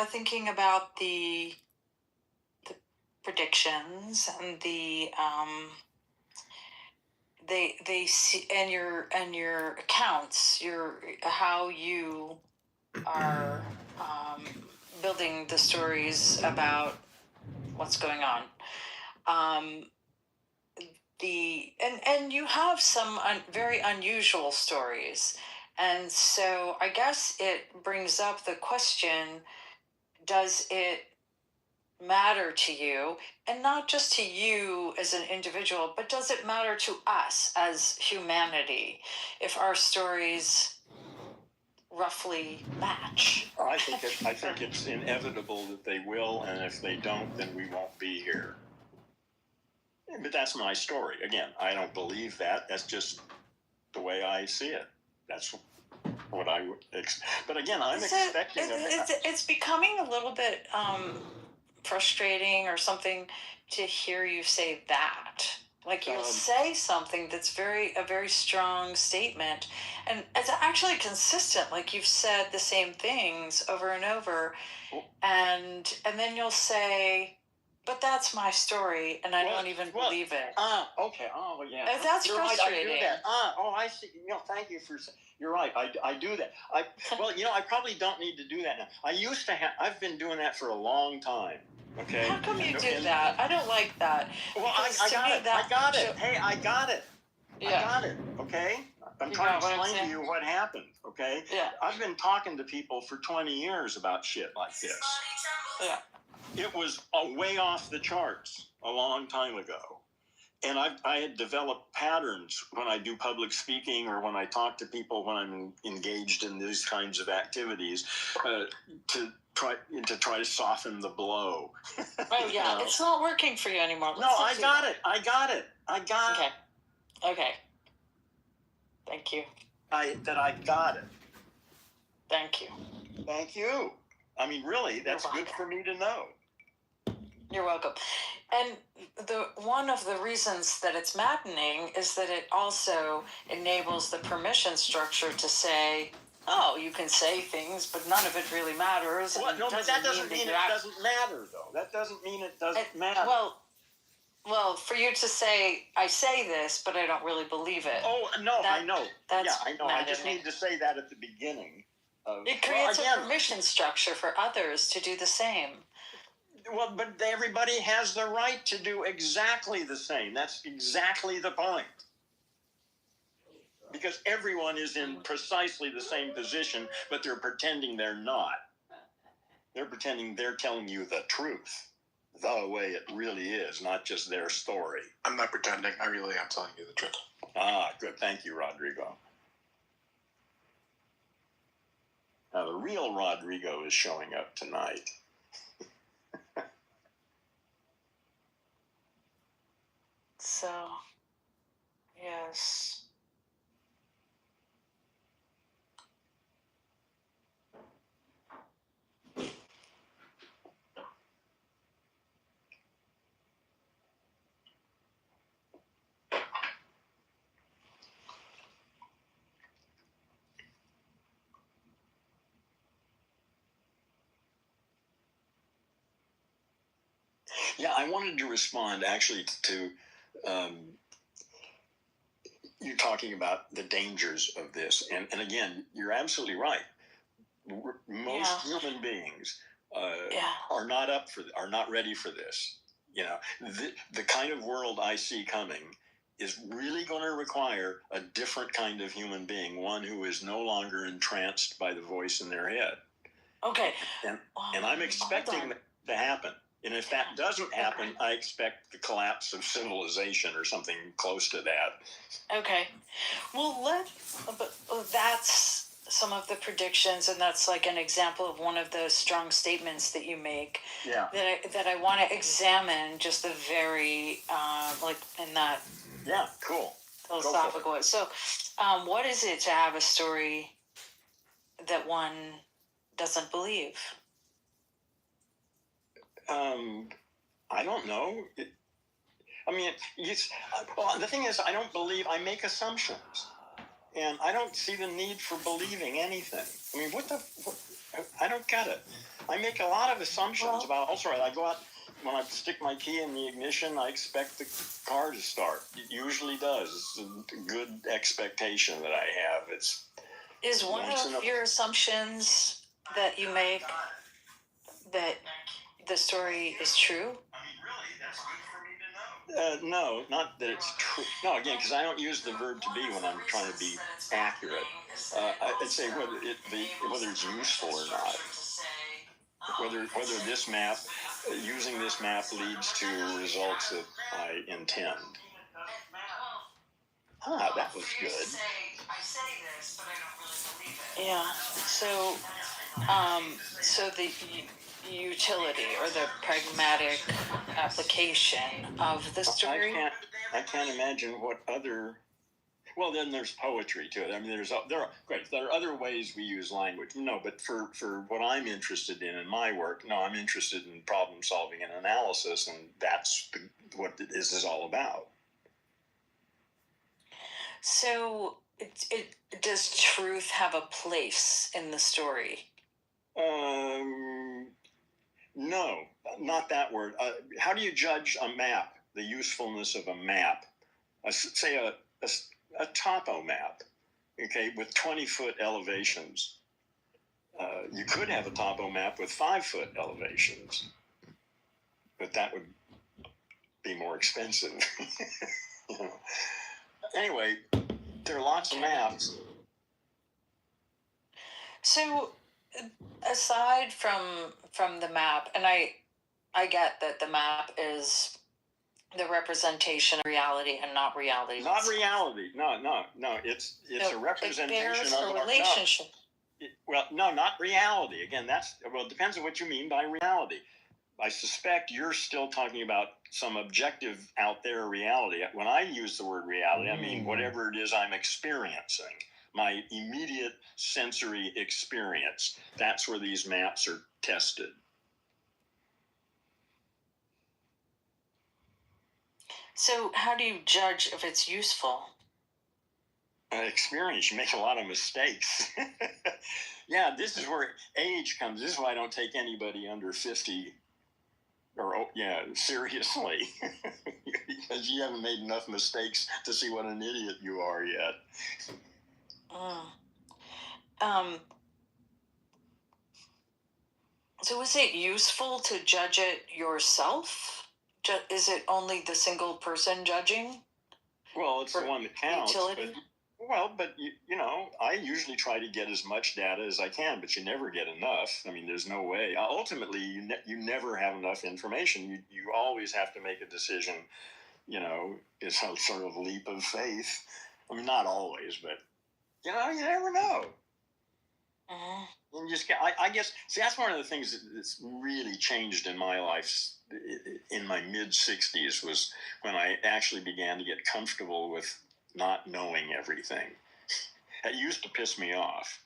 thinking about the predictions and they see and your accounts, your how you are building the stories about what's going on. And you have some very unusual stories, and so I guess it brings up the question: does it matter to you, and not just to you as an individual, but does it matter to us as humanity if our stories roughly match? I think it's inevitable that they will, and if they don't, then we won't be here. But that's my story. Again, I don't believe that. That's just the way I see it. That's what I would expect. But again, I'm expecting... It's becoming a little bit frustrating or something to hear you say that. Like, you'll say something that's a very strong statement, and it's actually consistent. Like, you've said the same things over and over, and then you'll say, but that's my story, and I don't even believe it. Okay. Oh, yeah. That's You're frustrating. Right, I do that. I see. Thank you for... You're right. I do that. I probably don't need to do that now. I've been doing that for a long time. Okay. How come you do that? I don't like that. Well, I got it. Hey, I got it. Yeah. I got it. Okay. I'm trying to explain to you what happened. Okay. Yeah. I've been talking to people for 20 years about shit like this. Yeah. It was way off the charts a long time ago. And I had developed patterns when I do public speaking or when I talk to people when I'm engaged in these kinds of activities to try to soften the blow. Oh, yeah. It's not working for you anymore. I got it. Okay. Thank you. I got it. Thank you. Thank you. I mean, really, that's good for me to know. You're welcome. And one of the reasons that it's maddening is that it also enables the permission structure to say, oh, you can say things, but none of it really matters. Well, no, but that doesn't mean it doesn't matter, though. That doesn't mean it doesn't matter. Well, for you to say, I say this, but I don't really believe it. Oh, no, I know. That's I know. I just need to say that at the beginning. It creates a permission structure for others to do the same. Well, but everybody has the right to do exactly the same. That's exactly the point. Because everyone is in precisely the same position, but they're pretending they're not. They're pretending they're telling you the truth, the way it really is, not just their story. I'm not pretending. I really am telling you the truth. Good. Thank you, Rodrigo. Now, the real Rodrigo is showing up tonight. So, yes. Yeah, I wanted to respond actually to you talking about the dangers of this. And again, you're absolutely right. Most human beings are not ready for this. You know, the kind of world I see coming is really going to require a different kind of human being, one who is no longer entranced by the voice in their head. Okay. And I'm expecting that to happen. And if that doesn't happen, I expect the collapse of civilization or something close to that. Okay. Well, that's some of the predictions, and that's like an example of one of those strong statements that you make. Yeah. That I want to examine just the very, like in that. Yeah, cool. Philosophical way. So, what is it to have a story that one doesn't believe? I don't know. The thing is, I don't believe. I make assumptions, and I don't see the need for believing anything. I mean, I don't get it. I make a lot of assumptions about all sorts. I go out, when I stick my key in the ignition, I expect the car to start. It usually does. It's a good expectation that I have. Is one of your assumptions that you make that the story is true? No, not that it's true. No, again, because I don't use the verb to be when I'm trying to be accurate. I'd say whether it's useful or not. Whether this map, using this map leads to results that I intend. That was good. Yeah. So the utility or the pragmatic application of the story. I can't imagine what other. Well, then there's poetry to it. I mean, there are other ways we use language. No, but for what I'm interested in my work, no, I'm interested in problem solving and analysis, and that's what this is all about. So, does truth have a place in the story? No, not that word. How do you judge a map, the usefulness of a map? Say a topo map, okay, with 20-foot elevations. You could have a topo map with 5-foot elevations, but that would be more expensive. Anyway, there are lots of maps. So, aside from the map, and I get that the map is the representation of reality and not reality. Not reality. No. It's a representation of a relationship. No, not reality. Again, it depends on what you mean by reality. I suspect you're still talking about some objective out there reality. When I use the word reality, I mean whatever it is I'm experiencing, my immediate sensory experience. That's where these maps are tested. So how do you judge if it's useful? Experience. You make a lot of mistakes. Yeah, this is where age comes. This is why I don't take anybody under 50 seriously. Because you haven't made enough mistakes to see what an idiot you are yet. So is it useful to judge it yourself? Is it only the single person judging? Well, it's the one that counts. But I usually try to get as much data as I can, but you never get enough. I mean, there's no way. Ultimately, you never have enough information. You always have to make a decision. It's a sort of leap of faith. I mean, not always, but you never know. And I guess, that's one of the things that's really changed in my life in my mid-60s was when I actually began to get comfortable with not knowing everything. It used to piss me off.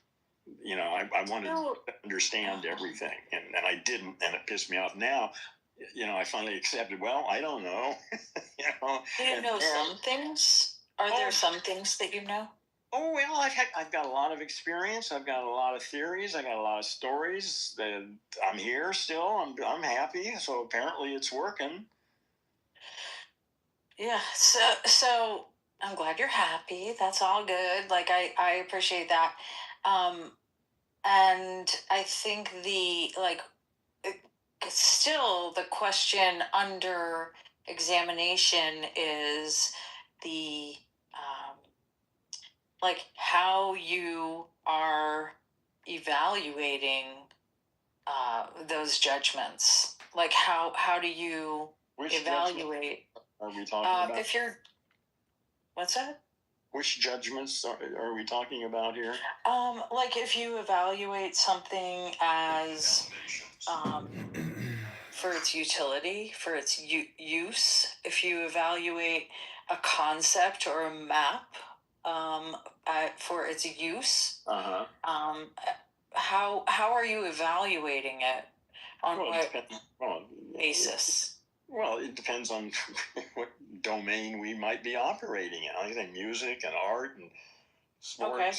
I wanted to understand everything, and I didn't, and it pissed me off. Now, I finally accepted, well, I don't know. Do you know some things? Are there some things that you know? Oh, well, I've got a lot of experience. I've got a lot of theories. I got a lot of stories. I'm here still. I'm happy. So apparently it's working. Yeah. So I'm glad you're happy. That's all good. Like I appreciate that. And I think still the question under examination is the how you are evaluating those judgments. Like how do you evaluate? Are we talking about? If you're, what's that? Which judgments are we talking about here? Like if you evaluate something as for its utility, for its use, if you evaluate a concept or a map for its use, how are you evaluating it? On what basis? Well, it depends on what domain we might be operating in. I think music and art and sports. Okay.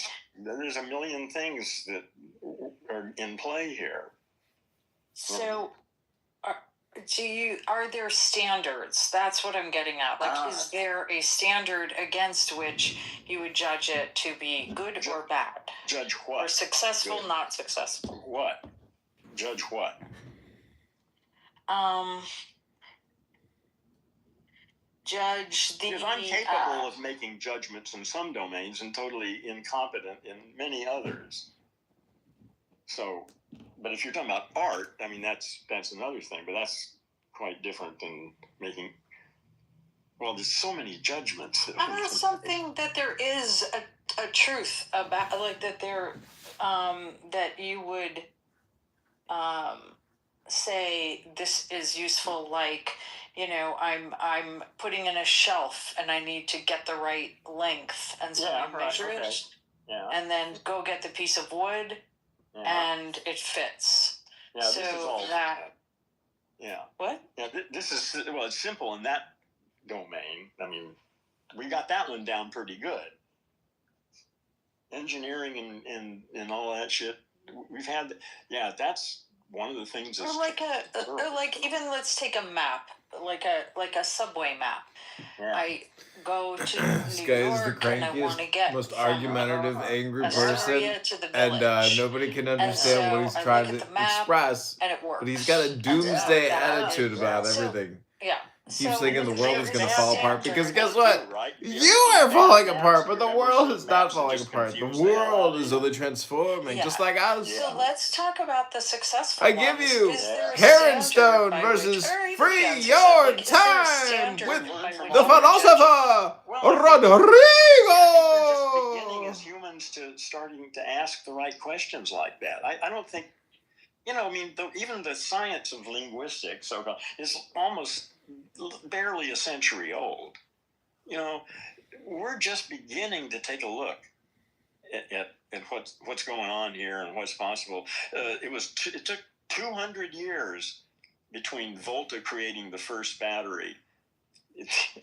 There's a million things that are in play here. So, are there standards? That's what I'm getting at. Like, is there a standard against which you would judge it to be good or bad? Judge what? Or successful, good. Not successful. What? Judge what? Judge the... Because I'm capable of making judgments in some domains and totally incompetent in many others. So, but if you're talking about art, I mean, that's another thing, but that's quite different than making... Well, there's so many judgments. Something that there is a truth about, like, that there, that you would say this is useful, like, you know, I'm putting in a shelf and I need to get the right length, and so I measure it, and then go get the piece of wood, and it fits. Yeah, so this is all that. Yeah. What? Yeah, this is, well, it's simple in that domain. I mean, we got that one down pretty good. Engineering and all that shit, we've had, that's one of the things. Or like even let's take a map, like a subway map. Yeah. I go to this New guy York is the crankiest, and I want to get most argumentative, angry person, and nobody can understand what he's trying to express. And it works. But he's got a doomsday attitude about everything. Yeah. He keeps thinking the world is going to fall apart, because guess what? You are falling apart, but the world is not falling apart. The world is only transforming, just like us. So let's talk about the successful ones. I give you Heronstone versus Free Your Time with the philosopher Rodrigo. We're just beginning as humans to starting to ask the right questions like that. I don't think, I mean, even the science of linguistics is almost barely a century old. We're just beginning to take a look at what's going on here and what's possible. It took 200 years between Volta creating the first battery.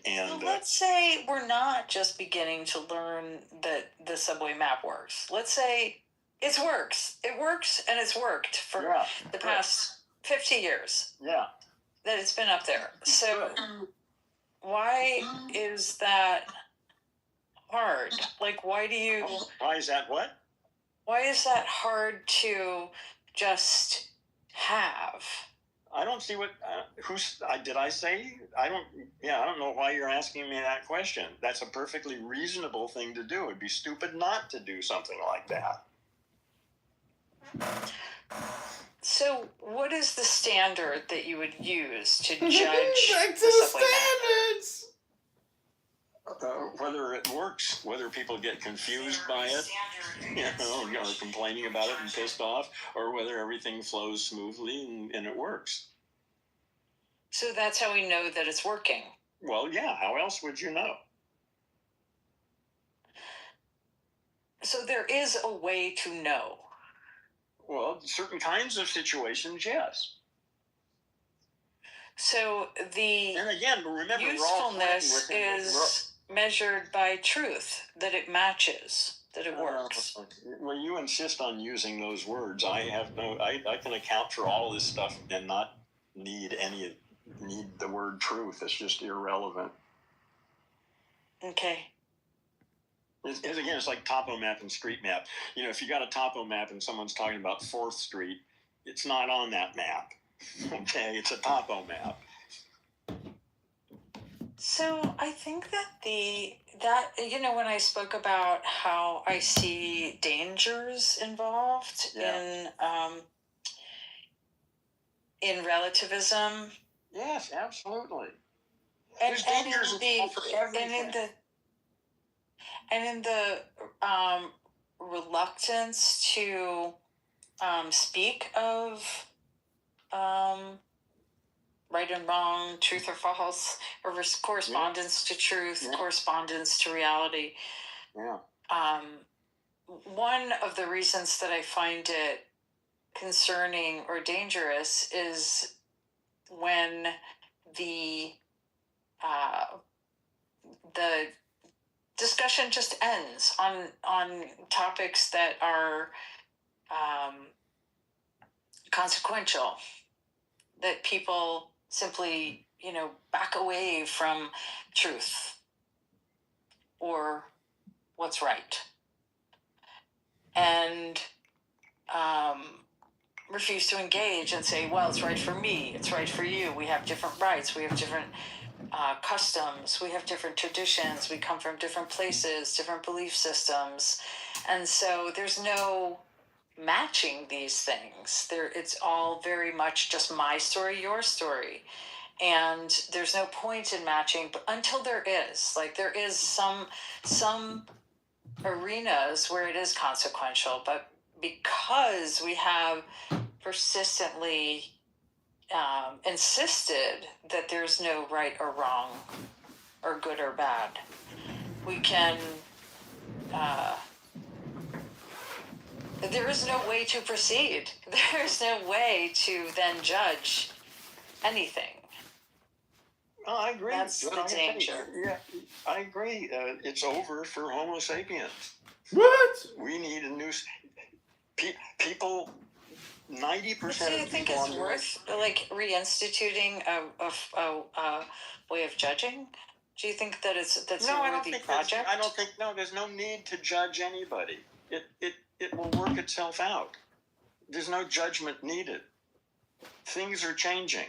And let's say we're not just beginning to learn that the subway map works. Let's say it works. It works, and it's worked for the past 50 years. Yeah. That it's been up there. So why is that hard? Like, why is that what? Why is that hard to just have? I don't see what, did I say? I don't know why you're asking me that question. That's a perfectly reasonable thing to do. It'd be stupid not to do something like that. So, what is the standard that you would use to judge back to the standards? Whether it works, whether people get confused by it, or complaining about it and pissed off, or whether everything flows smoothly and it works. So that's how we know that it's working. Well, yeah. How else would you know? So there is a way to know. Well, certain kinds of situations, yes. So and again, remember, usefulness is measured by truth, that it matches, that it works. Well, you insist on using those words. I can account for all this stuff and not need the word truth. It's just irrelevant. Okay. It's like topo map and street map. If you got a topo map and someone's talking about 4th Street, it's not on that map. Okay, it's a topo map. So I think that when I spoke about how I see dangers involved in relativism. Yes, absolutely. There's dangers involved for everything. And in the reluctance to speak of right and wrong, truth or false, or correspondence to truth, correspondence to reality. Yeah. One of the reasons that I find it concerning or dangerous is when the discussion just ends on topics that are consequential. that people simply, back away from truth or what's right, and refuse to engage and say, well, it's right for me, it's right for you. We have different rights, we have different customs, we have different traditions, we come from different places, different belief systems, and so there's no matching these things. It's all very much just my story, your story, and there's no point in matching. But until there is, there is some arenas where it is consequential, but because we have persistently insisted that there's no right or wrong or good or bad, we can there is no way to proceed. There's no way to then judge anything. Oh, I agree. That's the danger. Yeah, I agree. It's over for Homo sapiens. What? We need a new people. 90%. Do you think it's worth reinstituting a way of judging? Do you think that that's a worthy project? I don't think. No, there's no need to judge anybody. It will work itself out. There's no judgment needed. Things are changing.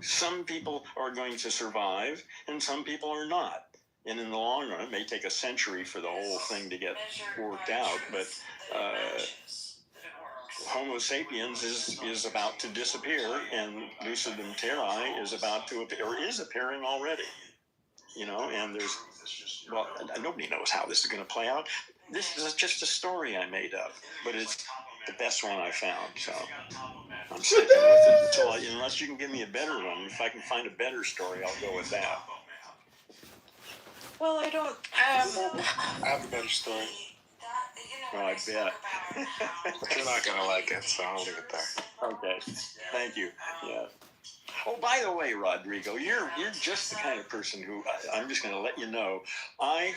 Some people are going to survive, and some people are not. And in the long run, it may take a century for the whole thing to get worked out. But Homo sapiens is about to disappear, and lucidum terrae is about to appear, or is appearing already. And nobody knows how this is going to play out. This is just a story I made up, but it's the best one I found. So I'm sticking with it unless you can give me a better one. If I can find a better story, I'll go with that. Well, I don't. I have a better story. Oh, I bet. But you're not gonna like it, so I'll leave it there. Okay. Thank you. Yeah. Oh, by the way, Rodrigo, you're just the kind of person who I'm just going to let you know. I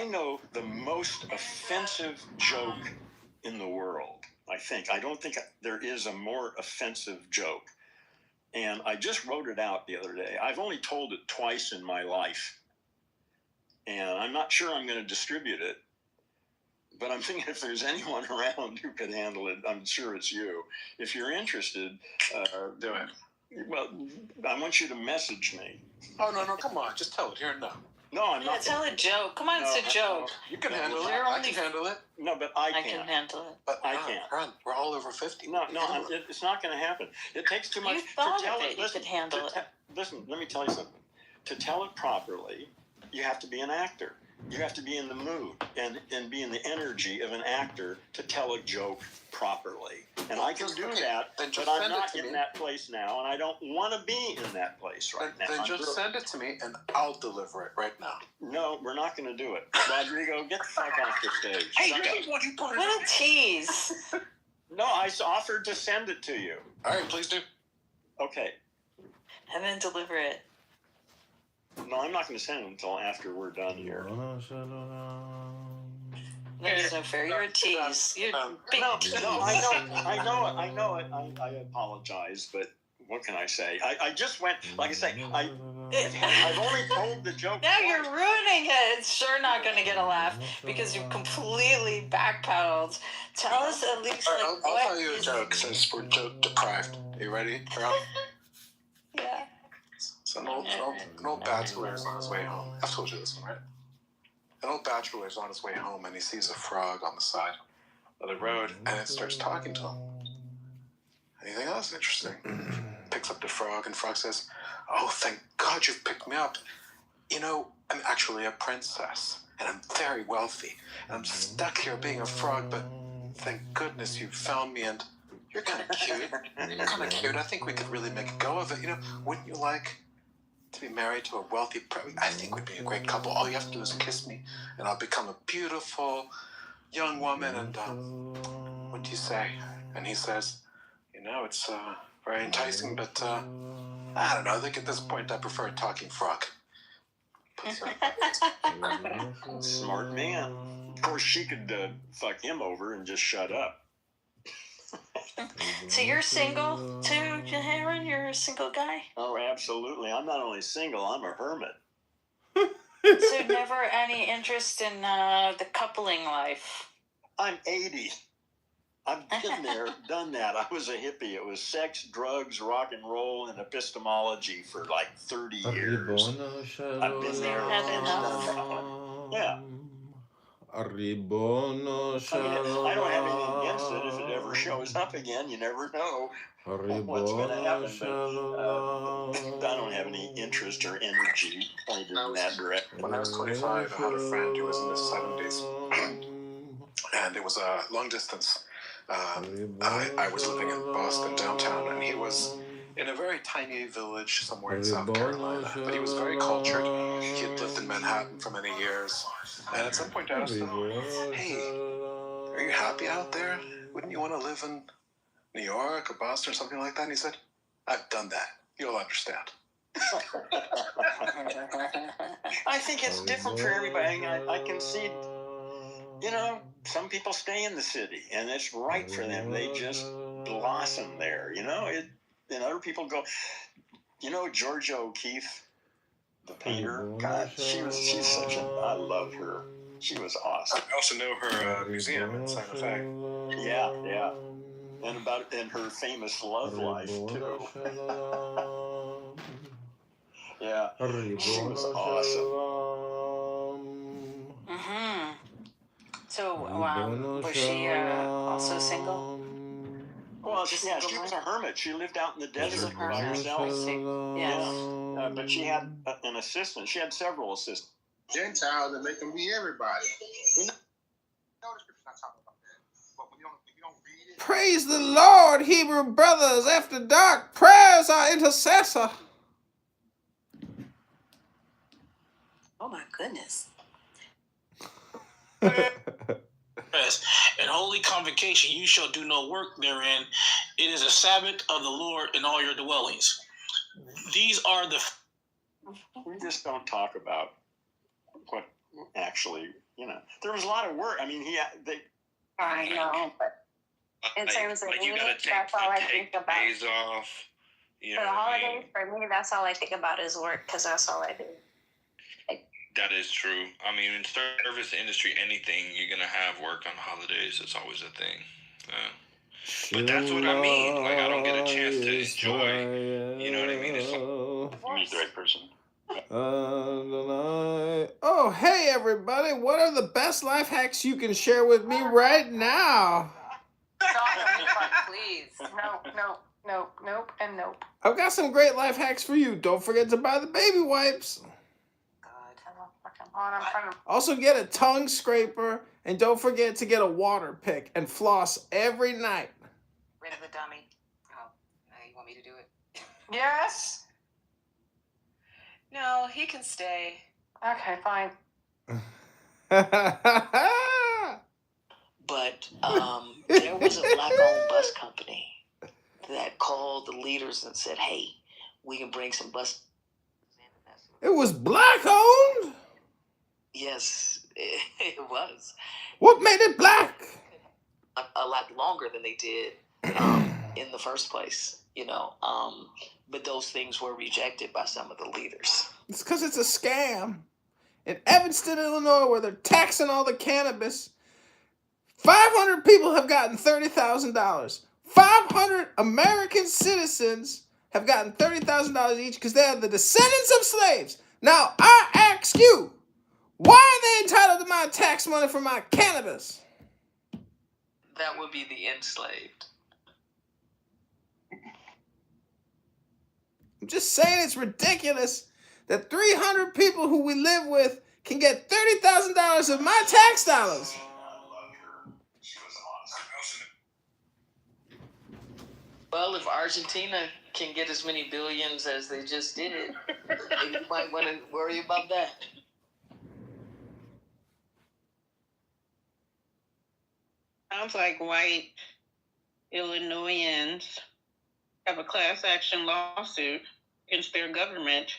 know the most offensive joke in the world. I don't think there is a more offensive joke. And I just wrote it out the other day. I've only told it twice in my life. And I'm not sure I'm going to distribute it. But I'm thinking if there's anyone around who could handle it, I'm sure it's you. If you're interested, do it. Well, I want you to message me. Oh, no, come on. Just tell it here and now. No, I'm not. Tell a joke. Come on, it's a joke. You can handle it. I can handle it. No, but I can't. I can handle it. But I can't. Ron, we're all over 50. No, it's not going to happen. It takes too much. You thought of it. You could handle it. Listen, let me tell you something. To tell it properly, you have to be an actor. You have to be in the mood and be in the energy of an actor to tell a joke properly. And I can do that, but I'm not in that place now, and I don't want to be in that place right now. Then just send it to me, and I'll deliver it right now. No, we're not going to do it. Rodrigo, get the fuck off the stage. Hey, what a tease. No, I offered to send it to you. All right, please do. Okay. And then deliver it. No, I'm not going to send it until after we're done here. That's no fair. You're a tease. You're big tease. No, I know it. I apologize, but what can I say? I just went, like I say, I've only told the joke. Now you're ruining it. It's sure not going to get a laugh because you completely backpedaled. Tell us at least I'll tell you a joke since we're joke deprived. Are you ready, Ron? Yeah. So an old bachelor is on his way home. I've told you this one, right? An old bachelor is on his way home and he sees a frog on the side of the road and it starts talking to him. Anything else interesting? Picks up the frog and frog says, "Oh, thank God you've picked me up. I'm actually a princess and I'm very wealthy and I'm stuck here being a frog, but thank goodness you found me and you're kind of cute. You're kind of cute. I think we could really make a go of it. Wouldn't you like to be married to a wealthy I think we'd be a great couple. All you have to do is kiss me and I'll become a beautiful young woman and what do you say?" And he says, "It's very enticing, but I don't know. I think at this point I prefer a talking frog." Smart man. Of course, she could fuck him over and just shut up. So you're single too, Aaron? You're a single guy? Oh, absolutely. I'm not only single, I'm a hermit. So never any interest in the coupling life? I'm 80. I've been there, done that. I was a hippie. It was sex, drugs, rock and roll, and epistemology for like 30 years. I've been there. Yeah. I don't have anything against it. If it ever shows up again, you never know what's going to happen. But I don't have any interest or energy pointed in that direction. When I was 25, I had a friend who was in his 70s, and it was a long distance. I was living in Boston downtown, and he was in a very tiny village somewhere in South Carolina. But he was very cultured. He had lived in Manhattan for many years. And at some point I asked him, hey, are you happy out there? Wouldn't you want to live in New York or Boston or something like that? And he said, I've done that. You'll understand. I think it's different for everybody. I concede, some people stay in the city, and it's right for them. They just blossom there, and other people go, Georgia O'Keeffe, the painter, God, she's such I love her. She was awesome. I also know her museum in Santa Fe. Yeah. And her famous love life, too. Yeah, she was awesome. Mm-hmm. So, was she also single? Well, she was a hermit. She lived out in the desert by herself. Yes. But she had an assistant. She had several assistants. Gentiles and make them be everybody. We know the scripture's not talking about that. But when you don't read it. Praise the Lord, Hebrew brothers. After dark, prayers are intercessor. Oh my goodness. And holy convocation, you shall do no work therein. It is a Sabbath of the Lord in all your dwellings. These are the... We just don't talk about what actually, there was a lot of work. I mean, I know, but in terms of me, that's all I think about. Days off. For the holidays, for me, that's all I think about is work, because that's all I do. That is true. I mean, in service industry, anything, you're going to have work on holidays. It's always a thing. But that's what I mean. Like, I don't get a chance to enjoy. You know what I mean? It's you meet the right person. Oh, hey, everybody. What are the best life hacks you can share with me right now? Please. Nope, and nope. I've got some great life hacks for you. Don't forget to buy the baby wipes. Also get a tongue scraper, and don't forget to get a water pick and floss every night. Rid of the dummy. Oh, you want me to do it? Yes. No, he can stay. Okay, fine. But there was a black-owned bus company that called the leaders and said, hey, we can bring some bus. It was black-owned? Yes, it was. What made it black? A lot longer than they did in the first place, but those things were rejected by some of the leaders. It's because it's a scam. In Evanston, Illinois, where they're taxing all the cannabis, 500 people have gotten $30,000. 500 American citizens have gotten $30,000 each because they are the descendants of slaves. Now, I ask you, why are they entitled to my tax money for my cannabis? That would be the enslaved. I'm just saying it's ridiculous that 300 people who we live with can get $30,000 of my tax dollars. Well, if Argentina can get as many billions as they just did, you might want to worry about that. Sounds like white Illinoisans have a class action lawsuit against their government.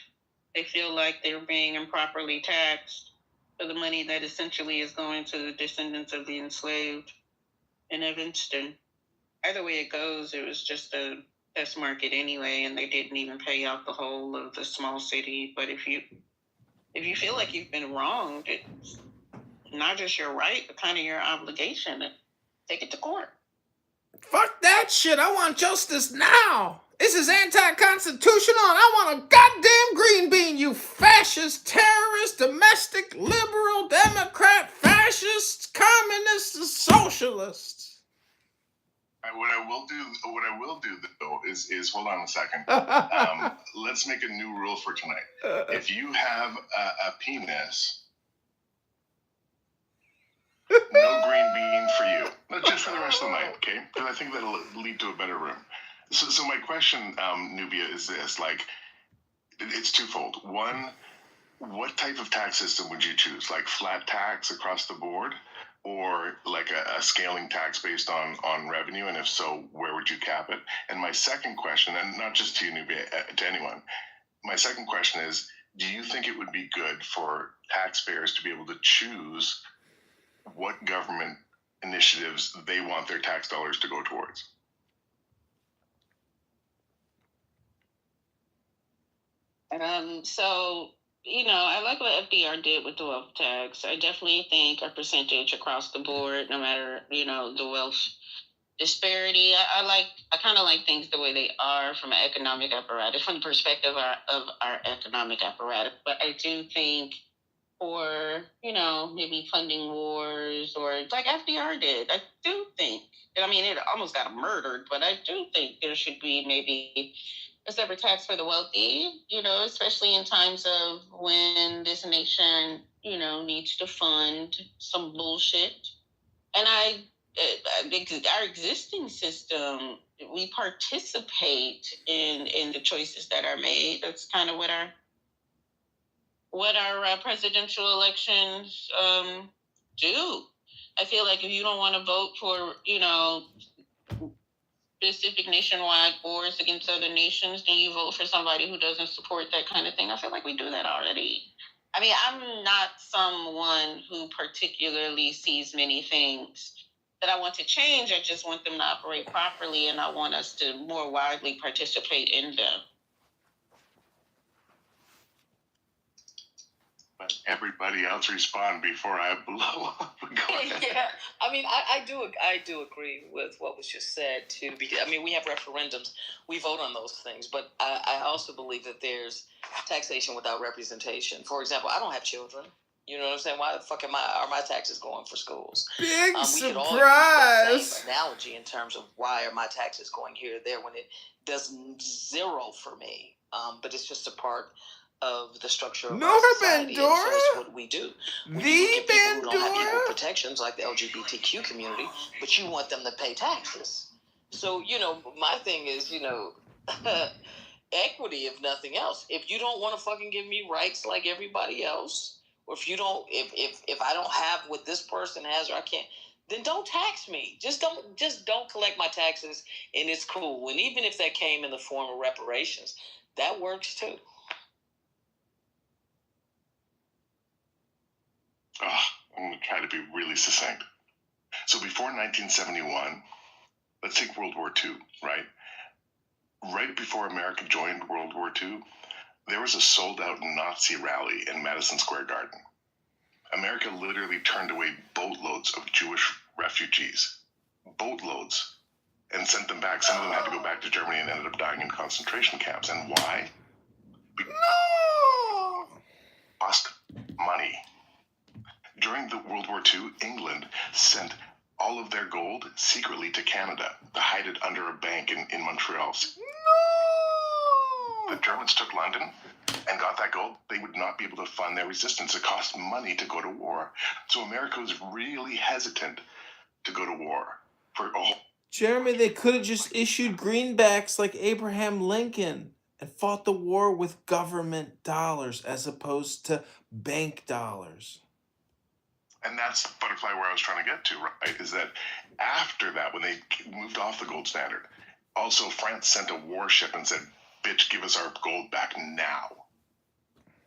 They feel like they're being improperly taxed for the money that essentially is going to the descendants of the enslaved in Evanston. either way it goes, it was just a test market anyway, and they didn't even pay out the whole of the small city. But if you feel like you've been wronged, it's not just your right, but kind of your obligation to take it to court. Fuck that shit. I want justice now. This is anti-constitutional, and I want a goddamn green bean, you fascist, terrorist, domestic, liberal, Democrat, fascist, communist, socialists. What I will do though is hold on a second. Let's make a new rule for tonight. If you have a penis, no green bean for you. Not just for the rest of the night, okay? Because I think that'll lead to a better room. So my question, Nubia, is this: like, it's twofold. One, what type of tax system would you choose? Like flat tax across the board, or like a scaling tax based on revenue? And if so, where would you cap it? And my second question, and not just to you, Nubia, to anyone, my second question is, do you think it would be good for taxpayers to be able to choose what government initiatives they want their tax dollars to go towards? So, I like what FDR did with the wealth tax. I definitely think a percentage across the board, no matter, the wealth disparity. I kind of like things the way they are from an economic apparatus, from the perspective of our economic apparatus. But I do think for, maybe funding wars, or like FDR did, I do think, it almost got murdered, but I do think there should be maybe a separate tax for the wealthy, especially in times of when this nation, needs to fund some bullshit. And our existing system, we participate in the choices that are made. That's kind of what our presidential elections do. I feel like if you don't want to vote for, specific nationwide wars against other nations, then you vote for somebody who doesn't support that kind of thing. I feel like we do that already. I'm not someone who particularly sees many things that I want to change. I just want them to operate properly, and I want us to more widely participate in them. Let everybody else respond before I blow up. Yeah, I do agree with what was just said too. Because we have referendums, we vote on those things, but I also believe that there's taxation without representation. For example, I don't have children. You know what I'm saying? Why the fuck are my taxes going for schools? Big we surprise. Could all use that same analogy in terms of why are my taxes going here or there when it does zero for me. But it's just a part of the structure of our society, and so it's what we do. We give people who don't have equal protections, like the LGBTQ community, but you want them to pay taxes. So, my thing is, equity, if nothing else. If you don't want to fucking give me rights like everybody else, or if I don't have what this person has, or I can't, then don't tax me. Just don't collect my taxes, and it's cool. And even if that came in the form of reparations, that works too. I'm going to try to be really succinct. So before 1971, let's take World War II, right? Right before America joined World War II, there was a sold-out Nazi rally in Madison Square Garden. America literally turned away boatloads of Jewish refugees, boatloads, and sent them back. Some of them had to go back to Germany and ended up dying in concentration camps. And why? Because it cost money. During the World War II, England sent all of their gold secretly to Canada to hide it under a bank in Montreal. No! The Germans took London and got that gold. They would not be able to fund their resistance. It cost money to go to war. So America was really hesitant to go to war. Jeremy, they could have just issued greenbacks like Abraham Lincoln and fought the war with government dollars as opposed to bank dollars. And that's, Butterfly, where I was trying to get to, right? Is that after that, when they moved off the gold standard, also France sent a warship and said, bitch, give us our gold back now,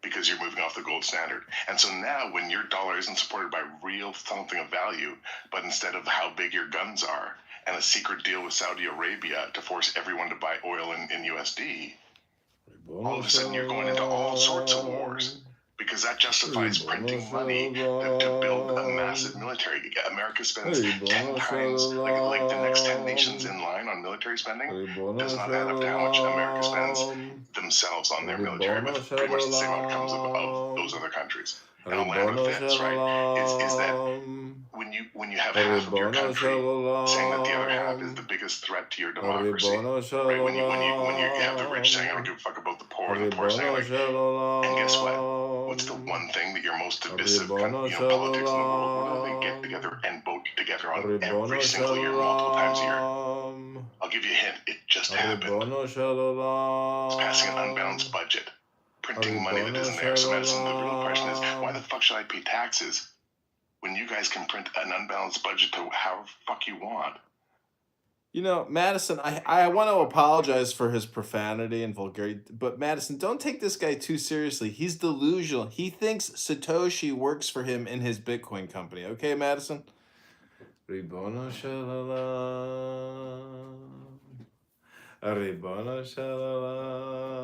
because you're moving off the gold standard. And so now when your dollar isn't supported by real something of value, but instead of how big your guns are, and a secret deal with Saudi Arabia to force everyone to buy oil in USD, all of a sudden you're going into all sorts of wars. Because that justifies printing money to build a massive military. America spends 10 times, like the next 10 nations in line on military spending does not add up to how much America spends themselves on their military, with pretty much the same outcomes of those other countries. And I'll land with this, right, is that when you have half of your country saying that the other half is the biggest threat to your democracy, right? When you have the rich saying, I don't give a fuck about the poor, and the poor saying, like, and guess what? What's the one thing that your most divisive politics in the world, what do they get together and vote together on every single year, multiple times a year? I'll give you a hint. It just happened. It's passing an unbalanced budget. Printing money that isn't there. So Madison, the real question is, why the fuck should I pay taxes when you guys can print an unbalanced budget to however fuck you want? You know, Madison, I want to apologize for his profanity and vulgarity, but Madison, don't take this guy too seriously. He's delusional. He thinks Satoshi works for him in his Bitcoin company. Okay, Madison? Ribono shalala. Ribono shalala.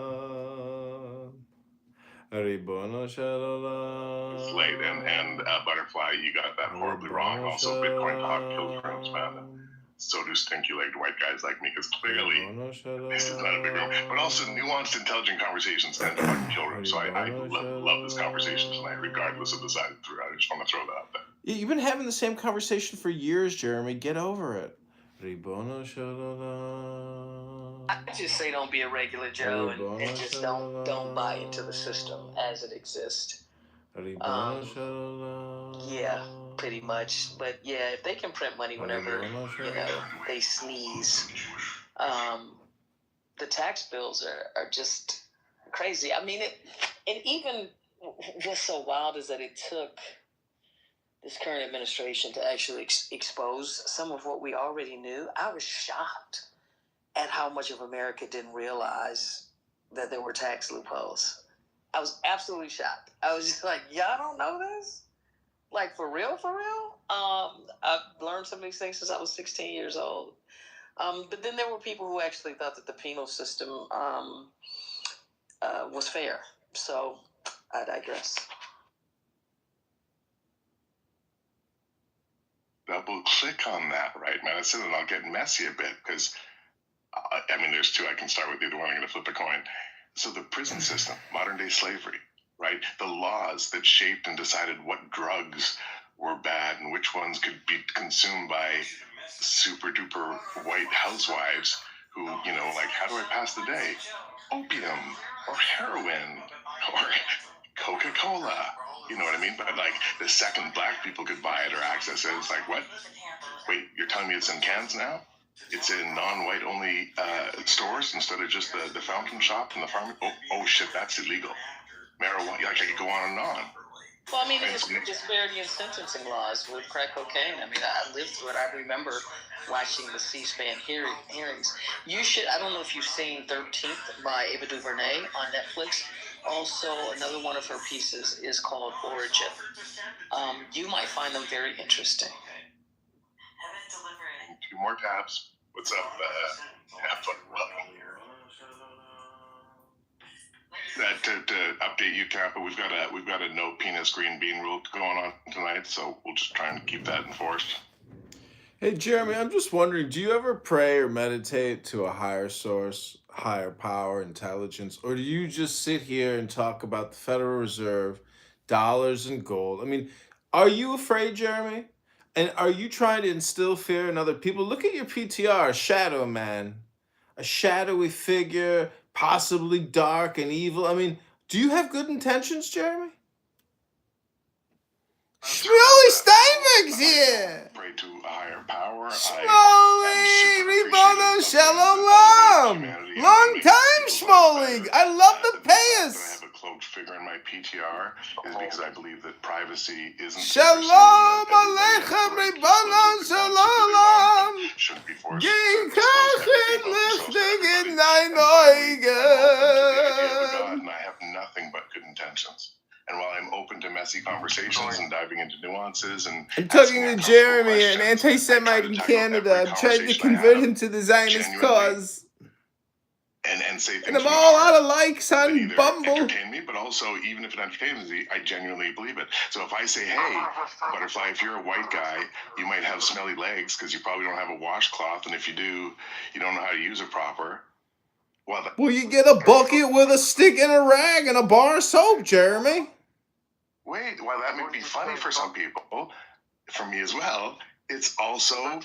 Ribono shalala. It's late, and Butterfly, you got that horribly wrong. Also, Bitcoin talk kills rooms, man. So do stinky-legged white guys like me, because clearly this is not a big room. But also, nuanced, intelligent conversations tend to fucking kill rooms. So I love this conversation tonight, regardless of the side of the through. I just want to throw that out there. You've been having the same conversation for years, Jeremy. Get over it. I just say don't be a regular Joe and just don't buy into the system as it exists. Yeah, pretty much. But yeah, if they can print money whenever they sneeze, the tax bills are just crazy. I mean, and even what's so wild is that it took this current administration to actually expose some of what we already knew. I was shocked at how much of America didn't realize that there were tax loopholes. I was absolutely shocked. I was just like, y'all don't know this? Like, for real, for real? I've learned some of these things since I was 16 years old. But then there were people who actually thought that the penal system was fair. So I digress. Double click on that, right, Madison? And I'll get messy a bit, because, I mean, there's two. I can start with either one. I'm going to flip a coin. So the prison system, modern day slavery, right? The laws that shaped and decided what drugs were bad and which ones could be consumed by super duper white housewives who, like, how do I pass the day? Opium or heroin or Coca-Cola. You know what I mean? But, like, the second black people could buy it or access it, it's like, what? Wait, you're telling me it's in cans now? It's in non-white only stores instead of just the fountain shop and the farm. Oh shit, that's illegal. Marijuana, like, I could go on and on. Well, I mean, it's a disparity in sentencing laws with crack cocaine. I mean, I lived through it. I remember watching the C-SPAN hearings. You should, I don't know if you've seen 13th by Ava DuVernay on Netflix. Also, another one of her pieces is called Origin. You might find them very interesting. Two more tabs. What's up? Have fun. To update you, Tampa, we've got a no penis green bean rule going on tonight, so we'll just try and keep that enforced. Hey, Jeremy, I'm just wondering, do you ever pray or meditate to a higher source, higher power, intelligence, or do you just sit here and talk about the Federal Reserve, dollars and gold? I mean, are you afraid, Jeremy? And are you trying to instill fear in other people? Look at your PTR, shadow man, a shadowy figure, possibly dark and evil. I mean, do you have good intentions, Jeremy? Schmolly Steinbeck's here. Pray to a higher power. Schmolly, Ribono Shalom. Long time, Schmolly. I love the payas. I have a cloaked figure in my PTR is because I believe that privacy isn't. Shalom Aleichem, Ribono Shalom. Shouldn't be forced. And I have nothing but good intentions. And while I'm open to messy conversations, conversations and diving into nuances and I'm talking to Jeremy, an anti-Semite in Canada. I'm trying to convert him to the Zionist cause. And say things and I'm all out of likes on Bumble. Entertain me, but also, even if it entertains me, I genuinely believe it. So if I say, hey, Butterfly, if you're a white guy, you might have smelly legs because you probably don't have a washcloth, and if you do, you don't know how to use it proper. Well, you get a bucket with a stick and a rag and a bar of soap, Jeremy. Wait, while that may be funny for some people, for me as well, it's also, I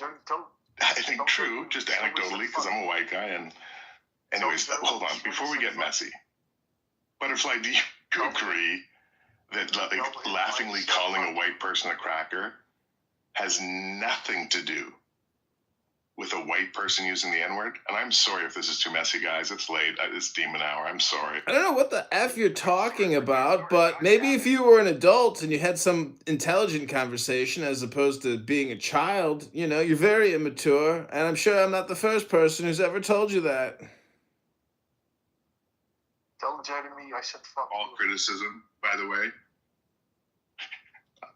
think, true, just anecdotally, because I'm a white guy. And anyways, hold on, before we get messy, Butterfly, do you agree that laughingly calling a white person a cracker has nothing to do with a white person using the N-word? And I'm sorry if this is too messy, guys. It's late. It's demon hour. I'm sorry. I don't know what the F you're talking about, but maybe if you were an adult and you had some intelligent conversation as opposed to being a child, you know, you're very immature, and I'm sure I'm not the first person who's ever told you that. Tell Jeremy I said fuck all you. Criticism, by the way.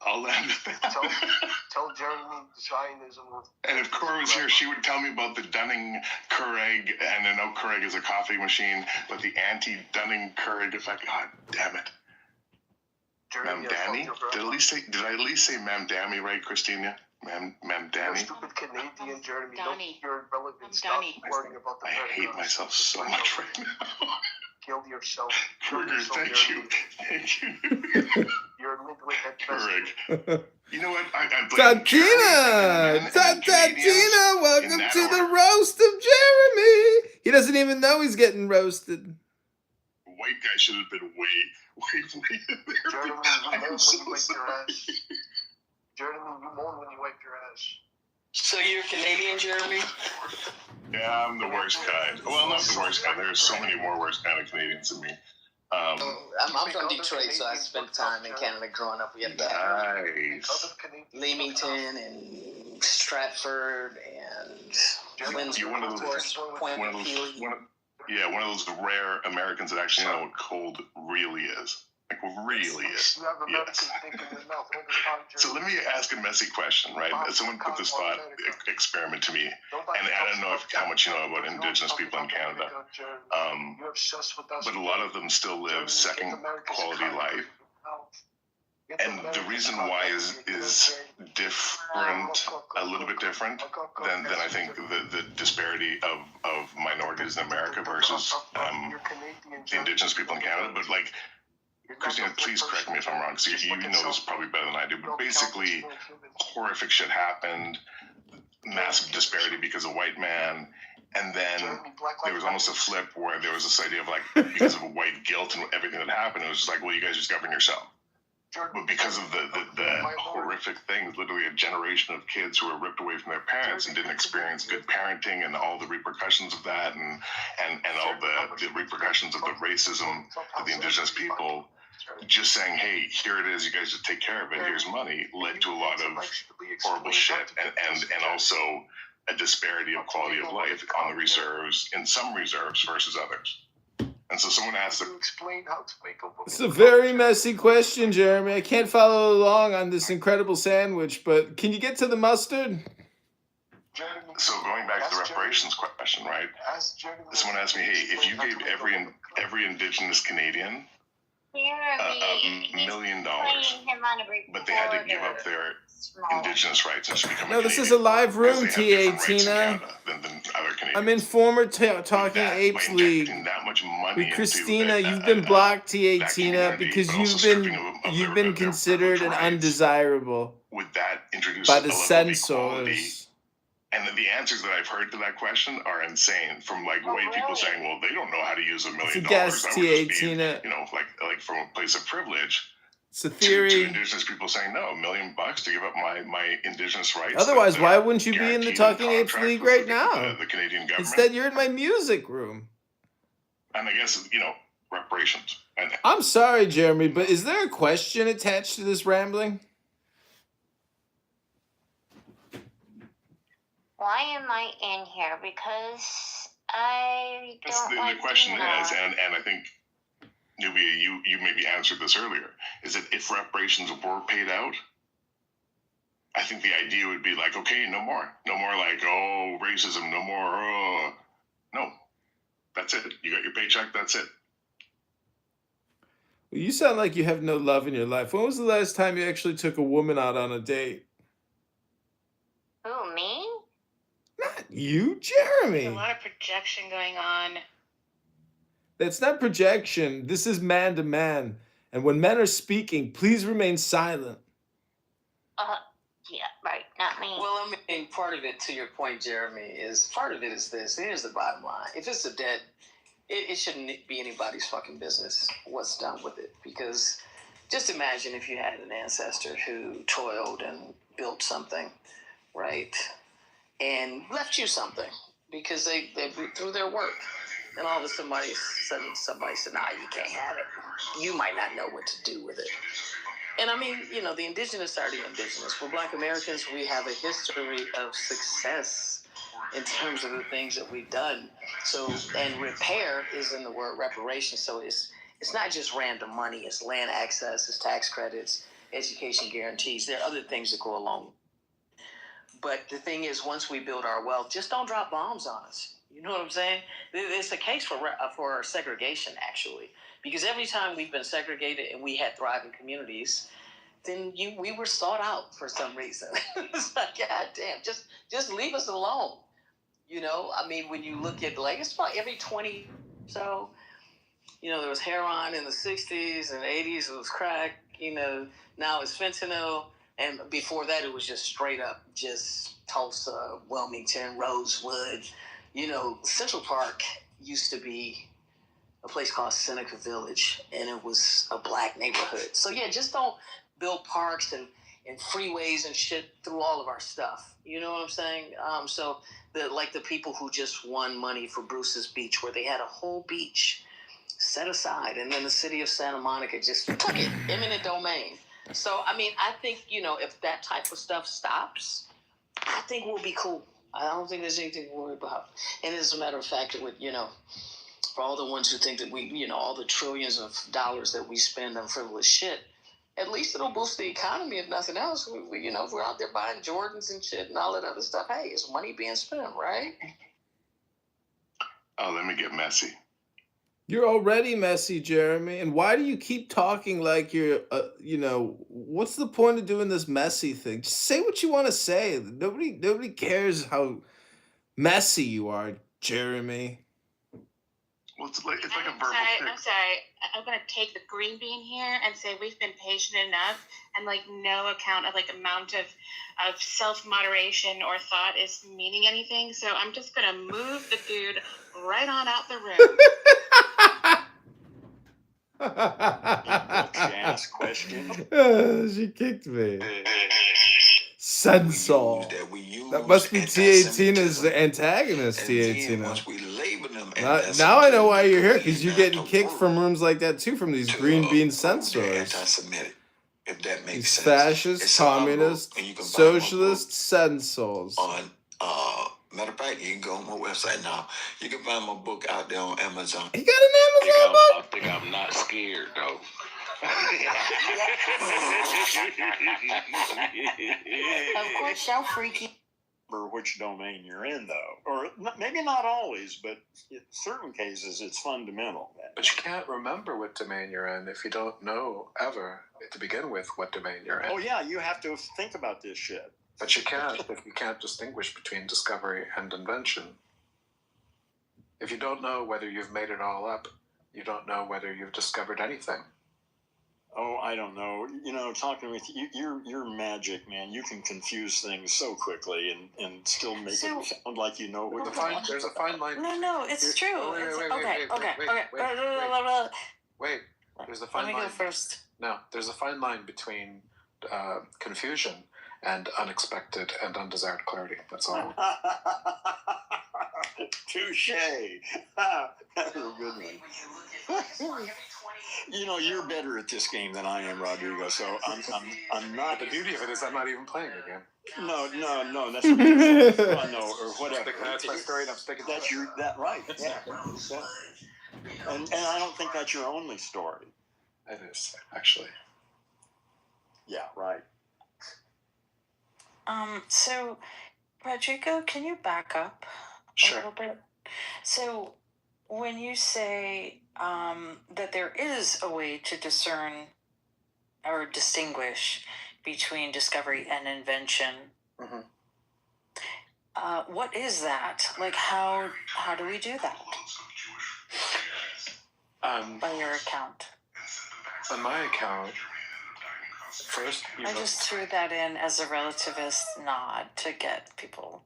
I'll end with that. Tell Jeremy Zionism. And if Cora was here, she would tell me about the Dunning-Keurig, and I know Keurig is a coffee machine, but the anti-Dunning-Keurig effect. God damn it. Ma'am Danny? Did I at least say Ma'am Dammy right, Christina? Ma'am Danny? Stupid Canadian Jeremy. Danny. You're irrelevant. Stop worrying about the I hate myself so much right now. Kill yourself. Keurig, thank you. Thank you. You're a midway at best. Keurig. You know what? Tatina! Tatina! Welcome to the roast of Jeremy! He doesn't even know he's getting roasted. White guy should have been way there. Jeremy, you moan when you wipe your ass. Jeremy, you moan when you wipe your ass. So you're Canadian, Jeremy? Yeah, I'm the worst kind. Well, not the worst kind. There's so many more worst kind of Canadians than me. I'm from Detroit, so I spent time in Canada growing up. We had nice. Leamington and Stratford and Windsor. You're one of those rare Americans that actually know what cold really is. Like, really is. Yes. So let me ask a messy question, right? Someone put this thought experiment to me, and I don't know how much you know about Indigenous people in Canada, but a lot of them still live second quality life. And the reason why is different, a little bit different than I think the disparity of minorities in America versus Indigenous people in Canada. But like, Christina, please correct me if I'm wrong, because you know this probably better than I do, but basically horrific shit happened, massive disparity because of white man, and then there was almost a flip where there was this idea of like, because of white guilt and everything that happened, it was just like, well, you guys just govern yourself. But because of the horrific things, literally a generation of kids who were ripped away from their parents and didn't experience good parenting and all the repercussions of that and all the repercussions of the racism of the Indigenous people, just saying, hey, here it is, you guys just take care of it, here's money, led to a lot of horrible shit and also a disparity of quality of life on the reserves, in some reserves versus others. And so someone asked to explain how to make a book. It's a very messy question, Jeremy. I can't follow along on this incredible sandwich, but can you get to the mustard? So going back to the reparations question, right? Someone asked me, hey, if you gave every Indigenous Canadian $1 million, but they had to give up their Indigenous rights and become No, this is a live room, Tina. I'm in former Talking Apes League with Christina. You've been blocked, Tina, because you've been considered an undesirable by the censors. And the answers that I've heard to that question are insane. From like white people saying, "Well, they don't know how to use $1 million." It's a guess, Tina. You know, like from a place of privilege. It's a theory. To Indigenous people saying, "No, $1 million to give up my Indigenous rights." Otherwise, why wouldn't you be in the Talking Apes League right now? The Canadian government. Instead, you're in my music room. And I guess reparations. I'm sorry, Jeremy, but is there a question attached to this rambling? Why am I in here? Because I don't like the question Tina. is, and I think Nubia, you maybe answered this earlier, is that if reparations were paid out, I think the idea would be like, okay, no more like, oh, racism, no more, no, that's it. You got your paycheck, that's it. Well, you sound like you have no love in your life. When was the last time you actually took a woman out on a date? Who, me? Not you, Jeremy. There's a lot of projection going on. That's not projection. This is man to man. And when men are speaking, please remain silent. Yeah, right. Not me. Well, I mean, part of it, to your point, Jeremy, is this. Here's the bottom line. If it's a debt, it shouldn't be anybody's fucking business what's done with it. Because just imagine if you had an ancestor who toiled and built something, right? And left you something because they through their work. And all of a sudden somebody said, nah, you can't have it. You might not know what to do with it. And I mean, you know, the indigenous are the indigenous. For Black Americans, we have a history of success in terms of the things that we've done. So, and repair is in the word reparation. So it's not just random money. It's land access, it's tax credits, education guarantees. There are other things that go along. But the thing is, once we build our wealth, just don't drop bombs on us. You know what I'm saying? It's a case for segregation, actually. Because every time we've been segregated and we had thriving communities, then we were sought out for some reason. It's like, God damn, just leave us alone. You know, I mean, when you look at, like, it's probably every 20 or so, you know, there was heroin in the 60s and 80s, it was crack, you know, now it's fentanyl. And before that, it was just straight up, just Tulsa, Wilmington, Rosewood. You know, Central Park used to be a place called Seneca Village, and it was a Black neighborhood. So, yeah, just don't build parks and freeways and shit through all of our stuff. You know what I'm saying? So, the people who just won money for Bruce's Beach, where they had a whole beach set aside, and then the city of Santa Monica just took it, eminent domain. So, I mean, I think, you know, if that type of stuff stops, I think we'll be cool. I don't think there's anything to worry about. And as a matter of fact, it would, you know, for all the ones who think that we, you know, all the trillions of dollars that we spend on frivolous shit, at least it'll boost the economy, if nothing else. We, you know, if we're out there buying Jordans and shit and all that other stuff, hey, it's money being spent, right? Oh, let me get messy. You're already messy, Jeremy. And why do you keep talking like you're, you know, what's the point of doing this messy thing? Just say what you want to say. Nobody cares how messy you are, Jeremy. Well, it's like a verbal thing. I'm sorry. I'm going to take the green bean here and say we've been patient enough, and like no account of like amount of self-moderation or thought is meaning anything. So I'm just going to move the dude right on out the room. She asked question. She kicked me. Sensol. That must be T18's antagonist, T18. Now I know why you're here, because you're getting kicked from rooms like that too, from these green bean censors. If that makes these sense. Fascist, communist, socialist censors. Matter of fact, you can go on my website now. You can find my book out there on Amazon. You got an Amazon book? I think I'm not scared, though. Of course, so freaky. Remember which domain you're in, though. Or maybe not always, but in certain cases, it's fundamental. But you can't remember what domain you're in if you don't know, ever, to begin with, what domain you're in. Oh, yeah, you have to think about this shit. But you can't if you can't distinguish between discovery and invention. If you don't know whether you've made it all up, you don't know whether you've discovered anything. Oh, I don't know. You know, talking with you, you're magic, man. You can confuse things so quickly and still make it sound like you know what you're talking about. There's a fine line. No, it's true. Wait. There's a fine line. Let me go first. No, there's a fine line between confusion and unexpected and undesired clarity. That's all. Touche. That's a good one. You know, you're better at this game than I am, Rodrigo. So I'm not. The beauty of it is I'm not even playing the game. No. That's no, or whatever. That's my story, and I'm sticking. That's that right. Yeah. And I don't think that's your only story. It is, actually. Yeah, right. So, Rodrigo, can you back up a little bit? So, when you say that there is a way to discern or distinguish between discovery and invention, what is that? Like, how do we do that? By your account. On my account, first I just threw that in as a relativist nod to get people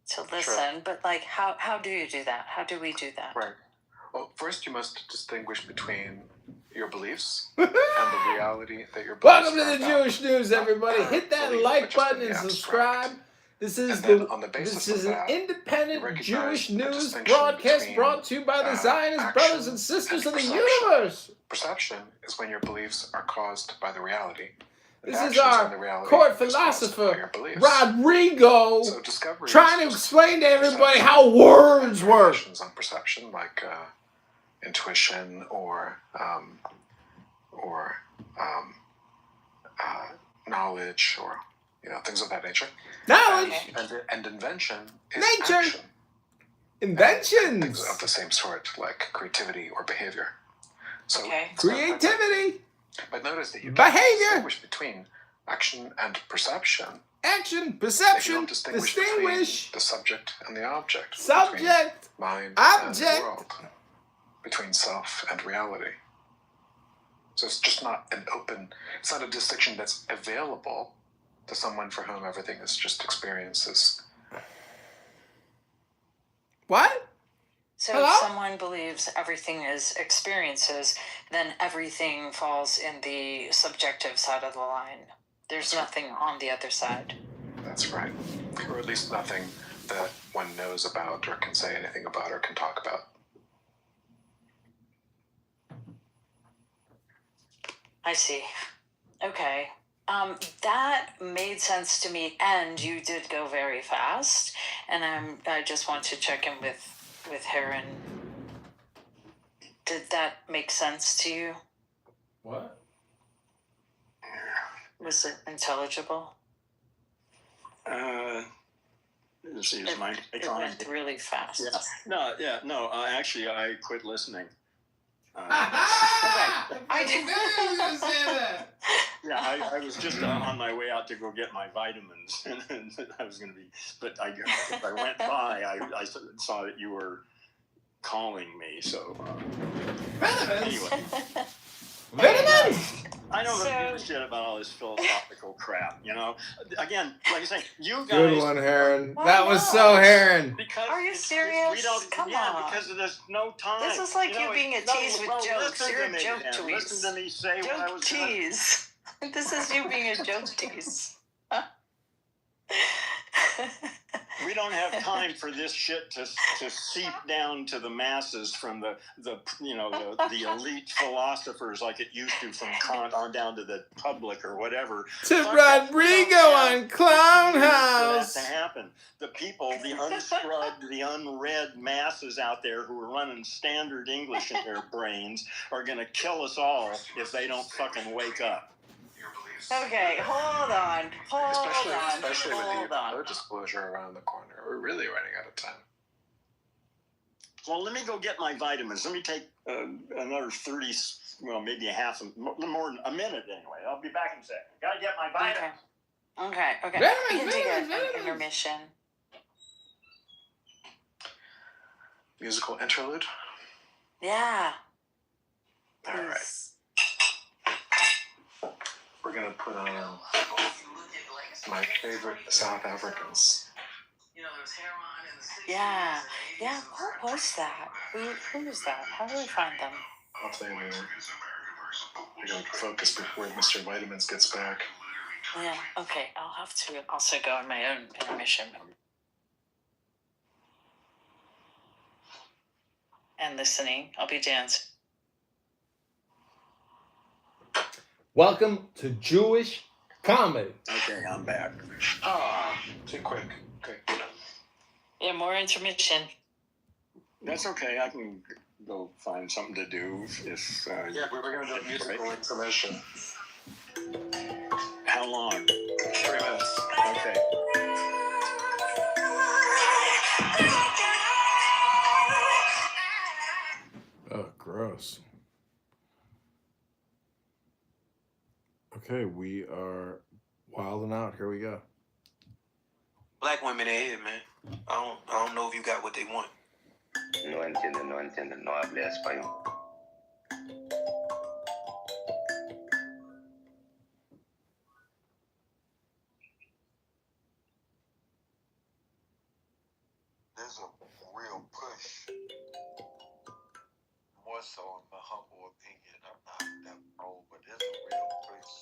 to listen. Sure. But like, how do you do that? How do we do that? Right. Well, first you must distinguish between your beliefs and the reality that your beliefs Welcome to the Jewish News, everybody. Hit that like button and subscribe. This is an independent Jewish news broadcast brought to you by the Zionist brothers and sisters of the universe. Perception is when your beliefs are caused by the reality. This is our court philosopher, Rodrigo, trying to explain to everybody how words work. On perception, like intuition or knowledge, or things of that nature. Knowledge and invention is nature. Action. Inventions things of the same sort, like creativity or behavior. So creativity. But notice that you behavior. Distinguish between action and perception. Action, perception, you don't distinguish the subject and the object. Subject, mind, object, and the world. Between self and reality. So it's just not it's not a distinction that's available to someone for whom everything is just experiences. What? So if someone believes everything is experiences, then everything falls in the subjective side of the line. There's nothing on the other side. That's right. Or at least nothing that one knows about or can say anything about or can talk about. I see. Okay. That made sense to me, and you did go very fast. And I just want to check in with Heron. Did that make sense to you? What? Was it intelligible? Let's see, is mine? It went really fast. Yeah. No. Actually, I quit listening. I didn't say that. Yeah, I was just on my way out to go get my vitamins, and I was going to be. But I went by, I saw that you were calling me. So anyway. I don't really give a shit about all this philosophical crap, Again, like I say, you guys. Good one, Heron. That was so Heron. Are you serious? Come on. Because there's no time. This is like you being a tease with jokes. You're a joke tease. Listen to me say what I was tease. This is you being a joke tease. We don't have time for this shit to seep down to the masses from the elite philosphiers like it used to, from Kant on down to the public or whatever. To Rodrigo on Clown House. For that to happen. The people, the unscrubbed, the unread masses out there who are running standard English in their brains are going to kill us all if they don't fucking wake up. Okay, hold on. Especially with the disclosure around the corner. We're really running out of time. Well, let me go get my vitamins. Let me take another 30, maybe more than a minute anyway. I'll be back in a second. Gotta get my vitamins. Okay. We can take an intermission. Musical interlude? Yeah. All right. We're going to put on my favorite South Africans. Yeah. What was that? Who was that? How do we find them? I'll tell you later. I got to focus before Mr. Vitamins gets back. Yeah, okay. I'll have to also go on my own intermission. And listening. I'll be dancing. Welcome to Jewish Comedy. Okay, I'm back. Too quick. Okay. Yeah, more intermission. That's okay. I can go find something to do. If yeah, we're going to do a musical intermission. How long? 3 minutes. Okay. Oh, gross. Okay, we are wilding out. Here we go. Black women ahead, man. I don't know if you got what they want. No entiendo, no hable español. There's a real push, more so in my humble opinion. I'm not that old, but there's a real push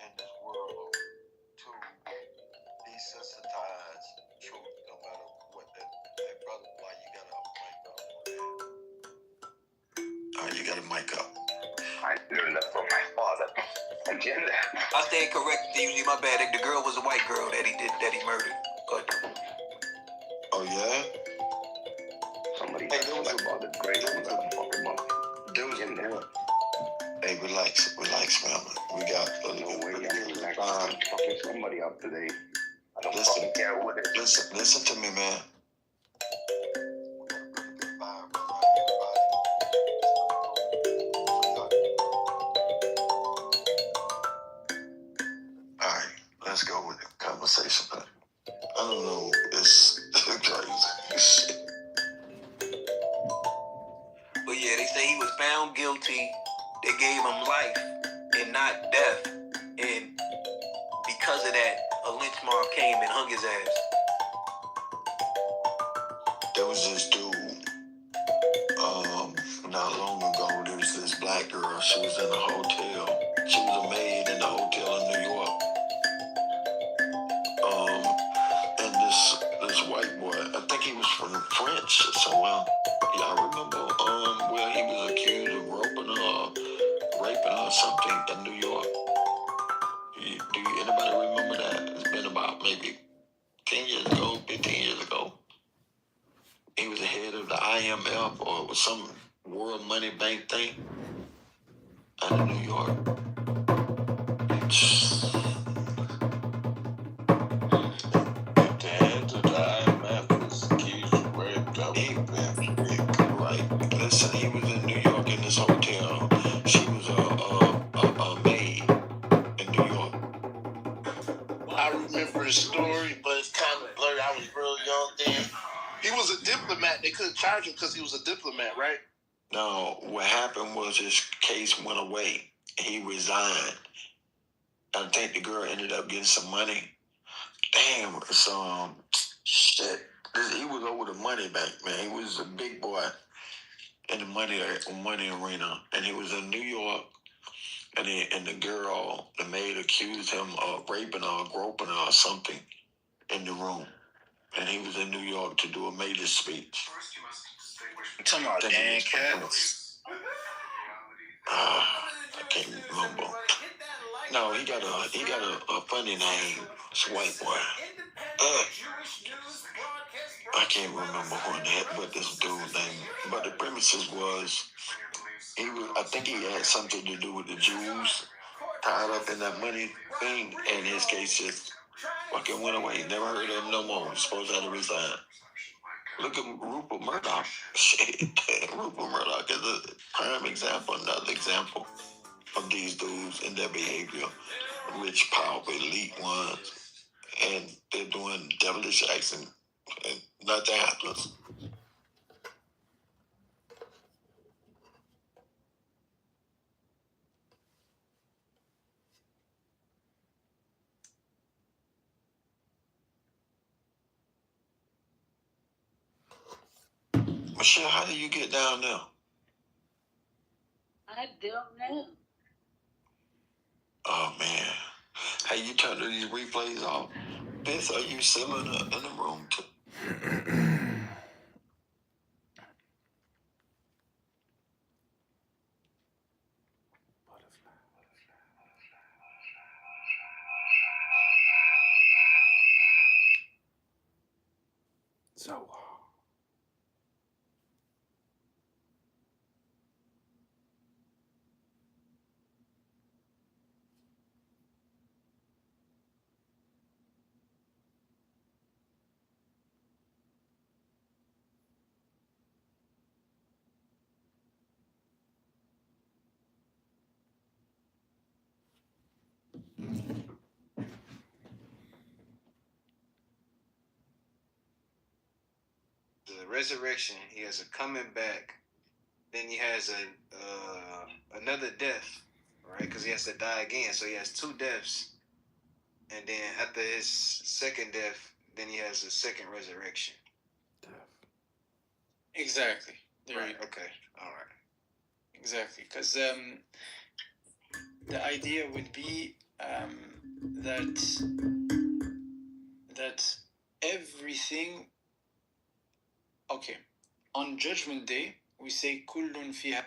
in this world to desensitize truth, no matter what that brother, why you gotta mic up on that. You gotta mic up. I learned that from my father. Again, I stand corrected. Usually, my bad. The girl was a white girl that he murdered. But oh yeah. Somebody told us about the great fucking monkey. There was what? Hey, relax, family. We got a little way. I'm fucking somebody up today. I don't fucking care what it is. Listen to me, man. All right, let's go with the conversation, man. I don't know, it's crazy. But yeah, they say he was found guilty. They gave him life and not death. And because of that, a lynch mob came and hung his ass. There was this dude, not long ago, there was this black girl. She was in a hotel. She was a maid in a hotel in New York. And this white boy, I think he was from France or somewhere. Y'all remember, where he was accused of raping her or something in New York? Do anybody remember that? It's been about maybe 10 years ago, 15 years ago. He was the head of the IMF or it was some World Money Bank thing out of New York. The head of the IMF was accused of rape. Right. Listen, he was in New York in this hotel. She was a maid in New York. I remember the story, but it's kind of blurry. I was real young then. He was a diplomat. They couldn't charge him because he was a diplomat, right? No, what happened was his case went away. He resigned. I think the girl ended up getting some money. Damn, some shit. He was over the money bank, man. He was a big boy in the money arena, and he was in New York. And the girl, the maid, accused him of raping her, groping her, or something in the room. And he was in New York to do a major speech. You talking about Dan Katz? I can't remember. No, he got a funny name. It's a white boy. I can't remember what this dude's name. But the premises was I think he had something to do with the Jews tied up in that money thing, and his case just fucking went away. Never heard of him no more. He's supposed to have resign. Look at Rupert Murdoch. Shit. Rupert Murdoch is a prime example, another example of these dudes and their behavior. Rich, powerful, elite ones. And they're doing devilish acts and nothing happens. Michelle, how do you get down there? I don't know. Oh, man. Hey, you turn these replays off. Beth, are you still in the room too? So The resurrection. He has a coming back. Then he has another death, right? Because he has to die again. So he has two deaths. And then after his second death, then he has a second resurrection. Exactly. Right. Okay. All right. Exactly. Because the idea would be that everything. Okay. On Judgment Day, we say kullun fiha.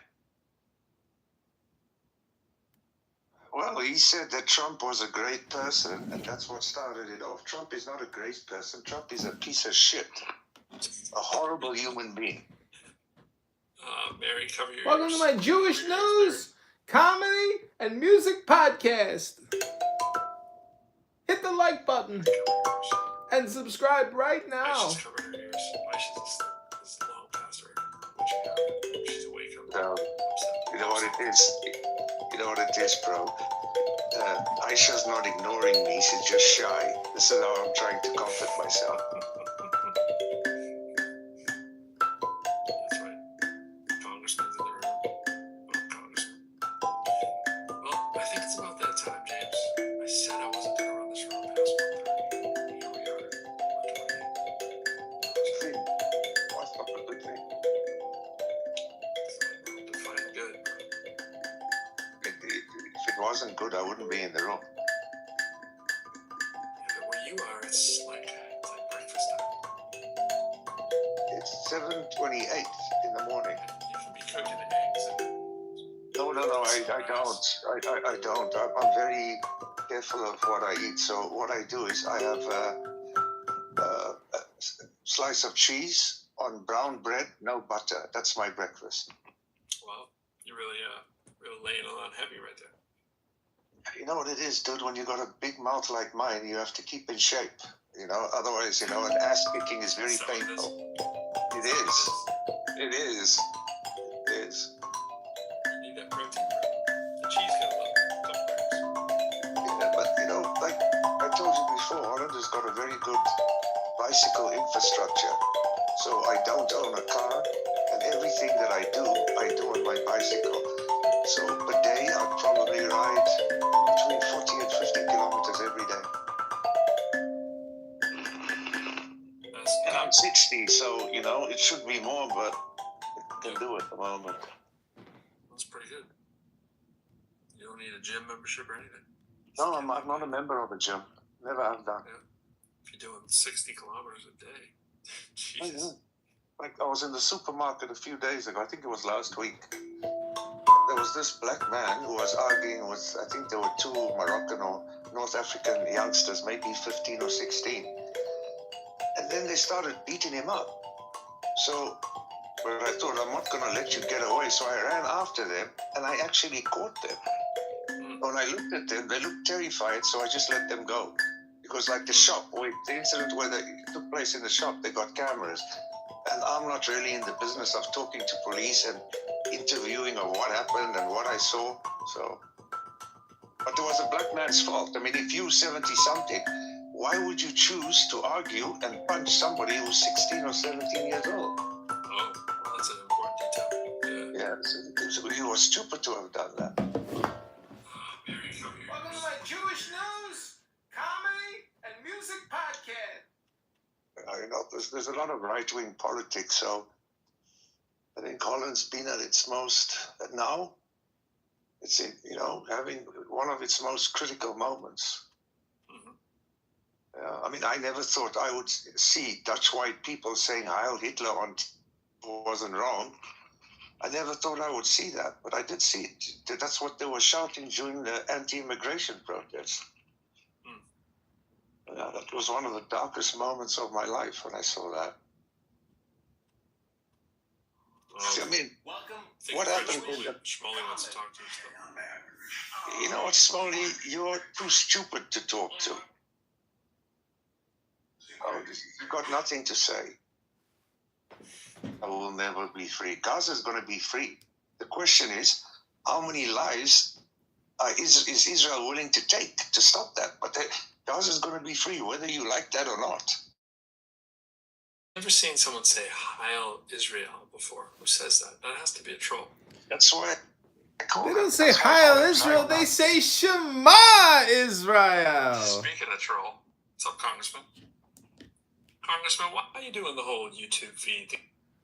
Well, he said that Trump was a great person, and that's what started it off. Trump is not a great person. Trump is a piece of shit. A horrible human being. Mary, cover your Welcome ears. to my Jewish news, comedy, and music podcast. Hit the like button and subscribe right now. She's covering her ears. She's long past her. She's awake. You know what it is? You know what it is, bro? Aisha's not ignoring me. She's just shy. This is how I'm trying to comfort myself. That's right. Congressman's in the room. Oh, Congressman. Well, I think it's about that time, James. I said I wasn't going to run this room past 1:30. Here we are. 1:20. What's not a good thing? Define good. If it wasn't good, I wouldn't be in the room. Yeah, but where you are, it's like breakfast time. It's 7:28 in the morning. You can be cooking eggs and No, I don't. I'm very careful of what I eat. So what I do is I have a slice of cheese on brown bread, no butter. That's my breakfast. well, you're really laying it on heavy right there. You know what it is, dude? When you got a big mouth like mine, you have to keep in shape. You know, otherwise, an ass kicking is very painful. It is. It is. It is. You need that protein. The cheese got a couple grams. Yeah, but like I told you before, Holland has got a very good bicycle infrastructure. So I don't own a car, and everything that I do on my bicycle. So per day, I'd probably ride between 40 and 50 kilometers every day. And I'm 60, so, it should be more, but I can do it at the moment. That's pretty good. You don't need a gym membership or anything. No, I'm not a member of a gym. Never have done. Yeah. If you're doing 60 kilometers a day, Jesus. Like, I was in the supermarket a few days ago. I think it was last week. There was this black man who was arguing with, I think there were two Moroccan or North African youngsters, maybe 15 or 16. And then they started beating him up. So, but I thought, I'm not going to let you get away. So I ran after them, and I actually caught them. When I looked at them, they looked terrified, so I just let them go. Because like the incident where it took place in the shop, they got cameras. And I'm not really in the business of talking to police and interviewing of what happened and what I saw. So, but it was a black man's fault. I mean, if you're 70-something, why would you choose to argue and punch somebody who's 16 or 17 years old? Oh, well, that's an important detail. Yeah, he was stupid to have done that. Welcome to my Jewish news, comedy, and music podcast. There's a lot of right-wing politics, so I think Holland's been at its most now. It's having one of its most critical moments. I mean, I never thought I would see Dutch white people saying Heil Hitler wasn't wrong. I never thought I would see that, but I did see it. That's what they were shouting during the anti-immigration protests. That was one of the darkest moments of my life when I saw that. I mean, what happened? Schmoley wants to talk to us. You know what, Smoley? You're too stupid to talk to. You've got nothing to say. I will never be free. Gaza's going to be free. The question is, how many lives is Israel willing to take to stop that? But Gaza is going to be free, whether you like that or not. Never seen someone say Heil Israel before. Who says that? That has to be a troll. That's why they don't say Heil Israel. They say Shema Israel. Speaking of troll, what's up, Congressman? Congressman, why are you doing the whole YouTube feed to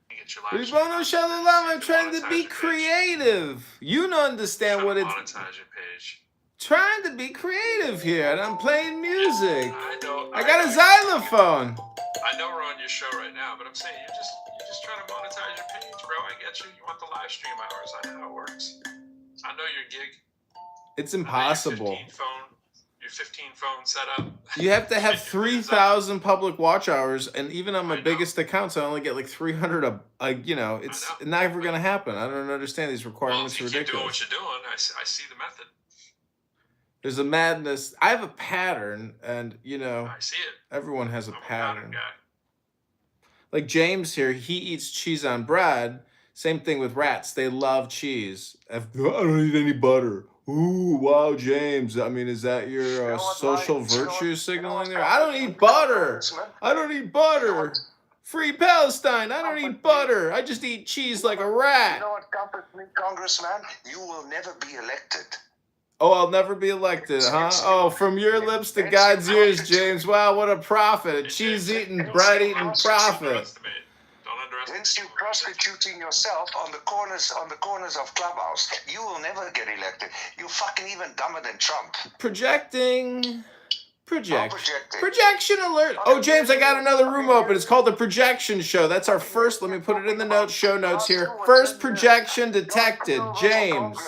get your live stream? I'm trying to be creative. You don't understand what it's. Monetize your page. Trying to be creative here, and I'm playing music. I got a xylophone. I know we're on your show right now, but I'm saying you're just trying to monetize your page, bro. I get you. You want the live stream hours. I know how it works. I know your gig. It's impossible. Your 15 phone setup. You have to have 3,000 public watch hours, and even on my biggest accounts, I only get like 300. It's never gonna happen. I don't understand these requirements. Well, if you keep doing ridiculous. what you're doing, I see the method. There's a madness. I have a pattern, and I see it. Everyone has a pattern. Guy. Like James here, he eats cheese on bread. Same thing with rats. They love cheese. I don't eat any butter. Ooh, wow, James. I mean, is that your social virtue signaling there? I don't eat butter. I don't eat butter. Free Palestine. I don't eat butter. I just eat cheese like a rat. You know what comforts me, Congressman? You will never be elected. Oh, I'll never be elected, huh? Oh, from your lips to God's ears, James. Wow, what a prophet. A cheese-eating, bread-eating prophet. Since you're prostituting yourself on the corners of Clubhouse, you will never get elected. You're fucking even dumber than Trump. Projection alert. Oh, James, I got another room open. It's called the Projection Show. That's our first. Let me put it in the notes, show notes here. First projection detected. James.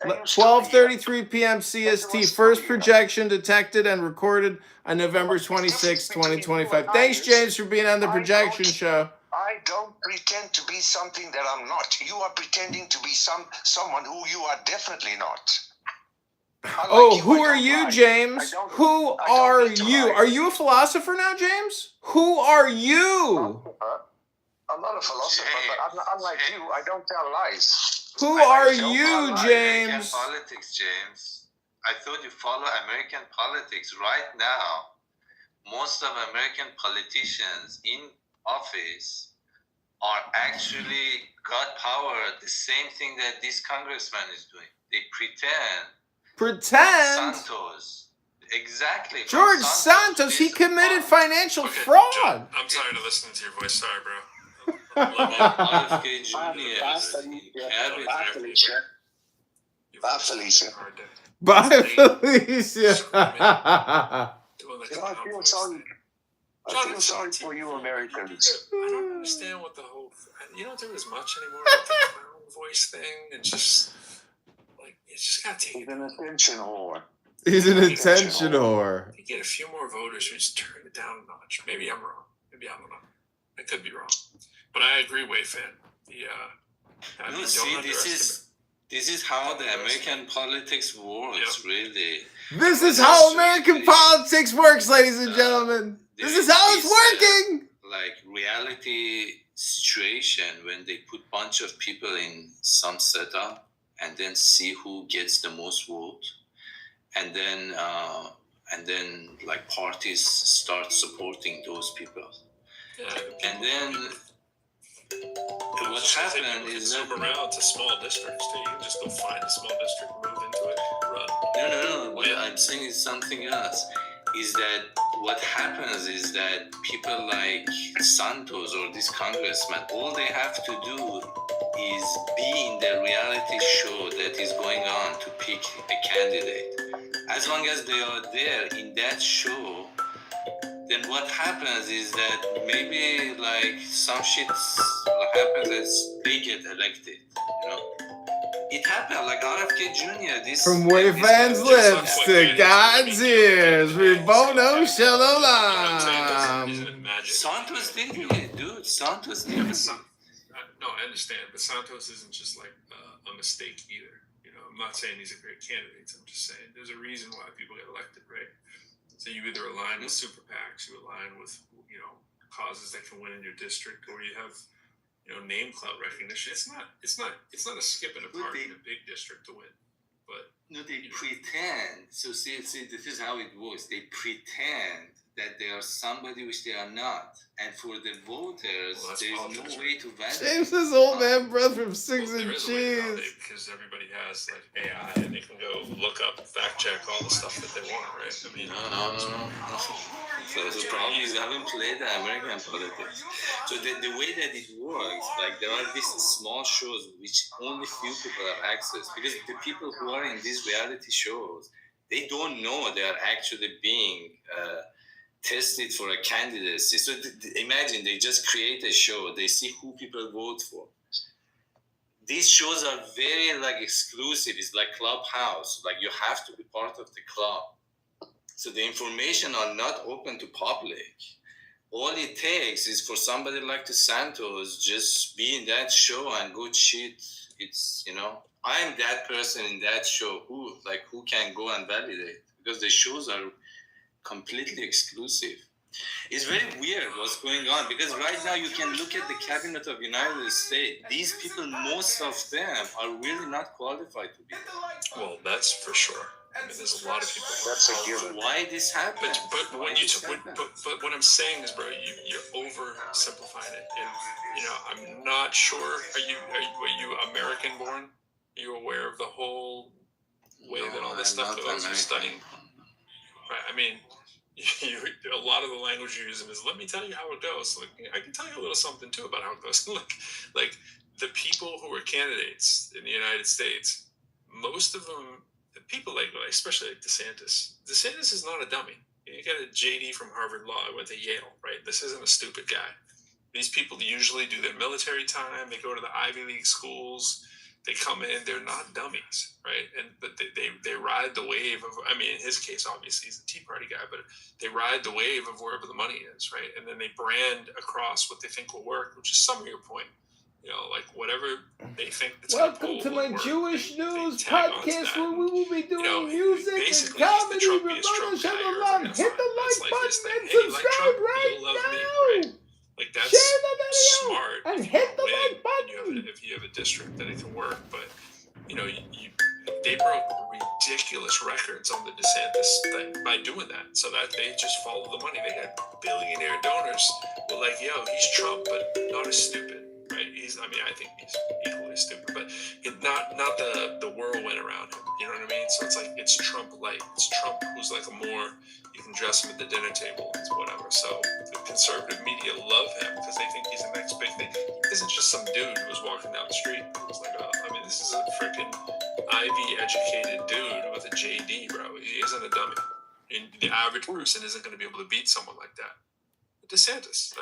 12:33 p.m. CST. First projection detected and recorded on November 26, 2025. Thanks, James, for being on the Projection Show. I don't pretend to be something that I'm not. You are pretending to be someone who you are definitely not. Who are you, James? Who are you? Are you a philosopher now, James? Who are you? I'm not a philosopher, but unlike you, I don't tell lies. Who are you, James? American politics, James. I thought you follow American politics. Right now, most of American politicians in office are actually got power, the same thing that this congressman is doing. They pretend. Santos. Exactly. George Santos, he committed financial fraud. John, I'm tired of listening to your voice. Sorry, bro. RFK Jr. Bye, Felicia. Bye, Felicia. I feel sorry for you Americans. I don't understand what the whole... You don't do as much anymore with the clown voice thing. It's just... Like, it's just got to take... He's an attention whore. He's an attention whore. If you get a few more voters who just turn it down a notch. Maybe I'm wrong. Maybe I don't know. I could be wrong. But I agree, Wayfan. This is how the American politics works, really. This is how American politics works, ladies and gentlemen. This is how it's working. Like reality situation when they put bunch of people in some setup and then see who gets the most vote, and then like parties start supporting those people, and then what happened is zoom around to small districts too. You can just go find a small district, move into it, run. No. What I'm saying is something else. Is that what happens is that people like Santos or this congressman, all they have to do is be in the reality show that is going on to pick a candidate. As long as they are there in that show, then what happens is that maybe like some shit happens that they get elected, you know? It happened like RFK Jr. From Wayfan's lips to God's ears, Ribono Shalom. Santos didn't it, dude. Santos didn't. No, I understand, but Santos isn't just like a mistake either. You know, I'm not saying he's a great candidate. I'm just saying there's a reason why people get elected, right? So you either align with super PACs, you align with causes that can win in your district, or you have name clout recognition. It's not a skip and a part in a big district to win, but No, they pretend. So see, this is how it works. They pretend that they are somebody which they are not. And for the voters, there is no way to validate. James's old man breath from Six and There is a way to validate because everybody has like AI and they can go look up, fact check all the stuff that they want, right? I mean, No. So the problem is you haven't played the American politics. So the way that it works, like there are these small shows which only few people have access, because the people who are in these reality shows, they don't know they are actually being tested for a candidacy. So imagine they just create a show, they see who people vote for. These shows are very like exclusive. It's like Clubhouse. Like you have to be part of the club. So the information are not open to public. All it takes is for somebody like DeSantis just be in that show and go cheat. It's, I'm that person in that show who can go and validate, because the shows are completely exclusive. It's very weird what's going on, because right now you can look at the cabinet of United States. These people, most of them are really not qualified to be there. Well, that's for sure. I mean, there's a lot of people. That's a given. Why this happened? But what I'm saying is, bro, you're oversimplifying it, and I'm not sure. Are you American born? Are you aware of the whole way that all this stuff goes? You're studying, right? I mean, a lot of the language you're using is, let me tell you how it goes. Like, I can tell you a little something too about how it goes. like the people who are candidates in the United States, most of them. People like, especially like DeSantis. DeSantis is not a dummy. You got a JD from Harvard Law. I went to Yale, right? This isn't a stupid guy. These people usually do their military time. They go to the Ivy League schools. They come in. They're not dummies, right? But they ride the wave of. I mean, in his case, obviously he's a Tea Party guy, but they ride the wave of wherever the money is, right? And then they brand across what they think will work, which is some of your point. Like whatever they think. Welcome to my Jewish News podcast, where we will be doing music and comedy. Ramona Shalom. Hit the like button and subscribe right now. Like that's share the video smart and hit the like button. If you have a district, then it can work. But they broke ridiculous records on the DeSantis thing by doing that. So that they just follow the money. They got billionaire donors who are like, yo, he's Trump, but not as stupid. Right? I think he's equally stupid, but not the whirlwind around him. You know what I mean? So it's like, it's Trump light. It's Trump who's like you can dress him at the dinner table and whatever. So the conservative media love him because they think he's the next big thing. He isn't just some dude who was walking down the street. It was like, this is a freaking Ivy educated dude with a JD, bro. He isn't a dummy. And the average person isn't going to be able to beat someone like that. DeSantis.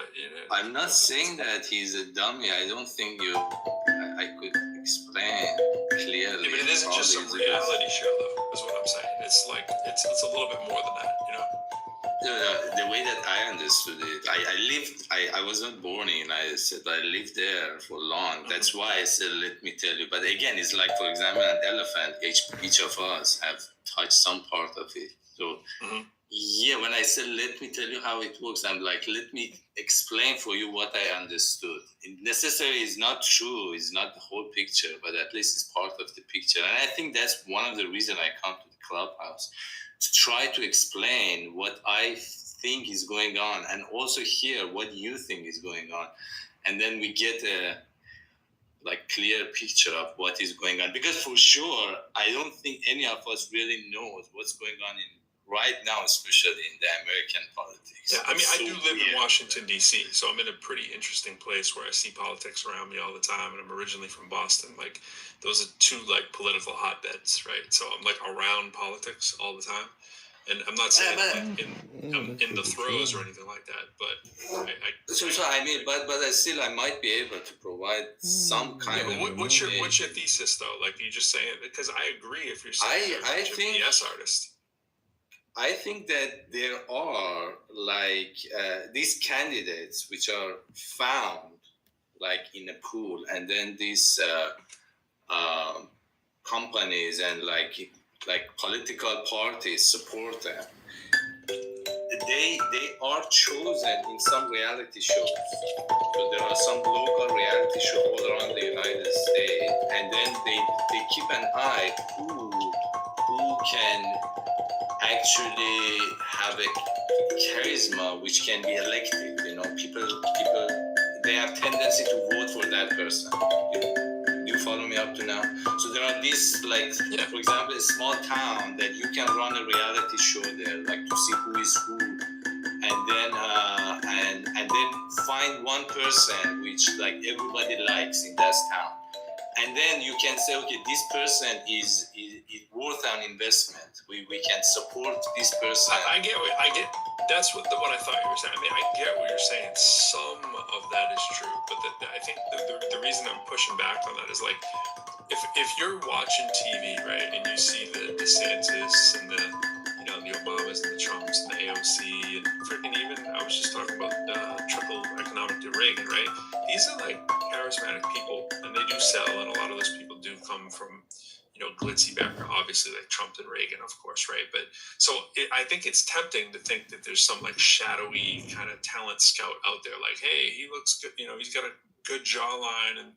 I'm not saying that he's a dummy. I don't think I could explain clearly. Yeah, but it isn't just some reality show, though. Is what I'm saying. It's like it's a little bit more than that, The way that I understood it, I was not born in United States, but I lived there for long. Mm-hmm. That's why I said, let me tell you. But again, it's like, for example, an elephant. Each of us have touched some part of it. So. Mm-hmm. Yeah, when I said, let me tell you how it works, I'm like, let me explain for you what I understood. Necessarily is not true, it's not the whole picture, but at least it's part of the picture. And I think that's one of the reasons I come to the Clubhouse, to try to explain what I think is going on and also hear what you think is going on. And then we get a clear picture of what is going on. Because for sure, I don't think any of us really knows what's going on right now, especially in the American politics. Yeah, I do live in Washington, D.C., so I'm in a pretty interesting place where I see politics around me all the time, and I'm originally from Boston. Like, those are two, political hotbeds, right? So I'm, around politics all the time. And I'm not saying in the throes or anything like that, but I might be able to provide some kind of. What's your thesis though? Like, you just saying, because I agree if you're saying I think a PS artist. I think that there are these candidates which are found in a pool, and then these companies and political parties support them. They are chosen in some reality shows. So there are some local reality shows all around the United States, and then they keep an eye who who can actually have a charisma which can be elected. People, they have tendency to vote for that person. Do you follow me up to now? So there are these, for example, a small town that you can run a reality show there, to see who is who, and then and then find one person which everybody likes in that town, and then you can say, okay, this person is worth an investment. We can support this person. I get. That's what I thought you were saying. I mean, I get what you're saying. Some of that is true, but I think the reason I'm pushing back on that is if you're watching TV, right, and you see the DeSantis and the Obamas and the Trumps and the AOC and freaking even I was just talking about trickle economic to Reagan, right? These are charismatic people, and they do sell, and a lot of those people do come from glitzy background, obviously, like Trump and Reagan, of course, right? But so I think it's tempting to think that there's some shadowy kind of talent scout out there, hey, he looks good, he's got a good jawline and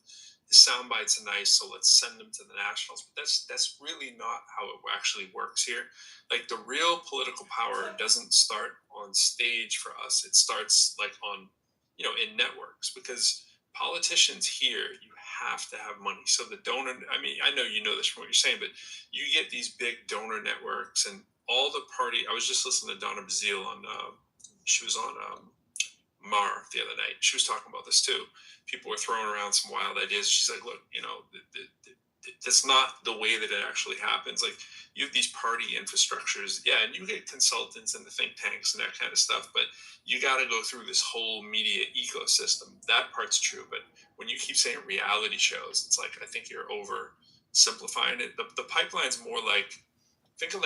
his sound bites are nice, so let's send him to the Nationals. But that's really not how it actually works here. The real political power doesn't start on stage for us. It starts on in networks, because politicians here, you have to have money. So the donor, I mean, I know you know this from what you're saying, but you get these big donor networks and all the party. I was just listening to Donna Bazile on, she was on Mar the other night. She was talking about this too. People were throwing around some wild ideas. She's like, look, that's not the way that it actually happens. You have these party infrastructures, and you get consultants and the think tanks and that kind of stuff, but you got to go through this whole media ecosystem. That part's true, but when you keep saying reality shows, it's I think you're oversimplifying it. The pipeline's more think of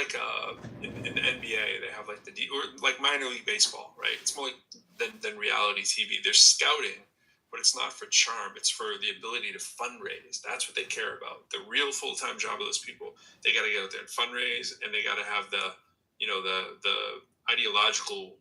in the NBA, they have or minor league baseball, right? It's more than reality TV. They're scouting, but it's not for charm. It's for the ability to fundraise. That's what they care about. The real full-time job of those people, they got to get out there and fundraise, and they got to have the ideological,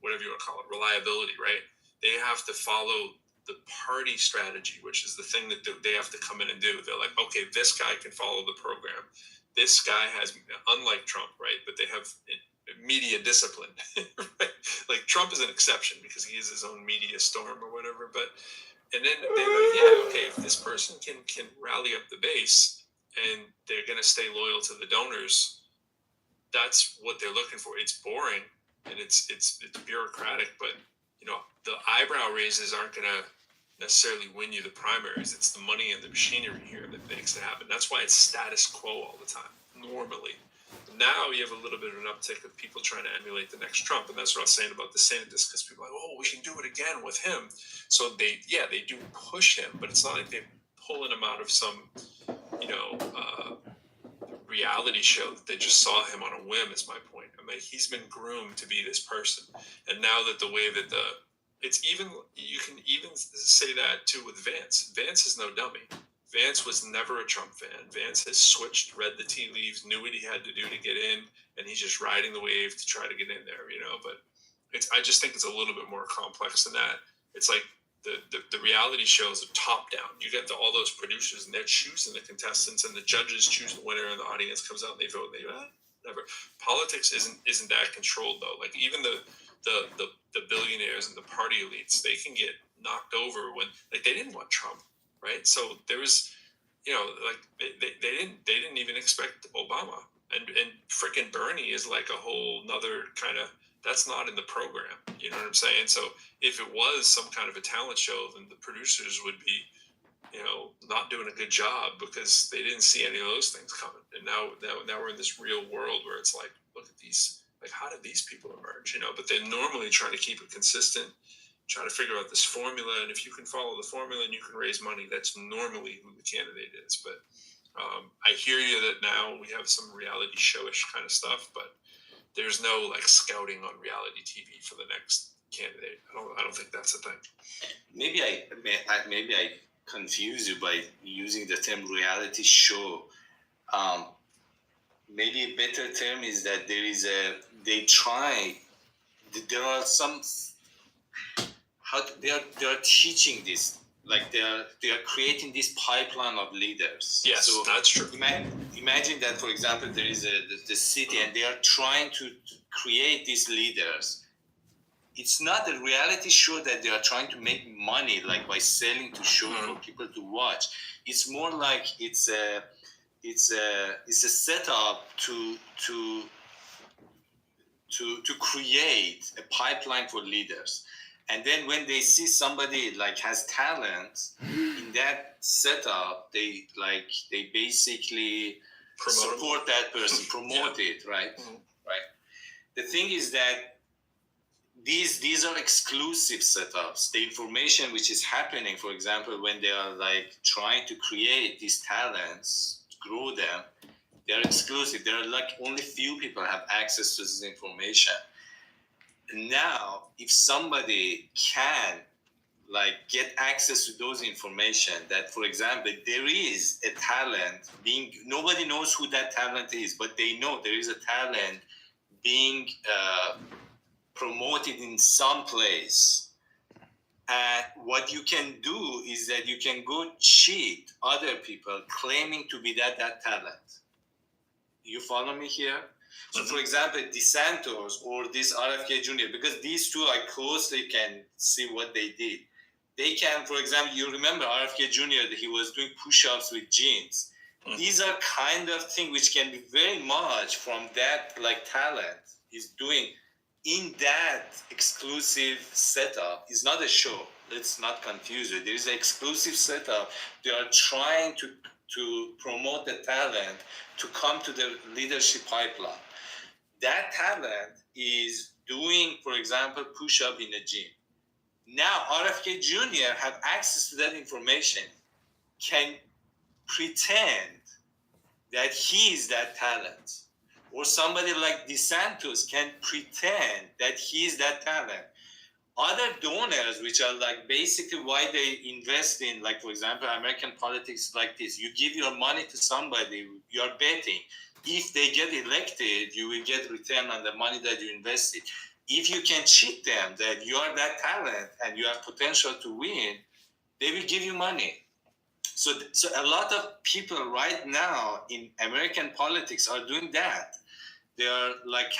whatever you want to call it, reliability, right? They have to follow the party strategy, which is the thing that they have to come in and do. They're okay, this guy can follow the program. This guy has, unlike Trump, right? But they have media discipline, right? Trump is an exception because he has his own media storm or whatever. But and then they're okay, if this person can rally up the base and they're going to stay loyal to the donors, that's what they're looking for. It's boring and it's bureaucratic, but the eyebrow raises aren't going to necessarily win you the primaries. It's the money and the machinery here that makes it happen. That's why it's status quo all the time, normally. Now you have a little bit of an uptick of people trying to emulate the next Trump, and that's what I was saying about DeSantis, because people are we can do it again with him. So they do push him, but it's not like they're pulling him out of some reality show that they just saw him on a whim. Is my point. He's been groomed to be this person, and now that the way that it's even, you can even say that too with Vance. Vance is no dummy. Vance was never a Trump fan. Vance has switched, read the tea leaves, knew what he had to do to get in, and he's just riding the wave to try to get in there, But I just think it's a little bit more complex than that. It's the reality shows are top down. You get all those producers, and they're choosing the contestants, and the judges choose the winner, and the audience comes out and they vote. And they never. Politics isn't that controlled though. Even the billionaires and the party elites, they can get knocked over when they didn't want Trump, right? So there was, they didn't even expect Obama, and freaking Bernie is a whole nother kind of, that's not in the program. You know what I'm saying? So if it was some kind of a talent show, then the producers would be, not doing a good job because they didn't see any of those things coming. And now we're in this real world where it's look at these, how did these people emerge? But they're normally trying to keep it consistent, trying to figure out this formula. And if you can follow the formula and you can raise money, that's normally who the candidate is. But I hear you that now we have some reality showish kind of stuff, but there's no scouting on reality TV for the next candidate. I don't think that's a thing. Maybe I confuse you by using the term reality show. Maybe a better term is that they are teaching this like they are creating this pipeline of leaders. Yes, so that's true. Imagine that, for example, there is the city, and they are trying to create these leaders. It's not a reality show that they are trying to make money, like by selling to show for people to watch. It's more like it's a setup to create a pipeline for leaders. And then when they see somebody like has talent in that setup, they basically support that person, promote it, right? Right. The thing is that these are exclusive setups. The information which is happening, for example, when they are like trying to create these talents, grow them, they're exclusive. There are like only few people have access to this information. Now, if somebody can like get access to those information, that, for example, there is a talent being, nobody knows who that talent is, but they know there is a talent being promoted in some place. And what you can do is that you can go cheat other people claiming to be that talent. You follow me here? So, for example, DeSantis or this RFK Jr., because these two I closely can see what they did. They can, for example, you remember RFK Jr., he was doing push-ups with jeans. These are kind of things which can be very much from that like talent he's doing in that exclusive setup. It's not a show. Let's not confuse it. There is an exclusive setup. They are trying to promote the talent to come to the leadership pipeline. That talent is doing, for example, push-up in a gym. Now, RFK Jr. have access to that information, can pretend that he is that talent. Or somebody like DeSantis can pretend that he is that talent. Other donors, which are like basically why they invest in, like, for example, American politics like this. You give your money to somebody, you're betting. If they get elected, you will get return on the money that you invested. If you can cheat them that you are that talent and you have potential to win, they will give you money. So a lot of people right now in American politics are doing that. They are like,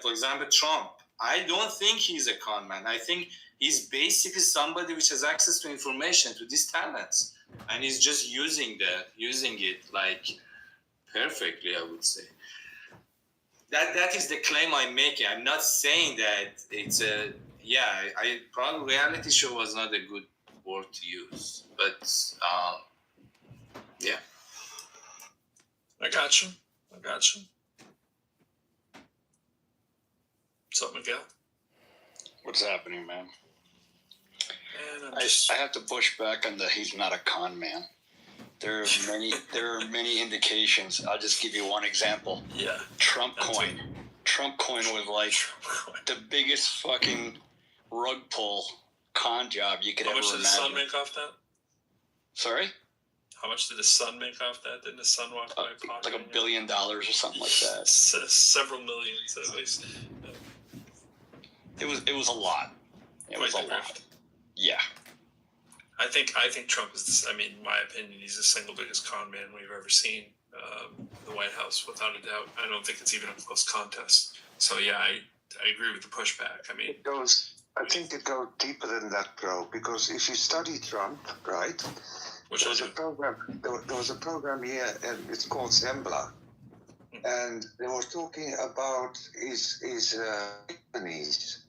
for example, Trump. I don't think he's a con man. I think he's basically somebody which has access to information, to these talents, and he's just using it like perfectly, I would say. That is the claim I'm making. I'm not saying that it's probably reality show was not a good word to use, but yeah. I got you. What's up, Miguel? What's happening, man? I have to push back on he's not a con man. There are many indications. I'll just give you one example. Yeah. Trump coin. Trump coin was like the biggest fucking rug pull con job you could ever imagine. How much did the son make off that? Sorry? How much did his son make off that? Didn't his son walk by like $1 billion or something like that. Several millions at least. It was a lot. It was a lot. Yeah. I think Trump is, in my opinion, he's the single biggest con man we've ever seen. The White House, without a doubt. I don't think it's even a close contest. So yeah, I agree with the pushback. I think it goes deeper than that, bro. Because if you study Trump, right? There was a program here, and it's called Zembla, and they were talking about his companies.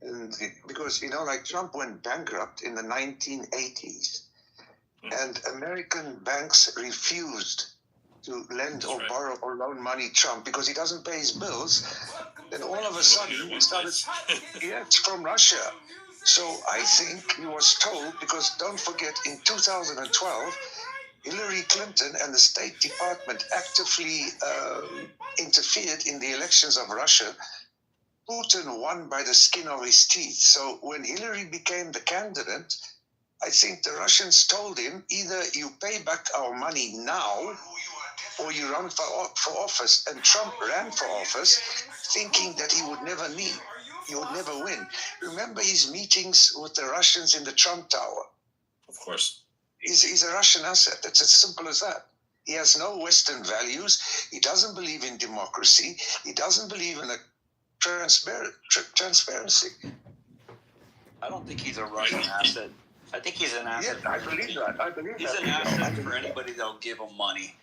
And because, like Trump went bankrupt in the 1980s, and American banks refused to lend or borrow or loan money Trump because he doesn't pay his bills. Then all of a sudden he started, it's from Russia. So I think he was told, because don't forget, in 2012, Hillary Clinton and the State Department actively interfered in the elections of Russia. Putin won by the skin of his teeth. So when Hillary became the candidate, I think the Russians told him, either you pay back our money now or you run for office. And Trump ran for office thinking that he would never win. Remember his meetings with the Russians in the Trump Tower? course. He's a Russian asset. It's as simple as that. He has no Western values. He doesn't believe in democracy. He doesn't believe in a transparency. I don't think he's a Russian asset. I think he's an asset. Yeah, I believe that. He's an asset for anybody that'll give him money.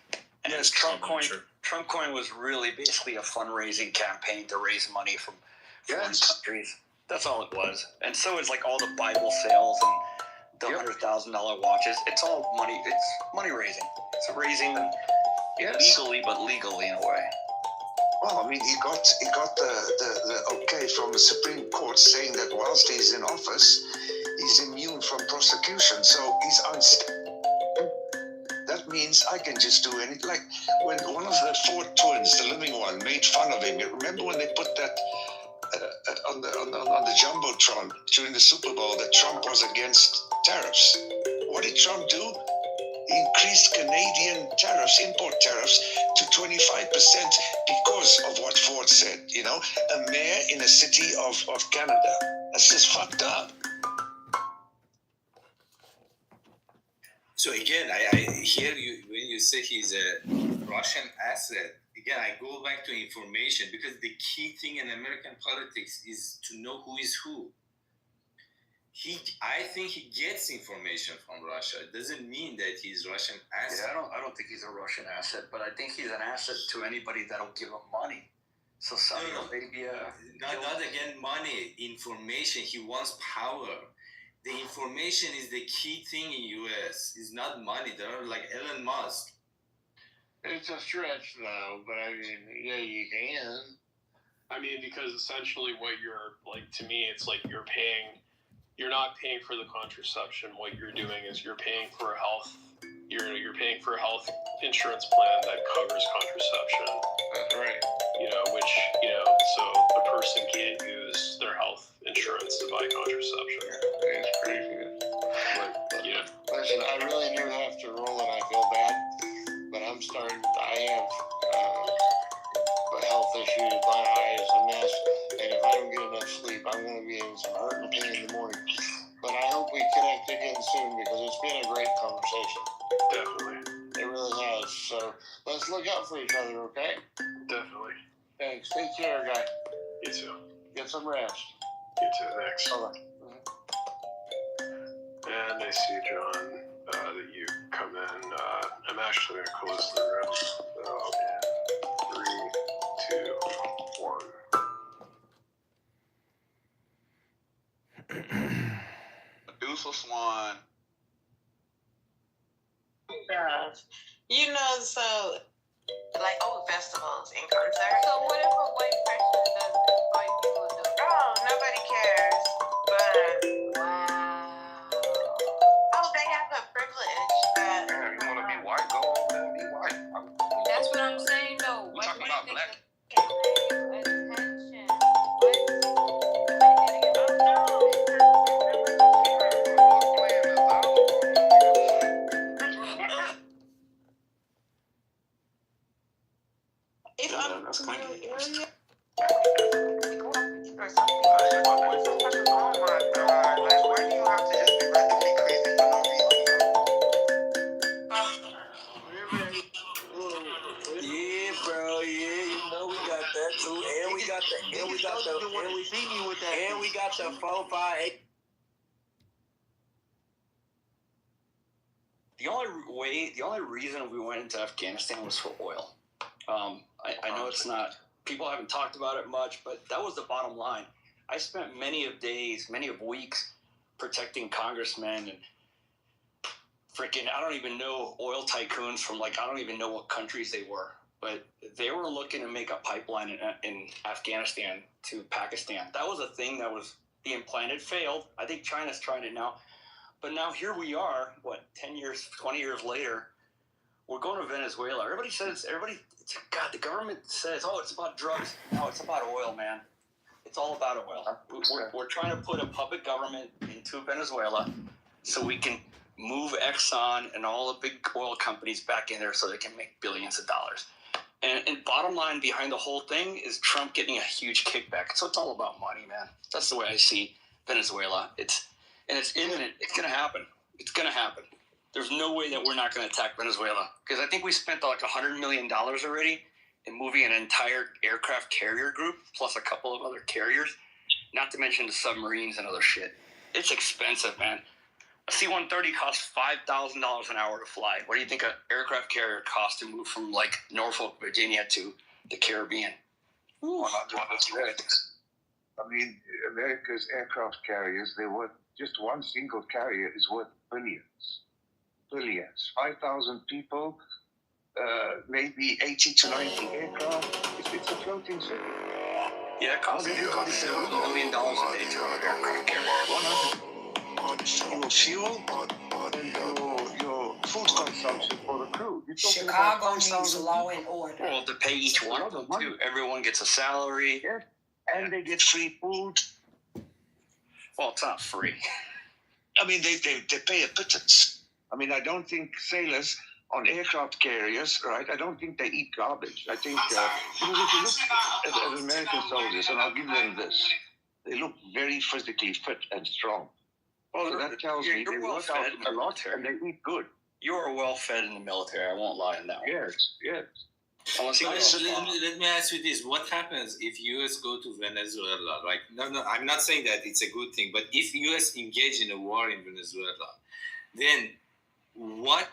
And his Trump coin was really basically a fundraising campaign to raise money from foreign countries. That's all it was. And so is like all the Bible sales and the $100,000 watches. It's all money. It's money raising. It's raising legally, but legally in a way. Well, I mean, he got the okay from the Supreme Court saying that whilst he's in office, he's immune from prosecution. So he's that means I can just do anything. Like when one of the four twins, the living one, made fun of him. Remember when they put that on the jumbotron during the Super Bowl that Trump was against tariffs? What did Trump do? He increased Canadian tariffs, import tariffs, to 25% because of what Ford said. You know, a mayor in a city of Canada. That's just fucked up. So again, I hear you when you say he's a Russian asset. Again, I go back to information because the key thing in American politics is to know who is who. I think he gets information from Russia. It doesn't mean that he's Russian asset. Yeah, I don't think he's a Russian asset, but I think he's an asset to anybody that'll give him money. So maybe not again money, information. He wants power. The information is the key thing in U.S. It's not money. They're like Elon Musk. It's a stretch, though, but I mean, yeah, you can. I mean, because essentially what you're, like, to me, it's like you're not paying for the contraception. What you're doing is you're paying for a health insurance plan that covers contraception. That's right. So a person can't use their health insurance to buy contraception. It's crazy. Listen, I really do have to roll and I feel bad, but I have health issues, my eye is a mess, and if I don't get enough sleep, I'm going to be in some hurt and pain in the morning. But I hope we connect again soon because it's been a great conversation. Definitely. It really has. So let's look out for each other, okay? Definitely. Thanks. Take care, guy. You too. Get some rest. You too. Thanks. Bye-bye. And I see, John, that you come in. I'm actually going to close the room. So, 3, 2, 1. Medusa Swan. So like festivals and concerts. So what if a white person does it? White people do it? Oh, nobody cares. But wow. Oh, they have a privilege that. Yeah, you want to be white? Go over there and be white. That's what I'm saying, though. We're talking about black. That's kind of interesting. And we got the 4-5. The only reason we went into Afghanistan was for oil. I know it's not, people haven't talked about it much, but that was the bottom line. I spent many of weeks protecting congressmen and freaking, I don't even know, oil tycoons from I don't even know what countries they were. But they were looking to make a pipeline in Afghanistan to Pakistan. That was a thing that was being planned. It failed. I think China's trying it now. But now here we are, 10 years, 20 years later, we're going to Venezuela. God, the government says, it's about drugs. No, it's about oil, man. It's all about oil. We're trying to put a puppet government into Venezuela so we can move Exxon and all the big oil companies back in there so they can make billions of dollars. And bottom line behind the whole thing is Trump getting a huge kickback. So it's all about money, man. That's the way I see Venezuela. It's imminent. It's going to happen. It's going to happen. There's no way that we're not going to attack Venezuela, because I think we spent like $100 million already in moving an entire aircraft carrier group, plus a couple of other carriers, not to mention the submarines and other shit. It's expensive, man. A C-130 costs $5,000 an hour to fly. What do you think an aircraft carrier costs to move from like Norfolk, Virginia to the Caribbean? That's right. I mean, America's aircraft carriers, they worth, just one single carrier is worth billions. Billions. 5,000 people, maybe 80 to 90 aircraft. It's a floating city. Yeah, it costs $1 million a day to run an aircraft carrier. Your fuel and your food consumption for the crew. Chicago needs law and order. Well, to pay each one of them too. Everyone gets a salary. Yeah. And they get free food. Well, it's not free. I mean, they pay a pittance. I mean, I don't think sailors on aircraft carriers, right? I don't think they eat garbage. I think, because if you look at American soldiers, and I'll give them this, they look very physically fit and strong. Well, so that tells me they work out a lot and they eat good. You are well fed in the military. I won't lie on that one. Yes. Unless let me ask you this: what happens if U.S. go to Venezuela? Like, no, I'm not saying that it's a good thing, but if U.S. engage in a war in Venezuela, then what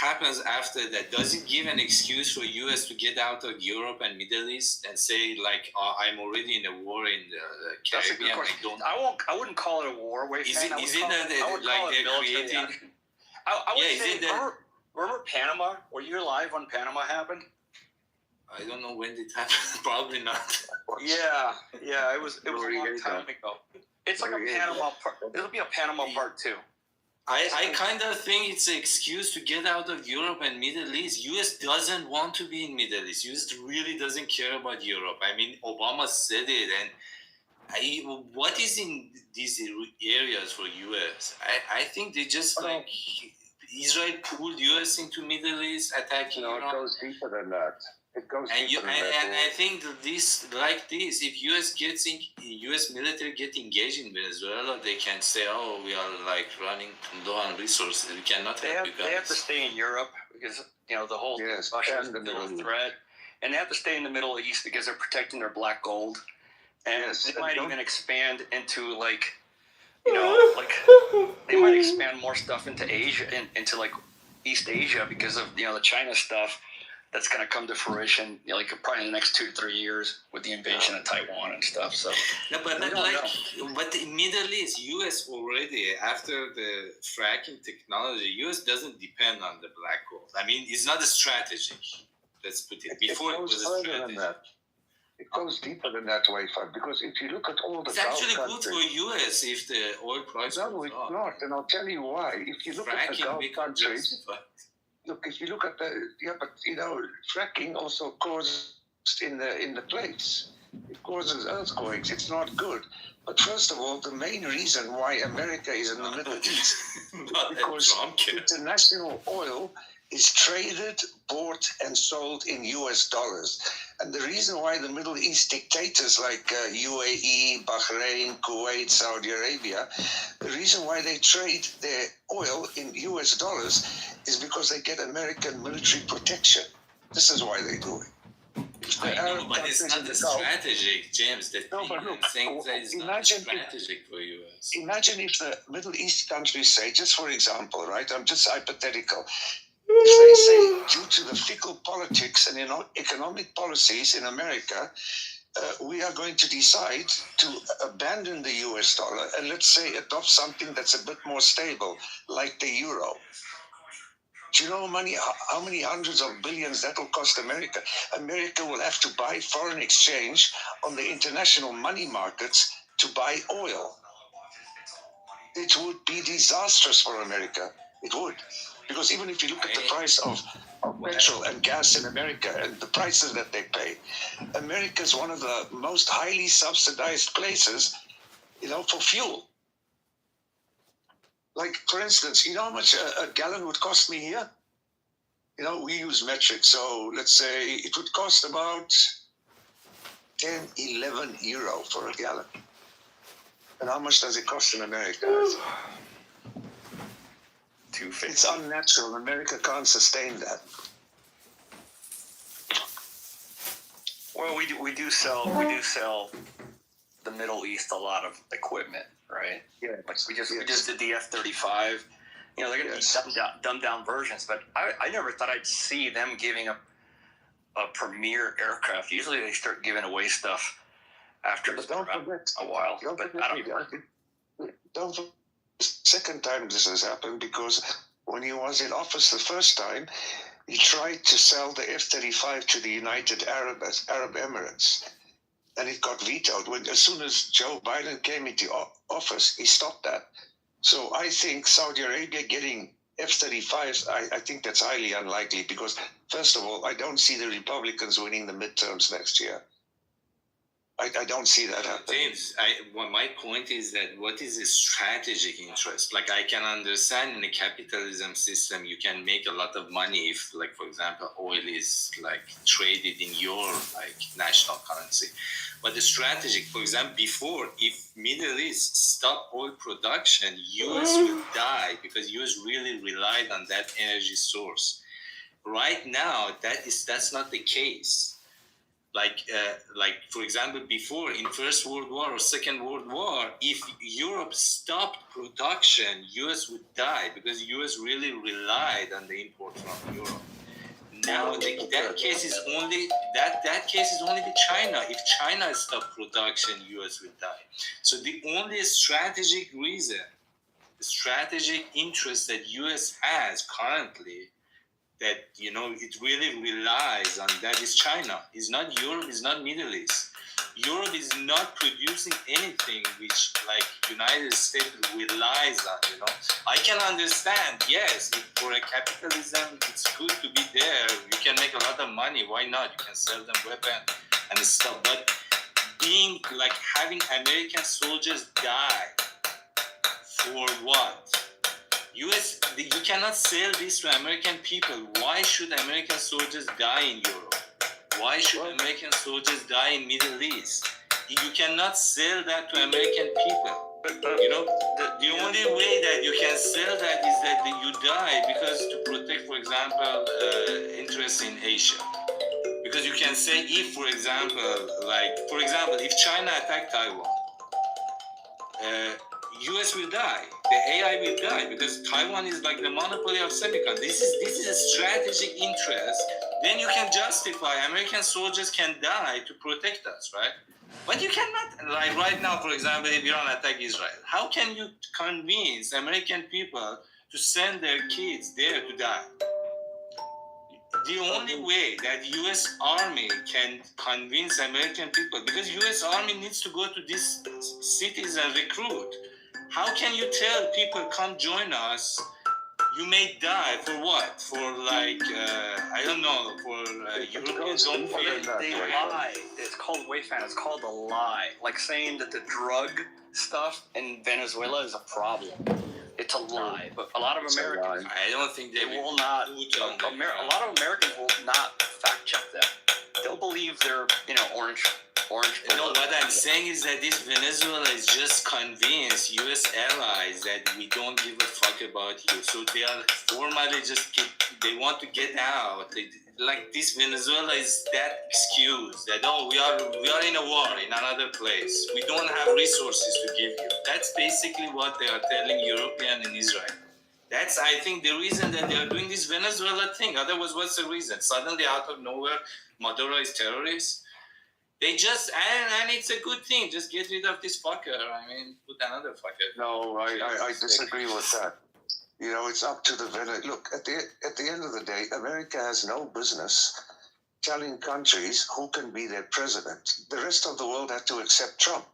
happens after that? Does it give an excuse for U.S. to get out of Europe and Middle East and say, like, I'm already in a war in the Caribbean? That's a good question. I wouldn't call it a war. Is it like they're creating? I would say, remember Panama? Were you alive when Panama happened? I don't know when it happened. Probably not. Yeah. It was a long time ago. It's like a Panama part. It'll be a Panama part 2. I kind of think it's an excuse to get out of Europe and Middle East. U.S. doesn't want to be in Middle East. U.S. really doesn't care about Europe. I mean, Obama said it, and what is in these areas for U.S.? I think they just like Israel pulled U.S. into Middle East, attacking Europe. It goes deeper than that. It goes and deeper than that. And I think that if U.S. military get engaged in Venezuela, they can say, "Oh, we are like running low on resources. We cannot help you guys." They have to stay in Europe because the whole Russia is still a threat, and they have to stay in the Middle East because they're protecting their black gold, and they might even expand into they might expand more stuff into Asia, into like East Asia because of the China stuff. That's going to come to fruition, probably in the next 2 to 3 years with the invasion of Taiwan and stuff. So, but in Middle East, U.S. already after the fracking technology, U.S. doesn't depend on the black gold. I mean, it's not a strategy. Let's put it. Before it was a strategy. It goes deeper than that way, because if you look at all the it's actually good for U.S. if the oil price goes up. No, it's not, and I'll tell you why. If you look at the Gulf countries. Look, if you look at fracking also causes in the plates. It causes earthquakes. It's not good. But first of all, the main reason why America is in the Middle East is because international oil is traded, bought, and sold in U.S. dollars. And the reason why the Middle East dictators like UAE, Bahrain, Kuwait, Saudi Arabia, the reason why they trade their oil in U.S. dollars is because they get American military protection. This is why they do it. I know, but it's not a strategic, James. I'm saying that it's not strategic for U.S. Imagine if the Middle East countries say, just for example, right? I'm just hypothetical. If they say, due to the fickle politics and economic policies in America, we are going to decide to abandon the US dollar and let's say adopt something that's a bit more stable, like the euro. Do you know how many hundreds of billions that will cost America? America will have to buy foreign exchange on the international money markets to buy oil. It would be disastrous for America. It would. Because even if you look at the price of petrol and gas in America and the prices that they pay, America is one of the most highly subsidized places, for fuel. Like, for instance, you know how much a gallon would cost me here? We use metric, so let's say it would cost about 10, 11 euro for a gallon. And how much does it cost in America? 250. It's unnatural. America can't sustain that. Well, we do sell the Middle East a lot of equipment, right? Yeah. Like we just did the F-35. You know, they're going to be dumbed down versions, but I never thought I'd see them giving a premier aircraft. Usually they start giving away stuff after a while. Don't forget the second time this has happened, because when he was in office the first time, he tried to sell the F-35 to the United Arab Emirates, and it got vetoed. As soon as Joe Biden came into office, he stopped that. So I think Saudi Arabia getting F-35s, I think that's highly unlikely, because, first of all, I don't see the Republicans winning the midterms next year. I don't see that happening. James, my point is that what is a strategic interest? Like, I can understand in a capitalism system, you can make a lot of money if, like, for example, oil is like traded in your like national currency. But the strategic, for example, before, if Middle East stopped oil production, US will die because US really relied on that energy source. Right now, that's not the case. Like for example, before in First World War or Second World War, if Europe stopped production, US would die because US really relied on the import from Europe. Now that case is only with China. If China stopped production, US would die. So the only strategic reason, the strategic interest that US has currently, that it really relies on, that is China. It's not Europe, it's not Middle East. Europe is not producing anything which like United States relies on, I can understand, yes, if for a capitalism it's good to be there, you can make a lot of money, why not? You can sell them weapons and stuff, but being like having American soldiers die for what? You cannot sell this to American people. Why should American soldiers die in Europe? Why should American soldiers die in Middle East? You cannot sell that to American people. The only way that you can sell that is that you die because to protect, for example, interests in Asia. Because you can say if, for example, if China attacked Taiwan, US will die. The AI will die because Taiwan is like the monopoly of semiconductors. This is a strategic interest. Then you can justify American soldiers can die to protect us, right? But you cannot, like right now, for example, if Iran attack Israel, how can you convince American people to send their kids there to die? The only way that U.S. Army can convince American people, because U.S. Army needs to go to these cities and recruit. How can you tell people, come join us, you may die for what? For I don't know, for Europeans don't feel. They lie. It's called Wayfan. It's called a lie. Like saying that the drug stuff in Venezuela is a problem. It's a lie. But a lot of Americans, I don't think they will not. A lot of Americans will not fact check that. They'll believe they're orange. No, what I'm saying is that this Venezuela is just convinced U.S. allies that we don't give a fuck about you. So they are formally they want to get out. Like this Venezuela is that excuse that, we are in a war in another place. We don't have resources to give you. That's basically what they are telling European and Israel. That's, I think, the reason that they are doing this Venezuela thing. Otherwise, what's the reason? Suddenly, out of nowhere, Maduro is terrorist. They just, and it's a good thing. Just get rid of this fucker. I mean, put another fucker. No, I disagree with that. It's up to the Look, at the end of the day, America has no business telling countries who can be their president. The rest of the world had to accept Trump.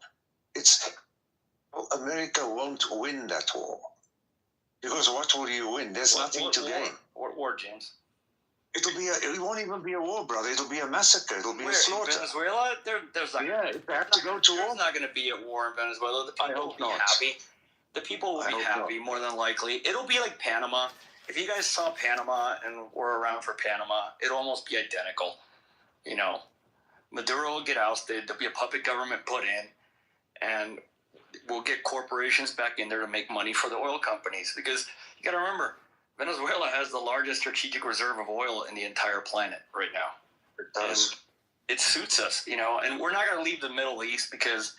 America won't win that war. Because what will you win? There's nothing to gain. What war, James? It won't even be a war, brother. It'll be a massacre. It'll be a slaughter. In Venezuela? There's not. Yeah, if they have to go to war. There's not going to be a war in Venezuela. The people will be happy. The people will be happy, more than likely. It'll be like Panama. If you guys saw Panama and were around for Panama, it'll almost be identical. Maduro will get ousted. There'll be a puppet government put in, and we'll get corporations back in there to make money for the oil companies. Because you got to remember, Venezuela has the largest strategic reserve of oil in the entire planet right now. It does. And it suits us, you know, and we're not going to leave the Middle East because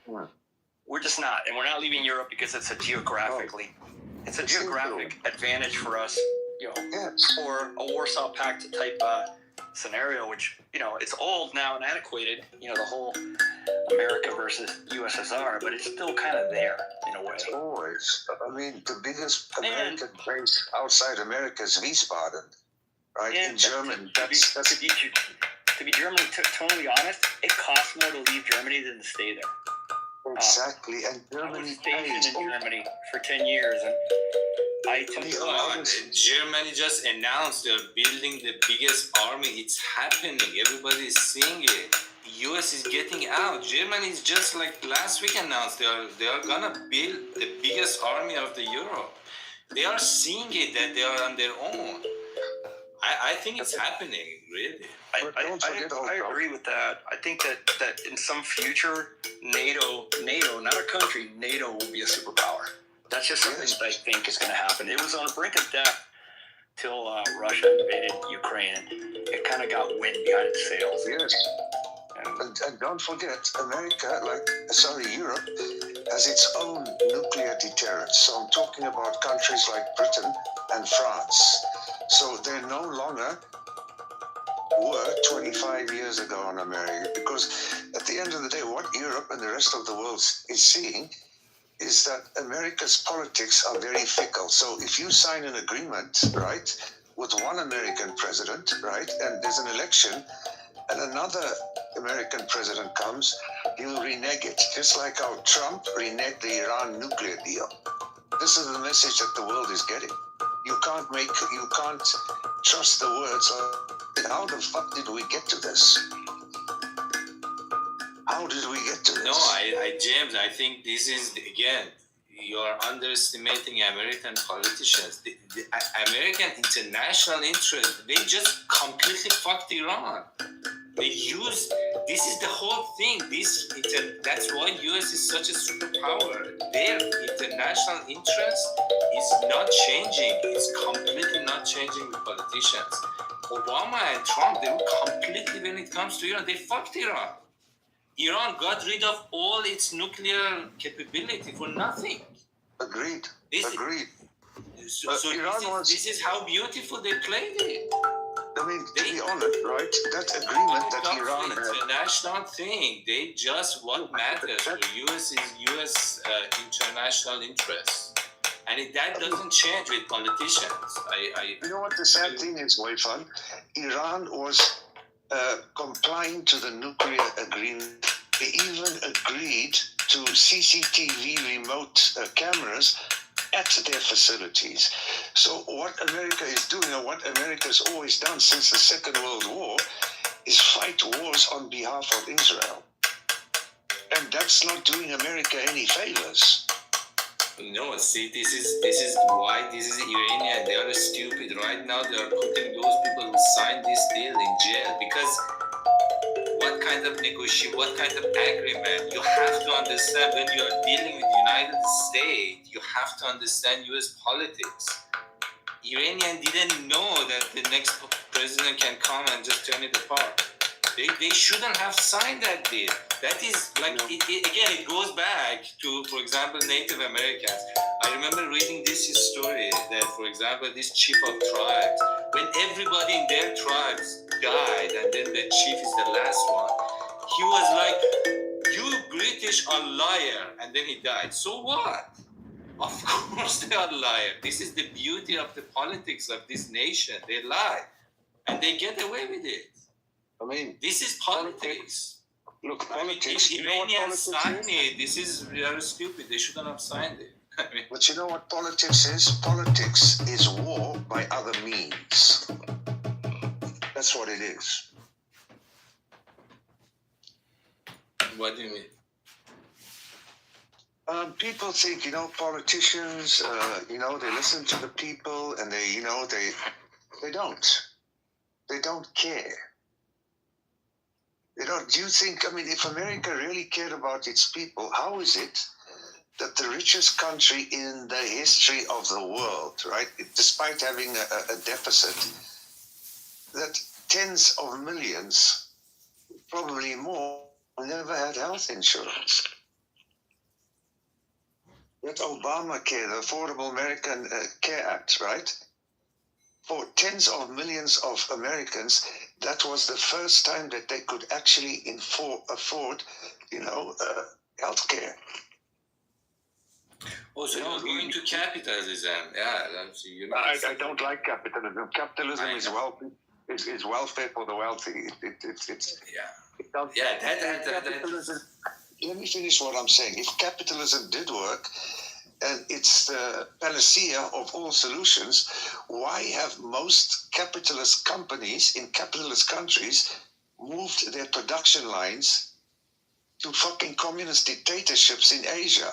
we're just not. And we're not leaving Europe because it's a geographic advantage for us, you know, or a Warsaw Pact type scenario, which, you know, it's old now and antiquated, you know, the whole America versus USSR, but it's still kind of there in a way. It's always. I mean, the biggest American place outside America is Wiesbaden, right? In Germany. To be totally honest, it costs more to leave Germany than to stay there. Exactly, and Germany I was stationed in Germany for 10 years, and Germany just announced they're building the biggest army. It's happening. Everybody's seeing it. The US is getting out. Germany is just like last week announced they are gonna build the biggest army of the Europe. They are seeing it that they are on their own. I think it's happening, really. I agree with that. I think that in some future, NATO, not a country, NATO will be a superpower. That's just something that I think is going to happen. It was on the brink of death till Russia invaded Ukraine. It kind of got wind behind its sails. Yes. And don't forget, Europe has its own nuclear deterrence. So I'm talking about countries like Britain and France. So they're no longer were 25 years ago on America, because at the end of the day, what Europe and the rest of the world is seeing is that America's politics are very fickle. So if you sign an agreement, right, with one American president, right, and there's an election, and another American president comes, he'll renege it, just like how Trump reneged the Iran nuclear deal. This is the message that the world is getting. You can't trust the words of, how the fuck did we get to this? How did we get to this? No, James, I think this is, again, you are underestimating American politicians. The American international interest, they just completely fucked Iran. They use, this is the whole thing. That's why US is such a superpower. Their international interest is not changing. It's completely not changing with politicians. Obama and Trump, they were completely, when it comes to Iran, they fucked Iran. Iran got rid of all its nuclear capability for nothing. Agreed. So this is how beautiful they played it. I mean, to be honest, right, that agreement that Iran had... It's a national thing. They just, what matters for US is US international interests. And that doesn't change with politicians. You know what the sad thing is, Waifan? Iran was complying to the nuclear agreement. They even agreed to CCTV remote cameras at their facilities. So what America is doing, and what America has always done since the Second World War, is fight wars on behalf of Israel. And that's not doing America any favors. No, see, this is why this is Iranian. They are stupid. Right now, they are putting those people who signed this deal in jail, because what kind of negotiation, what kind of agreement? You have to understand, when you are dealing with the United States, you have to understand US politics. Iranian didn't know that the next president can come and just turn it apart. They shouldn't have signed that deal. That is like, it goes back to, for example, Native Americans. I remember reading this story that, for example, this chief of tribes, when everybody in their tribes died, and then the chief is the last one, he was like, you British are liar, and then he died. So what? Of course they are liar. This is the beauty of the politics of this nation. They lie, and they get away with it. I mean, this is politics. Look, politics. If Iranians sign it, this is very stupid. They shouldn't have signed it. But you know what politics is? Politics is war by other means. That's what it is. What do you mean? People think, politicians, they listen to the people, and they don't. They don't care. Do you think, if America really cared about its people, how is it that the richest country in the history of the world, right, despite having a deficit, that tens of millions, probably more, never had health insurance. That Obamacare, the Affordable American Care Act, right? For tens of millions of Americans, that was the first time that they could actually afford, health care. Oh, so you're going to capitalism? Yeah, I don't like capitalism. Capitalism is welfare for the wealthy. Let me finish what I'm saying. If capitalism did work, and it's the panacea of all solutions, why have most capitalist companies in capitalist countries moved their production lines to fucking communist dictatorships in Asia,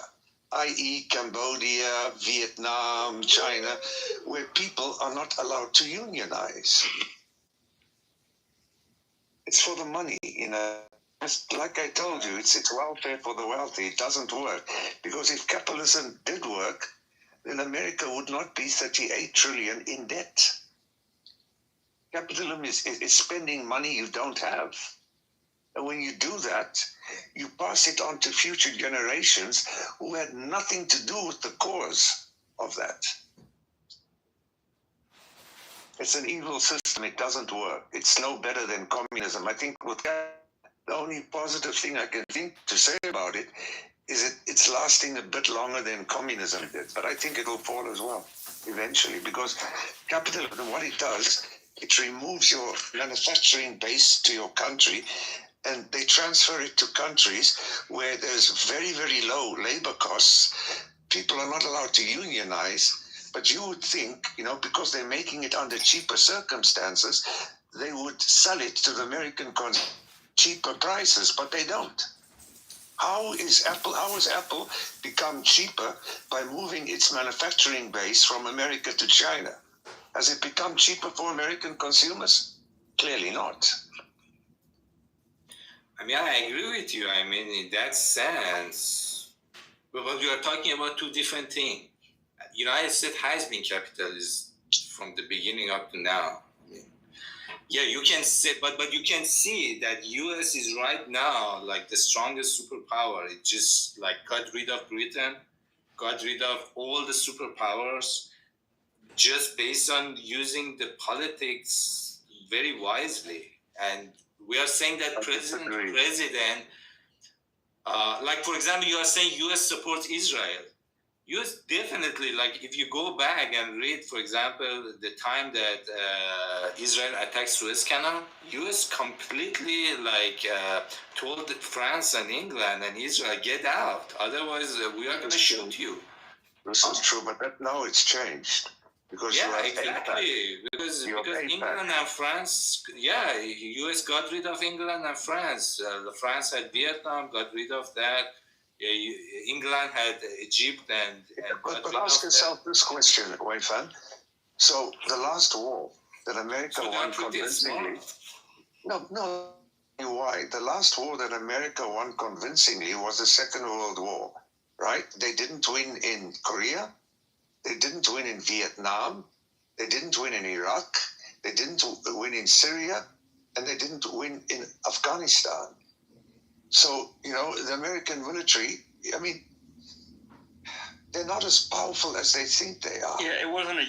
i.e. Cambodia, Vietnam, China, where people are not allowed to unionize? It's for the money, Like I told you, it's welfare for the wealthy. It doesn't work. Because if capitalism did work, then America would not be 38 trillion in debt. Capitalism is spending money you don't have. And when you do that, you pass it on to future generations who had nothing to do with the cause of that. It's an evil system. It doesn't work. It's no better than communism. I think the only positive thing I can think to say about it is it's lasting a bit longer than communism did. But I think it will fall as well eventually, because capitalism, what it does, it removes your manufacturing base to your country, and they transfer it to countries where there's very, very low labor costs. People are not allowed to unionize, but you would think, because they're making it under cheaper circumstances, they would sell it to the American cheaper prices, but they don't. How has Apple become cheaper by moving its manufacturing base from America to China? Has it become cheaper for American consumers? Clearly not. I mean, I agree with you. I mean, in that sense, but we are talking about two different things. United States has been capitalist from the beginning up to now. Yeah, you can say, but you can see that U.S. is right now like the strongest superpower. It just like got rid of Britain, got rid of all the superpowers, just based on using the politics very wisely. And we are saying that president, like for example, you are saying U.S. supports Israel. U.S. definitely, like if you go back and read, for example, the time that Israel attacked Suez Canal, U.S. completely told France and England and Israel, get out. Otherwise, we are going to shoot you. This is true, but now it's changed. Because exactly. Because England and France, U.S. got rid of England and France. France had Vietnam, got rid of that. England had Egypt but ask yourself this question, Weifan. So the last war that America won convincingly. No. Why? The last war that America won convincingly was the Second World War, right? They didn't win in Korea. They didn't win in Vietnam. They didn't win in Iraq. They didn't win in Syria, and they didn't win in Afghanistan. So, the American military, I mean, they're not as powerful as they think they are. Yeah, it wasn't a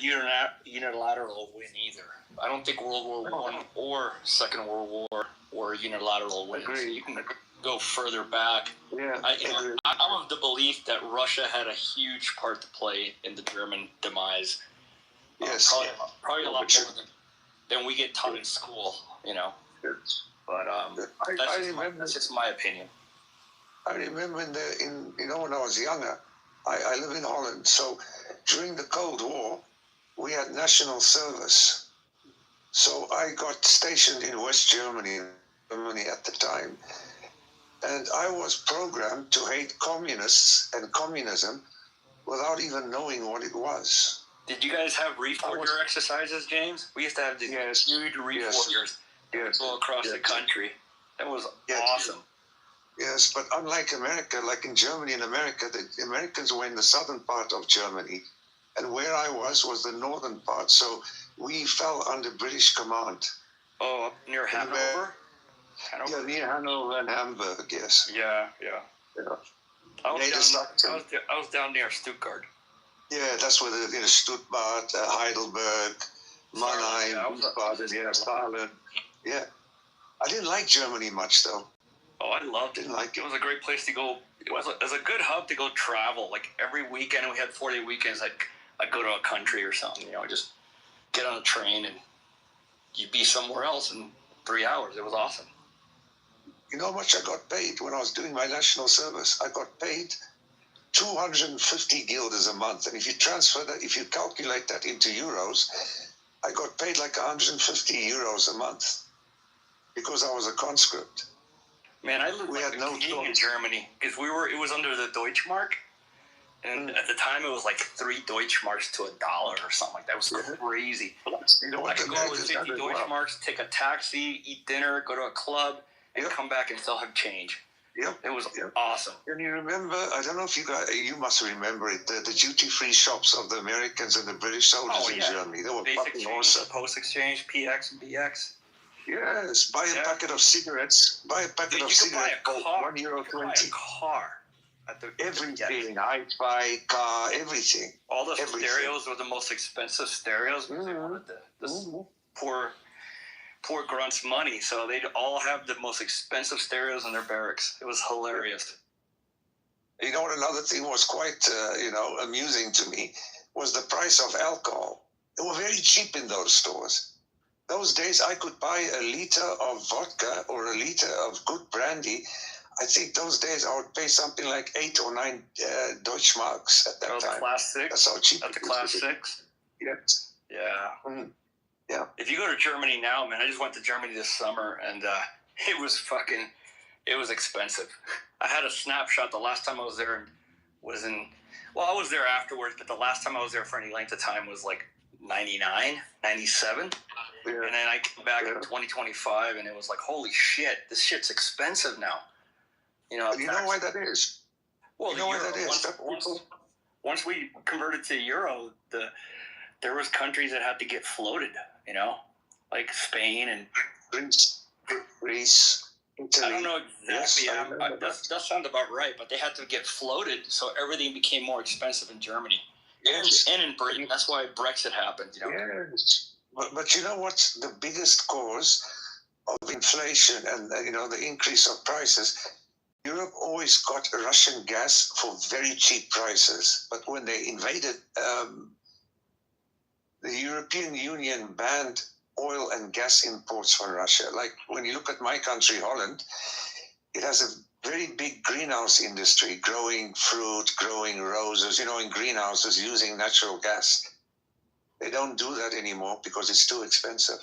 unilateral win either. I don't think World War I or Second World War were unilateral wins. Agreed. You can go further back. Yeah, I'm of the belief that Russia had a huge part to play in the German demise. Yes. Probably a lot more than we get taught in school, But that's just my opinion. I remember when I was younger, I live in Holland, so during the Cold War, we had national service. So I got stationed in West Germany at the time, and I was programmed to hate communists and communism without even knowing what it was. Did you guys have reforger exercises, James? We used to have these huge reforgers go across the country. That was awesome. Yes, but unlike America, like in Germany and America, the Americans were in the southern part of Germany, and where I was the northern part. So we fell under British command. Oh, up near Hanover? Yeah, near Hanover and Hamburg, yes. Yeah. I was down near Stuttgart. Yeah, that's where the Stuttgart, Heidelberg, Mannheim, Wiesbaden, Saarland. Yeah. I didn't like Germany much, though. Oh, I loved it. It was a great place to go. It was a good hub to go travel. Like every weekend, we had 4-day weekends. I'd go to a country or something, just get on a train and you'd be somewhere else in 3 hours. It was awesome. You know how much I got paid when I was doing my national service? I got paid 250 guilders a month. And if you calculate that into euros, I got paid like 150 euros a month because I was a conscript. Man, I lived king in Germany because it was under the Deutschmark. And at the time, it was like 3 Deutschmarks to $1 or something like that. It was crazy. I could go with 50 Deutschmarks, take a taxi, eat dinner, go to a club, and come back and still have change. Yep. It was awesome. And you remember, I don't know if you must remember it, the duty-free shops of the Americans and the British soldiers in Germany. They were fucking awesome. Post-exchange, PX and BX. Yes, buy a packet of cigarettes. Buy a packet of cigarettes for €1.20. You could buy a car. Everything, hi-fi, car, everything. All the stereos were the most expensive stereos. They wanted this poor grunts money, so they'd all have the most expensive stereos in their barracks. It was hilarious. You know what? Another thing was quite, amusing to me was the price of alcohol. They were very cheap in those stores. Those days, I could buy a liter of vodka or a liter of good brandy. I think those days I would pay something like 8 or 9 Deutschmarks at that time. Class 6? That's how cheap it was. At the Class 6? Yes. Yeah. Mm. Yeah. If you go to Germany now, man, I just went to Germany this summer, and it was expensive. I had a snapshot the last time I was there I was there afterwards, but the last time I was there for any length of time was like 99, 97. Yeah. And then I came back in 2025, and it was like, holy shit, this shit's expensive now. You know why that is? Well, you know why that is? Once we converted to euro, there was countries that had to get floated, like Spain and Greece, Italy. I don't know exactly. That does sound about right, but they had to get floated, so everything became more expensive in Germany. Yes. And in Britain. That's why Brexit happened, Yes. But you know what's the biggest cause of inflation and, the increase of prices? Europe always got Russian gas for very cheap prices. But when they invaded, the European Union banned oil and gas imports from Russia. Like when you look at my country, Holland, it has a very big greenhouse industry, growing fruit, growing roses, in greenhouses using natural gas. They don't do that anymore because it's too expensive.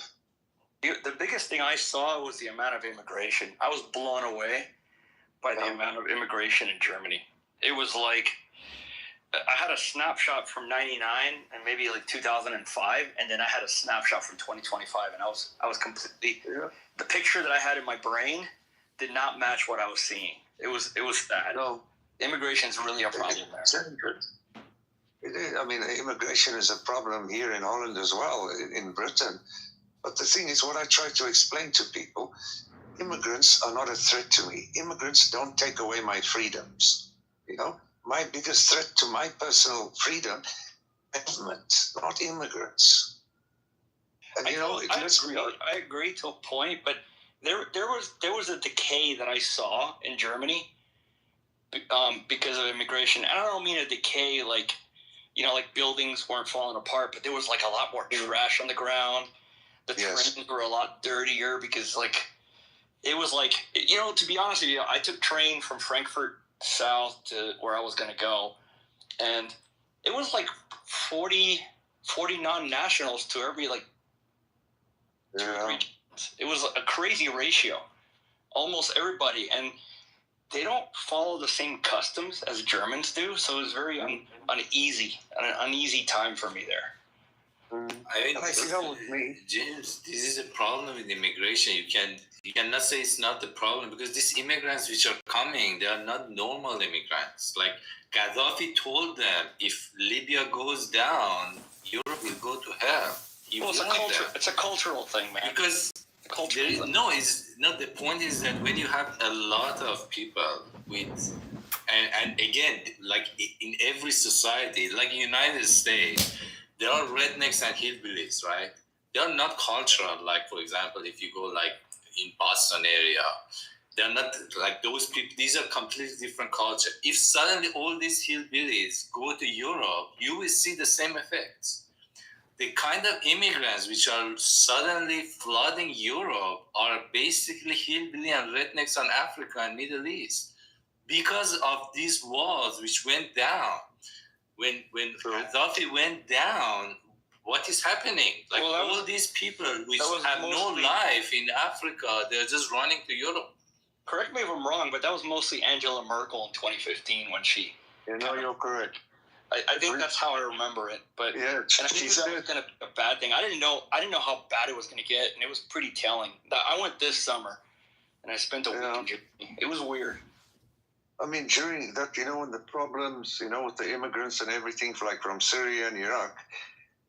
The biggest thing I saw was the amount of immigration. I was blown away by the amount of immigration in Germany. It was like, I had a snapshot from 99 and maybe like 2005, and then I had a snapshot from 2025, and I was completely, the picture that I had in my brain did not match what I was seeing. It was sad. No. Immigration is really a problem there. It is. I mean, immigration is a problem here in Holland as well, in Britain. But the thing is, what I try to explain to people, immigrants are not a threat to me. Immigrants don't take away my freedoms. My biggest threat to my personal freedom, government, not immigrants. And I agree to a point, but there was a decay that I saw in Germany because of immigration. And I don't mean a decay like buildings weren't falling apart, but there was like a lot more trash on the ground. The trains were a lot dirtier because it was to be honest with you, I took train from Frankfurt south to where I was going to go, and it was like 40 non-nationals to every 2 or 3. It was a crazy ratio, almost everybody, and they don't follow the same customs as Germans do, so it was very uneasy, an uneasy time for me there. James, this is a problem with immigration. You cannot say it's not the problem, because these immigrants which are coming, they are not normal immigrants. Like Gaddafi told them, if Libya goes down, Europe will go to hell. It's a cultural thing, man. Because it's not. The point is that when you have a lot of people with, and again, like in every society, like in the United States, there are rednecks and hillbillies, right? They are not cultural. Like, for example, if you go like in Boston area, they're not like those people. These are completely different culture. If suddenly all these hillbillies go to Europe, you will see the same effects. The kind of immigrants which are suddenly flooding Europe are basically hillbilly and rednecks on Africa and Middle East, because of these walls which went down. When Gaddafi went down, what is happening? Like all these people which have no life in Africa, they're just running to Europe. Correct me if I'm wrong, but that was mostly Angela Merkel in 2015 when she. You're correct. I think that's how I remember it, but yeah, and I think that was going to be a bad thing. I didn't know how bad it was going to get, and it was pretty telling. I went this summer, and I spent a week in Germany. It was weird. I mean, during that, when the problems, with the immigrants and everything, from Syria and Iraq,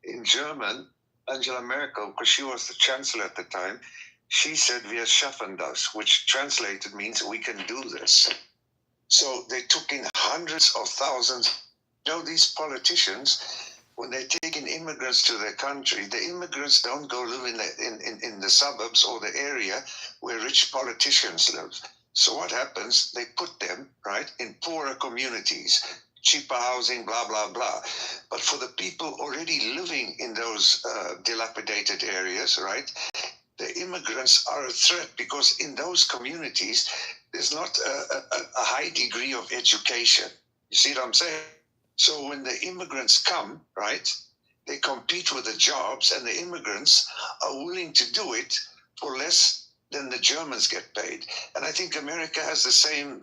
in German, Angela Merkel, because she was the chancellor at the time, she said, "Wir schaffen das," which translated means we can do this. So they took in hundreds of thousands. These politicians, when they take in immigrants to their country, the immigrants don't go live in the suburbs or the area where rich politicians live. So what happens? They put them, right, in poorer communities, cheaper housing, blah, blah, blah. But for the people already living in those dilapidated areas, right, the immigrants are a threat, because in those communities, there's not a high degree of education. You see what I'm saying? So when the immigrants come, right, they compete with the jobs, and the immigrants are willing to do it for less than the Germans get paid. And I think America has the same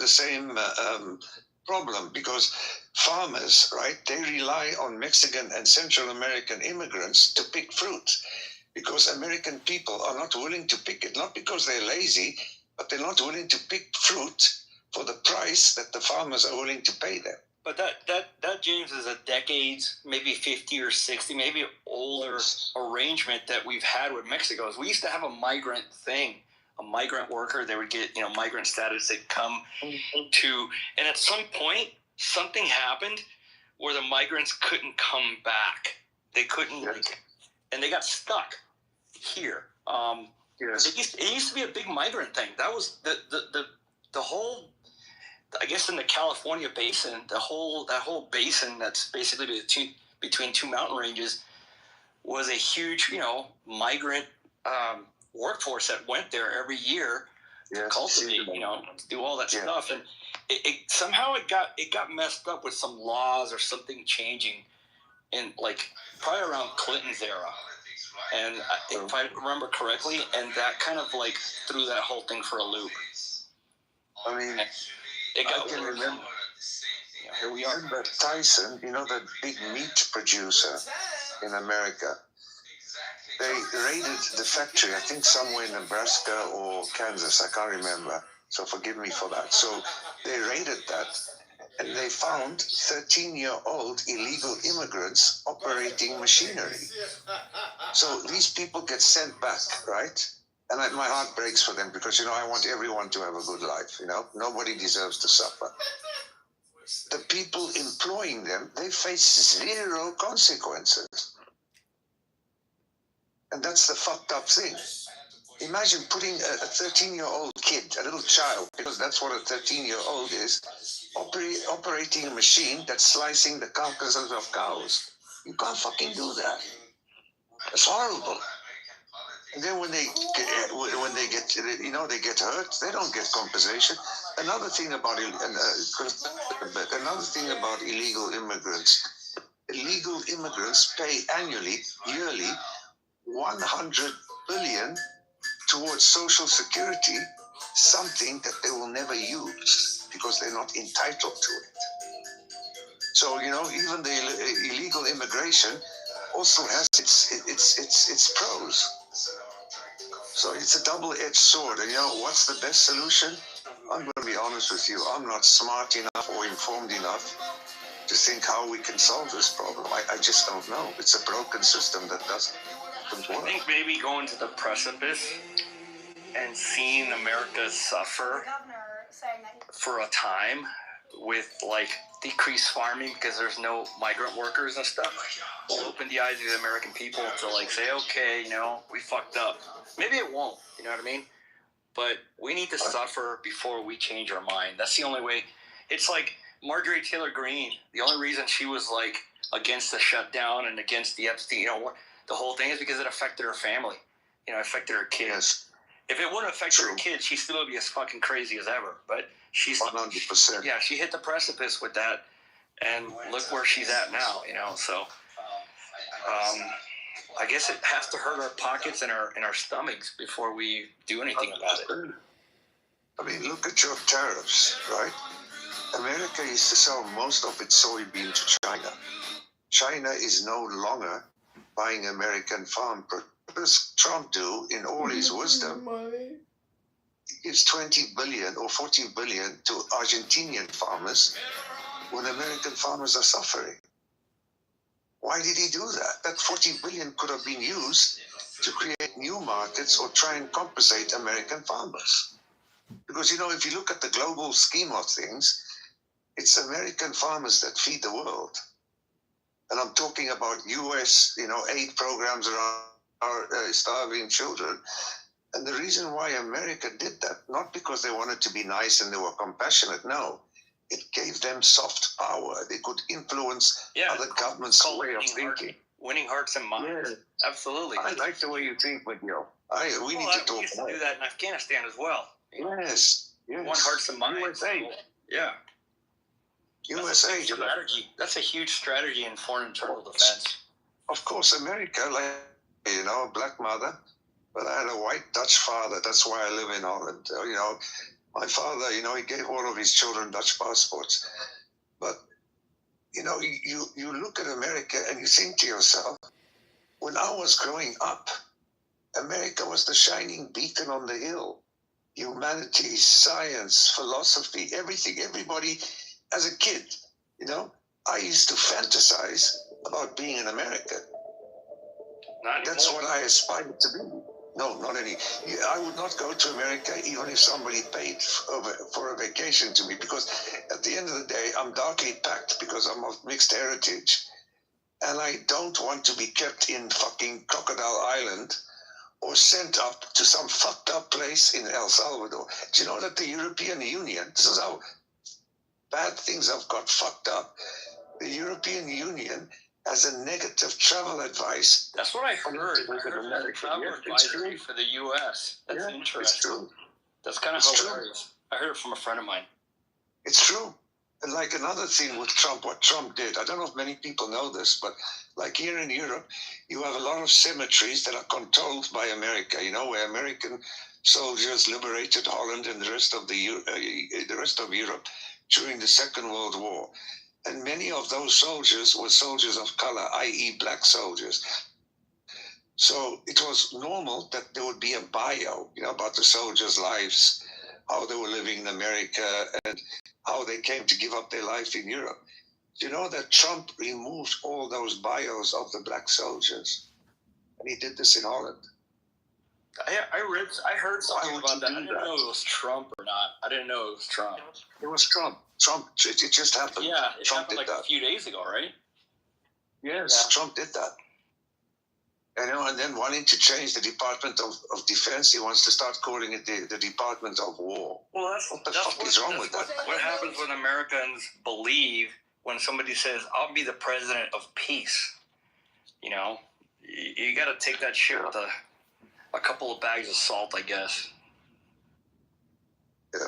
problem, because farmers, right, they rely on Mexican and Central American immigrants to pick fruit, because American people are not willing to pick it, not because they're lazy, but they're not willing to pick fruit for the price that the farmers are willing to pay them. But that James is a decades, maybe 50 or 60, maybe older arrangement that we've had with Mexico. Is we used to have a migrant thing, a migrant worker. They would get migrant status. They'd come to, and at some point something happened where the migrants couldn't come back. They couldn't, and they got stuck here. It used to be a big migrant thing. That was the whole. I guess in the California basin, that whole basin that's basically between two mountain ranges was a huge, migrant workforce that went there every year to cultivate, to do all that stuff. And it somehow it got messed up with some laws or something changing in probably around Clinton's era. And if I remember correctly, and that kind of threw that whole thing for a loop. I mean, I can remember. Here we are. Remember Tyson, the big meat producer in America. They raided the factory, I think somewhere in Nebraska or Kansas, I can't remember. So forgive me for that. So they raided that, and they found 13-year-old illegal immigrants operating machinery. So these people get sent back, right? And my heart breaks for them, because, I want everyone to have a good life, Nobody deserves to suffer. The people employing them, they face zero consequences. And that's the fucked up thing. Imagine putting a 13-year-old kid, a little child, because that's what a 13-year-old is, operating a machine that's slicing the carcasses of cows. You can't fucking do that. It's horrible. And then when they get they get hurt, they don't get compensation. Another thing about illegal immigrants. Illegal immigrants pay yearly, 100 billion towards Social Security, something that they will never use because they're not entitled to it. So even the illegal immigration, also has its pros. So it's a double-edged sword. And what's the best solution? I'm going to be honest with you. I'm not smart enough or informed enough to think how we can solve this problem. I just don't know. It's a broken system that doesn't work. I think maybe going to the precipice and seeing America suffer for a time with decreased farming because there's no migrant workers and stuff will open the eyes of the American people to say, okay, we fucked up. Maybe it won't, you know what I mean? But we need to suffer before we change our mind. That's the only way. It's like Marjorie Taylor Greene. The only reason she was against the shutdown and against the Epstein, the whole thing is because it affected her family. It affected her kids. If it wouldn't affect her kids, she'd still be as fucking crazy as ever. But she's 100%. Yeah, she hit the precipice with that, and look where she's at now. So I guess it has to hurt our pockets and our stomachs before we do anything about it. I mean, look at your tariffs, right? America used to sell most of its soybean to China. China is no longer buying American farm produce. What does Trump do in all his wisdom? He gives 20 billion or 40 billion to Argentinian farmers when American farmers are suffering. Why did he do that? That 40 billion could have been used to create new markets or try and compensate American farmers. Because, if you look at the global scheme of things, it's American farmers that feed the world. And I'm talking about U.S., aid programs around our starving children. And the reason why America did that, not because they wanted to be nice and they were compassionate, no. It gave them soft power. They could influence other governments' way of thinking. Winning hearts and minds. Yeah. Absolutely. I like the way you think, Miguel. We need to talk. We used to do that in Afghanistan as well. Yes. Won hearts and minds. USA. Yeah. USA. Strategy. That's a huge strategy in foreign internal defense. Of course, America, a black mother, but I had a white Dutch father. That's why I live in Holland. My father, he gave all of his children Dutch passports. But, you look at America and you think to yourself, when I was growing up, America was the shining beacon on the hill. Humanities, science, philosophy, everything, everybody. As a kid, I used to fantasize about being an American. That's what I aspired to be. No, not any. I would not go to America even if somebody paid for a vacation to me, because at the end of the day, I'm darkly packed because I'm of mixed heritage. And I don't want to be kept in fucking Crocodile Island or sent up to some fucked up place in El Salvador. Do you know that the European Union, this is how bad things have got fucked up. The European Union has a negative travel advice. That's what I heard. I heard there's a travel advisory for the U.S. That's interesting. It's true. That's kind of hilarious. I heard it from a friend of mine. It's true. And another thing with Trump, what Trump did, I don't know if many people know this, but here in Europe, you have a lot of cemeteries that are controlled by America, where American soldiers liberated Holland and the rest of Europe during the Second World War. And many of those soldiers were soldiers of color, i.e. black soldiers. So it was normal that there would be a bio, about the soldiers' lives, how they were living in America, and how they came to give up their life in Europe. Do you know that Trump removed all those bios of the black soldiers? And he did this in Holland. I heard something about that. I didn't know it was Trump or not. I didn't know it was Trump. It was Trump. It just happened. Yeah, it Trump happened a few days ago, right? Yes, yeah. Trump did that. And then wanting to change the Department of Defense, he wants to start calling it the Department of War. Well, what the fuck is wrong with that? What happens when Americans believe when somebody says, I'll be the president of peace? You got to take that shit with a couple of bags of salt, I guess. Yeah,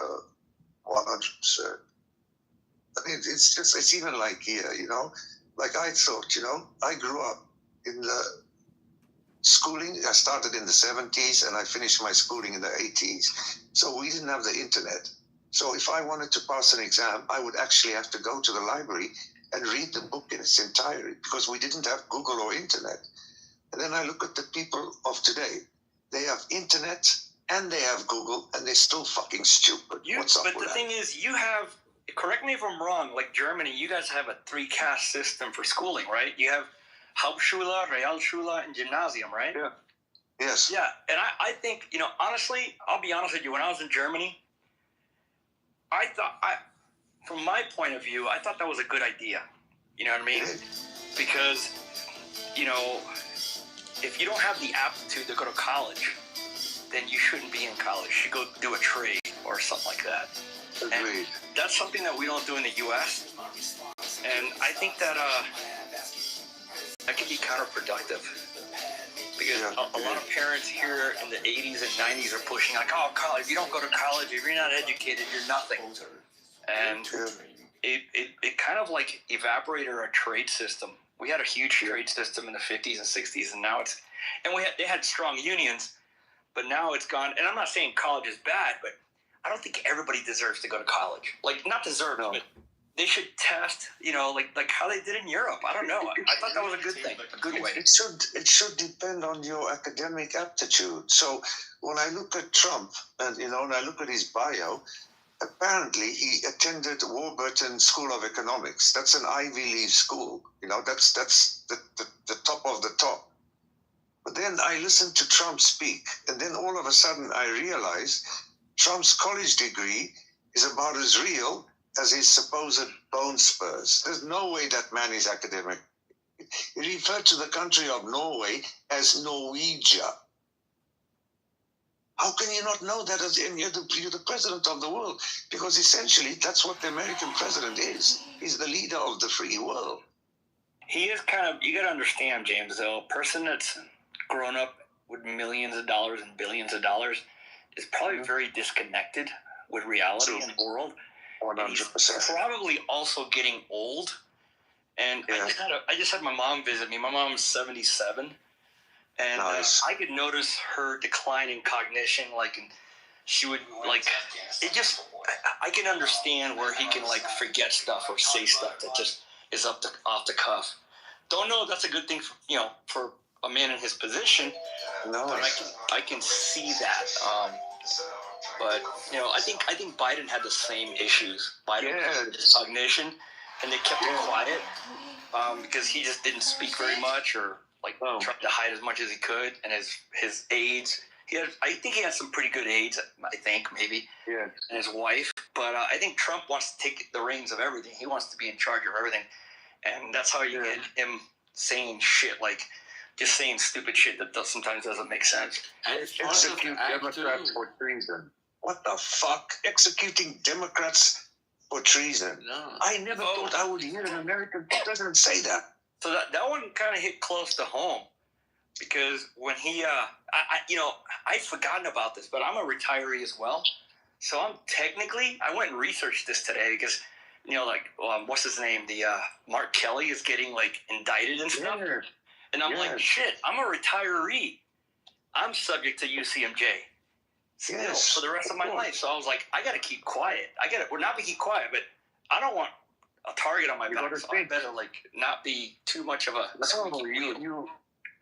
100%. I mean, it's even here, I thought, I grew up in the schooling. I started in the 70s and I finished my schooling in the 80s. So we didn't have the internet. So if I wanted to pass an exam, I would actually have to go to the library and read the book in its entirety because we didn't have Google or internet. And then I look at the people of today. They have internet and they have Google and they're still fucking stupid. What's up with that? But the thing is, you have, correct me if I'm wrong, like Germany, you guys have a 3-caste system for schooling, right? You have Hauptschule, Realschule, and Gymnasium, right? Yeah. Yes. Yeah, and I think, honestly, I'll be honest with you, when I was in Germany, from my point of view, I thought that was a good idea. You know what I mean? Because, if you don't have the aptitude to go to college, then you shouldn't be in college. You should go do a trade or something like that. Agreed. And that's something that we don't do in the U.S. And I think that that can be counterproductive. Because a lot of parents here in the 80s and 90s are pushing like, oh, college, if you don't go to college, if you're not educated, you're nothing. And it kind of like evaporated our trade system. We had a huge trade system in the 50s and 60s, and now they had strong unions, but now it's gone. And I'm not saying college is bad, but I don't think everybody deserves to go to college. Like, not deserve, but they should test, like how they did in Europe. I don't know. I thought that was a good thing, a good way. It should depend on your academic aptitude. So when I look at Trump, and when I look at his bio, apparently he attended Warburton School of Economics. That's an Ivy League school. That's the top of the top. But then I listened to Trump speak, and then all of a sudden I realized Trump's college degree is about as real as his supposed bone spurs. There's no way that man is academic. He referred to the country of Norway as Norwegia. How can you not know that? You're the president of the world, because essentially that's what the American president is. He's the leader of the free world. He is kind of, you got to understand, James, though, a person that's grown up with millions of dollars and billions of dollars is probably very disconnected with reality in the world. 100%. He's probably also getting old. And I just had my mom visit me. My mom's 77. And nice. I could notice her decline in cognition, and she would, I can understand where he can, forget stuff or say stuff that just is off the cuff. Don't know if that's a good thing for a man in his position. No. But I can see that. But I think Biden had the same issues. Biden had cognition, and they kept him quiet because he just didn't speak very much, or tried to hide as much as he could. And his aides, I think he had some pretty good aides. I think maybe, and his wife. But I think Trump wants to take the reins of everything. He wants to be in charge of everything, and that's how you get him saying shit just saying stupid shit that sometimes doesn't make sense. And execute Democrats for treason. What the fuck? Executing Democrats for treason? No. I never thought I would hear an American president say that. So that one kind of hit close to home, because when he, I'd forgotten about this, but I'm a retiree as well. So I went and researched this today because, what's his name? The Mark Kelly is getting indicted and stuff. Yeah. And I'm like, shit, I'm a retiree. I'm subject to UCMJ still for the rest of my life. So I was like, I got to keep quiet. Not keep quiet, but I don't want a target on my back. So I better not be too much of a.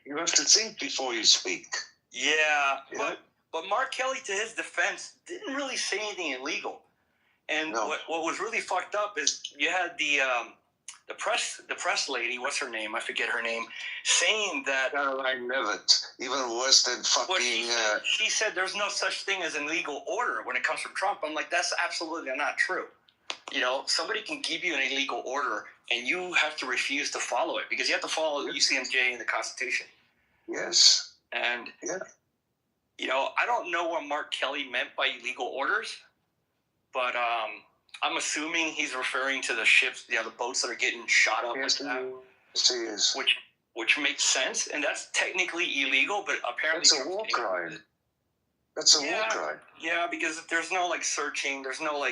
You have to think before you speak. Yeah, but Mark Kelly, to his defense, didn't really say anything illegal. And what was really fucked up is you had the press lady, what's her name? I forget her name, saying that Caroline Levitt, even worse than fucking. She said there's no such thing as an illegal order when it comes from Trump. I'm like, that's absolutely not true. Somebody can give you an illegal order and you have to refuse to follow it because you have to follow UCMJ and the Constitution. Yes. And I don't know what Mark Kelly meant by illegal orders, but I'm assuming he's referring to the ships, the boats that are getting shot up. Yes, he is. Which makes sense, and that's technically illegal, but apparently that's a war crime. That's a war crime. Yeah, because there's no searching. There's no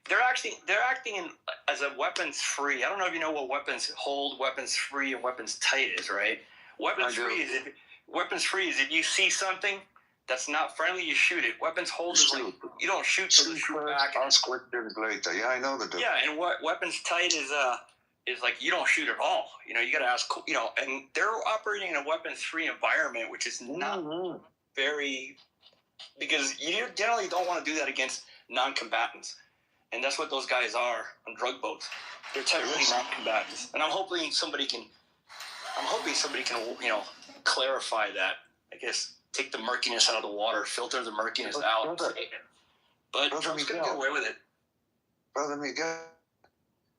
they're acting as a weapons free. I don't know if you know what weapons hold, weapons free, and weapons tight is, right? Weapons free is if you see something that's not friendly, you shoot it. Weapons hold is like, you don't shoot till the shoot back. Ask questions later. Yeah, I know the difference. Yeah, and what weapons tight is like you don't shoot at all. You know, you got to ask, you know, and they're operating in a weapons-free environment, which is not very, because you generally don't want to do that against non-combatants. And that's what those guys are on drug boats. They're technically non-combatants. And I'm hoping somebody can, you know, clarify that. I guess take the murkiness out of the water, filter the murkiness out. But Trump's going to get away with it. Brother Miguel,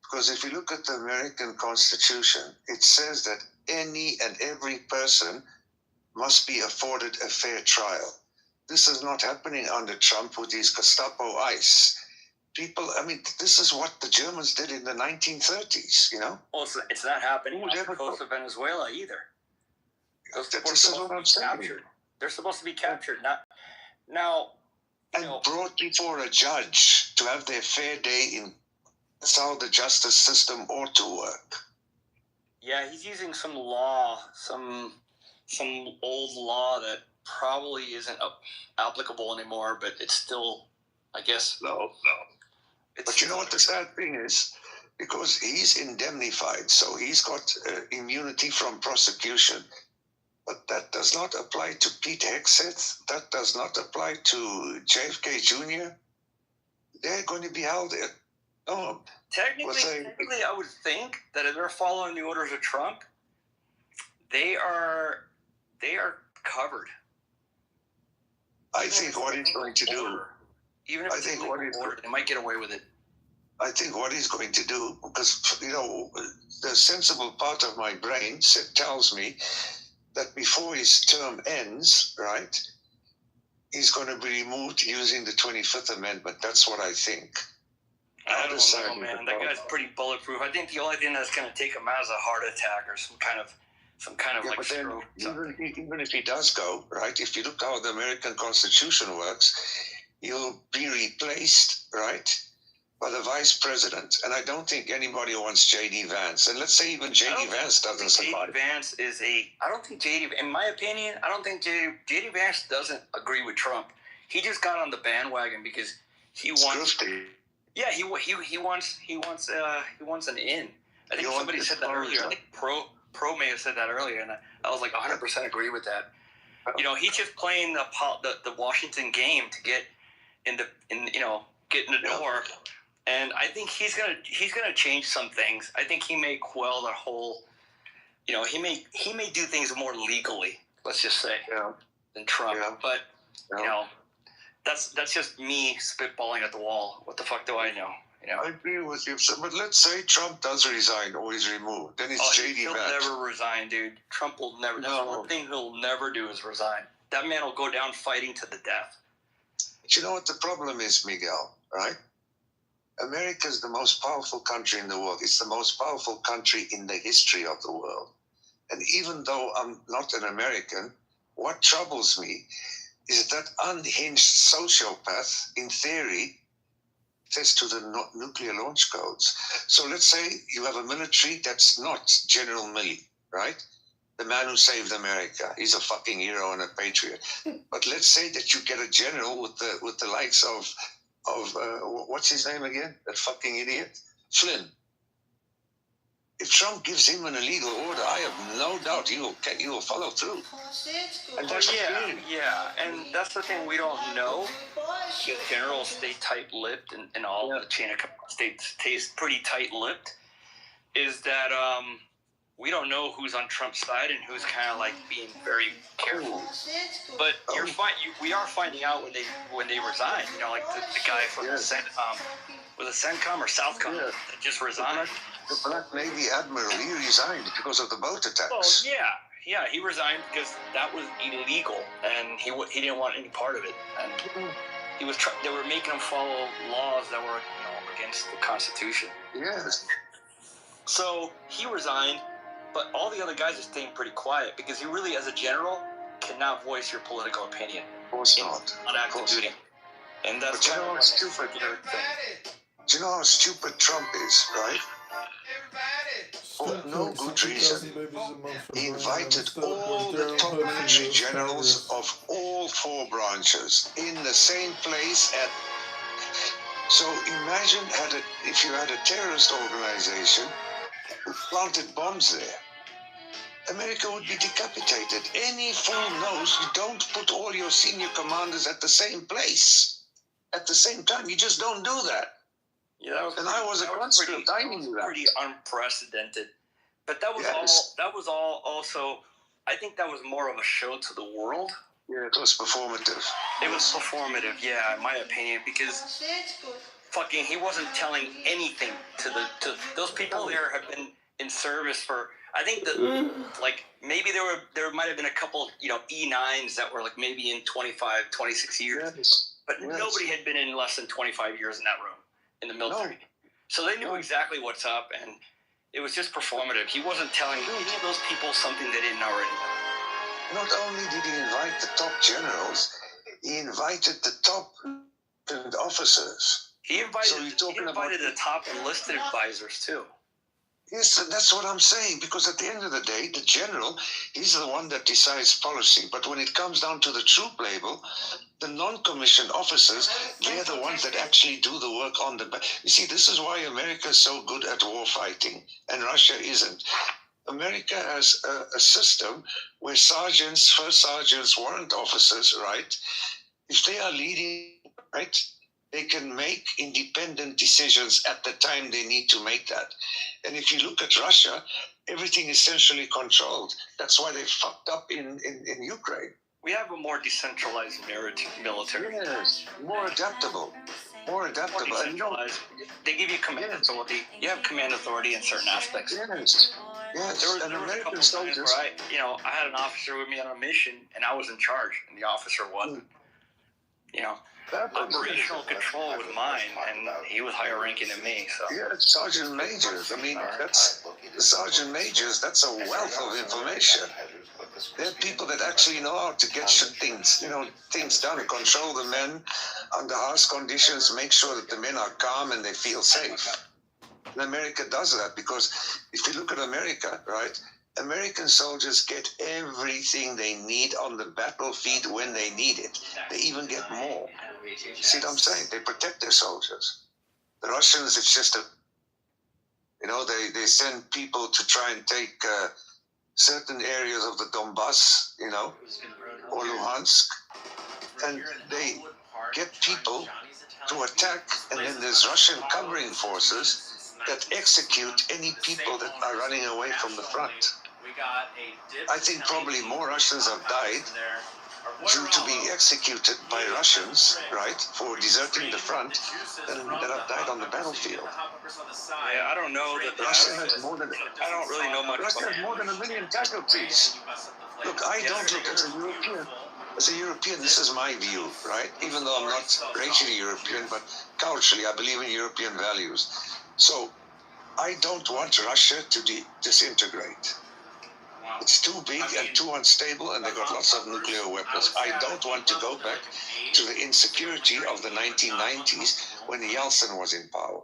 because if you look at the American Constitution, it says that any and every person must be afforded a fair trial. This is not happening under Trump with his Gestapo ICE. People, I mean, this is what the Germans did in the 1930s, you know? Well, it's not happening off the coast of Venezuela either. Those people are supposed to be captured. They're supposed to be captured, not now. And brought before a judge to have their fair day in. That's how the justice system ought to work. Yeah, he's using some law, some old law that probably isn't applicable anymore, but it's still, I guess. No. But you know what the sad thing is? Because he's indemnified, so he's got immunity from prosecution. But that does not apply to Pete Hegseth. That does not apply to JFK Jr. They're going to be held there. Oh, technically, I would think that if they're following the orders of Trump, they are covered. I think what he's going to do, even if they might get away with it. I think what he's going to do, because, you know, the sensible part of my brain tells me that before his term ends, right, he's going to be removed using the 25th Amendment. That's what I think. I don't know, man. That guy's pretty bulletproof. I think the only thing that's going to take him out is a heart attack or some kind of like stroke. Even if he does go, right, if you look how the American Constitution works, he'll be replaced, right, by the vice president. And I don't think anybody wants J.D. Vance. And let's say even J.D. Vance doesn't survive. J.D. Vance is I don't think J.D. In my opinion, I don't think J.D. Vance doesn't agree with Trump. He just got on the bandwagon because he wants. Yeah, he wants an in. I think somebody said that earlier. I think Pro may have said that earlier, and I was like 100% agree with that. You know, he's just playing the Washington game to get get in the door. And I think he's gonna change some things. I think he may quell the whole, you know, he may do things more legally, let's just say, than Trump. Yeah. But you know, that's just me spitballing at the wall. What the fuck do I know? You know? I agree with you. But let's say Trump does resign or he's removed. Then it's J.D. Vance. He'll never resign, dude. Trump will never. That's one thing he'll never do is resign. That man will go down fighting to the death. But you know what the problem is, Miguel, right? America is the most powerful country in the world. It's the most powerful country in the history of the world. And even though I'm not an American, what troubles me is that unhinged sociopath, in theory, says to the nuclear launch codes. So let's say you have a military that's not General Milley, right? The man who saved America. He's a fucking hero and a patriot. But let's say that you get a general with the likes of what's his name again? That fucking idiot? Flynn. If Trump gives him an illegal order, I have no doubt he will follow through. And and that's the thing we don't know. The generals stay tight-lipped, and all the chain of command stays pretty tight-lipped. Is that we don't know who's on Trump's side and who's kind of like being very careful. But we are finding out when they resign. You know, like the guy from the CENTCOM or Southcom that just resigned. The Black Navy Admiral, he resigned because of the boat attacks. Well, yeah, he resigned because that was illegal, and he didn't want any part of it. And they were making him follow laws that were against the Constitution. Yes. So he resigned, but all the other guys are staying pretty quiet because you really, as a general, cannot voice your political opinion. Of course not. On active duty. And that's Do you know how stupid Trump is, right? For no good reason. He invited all the top military generals of all 4 branches in the same place at. So imagine if you had a terrorist organization who planted bombs there. America would be decapitated. Any fool knows you don't put all your senior commanders at the same place at the same time. You just don't do that. Yeah, that was and pretty, I was a conscript. I knew that. Pretty unprecedented. But that was all also, I think that was more of a show to the world. Yeah, it was performative. It was performative, yeah, in my opinion, because fucking he wasn't telling anything to those people there have been in service for, I think that like maybe there might have been a couple, E9s that were like maybe in 25, 26 years. Yes. But nobody had been in less than 25 years in that room in the military. No. So they knew exactly what's up, and it was just performative. He wasn't telling any of those people something they didn't already know. Not only did he invite the top generals, he invited the top officers. He invited the top enlisted advisors too. Yes, that's what I'm saying, because at the end of the day, the general, he's the one that decides policy. But when it comes down to the troop label, the non-commissioned officers, they're the ones that actually do the work on the back. You see, this is why America is so good at war fighting, and Russia isn't. America has a system where sergeants, first sergeants, warrant officers, right, if they are leading, right, they can make independent decisions at the time they need to make that. And if you look at Russia, everything is centrally controlled. That's why they fucked up in Ukraine. We have a more decentralized military. Yes, more adaptable. More decentralized. They give you command authority. You have command authority in certain aspects. Yes. Yes. There was a couple of times where I had an officer with me on a mission, and I was in charge, and the officer wasn't. Operational control was mine, and he was higher ranking than me. So yeah, sergeant majors. I mean, that's the sergeant majors. That's a wealth of information. They're people that actually know how to get things done, control the men under harsh conditions, make sure that the men are calm and they feel safe. And America does that, because if you look at America, right, American soldiers get everything they need on the battlefield when they need it. They even get more. See what I'm saying? They protect their soldiers. The Russians, it's just they send people to try and take certain areas of the Donbass, or Luhansk, and they get people to attack, and then there's Russian covering forces that execute any people that are running away from the front. I think probably more Russians have died due to being executed by Russians, right, for deserting the front, than that have died on the battlefield. Yeah, I don't know that Russia has more than. I don't really know much. Russia has more than 1 million casualties. Look, I don't look as a European. As a European, this is my view, right? Even though I'm not racially European, but culturally, I believe in European values. So, I don't want Russia to disintegrate. It's too big and too unstable, and they've got lots of nuclear weapons. I don't want to go back to the insecurity of the 1990s when Yeltsin was in power.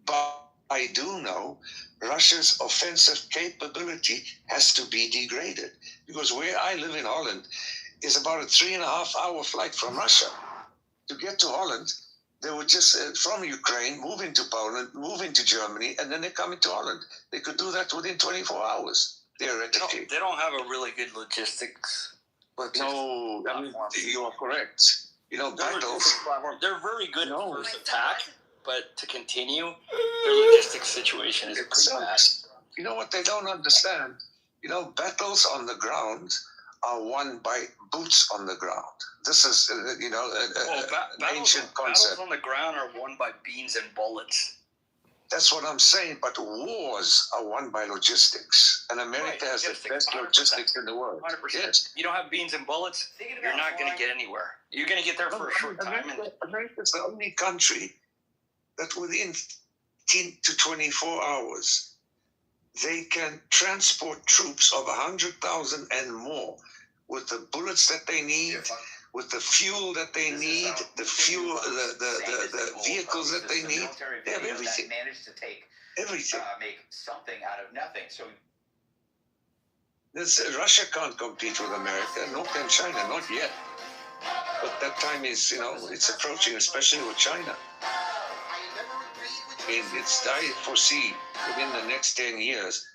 But I do know Russia's offensive capability has to be degraded, because where I live in Holland is about a 3.5-hour flight from Russia. To get to Holland, they would just, from Ukraine, move into Poland, move into Germany, and then they come into Holland. They could do that within 24 hours, theoretically. They don't have a really good logistics. No, I mean, you are correct. Battles. They're very good at first attack, but to continue, their logistics situation is pretty bad. You know what they don't understand? Battles on the ground are won by boots on the ground. This is, an ancient concept. Battles on the ground are won by beans and bullets. That's what I'm saying, but wars are won by logistics. And America has the best logistics in the world. 100%. Yes. You don't have beans and bullets, you're not going to get anywhere. You're going to get there for a short time. America's the only country that within 10 to 24 hours, they can transport troops of 100,000 and more with the bullets that they need, with the fuel that they need, the vehicles that they need. They have everything. Managed to take everything. Make something out of nothing. So Russia can't compete with America, nor can China, not yet. But that time is, it's approaching, especially with China. I foresee within the next 10 years,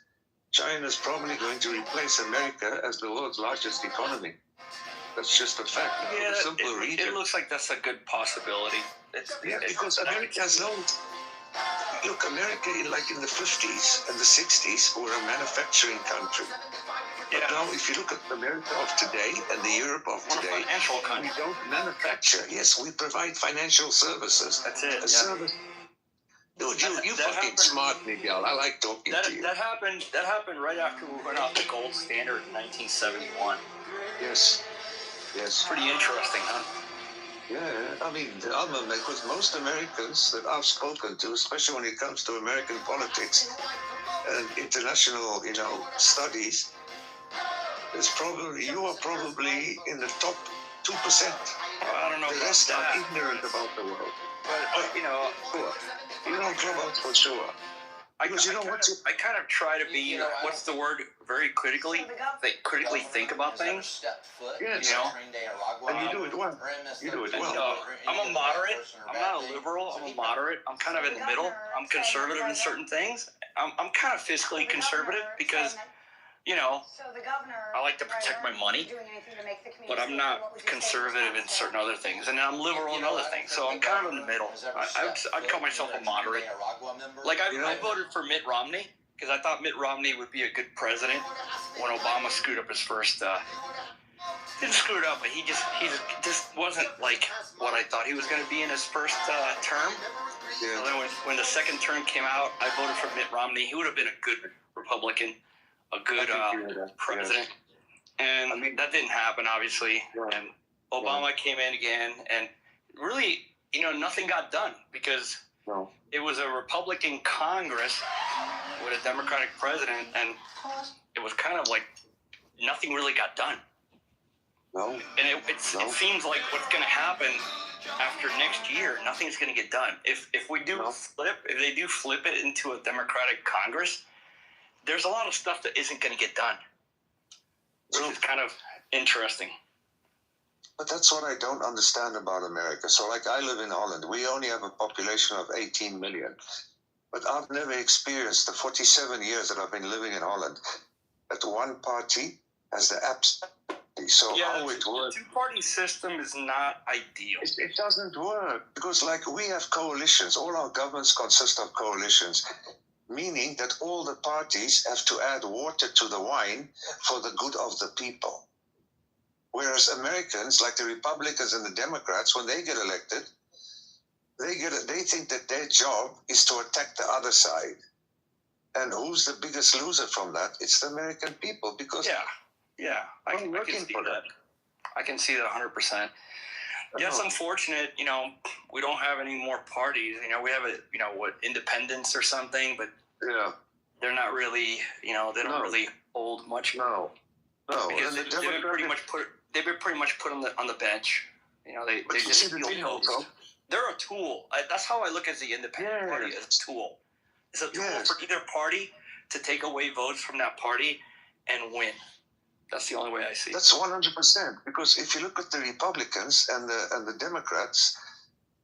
China is probably going to replace America as the world's largest economy. That's just a fact. Yeah, it looks like that's a good possibility. Because America has no... Look, America, like in the 50s and the 60s, were a manufacturing country. But now, if you look at America of today and the Europe of today, we don't manufacture. Yes, we provide financial services. That's it. Service. Dude, you fucking smart, Miguel. I like talking to you. That happened right after we went off the gold standard in 1971. Yes. Pretty interesting, huh? Yeah, I mean, because most Americans that I've spoken to, especially when it comes to American politics and international, studies, you are probably in the top 2%. I don't know. The rest are ignorant about the world. But sure. You don't club out for sure. I kind of try to be, what's the word, very critically think about things. Yes. And you do it well. I'm a moderate. I'm not a liberal. I'm a moderate. I'm kind of in the middle. I'm conservative in certain things. I'm kind of fiscally conservative because, I like to protect my money, but I'm not conservative in certain other things, and I'm liberal in other things, so I'm kind of in the middle. I'd call myself a moderate. Like, I voted for Mitt Romney, because I thought Mitt Romney would be a good president when Obama screwed up his first, didn't screw it up, but he just wasn't like what I thought he was going to be in his first term. So then when the second term came out, I voted for Mitt Romney. He would have been a good Republican, a good president. And that didn't happen, obviously. And Obama came in again, and really, nothing got done because it was a Republican Congress with a Democratic president, and it was kind of like nothing really got done. No. And it seems like what's going to happen after next year, nothing's going to get done. If they do flip it into a Democratic Congress, there's a lot of stuff that isn't going to get done, which is kind of interesting. But that's what I don't understand about America. So, like, I live in Holland. We only have a population of 18 million. But I've never experienced the 47 years that I've been living in Holland that one party has the absolute. So how it works? The two-party system is not ideal. It doesn't work because, like, we have coalitions. All our governments consist of coalitions, meaning that all the parties have to add water to the wine for the good of the people. Whereas Americans, like the Republicans and the Democrats, when they get elected, they think that their job is to attack the other side. And who's the biggest loser from that? It's the American people because I can see that. I can see that 100%. Yeah, it's unfortunate, we don't have any more parties. We have independents or something, but they're not really, they don't really hold much. No. Because they've been pretty much put on the bench. They just feel host. They're a tool. That's how I look at the independent party, as a tool. It's a tool for either party to take away votes from that party and win. That's the only way I see it. That's 100%. Because if you look at the Republicans and the Democrats,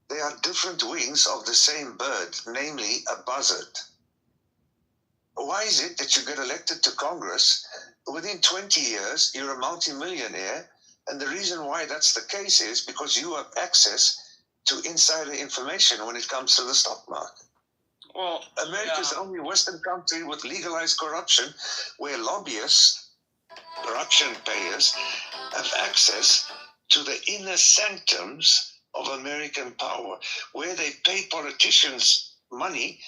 they are different wings of the same bird, namely a buzzard. Why is it that you get elected to Congress, within 20 years, you're a multimillionaire, and the reason why that's the case is because you have access to insider information when it comes to the stock market. Well, America is the only Western country with legalized corruption where lobbyists, corruption payers, have access to the inner sanctums of American power, where they pay politicians money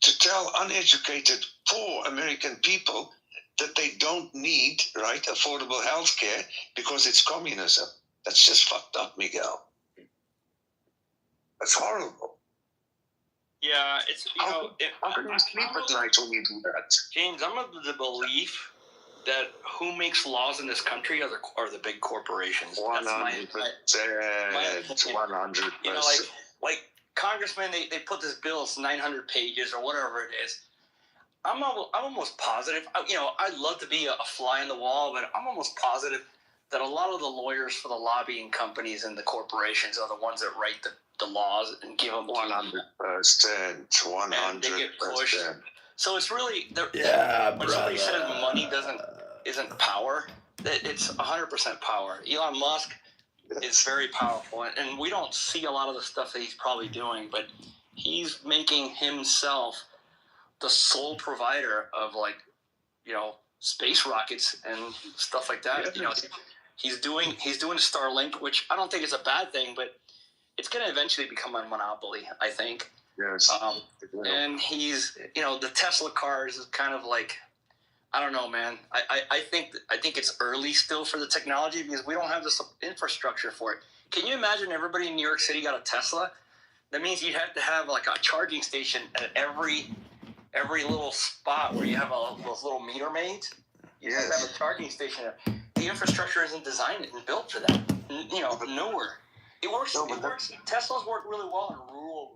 to tell uneducated, poor American people that they don't need, affordable health care because it's communism. That's just fucked up, Miguel. That's horrible. Yeah, it's, how can you sleep at night when you do that? James, I'm of the belief that who makes laws in this country are the big corporations. 100%. 100%. You know, like Congressman, they put this bill, it's 900 pages or whatever it is. I'm almost positive. I'd love to be a fly on the wall, but I'm almost positive that a lot of the lawyers for the lobbying companies and the corporations are the ones that write the laws and give them 100%. 100%. They get pushed. So it's really when somebody says money isn't power, it's 100% power. Elon Musk is very powerful, and we don't see a lot of the stuff that he's probably doing, but he's making himself the sole provider of space rockets and stuff like that. He's doing Starlink, which I don't think is a bad thing, but it's going to eventually become a monopoly, I think. Yes. And he's, the Tesla cars is kind of like, I don't know, man. I think it's early still for the technology because we don't have the infrastructure for it. Can you imagine everybody in New York City got a Tesla? That means you'd have to have like a charging station at every little spot where you have those little meter maids. You have to have a charging station there. The infrastructure isn't designed and built for that. Nowhere. It works. Teslas work really well in rural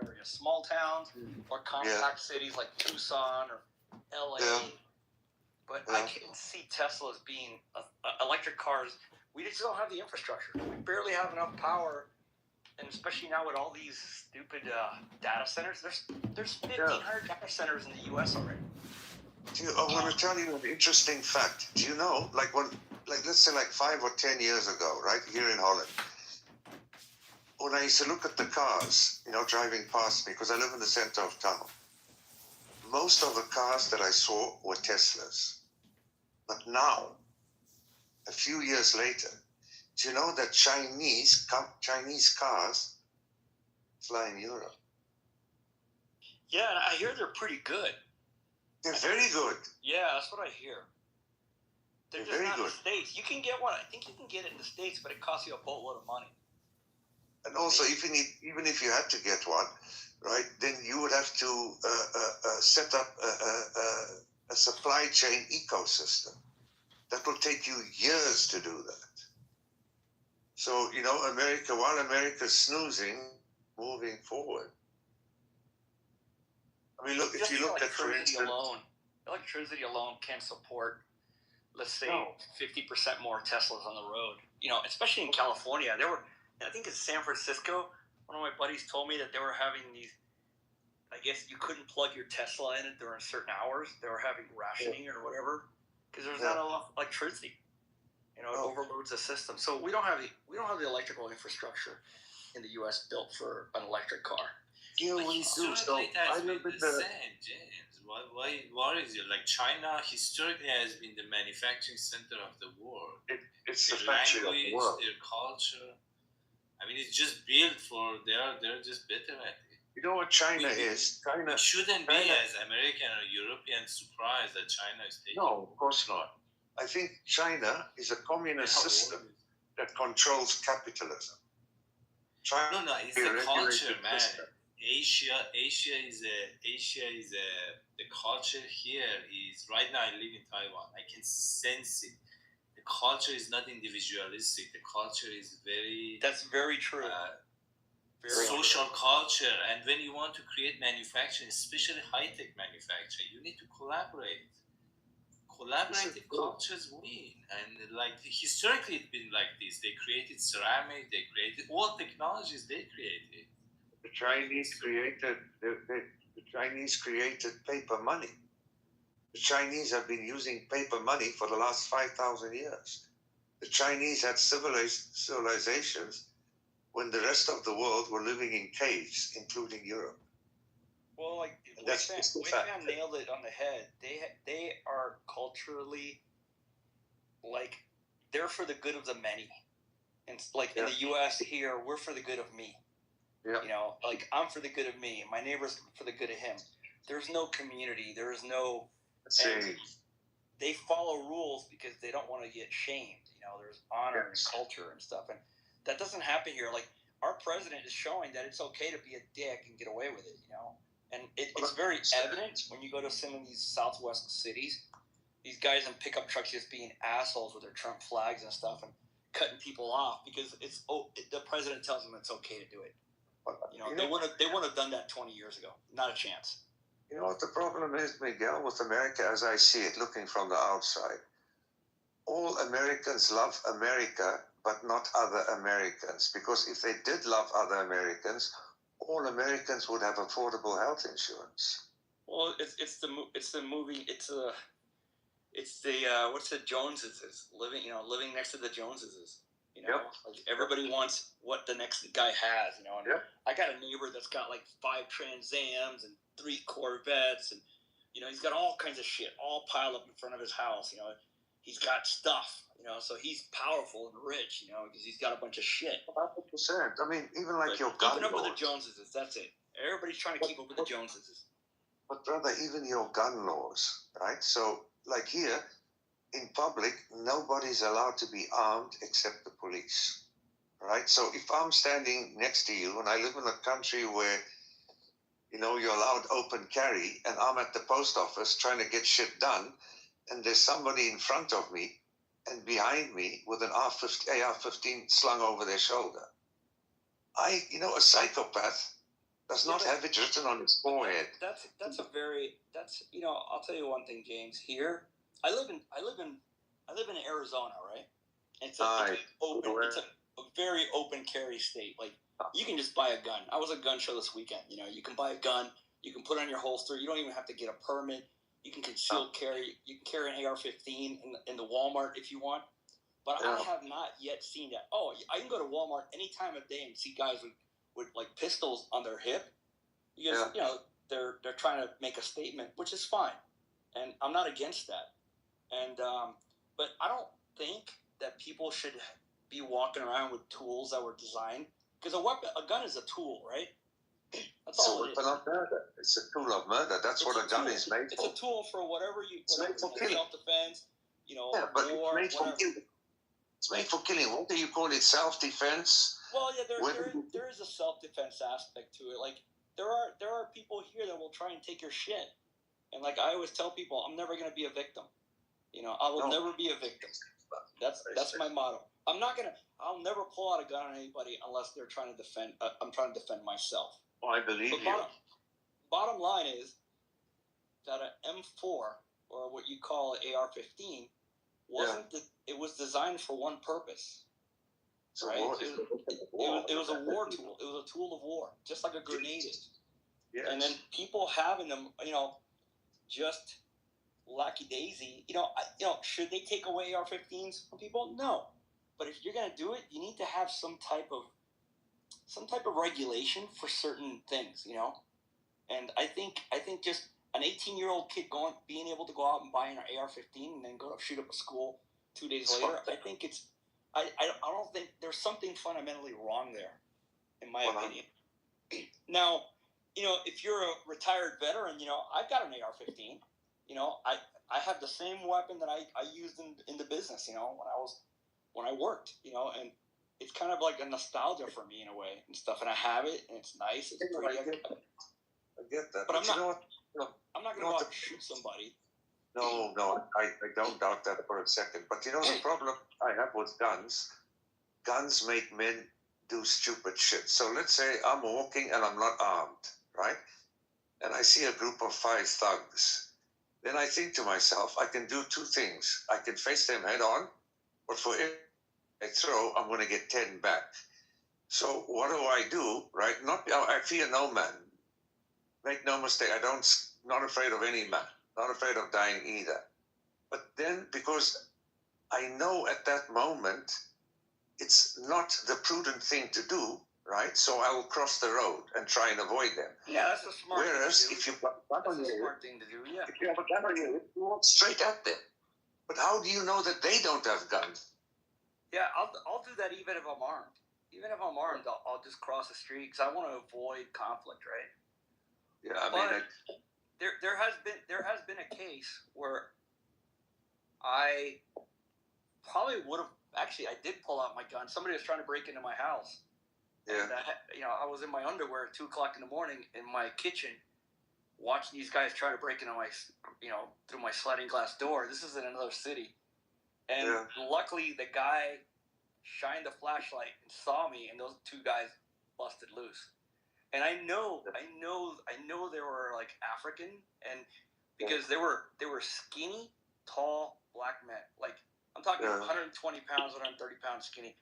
areas, small towns, or compact cities like Tucson or LA. Yeah. But I can't see Teslas being electric cars. We just don't have the infrastructure. We barely have enough power, and especially now with all these stupid data centers. There's 1,500 data centers in the U.S. already. I want to tell you an interesting fact. Do you know, let's say 5 or 10 years ago, right, here in Holland, when I used to look at the cars, driving past me, because I live in the center of town, most of the cars that I saw were Teslas. But now, a few years later, do you know that Chinese cars fly in Europe? Yeah, I hear they're pretty good. They're very good. Yeah, that's what I hear. They're just not in the States. You can get one. I think you can get it in the States, but it costs you a boatload of money. And also, even if you had to get one, right, then you would have to set up a supply chain ecosystem. That will take you years to do that. So, while America's snoozing, moving forward. I mean, look, if you look at, for instance, electricity alone can support, let's say, 50% more Teslas on the road. Especially in California, I think it's San Francisco. One of my buddies told me that they were having these. I guess you couldn't plug your Tesla in it during certain hours. They were having rationing or whatever because there's not enough electricity. It overloads the system. So we don't have the electrical infrastructure in the U.S. built for an electric car. Historically, it has been the same, James. Why is it? Like China historically has been the manufacturing center of the world. It's the factory of the world. Their culture. I mean, it's just built for they're just better at it. You know what China is? We shouldn't be as American or European surprised that China is taking. No, of course not. I think China is a communist system that controls capitalism. No, it's the culture, man. Asia is the culture here is right now. I live in Taiwan. I can sense it. The culture is not individualistic. The culture is very. That's very true. Social culture, and when you want to create manufacturing, especially high-tech manufacturing, you need to collaborate. Collaborative cultures win, and historically it's been like this. They created ceramic. They created all technologies. They created. The Chinese created paper money. The Chinese have been using paper money for the last 5,000 years. The Chinese had civilizations when the rest of the world were living in caves, including Europe. Well, Wei-Fan nailed it on the head. They are culturally, they're for the good of the many. And in the U.S. here, we're for the good of me. Yeah. I'm for the good of me. My neighbor's for the good of him. There's no community. There is no... They follow rules because they don't want to get shamed. There's honor and culture and stuff. And that doesn't happen here. Our president is showing that it's okay to be a dick and get away with it, And it's very evident when you go to some of these Southwest cities. these guys in pickup trucks just being assholes with their Trump flags and stuff and cutting people off because the president tells them it's okay to do it. They wouldn't have done that 20 years ago. Not a chance. You know what the problem is, Miguel, with America as I see it, looking from the outside? All Americans love America, but not other Americans. Because if they did love other Americans, all Americans would have affordable health insurance. Well, it's the movie. It's the what's the Joneses is living next to the Joneses. Like everybody wants what the next guy has. And I got a neighbor that's got like 5 Trans Ams and 3 Corvettes, and he's got all kinds of shit all piled up in front of his house. He's got stuff. So he's powerful and rich. Because he's got a bunch of shit. 100%. I mean, even like your gun keeping up laws. with the Joneses. That's it. Everybody's trying to keep up with the Joneses. But brother, even your gun laws, right? So like here, in public, nobody's allowed to be armed except the police, right? So if I'm standing next to you and I live in a country where, you're allowed open carry and I'm at the post office trying to get shit done and there's somebody in front of me and behind me with an AR-15 slung over their shoulder, a psychopath does not have it written on his forehead. I'll tell you one thing, James. Here, I live in Arizona, right? It's a very open carry state. Like you can just buy a gun. I was at a gun show this weekend. You can buy a gun. You can put it on your holster. You don't even have to get a permit. You can conceal carry. You can carry an AR-15 in the Walmart if you want. But I have not yet seen that. Oh, I can go to Walmart any time of day and see guys with like pistols on their hip because they're trying to make a statement, which is fine, and I'm not against that. And but I don't think that people should be walking around with tools that were designed because a gun is a tool, right? That's all it is. It's a weapon of murder. It's a tool of murder. That's what a gun is made for. It's a tool for whatever self-defense, but war, it's made for killing. It's made for killing. What do you call it? Self-defense? Well, yeah, there is a self-defense aspect to it. Like there are people here that will try and take your shit, and like I always tell people, I'm never going to be a victim. I will never be a victim. That's my motto. I'll never pull out a gun on anybody unless they're trying to defend. I'm trying to defend myself. Oh, I believe you. Bottom line is that an M4 or what you call an AR-15 wasn't. It was designed for one purpose. Right? It was a war tool. It was a tool of war, just like a grenade is. Yes. And then people having them, just lackadaisy. Should they take away AR-15s from people? No. But if you're gonna do it, you need to have some type of regulation for certain things. And I think just an 18-year-old kid being able to go out and buy an AR-15 and then go shoot up a school 2 days later, I think it's. I don't think there's something fundamentally wrong there, in my opinion. Now, if you're a retired veteran, I've got an AR-15. I have the same weapon that I used in the business, when I worked, and it's kind of like a nostalgia for me in a way and stuff. And I have it, and it's nice. It's pretty. I get that. But I'm not going to go out and shoot somebody. No, I don't doubt that for a second. But the problem I have with guns make men do stupid shit. So let's say I'm walking and I'm not armed, right? And I see a group of 5 thugs. Then I think to myself, I can do 2 things. I can face them head on, but for every throw, I'm going to get 10 back. So what do? Right? I fear no man. Make no mistake, not afraid of any man. Not afraid of dying either. But then, because I know at that moment, it's not the prudent thing to do, right? So I will cross the road and try and avoid them. Yeah, that's a smart Whereas thing to do. If you've got a gun on you, smart thing to do, yeah. If you have a gun on you walk straight at them. But how do you know that they don't have guns? Yeah, I'll do that even if I'm armed. Even if I'm armed, I'll just cross the street because I want to avoid conflict, right? Yeah, I mean, there has been a case where I probably would have I did pull out my gun. Somebody was trying to break into my house. Yeah. And I was in my underwear at 2:00 in the morning in my kitchen watching these guys try to break into my, through my sliding glass door. This is in another city. And luckily the guy shined the flashlight and saw me, and those two guys busted loose. And I know they were like African, and because they were skinny, tall black men. Like I'm talking 120 pounds, 130 pounds skinny.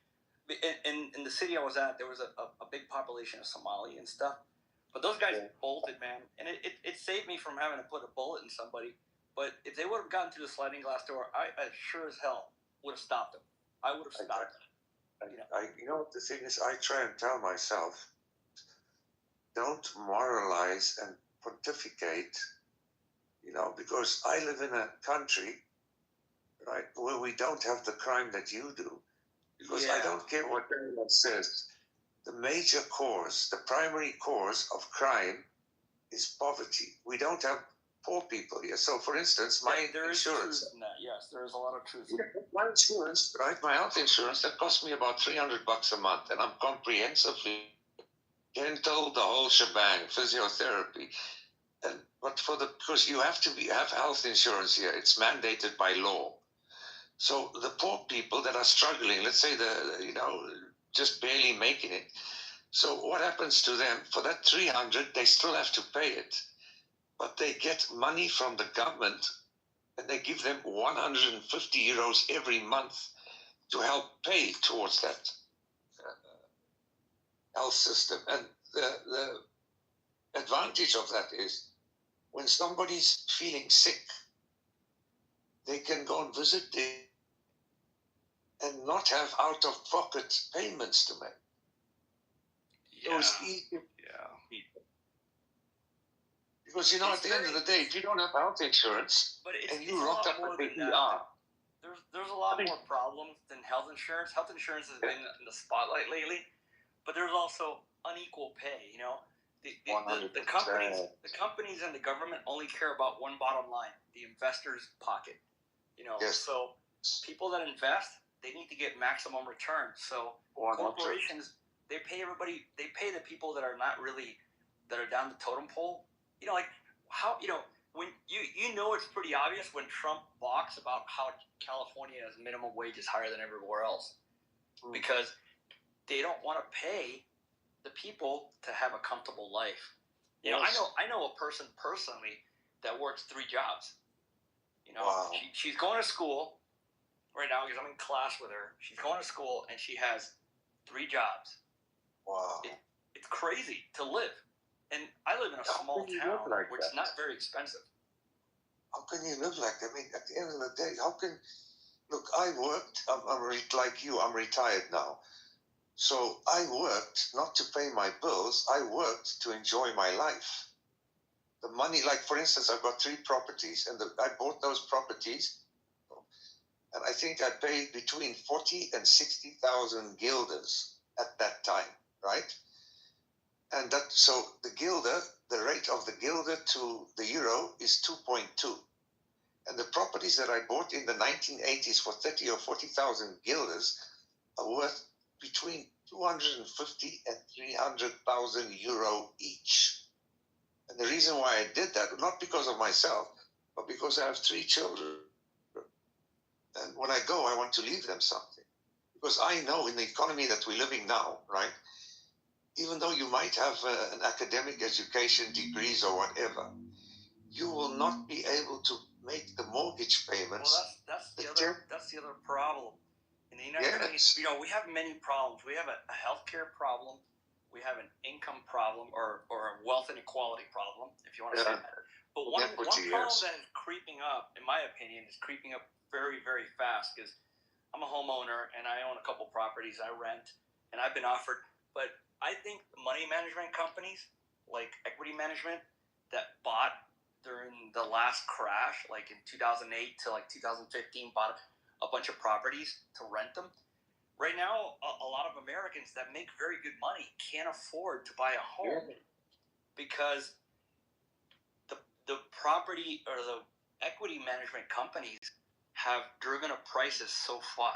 In the city I was at, there was a big population of Somali and stuff. But those guys bolted, man, and it saved me from having to put a bullet in somebody. But if they would have gotten through the sliding glass door, I sure as hell would have stopped them. I would have stopped them. The thing is, I try and tell myself, don't moralize and pontificate, because I live in a country, right, where we don't have the crime that you do. Because I don't care what anyone says. The major cause, the primary cause of crime is poverty. We don't have poor people here. So, for instance, my insurance. Truth in that. Yes, there is a lot of truth. My insurance, right? My health insurance, that costs me about $300 a month, and I'm comprehensively dental, the whole shebang, physiotherapy, because you have to have health insurance here. It's mandated by law. So the poor people that are struggling, let's say just barely making it. So what happens to them? For that 300, they still have to pay it, but they get money from the government, and they give them 150 euros every month to help pay towards that health system. And the advantage of that is when somebody's feeling sick, they can go and visit them and not have out-of-pocket payments to make. Because, at the end of the day, if you don't have health insurance and you rocked up at the ER, there's a lot more problems than health insurance. Health insurance has been in the spotlight lately, but there's also unequal pay. The companies and the government only care about one bottom line: the investor's pocket. So people that invest, they need to get maximum return. So corporations, they pay everybody. They pay the people that are not really, that are down the totem pole. When it's pretty obvious when Trump balks about how California's minimum wage is higher than everywhere else, because they don't want to pay the people to have a comfortable life. I know a person personally that works 3 jobs. She's going to school right now because I'm in class with her. She's going to school and she has 3 jobs. Wow. It's crazy to live. And I live in a small town, which is not very expensive. How can you live like that? I mean, at the end of the day, look, I worked, like you, I'm retired now. So I worked not to pay my bills, I worked to enjoy my life. The money, like for instance, I've got 3 properties, and I bought those properties, and I think I paid between 40 and 60,000 guilders at that time, right? And so the rate of the guilder to the euro is 2.2. And the properties that I bought in the 1980s for 30 or 40,000 guilders are worth between 250 and 300,000 euro each. And the reason why I did that, not because of myself, but because I have 3 children. And when I go, I want to leave them something. Because I know in the economy that we're living now, right, even though you might have an academic education, degrees or whatever, you will not be able to make the mortgage payments. Well, that's the other problem. In the United States, we have many problems. We have a healthcare problem. We have an income problem or a wealth inequality problem, if you want to say that. But one problem that is creeping up, in my opinion, is creeping up very, very fast, because I'm a homeowner and I own a couple properties I rent, and I've been offered. But I think money management companies, like equity management, that bought during the last crash, like in 2008 to like 2015, bought a bunch of properties to rent them. Right now, a lot of Americans that make very good money can't afford to buy a home because the property or the equity management companies have driven up prices so far.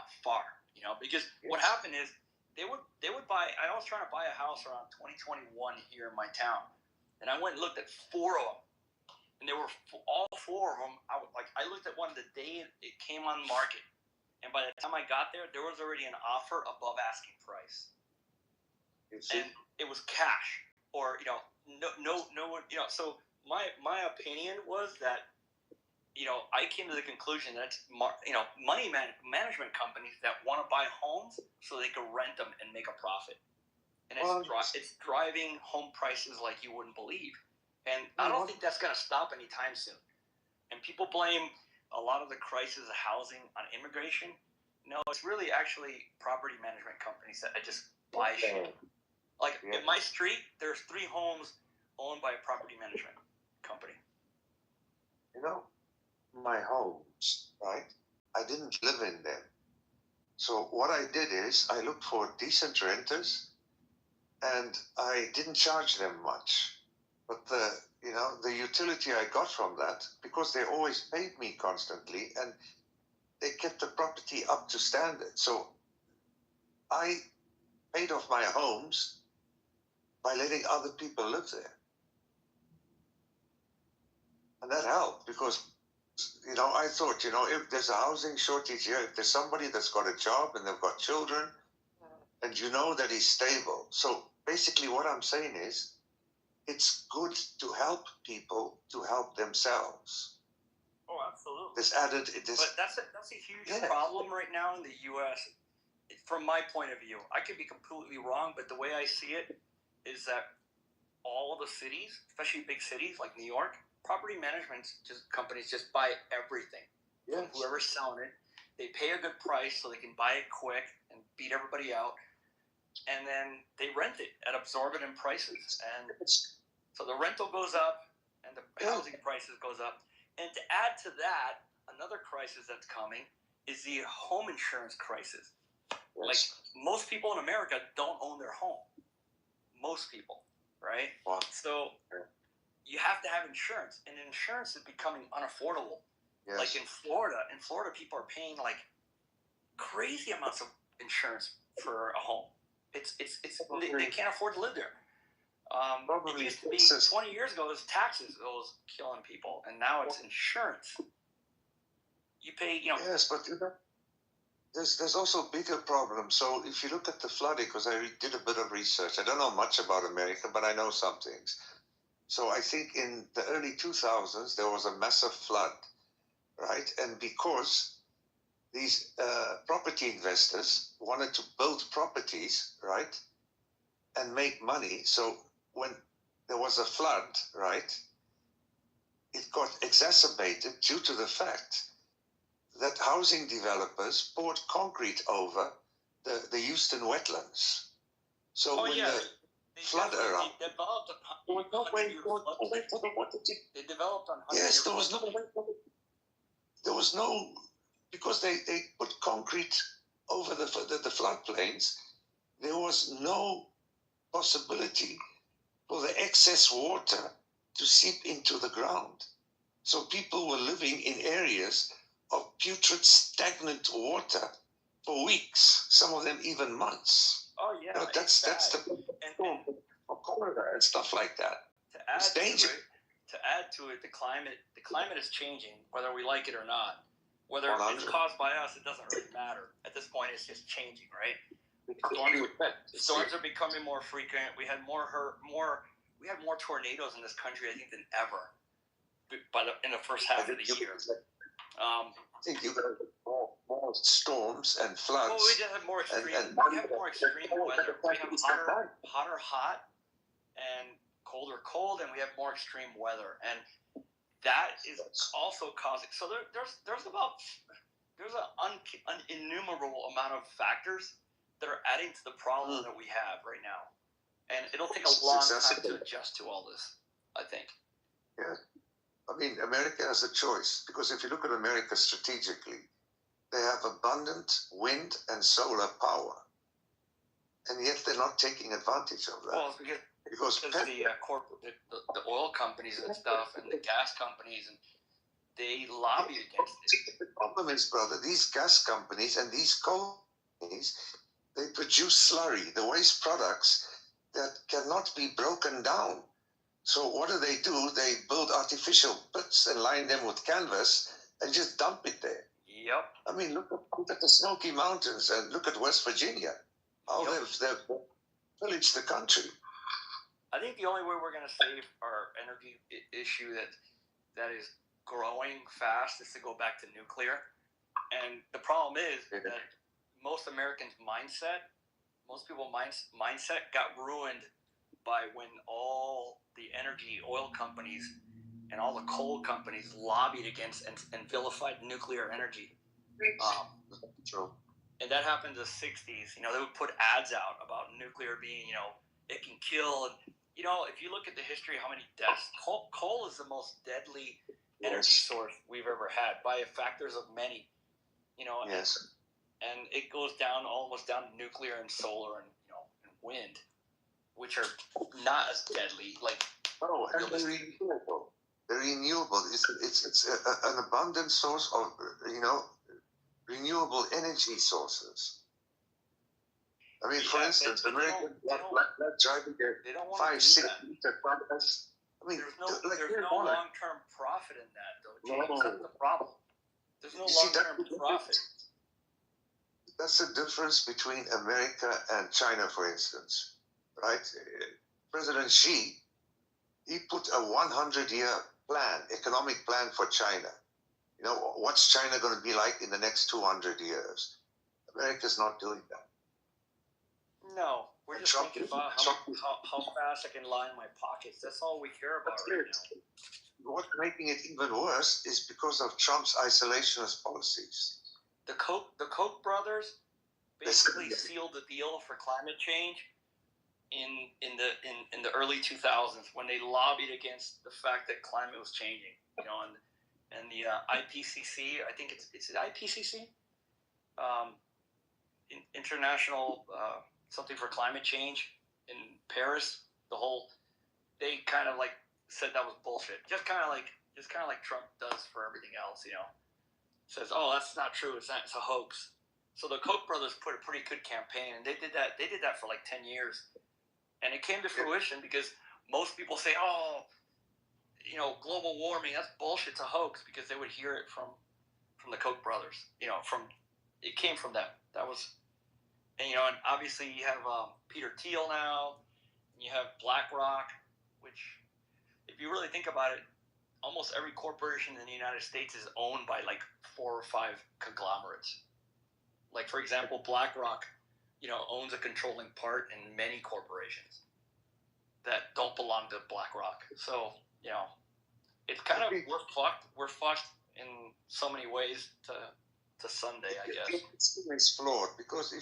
Because what happened is they would buy. I was trying to buy a house around 2021 here in my town, and I went and looked at 4 of them. and there were all four of them. I looked at one the day it came on the market, and by the time I got there, there was already an offer above asking price, and it was cash, or no one. So my opinion was that I came to the conclusion that money management companies that want to buy homes so they can rent them and make a profit, and it's driving home prices like you wouldn't believe. And I don't think that's going to stop anytime soon. And people blame a lot of the crisis of housing on immigration. No, it's really actually property management companies that just buy shit. Like in my street, there's 3 homes owned by a property management company. My homes, right? I didn't live in them. So what I did is I looked for decent renters, and I didn't charge them much. But the utility I got from that, because they always paid me constantly, and they kept the property up to standard. So I paid off my homes by letting other people live there. And that helped because, I thought, if there's a housing shortage here, if there's somebody that's got a job and they've got children, and that he's stable. So basically what I'm saying is, it's good to help people to help themselves. Oh, absolutely. But that's a huge problem right now in the U.S. From my point of view, I could be completely wrong, but the way I see it is that all the cities, especially big cities like New York, property management companies just buy everything. From whoever's selling it, they pay a good price so they can buy it quick and beat everybody out. And then they rent it at exorbitant prices, and so the rental goes up, and the housing prices goes up. And to add to that, another crisis that's coming is the home insurance crisis. Yes. Like most people in America don't own their home. Most people, right? Wow. So you have to have insurance, and insurance is becoming unaffordable. Yes. Like in Florida, people are paying like crazy amounts of insurance for a home. They can't afford to live there. It used to be 20 years ago, it was taxes that was killing people, and now it's insurance. You pay, Yes, but there's also bigger problems. So if you look at the flooding, because I did a bit of research, I don't know much about America, but I know some things. So I think in the early 2000s, there was a massive flood, right? And because these property investors wanted to build properties, right, and make money. So when there was a flood, right, it got exacerbated due to the fact that housing developers poured concrete over the Houston wetlands. So when the flood erupted, they developed on. Yes, there was no. Because they put concrete over the floodplains, there was no possibility for the excess water to seep into the ground. So people were living in areas of putrid, stagnant water for weeks, some of them even months. Oh yeah, that's the problem of cholera and stuff like that. It's dangerous. To add to it, the climate is changing, whether we like it or not. Whether 100. It's caused by us, it doesn't really matter. At this point, it's just changing, right? Storms are becoming more frequent. We had more tornadoes in this country, I think, than ever. In the first half of the year. I think you got more storms and floods. Well, we just have more extreme. We have more extreme weather. We have hotter hot, and colder cold, and we have more extreme weather. And that is also causing. So there's an innumerable amount of factors that are adding to the problem that we have right now, and it'll take a long time to adjust to all this, I think. Yeah, I mean, America has a choice, because if you look at America strategically, they have abundant wind and solar power, and yet they're not taking advantage of that. Well, because the oil companies and stuff, and the gas companies, and they lobby against it. The problem is, brother, these gas companies and these coal companies, they produce slurry, the waste products that cannot be broken down. So what do? They build artificial pits and line them with canvas and just dump it there. Yep. I mean, look at the Smoky Mountains and look at West Virginia. How they've pillaged the country. I think the only way we're going to save our energy issue that is growing fast is to go back to nuclear. And the problem is that most Americans' mindset, most people's mindset got ruined by when all the energy oil companies and all the coal companies lobbied against and vilified nuclear energy. True. And that happened in the 60s. You know, they would put ads out about nuclear being, you know, it can kill. And, you know, if you look at the history of how many deaths, coal is the most deadly energy source we've ever had by factors of many. You know, and it goes down almost down to nuclear and solar and, you know, and wind, which are not as deadly. Like, and they're renewable. They're renewable. It's an abundant source of, you know, renewable energy sources. I mean, for instance, American black driving their 5-6 liter cars. I mean, there's no long-term profit in that, though, James. That's the problem. There's no long-term profit. That's the difference between America and China, for instance, right? President Xi, he put a 100-year plan, economic plan for China. You know, what's China going to be like in the next 200 years? America's not doing that. No, we're just thinking about how fast I can line my pockets. That's all we care about right now. What's making it even worse is because of Trump's isolationist policies. The Koch brothers basically sealed the deal for climate change in the early 2000s when they lobbied against the fact that climate was changing. You know, and the IPCC, I think it's IPCC, International something for Climate Change in Paris. They kind of like said that was bullshit. Just kind of like Trump does for everything else, you know. Says, oh, that's not true. It's a hoax. So the Koch brothers put a pretty good campaign, and they did that. They did that for like 10 years, and it came to fruition because most people say, oh, you know, global warming, that's bullshit. It's a hoax, because they would hear it from the Koch brothers. You know, it came from them. That was, and you know, and obviously you have Peter Thiel now, and you have BlackRock, which, if you really think about it, almost every corporation in the United States is owned by like 4 or 5 conglomerates. Like, for example, BlackRock, you know, owns a controlling part in many corporations that don't belong to BlackRock. So, you know, it's kind of, we're fucked in so many ways to Sunday, I guess. It's flawed because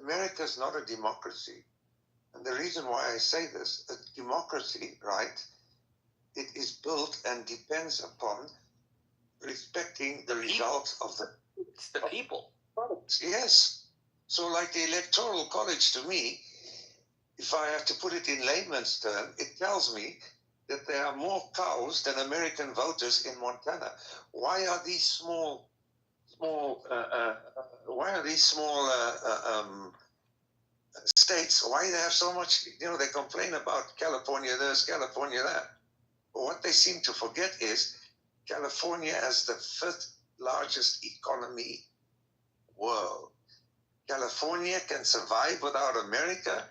America's not a democracy. And the reason why I say this, a democracy, right, it is built and depends upon respecting the results of the people. Yes. So like the Electoral College, to me, if I have to put it in layman's terms, it tells me that there are more cows than American voters in Montana. Why are these small states, why do they have so much, you know, they complain about California this, California that. But what they seem to forget is California has the 5th largest economy world. California can survive without America,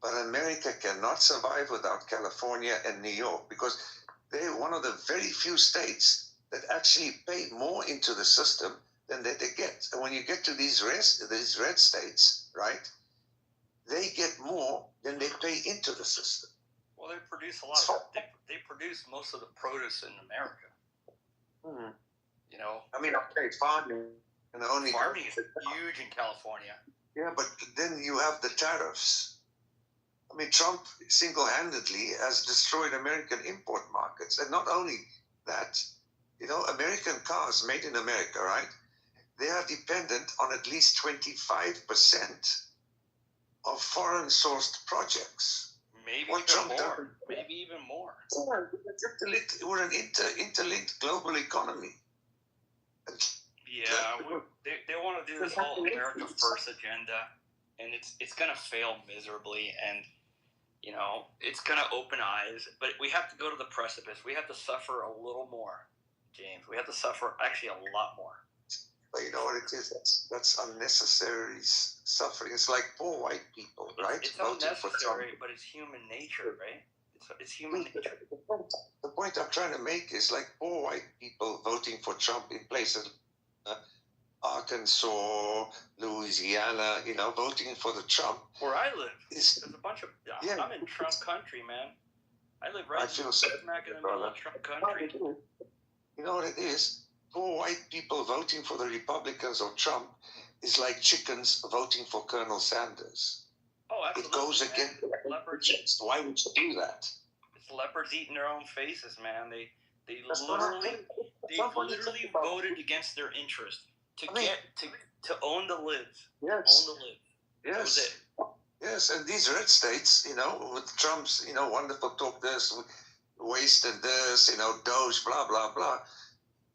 but America cannot survive without California and New York, because they're one of the very few states that actually pay more into the system than they get. And when you get to these red states, right, they get more than they pay into the system. Well, they produce a lot they produce most of the produce in America. Mm-hmm. You know, I mean, okay, farming is huge in California. Yeah, but then you have the tariffs. I mean, Trump single-handedly has destroyed American import markets. And not only that, you know, American cars made in America, right? They are dependent on at least 25% of foreign-sourced projects. Maybe even more. We're an interlinked global economy. Yeah, they want to do this whole America First agenda, and it's going to fail miserably. And You know, it's going to open eyes, but we have to go to the precipice. We have to suffer a little more, James. We have to suffer actually a lot more. But you know what it is? That's unnecessary suffering. It's like poor white people, right? It's unnecessary, but it's human nature, right? It's human nature. The point I'm trying to make is like poor white people voting for Trump in places Arkansas, Louisiana, you know, voting for the Trump. Where I live, there's a bunch of... Yeah. I'm in Trump country, man. I live right smack in the middle of Trump country. You know what it is? Poor white people voting for the Republicans or Trump is like chickens voting for Colonel Sanders. Oh, absolutely. It goes against leopards. Why would you do that? It's leopards eating their own faces, man. They literally voted against their interest to own the libs. Yes. Own the libs. Yes. That was it. Yes, and these red states, you know, with Trump's, you know, wonderful talk this, wasted this, you know, Doge, blah, blah, blah.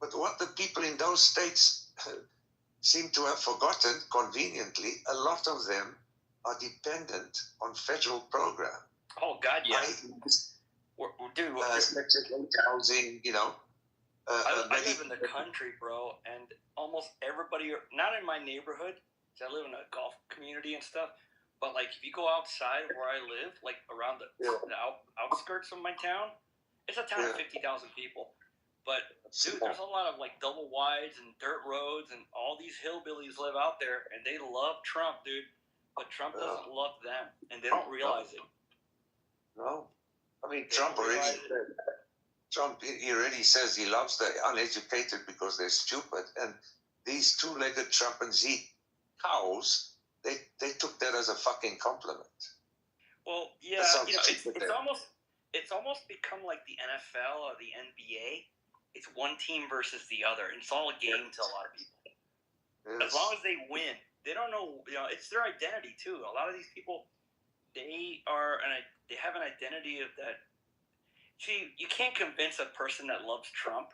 But what the people in those states seem to have forgotten, conveniently, a lot of them are dependent on federal program. Oh, God, yeah. Dude, housing, you know. I live in the country, bro, and almost everybody, not in my neighborhood, because I live in a golf community and stuff, but, like, if you go outside where I live, like, around the outskirts of my town, it's a town of 50,000 people. But, dude, there's a lot of, like, double wides and dirt roads, and all these hillbillies live out there, and they love Trump, dude. But Trump doesn't love them, and they don't realize it. No. I mean, Trump already says he loves the uneducated because they're stupid. And these two-legged chimpanzee cows, they took that as a fucking compliment. Well, yeah, you know, it's almost become like the NFL or the NBA. It's one team versus the other, and it's all a game to a lot of people. Yes. As long as they win, they don't know. You know, it's their identity too. A lot of these people, they have an identity of that. See, you can't convince a person that loves Trump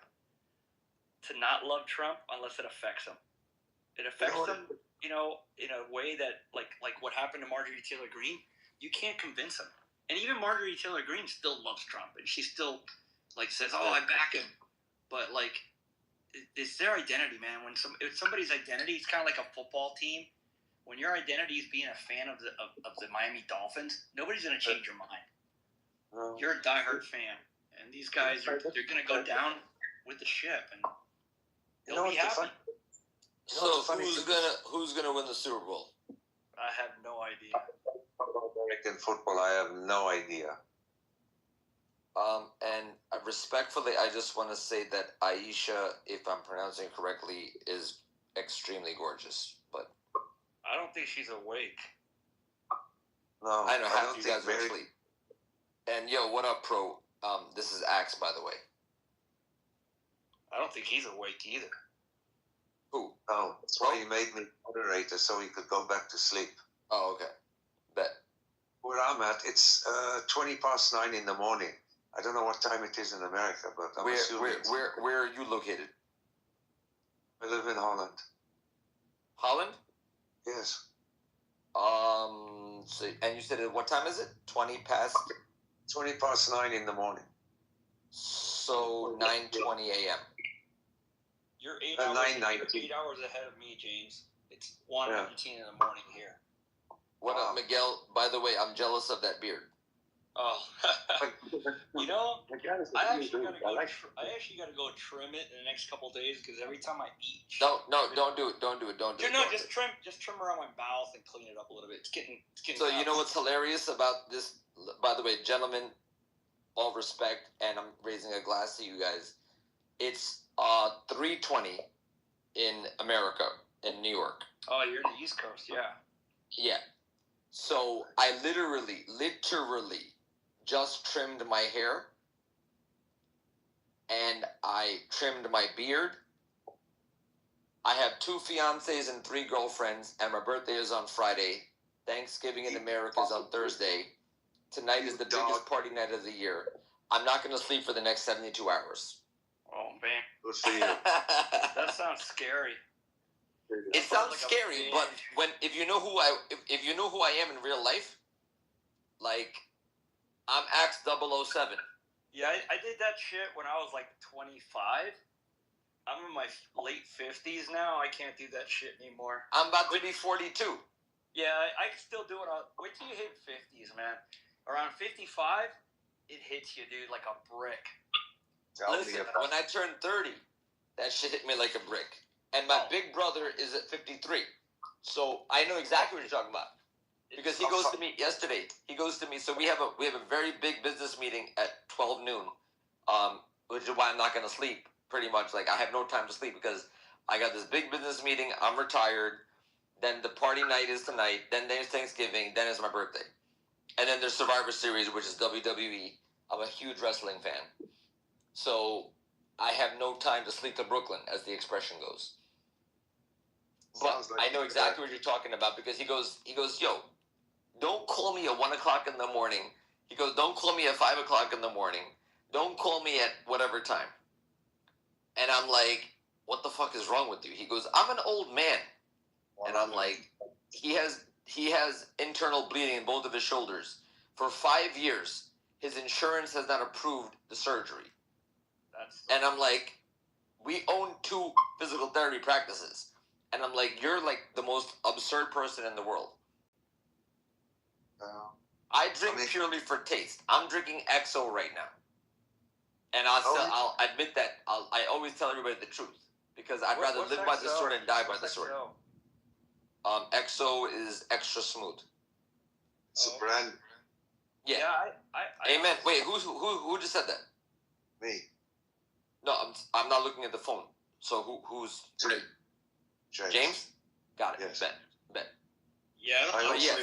to not love Trump unless it affects them. It affects them, you know, in a way that, like what happened to Marjorie Taylor Greene. You can't convince them, and even Marjorie Taylor Greene still loves Trump, and she still like says, "Oh, I back him." But, like, it's their identity, man. If somebody's identity, it's kind of like a football team. When your identity is being a fan of the Miami Dolphins, nobody's going to change your mind. No. You're a diehard fan. And these guys, they're going to go down with the ship. And they'll be happy. So who's gonna win the Super Bowl? I have no idea. American football, I have no idea. And respectfully, I just want to say that Aisha, if I'm pronouncing it correctly, is extremely gorgeous. But I don't think she's awake. No, I know half you guys are asleep. And yo, what up, Pro? This is Axe, by the way. I don't think he's awake either. Who? Oh, that's why he made me moderator so he could go back to sleep. Oh, okay. Bet. Where I'm at, it's 9:20 in the morning. I don't know what time it is in America, but I'm assuming. Where are you located? I live in Holland. Holland? Yes. So, and you said what time is it? 20 past 9 in the morning. So 9:20 a.m. You're 8 hours ahead of me, James. It's 1:19 in the morning here. What up, Miguel? By the way, I'm jealous of that beard. Oh, you know, I actually gotta go trim it in the next couple of days because every time I eat. Don't do it. Don't do it. Just trim around my mouth and clean it up a little bit. It's getting. So you know what's hilarious about this? By the way, gentlemen, all respect, and I'm raising a glass to you guys. It's 3:20 in America, in New York. Oh, you're in the East Coast, yeah. Yeah. So I literally just trimmed my hair, and I trimmed my beard. I have 2 fiancés and 3 girlfriends, and my birthday is on Friday. Thanksgiving in America is on Thursday. Tonight is the biggest party night of the year. I'm not going to sleep for the next 72 hours. Oh, man. Good for you. That sounds scary. It sounds scary, but if you know who I am in real life, like I'm Axe 007. Yeah, I did that shit when I was like 25. I'm in my late 50s now. I can't do that shit anymore. I'm about to be 42. Yeah, I can still do it. Wait till you hit 50s, man. Around 55, it hits you, dude, like a brick. Listen, when I turned 30, that shit hit me like a brick. And my big brother is at 53. So I know exactly what you're talking about. Because he goes to me yesterday. He goes to me. So we have a very big business meeting at 12 noon, which is why I'm not going to sleep. Pretty much, like I have no time to sleep because I got this big business meeting. I'm retired. Then the party night is tonight. Then there's Thanksgiving. Then it's my birthday, and then there's Survivor Series, which is WWE. I'm a huge wrestling fan, so I have no time to sleep to Brooklyn, as the expression goes. But I know exactly what you're talking about because he goes, yo, don't call me at 1 o'clock in the morning. He goes, don't call me at 5 o'clock in the morning. Don't call me at whatever time. And I'm like, what the fuck is wrong with you? He goes, I'm an old man. And I'm like, he has internal bleeding in both of his shoulders. For 5 years, his insurance has not approved the surgery. And I'm like, we own 2 physical therapy practices. And I'm like, you're like the most absurd person in the world. I drink purely for taste. I'm drinking XO right now. And I'll admit that I always tell everybody the truth because I'd rather live by the sword and die by the sword. XO is extra smooth. It's a brand. Yeah. Amen. Wait, who just said that? Me. No, I'm not looking at the phone. So who's James? Got it. Yes. Bet. Yeah.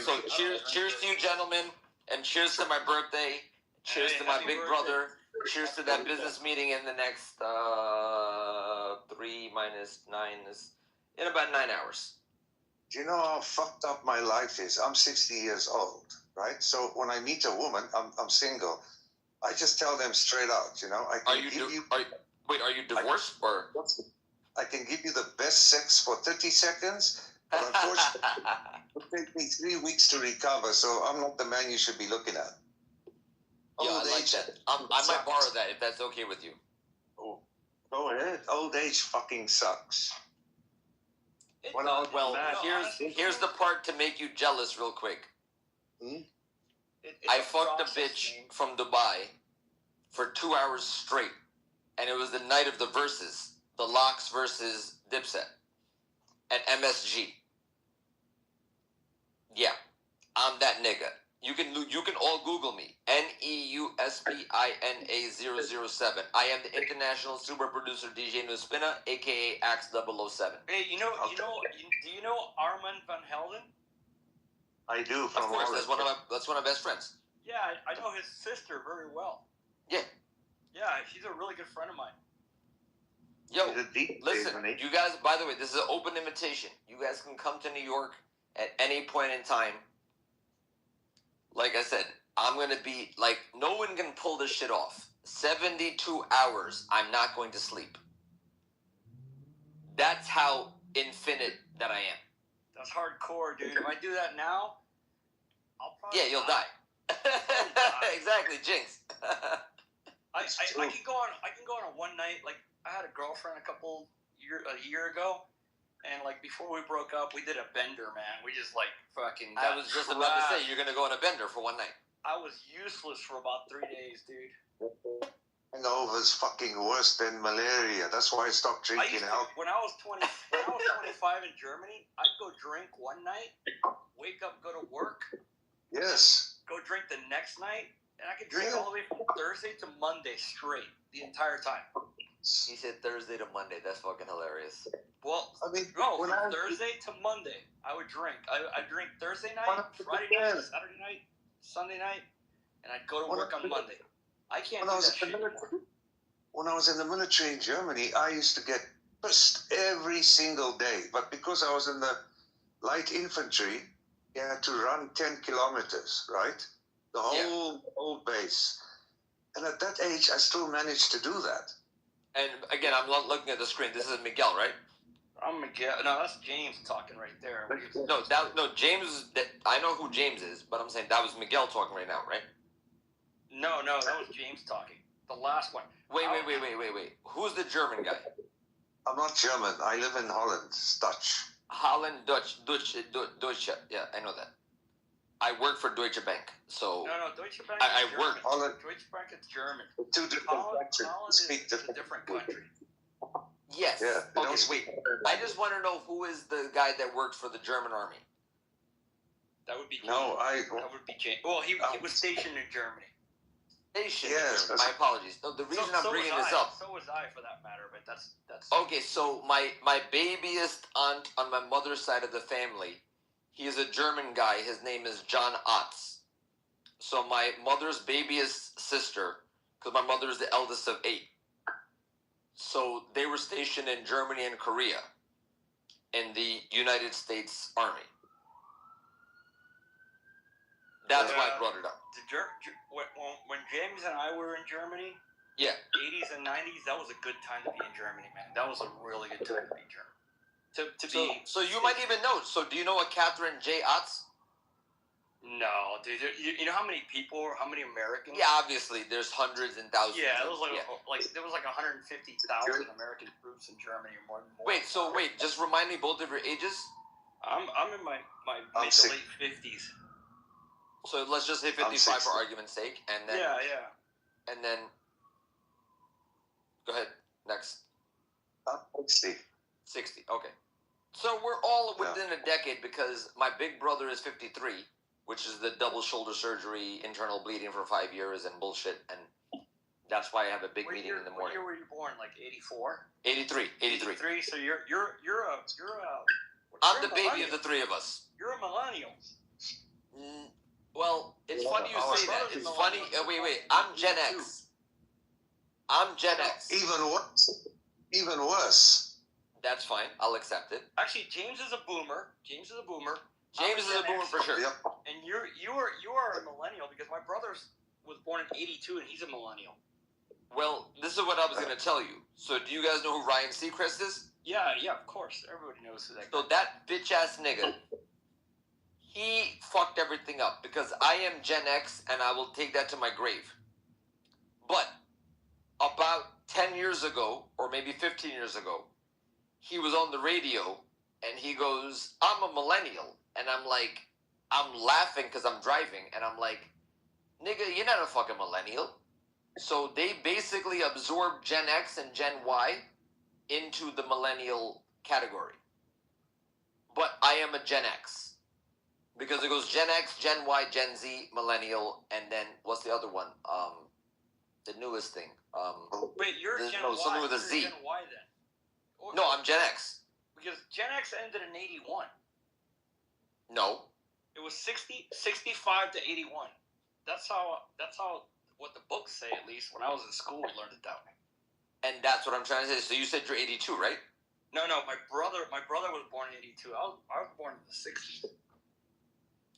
So cheers to you, gentlemen, and cheers to my birthday. Cheers to my big brother. Cheers to that business meeting in the next 3 minus 9 is in about 9 hours. Do you know how fucked up my life is? I'm 60 years old, right? So when I meet a woman, I'm single. I just tell them straight out, you know. Are you divorced or? I can give you the best sex for 30 seconds, but unfortunately, it will take me 3 weeks to recover. So I'm not the man you should be looking at. Yeah, I like that. I might borrow that if that's okay with you. Oh, go ahead. Old age fucking sucks. Here's the part to make you jealous real quick. I fucked a bitch from Dubai for 2 hours straight. And it was the night of the verses. The Locks versus Dipset. At MSG. Yeah. I'm that nigga. You can all Google me. NEUSPINA007. I am the international super producer DJ Nuspina, aka Axe 007. Hey, do you know Armand van Helden? I do. Of course, that's one of my best friends. Yeah, I know his sister very well. Yeah. Yeah, she's a really good friend of mine. Yo, listen, you guys, by the way, this is an open invitation. You guys can come to New York at any point in time. Like I said, I'm going to be, like, no one can pull this shit off. 72 hours, I'm not going to sleep. That's how infinite that I am. That's hardcore, dude. If I do that now, I'll probably you'll die. Exactly, jinx. I can go on a one night, like, I had a girlfriend a year ago. And, like, before we broke up, we did a bender, man. We just, like, fucking I was just about to say, you're going to go on a bender for one night. I was useless for about 3 days, dude. Hangover's fucking worse than malaria. That's why I stopped drinking alcohol. When I was 25 in Germany, I'd go drink one night, wake up, go to work. Yes. Go drink the next night, and I could drink all the way from Thursday to Monday straight, the entire time. He said Thursday to Monday. That's fucking hilarious. Well, from Thursday to Monday, I would drink. I'd drink Thursday night, Friday night, Saturday night, Sunday night, and I'd go to work on Monday. I can't do that shit anymore. When I was in the military in Germany, I used to get pissed every single day. But because I was in the light infantry, you had to run 10 kilometers, right? The whole base. And at that age, I still managed to do that. And again, I'm looking at the screen. This is Miguel, right? I'm Miguel. No, that's James talking right there. No, James. I know who James is, but I'm saying that was Miguel talking right now, right? No, that was James talking. The last one. Wait. Who's the German guy? I'm not German. I live in Holland. It's Dutch. Holland, Dutch. Yeah, I know that. I work for Deutsche Bank, so... No, Deutsche Bank I is work... German. Deutsche Bank is German. Two different countries. Holland is a different country. Yes. Yeah, okay, wait. I just want to know who is the guy that works for the German army. That would be James. No, That would be James. Well, he was stationed in Germany. Yes. My apologies. No, the reason I'm bringing this up... So was I, for that matter, but that's... Okay, so my babyest aunt on my mother's side of the family, he is a German guy. His name is John Otz. So my mother's babyest sister, because my mother is the eldest of 8. So they were stationed in Germany and Korea in the United States Army. That's why I brought it up. When James and I were in Germany, yeah, 80s and 90s, that was a good time to be in Germany, man. That was a really good time to be in Germany. So you might even know. So do you know a Catherine J. Otz? No, dude. You know how many people, or how many Americans? Yeah, obviously. There's hundreds and thousands. Yeah, it was there was like 150,000 American troops in Germany, or more than more. Wait. Just remind me both of your ages. I'm in my mid to late 50s. So let's just say 55 for argument's sake, and then and then go ahead next. 60. 60. Okay. So we're all within a decade because my big brother is 53, which is the double shoulder surgery, internal bleeding for 5 years and bullshit, and that's why I have a big meeting in the morning. What year were you born? Like 84? 83. 83. So you're I'm the baby of the three of us. You're a millennial. Well, it's funny you say that. It's funny. Wait. I'm Gen X. Even worse. That's fine. I'll accept it. Actually, James is a boomer. James is a boomer for sure. Yep. And you are a millennial because my brother was born in 82 and he's a millennial. Well, this is what I was going to tell you. So do you guys know who Ryan Seacrest is? Yeah, of course. Everybody knows who that guy is. So that bitch-ass nigga, he fucked everything up because I am Gen X and I will take that to my grave. But about 10 years ago, or maybe 15 years ago, he was on the radio and he goes, I'm a millennial. And I'm like, I'm laughing because I'm driving. And I'm like, nigga, you're not a fucking millennial. So they basically absorbed Gen X and Gen Y into the millennial category. But I am a Gen X. Because it goes Gen X, Gen Y, Gen Z, millennial, and then what's the other one? The newest thing. Wait, you're Gen Y. Something with a Z. Gen Y then. No, I'm Gen X. Because Gen X ended in 81. No. It was 65 to 81. That's how what the books say, at least. When I was in school, we learned it that way. And that's what I'm trying to say. So you said you're 82, right? No. My brother was born in 82. I was born in the 60s.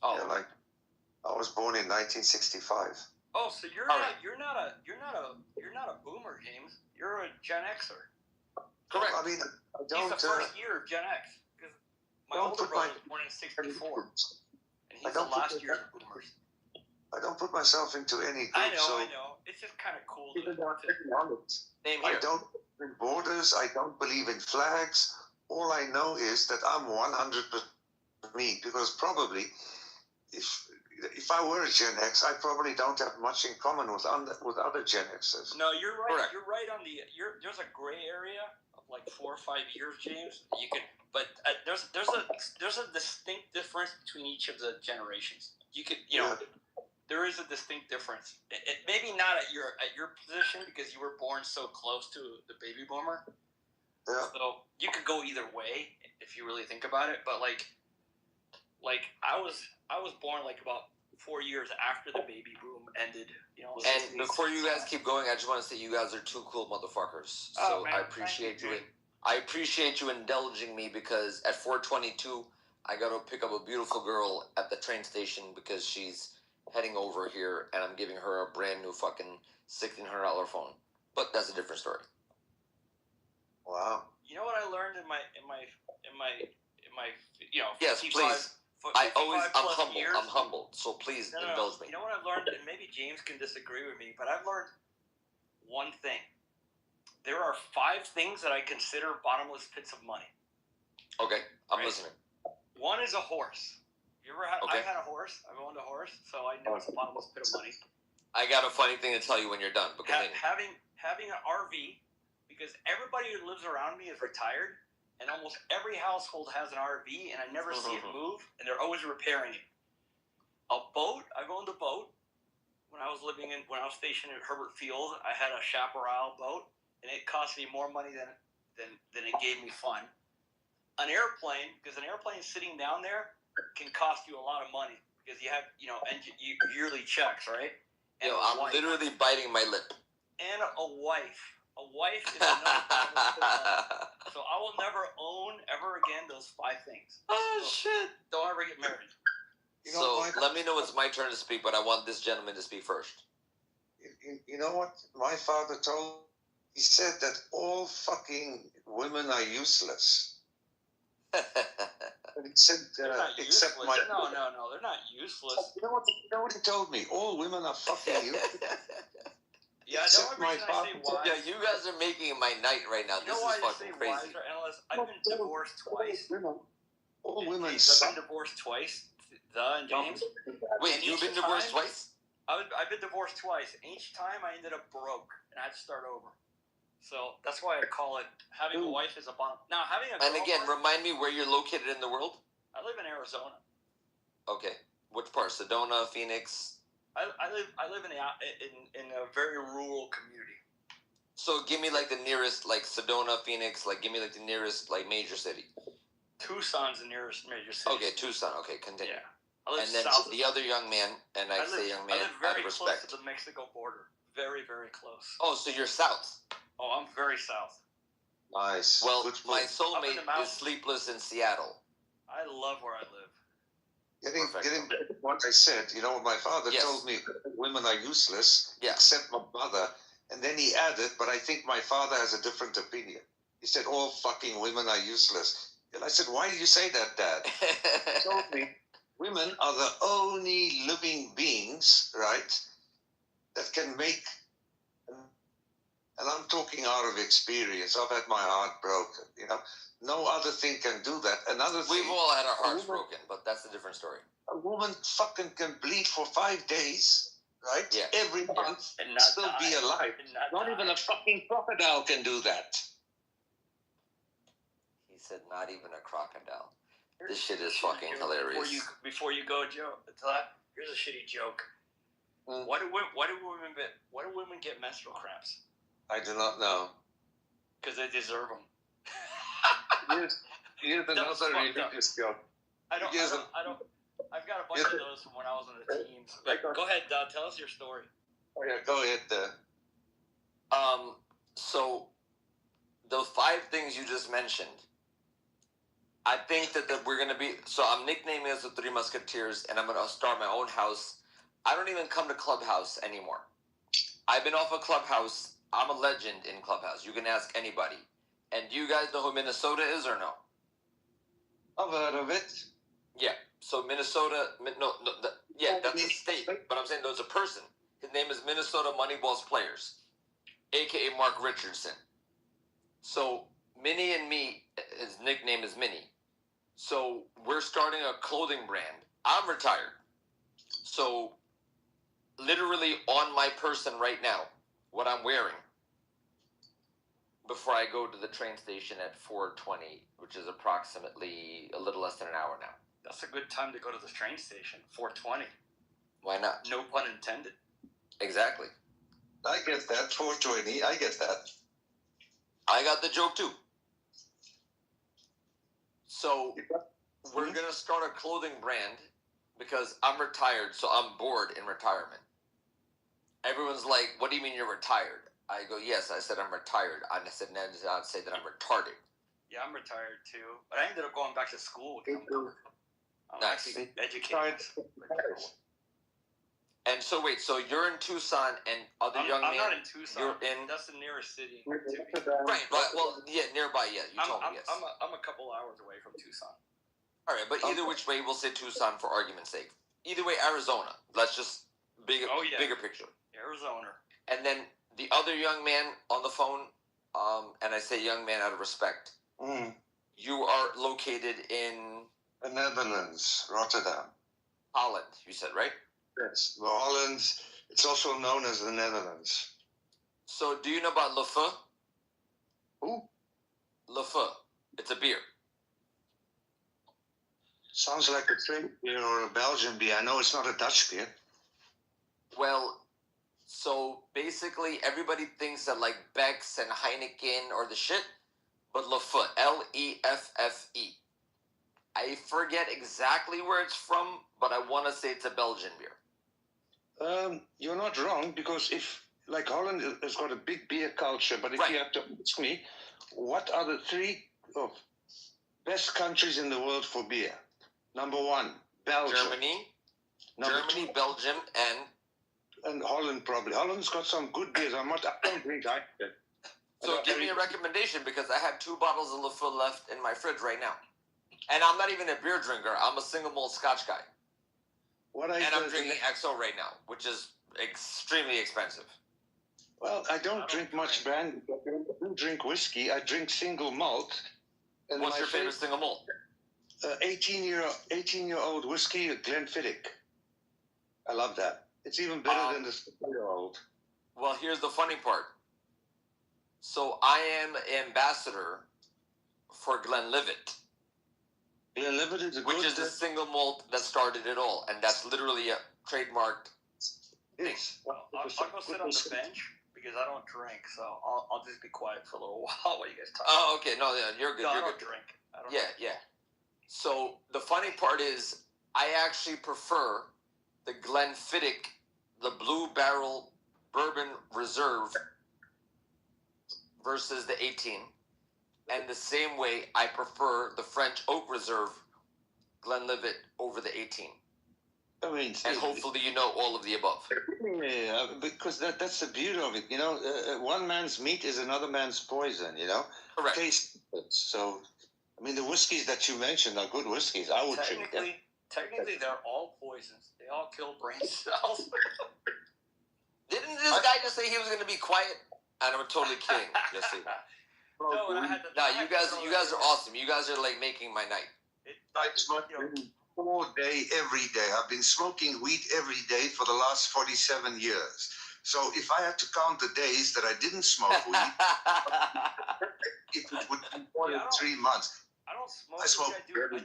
Oh, yeah, I was born in 1965. Oh, so you're not a boomer, James. You're a Gen Xer. Correct. I mean, I don't. He's the first year of Gen X because my older brother was born in 64, and he's the last year of boomers. I don't put myself into any group. I know. It's just kind of cool. I don't believe in borders. I don't believe in flags. All I know is that I'm 100% me because probably if I were a Gen X, I probably don't have much in common with other Gen Xers. No, you're right. Correct. You're right on there's a gray area of like 4 or 5 years, James. There's a distinct difference between each of the generations. There is a distinct difference. It maybe not at your position because you were born so close to the baby boomer. Yeah. So you could go either way if you really think about it. But like I was born like about 4 years after the baby boom ended. And before you guys keep going, I just want to say you guys are two cool motherfuckers. So man, I appreciate you. I appreciate you indulging me because at 4:22, I got to pick up a beautiful girl at the train station because she's heading over here, and I'm giving her a brand new fucking $1,600 phone. But that's a different story. Wow. You know what I learned in my yes, please. I'm humbled, so please indulge me. You know what I've learned, and maybe James can disagree with me, but I've learned one thing. There are 5 things that I consider bottomless pits of money. Okay, I'm listening. One is a horse. You ever had? Okay. I've had a horse. I've owned a horse, so I know it's a bottomless pit of money. I got a funny thing to tell you when you're done. Having an RV, because everybody who lives around me is retired, and almost every household has an RV, and I never see it move, and they're always repairing it. A boat. I've owned a boat. When I was stationed at Herbert Field, I had a chaparral boat, and it cost me more money than it gave me fun. An airplane, because an airplane sitting down there can cost you a lot of money because you have yearly checks, right? And I'm literally biting my lip. And a wife. A wife is another. So I will never own ever again those 5 things. Oh, shit. Don't ever get married. So let me know it's my turn to speak, but I want this gentleman to speak first. You know what my father told? He said that all fucking women are useless. Except my... No, they're not useless. You know what he told me? All women are fucking useless. Yeah, except my father. Yeah, you guys are making my night right now. This is fucking crazy. I've been divorced twice. All women I've been divorced twice. And James. Wait, you've been divorced twice? I've been divorced twice. And each time I ended up broke, and I had to start over. So that's why I call it having a wife is a bottom. Now having a girlfriend, and again, remind me where you're located in the world. I live in Arizona. Okay, which part? Sedona, Phoenix. I live in a very rural community. So give me like the nearest, like Sedona, Phoenix. Like give me like the nearest, like major city. Tucson's the nearest major city. Okay, Tucson. Okay, continue. Yeah. I live and then the other young man, and I say young man out of respect. Close to the Mexico border. Very, very close. Oh, so you're south. Oh, I'm very south. Nice. Well, my soulmate is sleepless in Seattle. I love where I live. Getting what I said, you know, my father told me women are useless, except my mother. And then he added, but I think my father has a different opinion. He said, all fucking women are useless. And I said, why do you say that, Dad? He told me, women are the only living beings, right, that can make... And I'm talking out of experience. I've had my heart broken, you know. No other thing can do that. Another thing... We've all had our hearts broken, but that's a different story. A woman fucking can bleed for 5 days, right? Yeah. Every month, and still be alive. Not even a fucking crocodile can do that. He said not even a crocodile. This shit is fucking hilarious. Before you go, Joe, here's a shitty joke. Why do women get menstrual cramps? I do not know. Because they deserve them. Here's another religious joke. I don't. I've got a bunch of those from when I was in the teens. But go ahead, tell us your story. Oh yeah, go ahead. So the 5 things you just mentioned, I think that we're gonna be. So I'm nicknaming us the 3 Musketeers, and I'm gonna start my own house. I don't even come to Clubhouse anymore. I've been off of Clubhouse. I'm a legend in Clubhouse. You can ask anybody. And do you guys know who Minnesota is or no? I've heard of it. Yeah. So Minnesota, that's a state. But I'm saying there's a person. His name is Minnesota Moneyball's Players, a.k.a. Mark Richardson. So Minnie and me, his nickname is Minnie. So we're starting a clothing brand. I'm retired. So literally on my person right now, what I'm wearing before I go to the train station at 4:20, which is approximately a little less than an hour now. That's a good time to go to the train station, 4:20. Why not? No pun intended. Exactly. I get that, 4:20. I get that. I got the joke too. So we're going to start a clothing brand because I'm retired, so I'm bored in retirement. Everyone's like, what do you mean you're retired? I go, yes, I said I'm retired. I said, no, I'd say that I'm retarded. Yeah, I'm retired too. But I ended up going back to school. I'm actually educated. And so, wait, so you're in Tucson and other young men... I'm not in Tucson. You're in... That's the nearest city. Right, well, yeah, nearby, yeah. You told me, yes. I'm a couple hours away from Tucson. All right, but either which way, we'll say Tucson for argument's sake. Either way, Arizona. Let's just bigger picture. Arizona. And then the other young man on the phone, and I say young man out of respect. You are located in the Netherlands, Rotterdam. Holland, you said, right? Yes, the Holland. It's also known as the Netherlands. So, do you know about Le Feu? Who? Le Feu. It's a beer. Sounds like a French beer or a Belgian beer. I know it's not a Dutch beer. Well, so basically everybody thinks that like Beck's and Heineken are the shit, but Le Feu, Leffe. I forget exactly where it's from, but I want to say it's a Belgian beer. You're not wrong, because if, like, Holland has got a big beer culture, but if you have to ask me, what are the three best countries in the world for beer? Number one, Belgium. Germany, Belgium, and Holland probably. Holland's got some good beers. I don't drink Heineken. So give me a recommendation, because I have 2 bottles of Le Feu left in my fridge right now. And I'm not even a beer drinker. I'm a single malt Scotch guy. I'm drinking XO right now, which is extremely expensive. Well, I don't drink much brandy. I don't drink whiskey. I drink single malt. And what's your favorite single malt? 18-year-old whiskey, Glenfiddich. I love that. It's even better than the 6-year-old. Well, here's the funny part. So I am ambassador for Glenlivet. Glenlivet is which is the single malt that started it all, and that's literally a trademarked thing. Well, I'll go sit on the bench because I don't drink, so I'll just be quiet for a little while while you guys talk. Oh, okay. No, yeah, you're good. No, you're I don't good. drink. I don't Yeah. So the funny part is, I actually prefer the Glenfiddich, the Blue Barrel Bourbon Reserve versus the 18. And the same way, I prefer the French Oak Reserve Glenlivet over the 18. I mean, and hopefully you know all of the above. Yeah, because that's the beauty of it. You know, one man's meat is another man's poison, you know? Correct. Taste. So, I mean, the whiskeys that you mentioned are good whiskeys. I would drink them. Technically, they're all poisons. They all kill brain cells. Didn't this guy just say he was going to be quiet? And I'm totally kidding. Just say you guys are awesome. You guys are like making my night. I smoke all day, every day. I've been smoking weed every day for the last 47 years. So if I had to count the days that I didn't smoke weed, it would be more than 3 months. I don't smoke weed.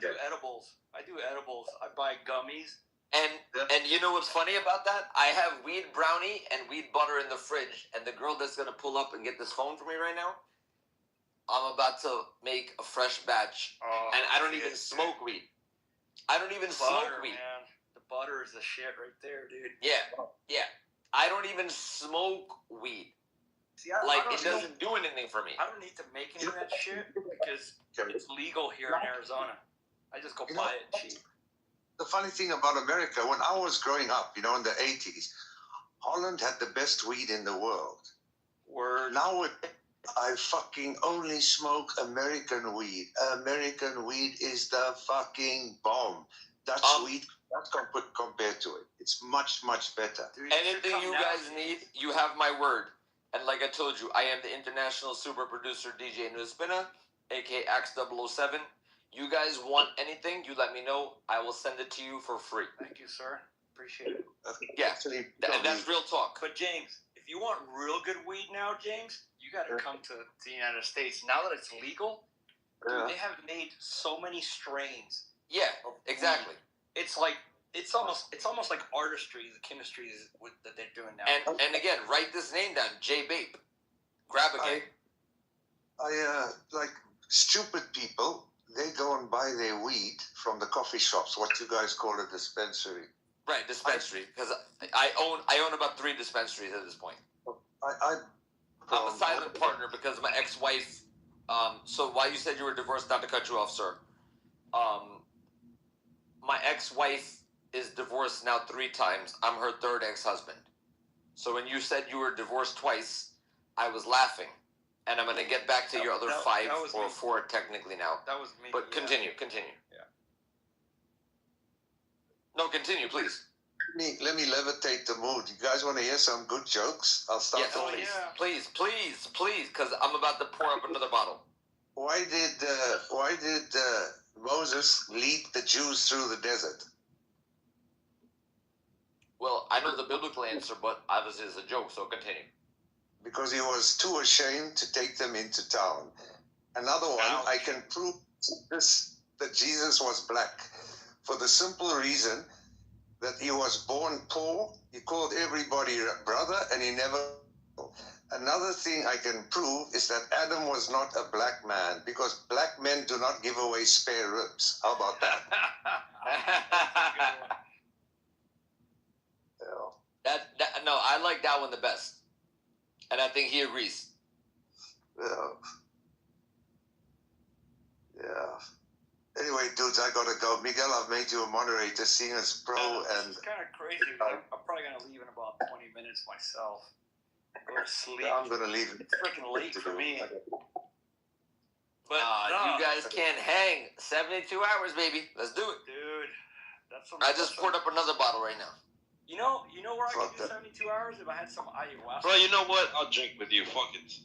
I do edibles. I buy gummies. And you know what's funny about that? I have weed brownie and weed butter in the fridge, and the girl that's going to pull up and get this phone for me right now, I'm about to make a fresh batch, and I don't even smoke weed. I don't even smoke weed. Man. The butter is the shit right there, dude. Yeah. I don't even smoke weed. See, it doesn't do anything for me. I don't need to make any of that shit because it's legal here in Arizona. I just go buy it cheap. The funny thing about America, when I was growing up, you know, in the 80s, Holland had the best weed in the world. Now I fucking only smoke American weed. American weed is the fucking bomb. Dutch weed, not compared to it. It's much, much better. Anything you guys need, you have my word. And like I told you, I am the international super producer DJ Newspinna, aka Axe007. You guys want anything, you let me know. I will send it to you for free. Thank you, sir. Appreciate it. Yeah, and that's real talk. But James, if you want real good weed now, James, you got to come to the United States. Now that it's legal, dude, they have made so many strains. Yeah, exactly. It's almost like artistry, the chemistry that they're doing now. And again, write this name down, J Bape. Grab a game. I like stupid people. They go and buy their weed from the coffee shops. What you guys call a dispensary. Right, dispensary. Because I own about 3 dispensaries at this point. I'm a silent partner because my ex-wife. So while you said you were divorced, not to cut you off, sir. My ex-wife is divorced now 3 times. I'm her 3rd ex-husband. So when you said you were divorced twice, I was laughing. And I'm going to get back to your other 5 or 4 technically now. That was me. But continue. Yeah. No, continue, please. Let me levitate the mood. You guys want to hear some good jokes? I'll start. Yes, please, because I'm about to pour up another bottle. Why did Moses lead the Jews through the desert? Well, I know the biblical answer, but obviously it's a joke, so continue. Because he was too ashamed to take them into town. Another one, I can prove this, that Jesus was black for the simple reason that he was born poor, he called everybody brother, and he never... Another thing I can prove is that Adam was not a black man, because black men do not give away spare ribs. How about that? No, I like that one the best. And I think he agrees. Yeah. Anyway, dudes, I gotta go. Miguel, I've made you a moderator, seeing as pro, and... It's kind of crazy. I'm probably going to leave in about 20 minutes myself. Go to sleep. Yeah, I'm gonna leave. It's freaking late for me. But you guys can't hang 72 hours, baby. Let's do it. Dude, that's some... I just poured up another bottle right now. You know where I could do 72 hours? If I had some ayahuasca. Bro, you know what? I'll drink with you. Fuck it.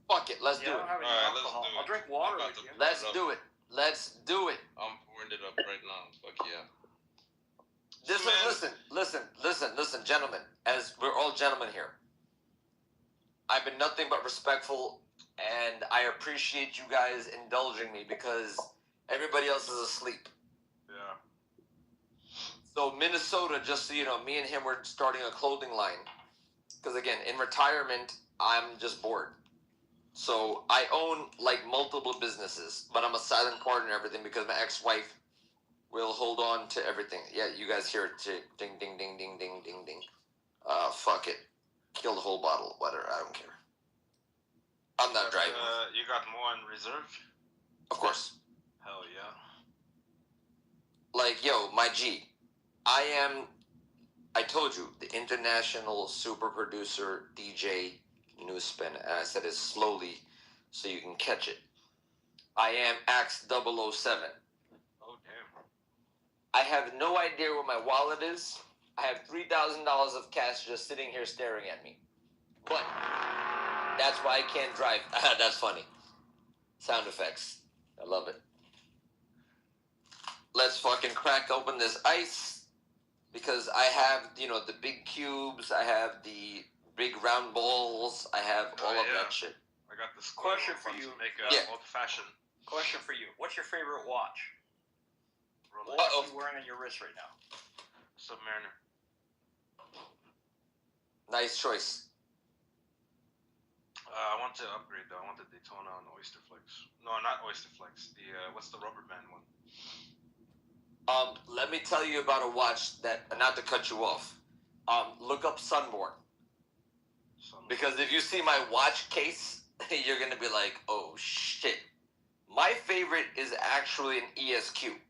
Fuck it. Let's do it. I don't have any alcohol. I'll drink water with you. Let's do it. Let's do it. I'm pouring it up right now. Fuck yeah. Listen, gentlemen. As we're all gentlemen here. I've been nothing but respectful, and I appreciate you guys indulging me because everybody else is asleep. Yeah. So Minnesota, just so you know, me and him were starting a clothing line. Because again, in retirement, I'm just bored. So I own like multiple businesses, but I'm a silent partner in everything because my ex-wife will hold on to everything. Yeah, you guys hear it too. Ding, ding, ding, ding, ding, ding, ding. Fuck it. Kill the whole bottle. Whatever, I don't care. I'm not driving. You got more in reserve? Of course. Hell yeah. Like, yo, my G. I told you, the international super producer, DJ, Newspin, and I said it slowly so you can catch it. I am Axe 007. Oh, damn. I have no idea where my wallet is. I have $3,000 of cash just sitting here staring at me. But that's why I can't drive. That's funny. Sound effects. I love it. Let's fucking crack open this ice. Because I have, the big cubes. I have the big round balls. I have all of that shit. I got this question for you. Make old-fashioned. Question for you. What's your favorite watch? What watch are you wearing on your wrist right now? Submariner. Nice choice. I want to upgrade though. I want the Daytona on Oyster Flex. No, not Oyster Flex. What's the rubber band one? Let me tell you about a watch that, not to cut you off. Look up Sunborn. Because if you see my watch case, you're gonna be like, oh shit. My favorite is actually an ESQ.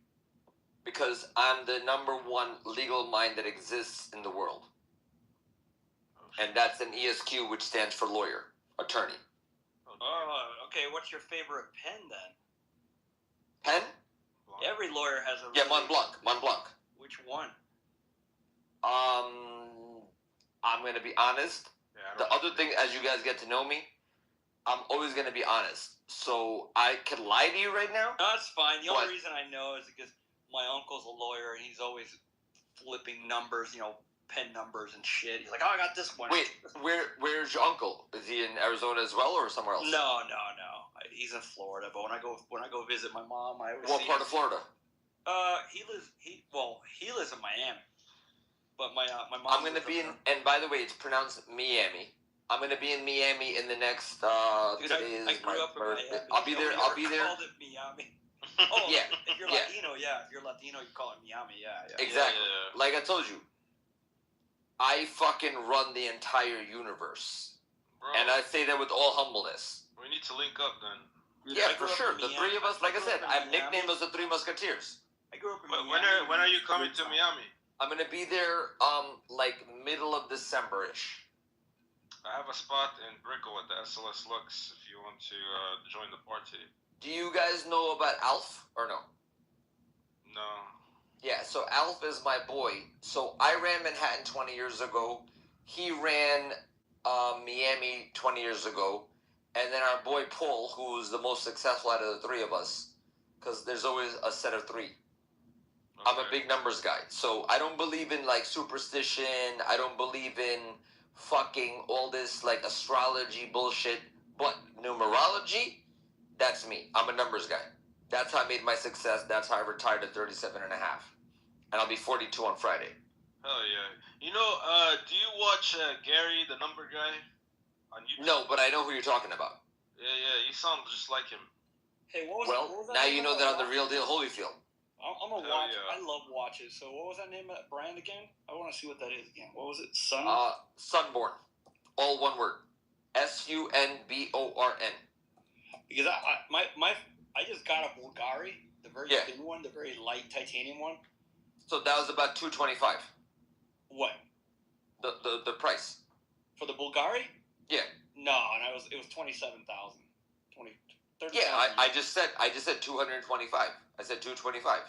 Because I'm the #1 legal mind that exists in the world. And that's an ESQ, which stands for lawyer, attorney. Oh, okay. What's your favorite pen then? Pen? Every lawyer has a... Yeah, Mont Blanc. Which one? I'm going to be honest. The other thing, as you guys get to know me, I'm always going to be honest. So I can lie to you right now. No, that's fine. The only reason I know is because my uncle's a lawyer and he's always flipping numbers, pen numbers and shit. He's like, oh, I got this one. Wait, where's your uncle? Is he in Arizona as well or somewhere else? No. He's in Florida, but when I go visit my mom, I always What part of Florida? He lives in Miami. But my mom. I'm gonna be in, and by the way, it's pronounced Miami. I'm gonna be in Miami in the next. Dude, today I is grew my up in birthday. Miami. I'll be there. I'll be there. Called it Miami. Oh yeah. If you're Latino, If you're Latino, you call it Miami. Yeah. Exactly. Yeah. Like I told you, I fucking run the entire universe, and I say that with all humbleness. We need to link up then. Yeah, for sure. The three of us, like I said, I've nicknamed us the Three Musketeers. I grew up in Miami. When are you coming to Miami? I'm gonna be there, like middle of December-ish. I have a spot in Brickell at the SLS Lux if you want to join the party. Do you guys know about Alf or no? No. Yeah, so Alf is my boy. So I ran Manhattan 20 years ago. He ran Miami 20 years ago. And then our boy Paul, who's the most successful out of the three of us, because there's always a set of three. Okay. I'm a big numbers guy. So I don't believe in like superstition. I don't believe in fucking all this like astrology bullshit. But numerology, that's me. I'm a numbers guy. That's how I made my success. That's how I retired at 37 and a half. And I'll be 42 on Friday. Oh, yeah. You know, do you watch Gary, the number guy, on YouTube? No, but I know who you're talking about. Yeah, you sound just like him. Hey, what was that now name you know of that I'm the real deal Holyfield. I'm a watch. Yeah. I love watches. So what was that name of that brand again? I want to see what that is again. What was it? Sunborn. All one word. Sunborn. Because I just got a Bulgari, the very thin one, the very light titanium one. So that was about $225. What? The price for the Bulgari? Yeah. No, and it was 27,000. 30,000. Yeah, I just said 225. I said 225.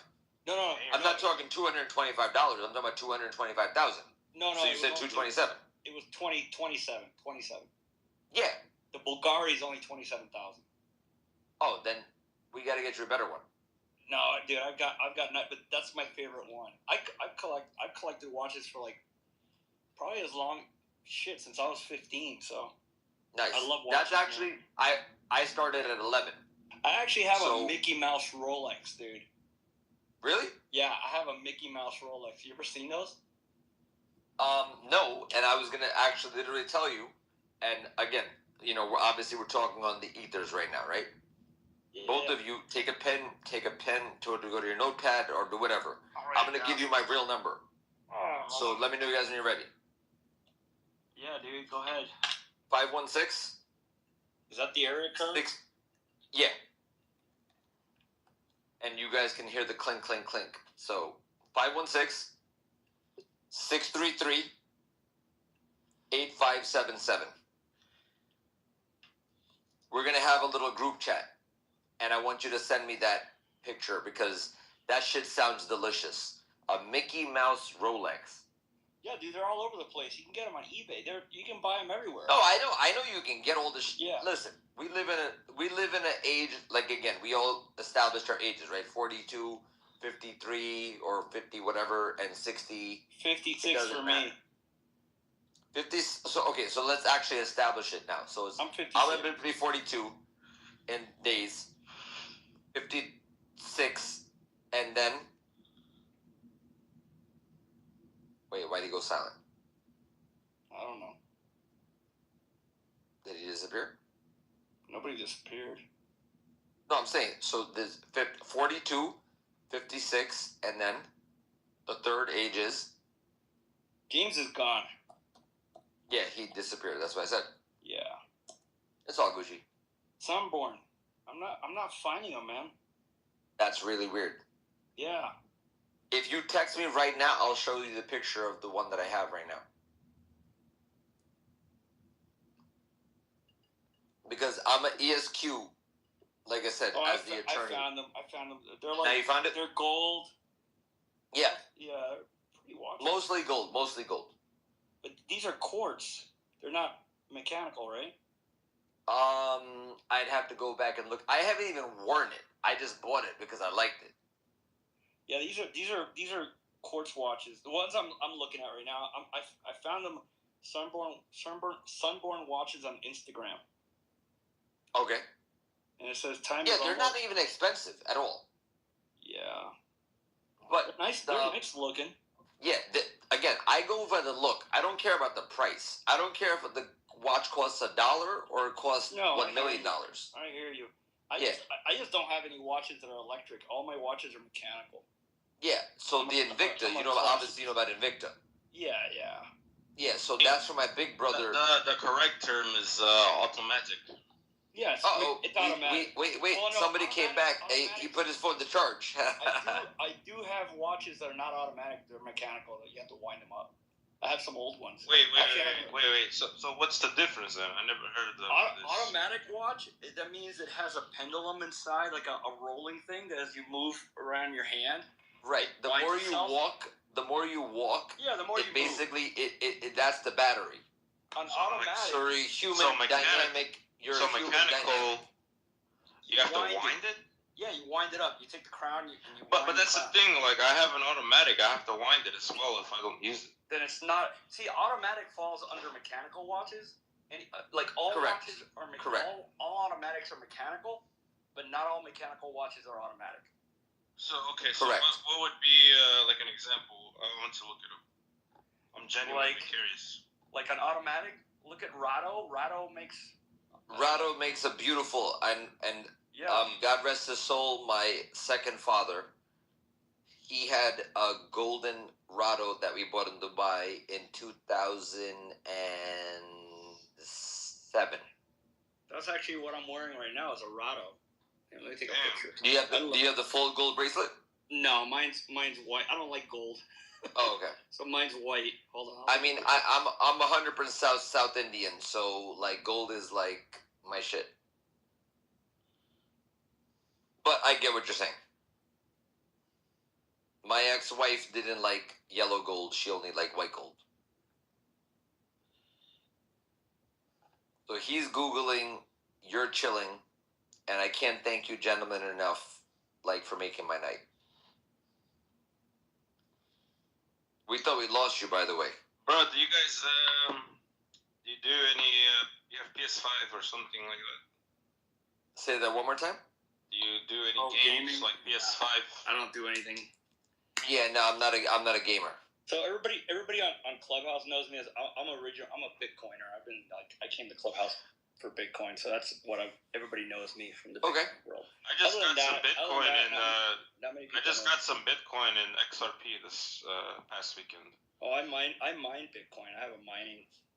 No. I'm not talking $225. I'm talking about 225,000. No. So you said 227. It was 27. Yeah. The Bulgari is only 27,000. Oh, then we got to get you a better one. No, dude, I've got but that's my favorite one. I've collected watches for like probably as long since I was 15. So nice. I love watches. That's actually I started at 11. I actually have a Mickey Mouse Rolex, dude. Really? Yeah, I have a Mickey Mouse Rolex. You ever seen those? No, and I was gonna actually literally tell you. And again, you know, we're talking on the ethers right now, right? Yeah. Both of you take a pen to go to your notepad or do whatever. Right, I'm gonna give you my real number. So let me know you guys when you're ready. Yeah, dude, go ahead. 516. Is that the area code? 6. Yeah. And you guys can hear the clink, clink, clink. So 516 633 8577. We're gonna have a little group chat. And I want you to send me that picture because that shit sounds delicious. A Mickey Mouse Rolex. Yeah, dude, they're all over the place. You can get them on eBay. You can buy them everywhere. Oh, I know you can get all this. Yeah. Listen, we live in an age, like, again, we all established our ages, right? 42, 53, or 50, whatever, and 60. 56 for me. 50. So let's actually establish it now. So I'm 56. I'm going to be 42 in days. 56, and then wait, why'd he go silent? I don't know. Did he disappear? Nobody disappeared. No, I'm saying, so there's 42, 56, and then the third age is? James is gone. Yeah, he disappeared. That's what I said. Yeah. It's all Gucci. Sunborn. I'm not finding him, man. That's really weird. Yeah. If you text me right now, I'll show you the picture of the one that I have right now. Because I'm an ESQ, like I said, as the attorney. I found them. They're like, now you found it? They're gold. Yeah. Yeah, pretty watches. Mostly gold. But these are quartz. They're not mechanical, right? I'd have to go back and look. I haven't even worn it. I just bought it because I liked it. Yeah, these are quartz watches. The ones I'm looking at right now. I found them Sunborn watches on Instagram. Okay. And it says time. Yeah, they're not even expensive at all. Yeah. But they're nice looking. Yeah. Again, I go by the look. I don't care about the price. I don't care if the watch costs $1 or it costs $1 million. I hear you. I just don't have any watches that are electric. All my watches are mechanical. Yeah. So the Invicta, obviously you know about Invicta. Yeah. Yeah. So that's for my big brother. The correct term is automatic. Yes. It's automatic. Wait. Well, no, somebody came back. He put his phone to charge. I do have watches that are not automatic. They're mechanical. That you have to wind them up. I have some old ones. Wait. So what's the difference then? I never heard of this. Automatic watch, that means it has a pendulum inside, like a rolling thing that as you move around your hand. Right. The more you walk. Yeah, the more you basically it that's the battery. On automatic. So you're human dynamic. You're so human mechanical. You have to wind it. Yeah, you wind it up. You take the crown. But that's the thing. Like I have an automatic. I have to wind it as well if I don't use it. Then it's not. See, automatic falls under mechanical watches. And like all watches are mechanical. All automatics are mechanical, but not all mechanical watches are automatic. So so what would be like an example? I want to look it up. I'm genuinely curious. Like an automatic, look at Rado. Rado makes a beautiful and God rest his soul, my second father. He had a golden Rado that we bought in Dubai in 2007. That's actually what I'm wearing right now. Is a Rado. Let me take a picture. Do you have the full gold bracelet? No, mine's white. I don't like gold. Oh, okay. So mine's white. Hold on. I mean, I'm 100% South Indian, so like gold is like my shit. But I get what you're saying. My ex-wife didn't like yellow gold; she only liked white gold. So he's Googling, you're chilling, and I can't thank you, gentlemen, enough, for making my night. We thought we lost you, by the way. Bro, do you guys, do you do any, you have PS5 or something like that? Say that one more time? Do you do any games like PS5? I don't do anything. Yeah, no, I'm not a gamer. So everybody on Clubhouse knows me as I'm a Bitcoiner. I came to Clubhouse for Bitcoin, so that's what everybody knows me from the Bitcoin world. I just got some Bitcoin and XRP this past weekend. Oh, I mine Bitcoin. I have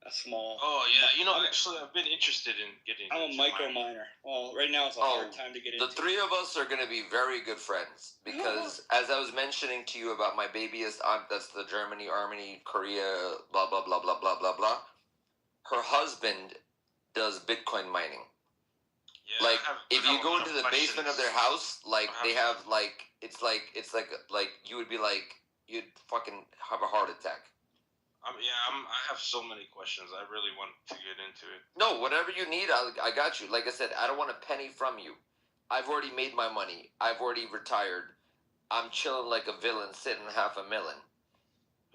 a small. Oh yeah, actually I've been interested in getting. I'm a micro miner. Well, right now it's a hard time to get into. The three of us are going to be very good friends because, as I was mentioning to you about my babyest aunt, that's the Germany, Armenia, Korea, blah blah blah blah blah blah blah. Her husband does Bitcoin mining. Yeah, if you go into the basement of their house, they have it's like you would be you'd fucking have a heart attack. I have so many questions. I really want to get into it. No, whatever you need, I got you. Like I said, I don't want a penny from you. I've already made my money. I've already retired. I'm chilling like a villain, sitting $500,000.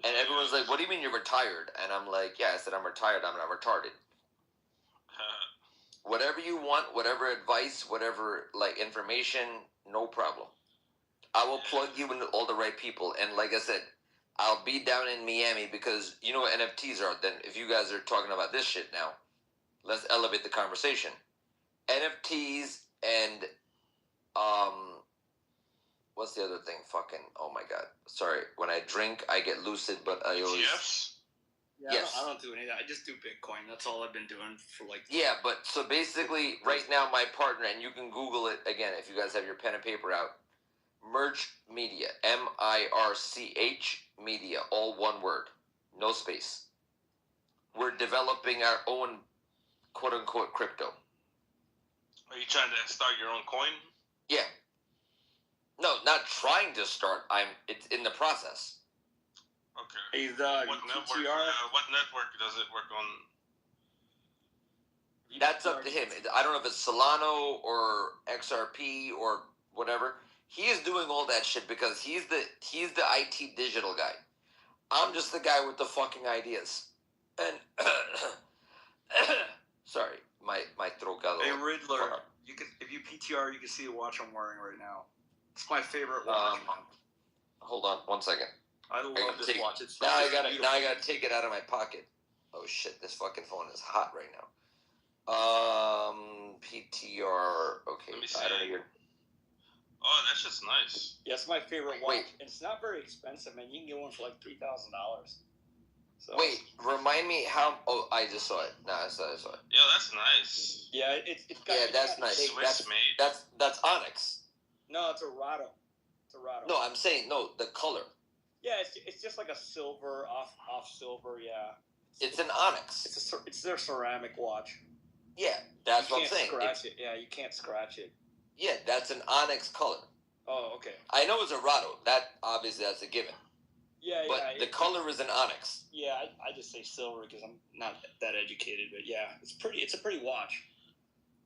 And everyone's like, "What do you mean you're retired?" And I'm like, "Yeah," I said, "I'm retired. I'm not retarded." Whatever you want, whatever advice, whatever information, no problem. I will plug you into all the right people. And like I said, I'll be down in Miami because you know what NFTs are. Then if you guys are talking about this shit now, let's elevate the conversation. NFTs and what's the other thing? Oh my god. Sorry. When I drink, I get lucid, but I always. Yes. Yeah, yes. I don't do any of that. I just do Bitcoin. That's all I've been doing for Yeah, but so basically, right now, my partner, and you can Google it again if you guys have your pen and paper out. Mirch Media, MIRCH Media, all one word, no space. We're developing our own quote-unquote crypto. Are you trying to start your own coin? Yeah. No, not trying to start. It's in the process. Okay. What network does it work on? That's up to him. I don't know if it's Solano or XRP or whatever. He is doing all that shit because he's the IT digital guy. I'm just the guy with the fucking ideas. And sorry, my throat got a little. Hey Riddler, if you PTR, you can see the watch I'm wearing right now. It's my favorite watch. Hold on, 1 second. I love this watch. It's now I gotta take it out of my pocket. Oh shit, this fucking phone is hot right now. PTR. Okay, I don't even. Oh, that's just nice. Yeah, it's my favorite watch. Wait. It's not very expensive, man. You can get one for $3,000. So. Wait, remind me how. Oh, I just saw it. No, I saw it. Yeah, that's nice. Yeah, that's nice. Swiss made. That's onyx. No, it's a Rado. No, I'm saying the color. Yeah, it's just like a silver off silver. Yeah. It's an onyx. It's their ceramic watch. Yeah, that's what I'm saying. Scratch it. Yeah, you can't scratch it. Yeah, that's an onyx color. Oh, okay. I know it's a Rado. That obviously that's a given. Yeah, but the color is an onyx. Yeah, I just say silver because I'm not that educated, but yeah, it's a pretty watch.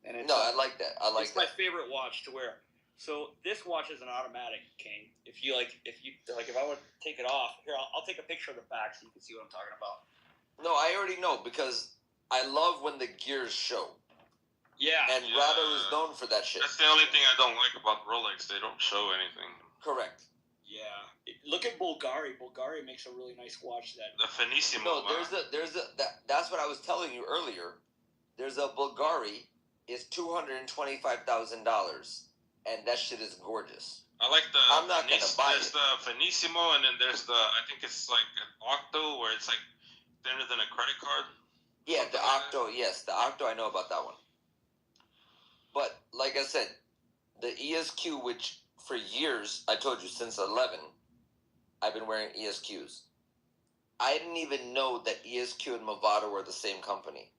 And it's, I like that. It's my favorite watch to wear. So this watch is an automatic, King. If I would take it off here, I'll take a picture of the back so you can see what I'm talking about. No, I already know because I love when the gears show. Yeah. And Rado is known for that shit. That's the only thing I don't like about Rolex. They don't show anything. Correct. Yeah. Look at Bulgari. Bulgari makes a really nice watch. The Finissimo. No, that's what I was telling you earlier. There's a Bulgari. It's $225,000, and that shit is gorgeous. I like the. I'm not gonna buy There's the Finissimo, and then there's the. I think it's like an Octo, where it's like thinner than a credit card. Yeah, the Octo. Yes, the Octo. I know about that one. But like I said, the ESQ, which for years I told you since 11, I've been wearing ESQs. I didn't even know that ESQ and Movado were the same company.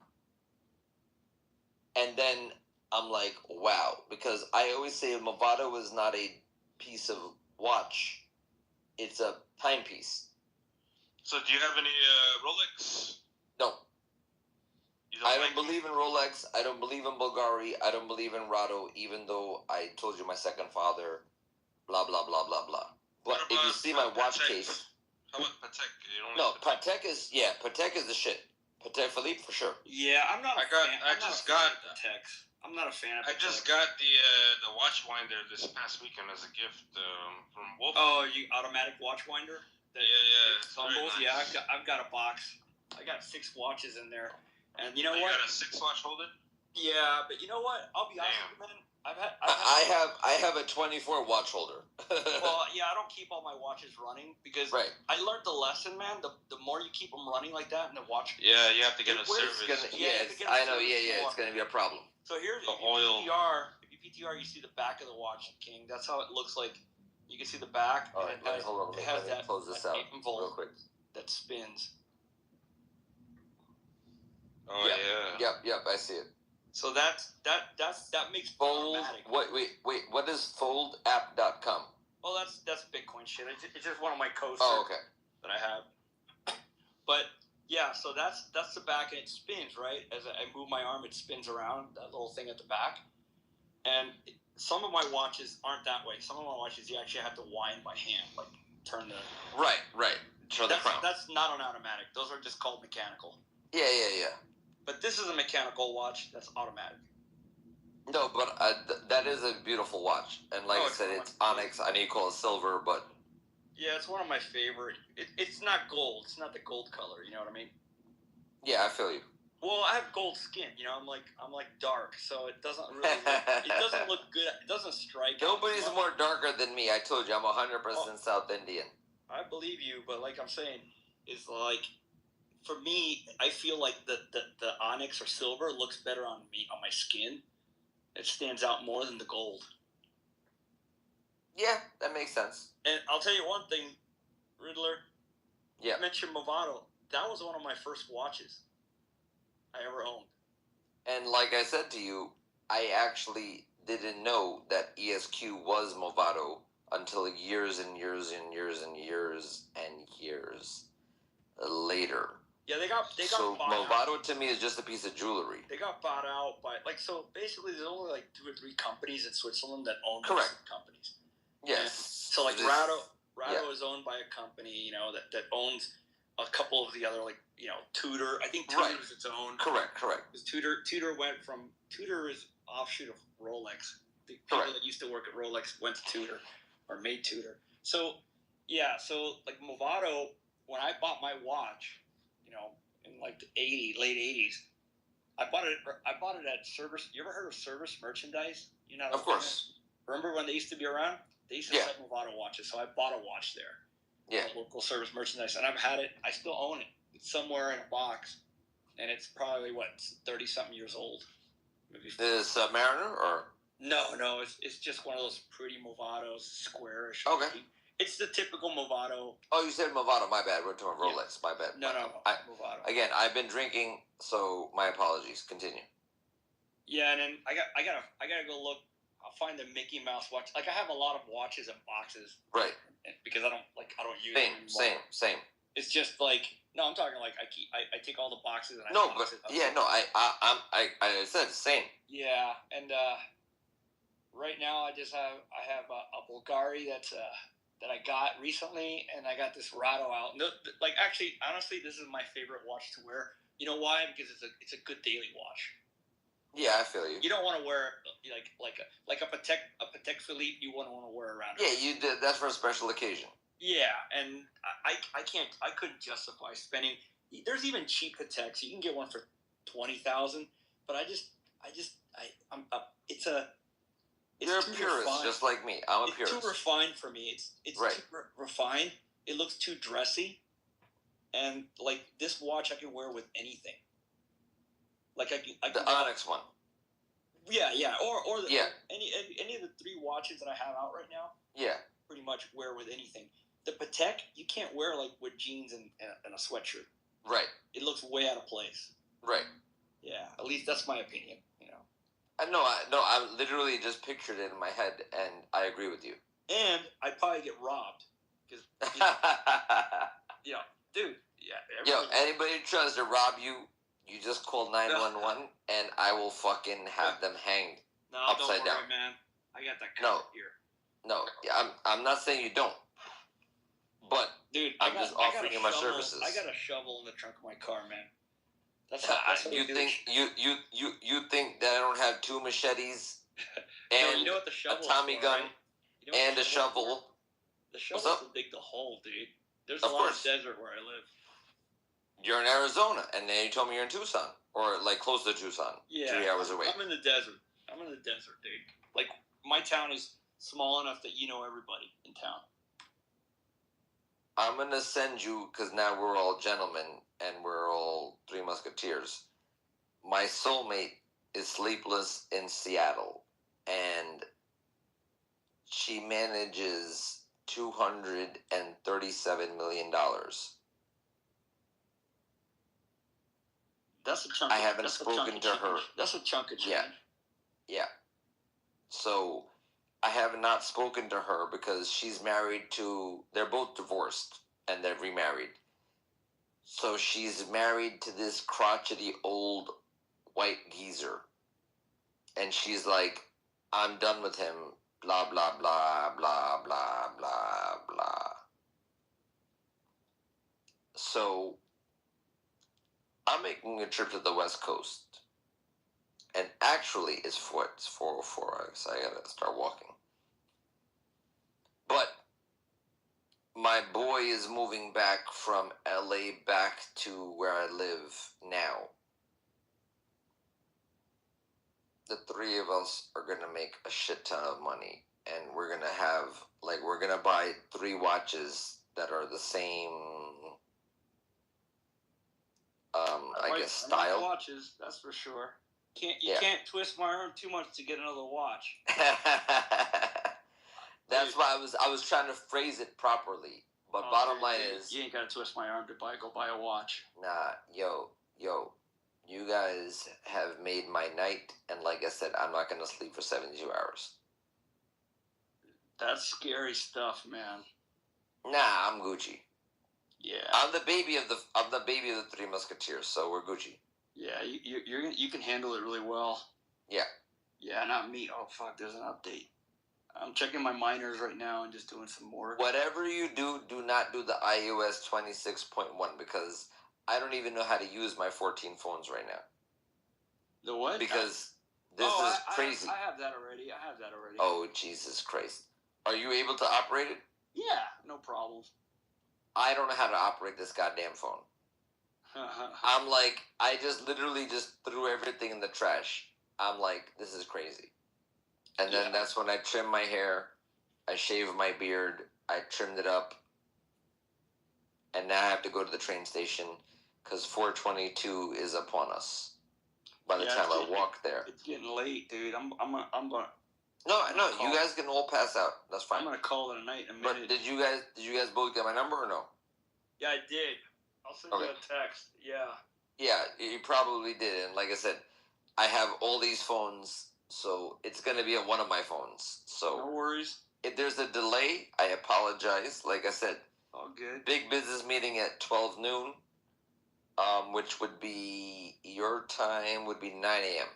And then I'm like, wow, because I always say Movado is not a piece of watch; it's a timepiece. So, do you have any Rolex? No. I don't believe in Rolex. I don't believe in Bulgari. I don't believe in Rado, even though I told you my second father, blah, blah, blah, blah, blah. But if you see my watch case... How about Patek? No, Patek is the shit. Patek Philippe, for sure. Yeah, I'm not a fan. I'm not a fan of Patek. I just got the watch winder this past weekend as a gift from Wolf. Oh, you automatic watch winder? It's Tumbles? very nice. Yeah, I've got a box. I got 6 watches in there. And you know what? You got a 6-watch holder? Yeah, but you know what? I'll be honest with you, man. I have a 24 watch holder. Well, yeah, I don't keep all my watches running because I learned the lesson, man. The more you keep them running like that, and the watch. Yeah, you have to get a service. I know. Yeah, it's gonna be a problem. So here's the oil. If you PTR, you see the back of the watch, King. That's how it looks like. You can see the back. All right, hold on. Let me close this out real quick. That spins. Oh yeah. Yep. I see it. So that makes Fold. automatic. Wait. What is foldapp.com? Well, that's Bitcoin shit. It's just one of my codes. Oh, okay. That I have. But yeah, so that's the back, and it spins, right? As I move my arm, it spins around that little thing at the back. And some of my watches aren't that way. Some of my watches you actually have to wind by hand, like turn the. Right. Turn the crown. That's not an automatic. Those are just called mechanical. Yeah. But this is a mechanical watch that's automatic. No, but that is a beautiful watch. And like I said, it's onyx. I know you call it silver, but... Yeah, it's one of my favorite. It's not gold. It's not the gold color, you know what I mean? Yeah, I feel you. Well, I have gold skin, you know, I'm like dark, so it doesn't really it doesn't look good. It doesn't strike. Nobody's more darker than me. I told you, I'm 100% South Indian. I believe you, but like I'm saying, is like... For me, I feel like the onyx or silver looks better on me, on my skin. It stands out more than the gold. Yeah, that makes sense. And I'll tell you one thing, Riddler. Yeah. You mentioned Movado. That was one of my first watches I ever owned. And like I said to you, I actually didn't know that ESQ was Movado until years and years later. Yeah, they got so bought Movado out. To me is just a piece of jewelry. They got bought out by so basically there's only like 2 or 3 companies in Switzerland that own Correct those companies. Yes. And so like Rado is owned by a company, you know, that owns a couple of the other, like, you know, Tudor. I think Tudor is its own. Correct. Because Tudor went from is offshoot of Rolex. The people that used to work at Rolex went to Tudor or made Tudor. So yeah, so like Movado, when I bought my watch, you know, in like the late 80s, I bought it at Service. You ever heard of Service Merchandise? You know, of course. Remember when they used to be around? They used to sell Movado watches, so I bought a watch there. Yeah. Local Service Merchandise, and I've had it. I still own it. It's somewhere in a box, and it's probably 30-something years old. Maybe. Is Mariner or? No, it's just one of those pretty Movados, squarish. Okay. It's the typical Movado. Oh, you said Movado. My bad. We're talking Rolex. My bad. No, Movado. Again, I've been drinking, so my apologies. Continue. Yeah, and then I gotta go look. find the Mickey Mouse watch. Like I have a lot of watches and boxes, right? Because I don't use them anymore. Same. It's just like no, I'm talking like I take all the boxes and I said same. Yeah, and right now I have a Bulgari that I got recently, and I got this Rado out. No, like actually, honestly, this is my favorite watch to wear. You know why? Because it's a good daily watch. Yeah, I feel you. You don't want to wear like a Patek Philippe. You wouldn't want to wear around. Yeah, you did. That's for a special occasion. Yeah, and I couldn't justify spending. There's even cheap Pateks. You can get one for $20,000, but You're a purist, refined. Just like me. I'm a purist. It's too refined for me. It's right. Too refined. It looks too dressy, and like this watch, I can wear with anything. Like I can the Onyx one. Yeah, or any of the 3 watches that I have out right now. Yeah, pretty much wear with anything. The Patek you can't wear like with jeans and a sweatshirt. Right. It looks way out of place. Right. Yeah, at least that's my opinion. You know. I literally just pictured it in my head, and I agree with you. And I'd probably get robbed because. Dude. Yeah. Anybody tries to rob you, you just call 911, and I will fucking have them hanged upside down. Man. I got that covered here. No, I'm not saying you don't, but dude, I'm just offering you my services. I got a shovel in the trunk of my car, man. That's you think you think that I don't have 2 machetes and you know what the shovel a Tommy gun right? and a shovel? The shovel's to dig the hole, dude. There's a lot of desert where I live. You're in Arizona, and then you told me you're in Tucson, or like close to Tucson, 3 hours away. I'm in the desert. Dude. Like my town is small enough that you know everybody in town. I'm gonna send you, because now we're all gentlemen and we're all 3 musketeers. My soulmate is sleepless in Seattle, and she manages $237 million. That's a chunk. I haven't spoken to her. That's a chunk of change. Yeah. So I have not spoken to her because she's married to. They're both divorced and they're remarried. So she's married to this crotchety old white geezer, and she's like, "I'm done with him." Blah blah blah blah blah blah blah. So I'm making a trip to the West Coast, and actually it's 4:04, so I gotta start walking. But my boy is moving back from LA back to where I live now. The 3 of us are gonna make a shit ton of money, and we're gonna buy 3 watches that are the same. I guess style. Watches, that's for sure. You can't twist my arm too much to get another watch. That's why I was trying to phrase it properly. But bottom line is, you ain't gotta twist my arm to go buy a watch. Nah, yo, you guys have made my night, and like I said, I'm not gonna sleep for 72 hours. That's scary stuff, man. Nah, I'm Gucci. Yeah, I'm the baby of the 3 Musketeers, so we're Gucci. Yeah, you can handle it really well. Yeah. Yeah, not me. Oh fuck, there's an update. I'm checking my minors right now and just doing some more. Whatever you do, do not do the iOS 26.1 because I don't even know how to use my 14 phones right now. The what? Because this is crazy. I have that already. Oh, Jesus Christ. Are you able to operate it? Yeah, no problems. I don't know how to operate this goddamn phone. I'm like, I just literally just threw everything in the trash. I'm like, this is crazy. And then that's when I trim my hair, I shave my beard, I trimmed it up, and now I have to go to the train station because 422 is upon us. By the time I walk there, it's getting late, dude. I'm gonna. No, you guys can all pass out. That's fine. I'm gonna call it a night in a minute. But did you guys both get my number or no? Yeah, I did. I'll send you a text. Yeah. Yeah, you probably did. And like I said, I have all these phones so it's gonna be on one of my phones. So no worries. If there's a delay, I apologize. Like I said, all good. Big business meeting at 12 noon, which would be your time would be 9 a.m.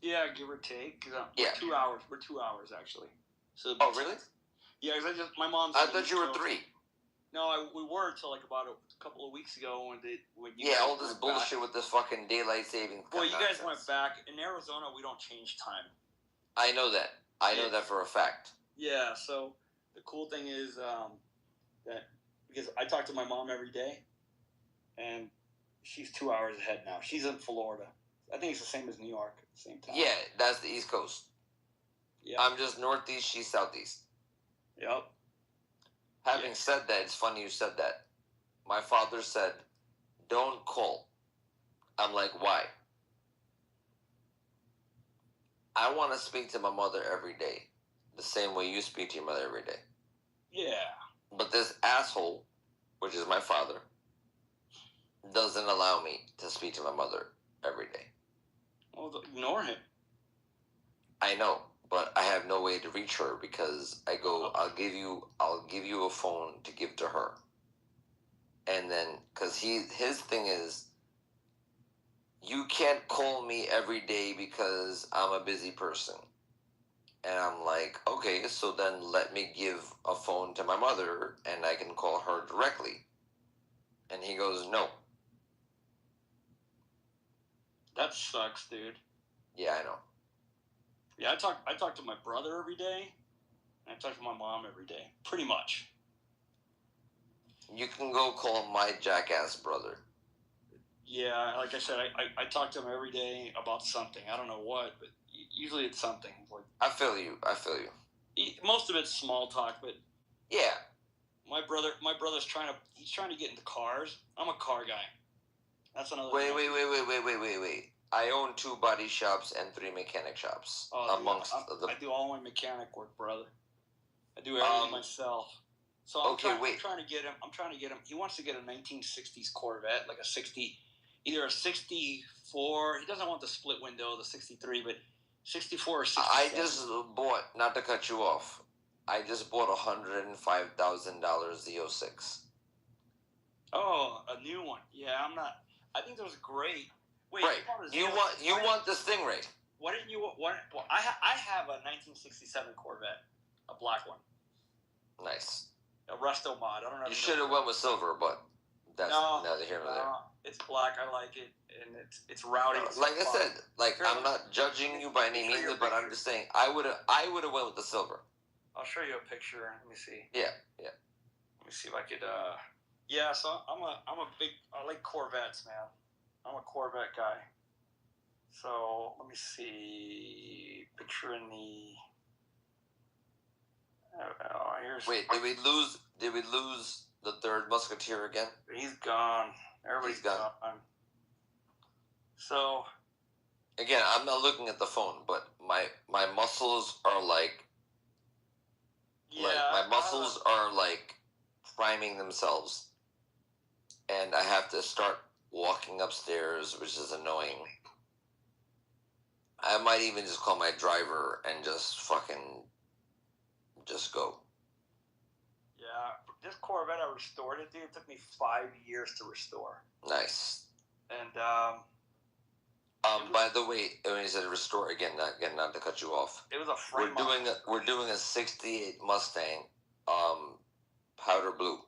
Yeah, give or take. Yeah. 2 hours. We're 2 hours actually. So. Oh really? Yeah, because my mom's. I thought you were 3. No, we were until like about a couple of weeks ago when you. Yeah, all this bullshit with this fucking daylight saving. Well, you guys went back. In Arizona, we don't change time. I know that. I know that for a fact. Yeah, so the cool thing is that because I talk to my mom every day, and she's 2 hours ahead now. She's in Florida. I think it's the same as New York, same time. Yeah, that's the East Coast. Yeah. I'm just northeast, she's southeast. Yep. Having said that, it's funny you said that. My father said, don't call. I'm like, why? I want to speak to my mother every day, the same way you speak to your mother every day. Yeah. But this asshole, which is my father, doesn't allow me to speak to my mother every day. Well, ignore him. I know, but I have no way to reach her because I go, I'll give you a phone to give to her. And then, because his thing is, you can't call me every day because I'm a busy person. And I'm like, okay, so then let me give a phone to my mother and I can call her directly. And he goes, no. That sucks, dude. Yeah, I know. Yeah, I talk to my brother every day, and I talk to my mom every day, pretty much. You can go call my jackass brother. Yeah, like I said, I talk to him every day about something. I don't know what, but usually it's something. Like I feel you. Most of it's small talk, but yeah. My brother's trying to get into cars. I'm a car guy. That's another. Wait. I own 2 body shops and 3 mechanic shops. I do all my mechanic work, brother. I do everything myself. So I'm trying to get him. He wants to get a 1960s Corvette, like either a 64. He doesn't want the split window, the 63, but 64 or 67. I just bought, not to cut you off, I just bought a $105,000 Z06. Oh, a new one. Yeah, I'm not. I think those are great. Wait, right. You want the Stingray? Why didn't you? Well, I have a 1967 Corvette, a black one. Nice. A Resto mod. I don't know. You should have went with silver, but that's neither here nor there. It's black. I like it, and it's rowdy. Like I said, I'm not judging you by any means, but I'm just saying I would have went with the silver. I'll show you a picture. Let me see. Yeah. Let me see if I could. Yeah. So I like Corvettes, man. I'm a Corvette guy. So let me see. Picture in the. Here's. Wait, did we lose the third Musketeer again? He's gone. Everybody's gone. So. Again, I'm not looking at the phone, but my muscles are like. Yeah. My muscles are like priming themselves, and I have to start walking upstairs, which is annoying. I might even just call my driver and just go. Yeah, this Corvette I restored it, dude. It took me 5 years to restore. Nice. And by the way, when you said restore again, not to cut you off. It was a frame. We're doing a '68 Mustang, powder blue.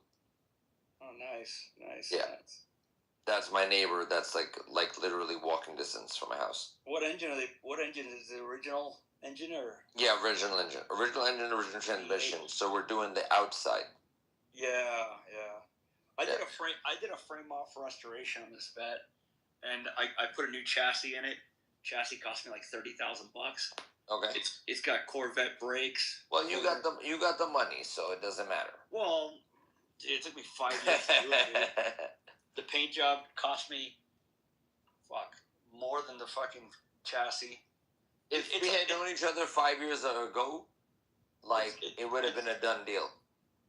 Oh, nice. Yeah. Nice. That's my neighbor. That's like literally walking distance from my house. What engine are they? What engine is the original engine or? Yeah, original engine, original transmission. So we're doing the outside. Yeah. I did a frame off restoration on this vet, and I put a new chassis in it. Chassis cost me like $30,000. Okay. It's got Corvette brakes. Well, you got the money, so it doesn't matter. Well, it took me 5 years to do it, dude. The paint job cost me, more than the fucking chassis. If we had known each other 5 years ago, it would have been a done deal.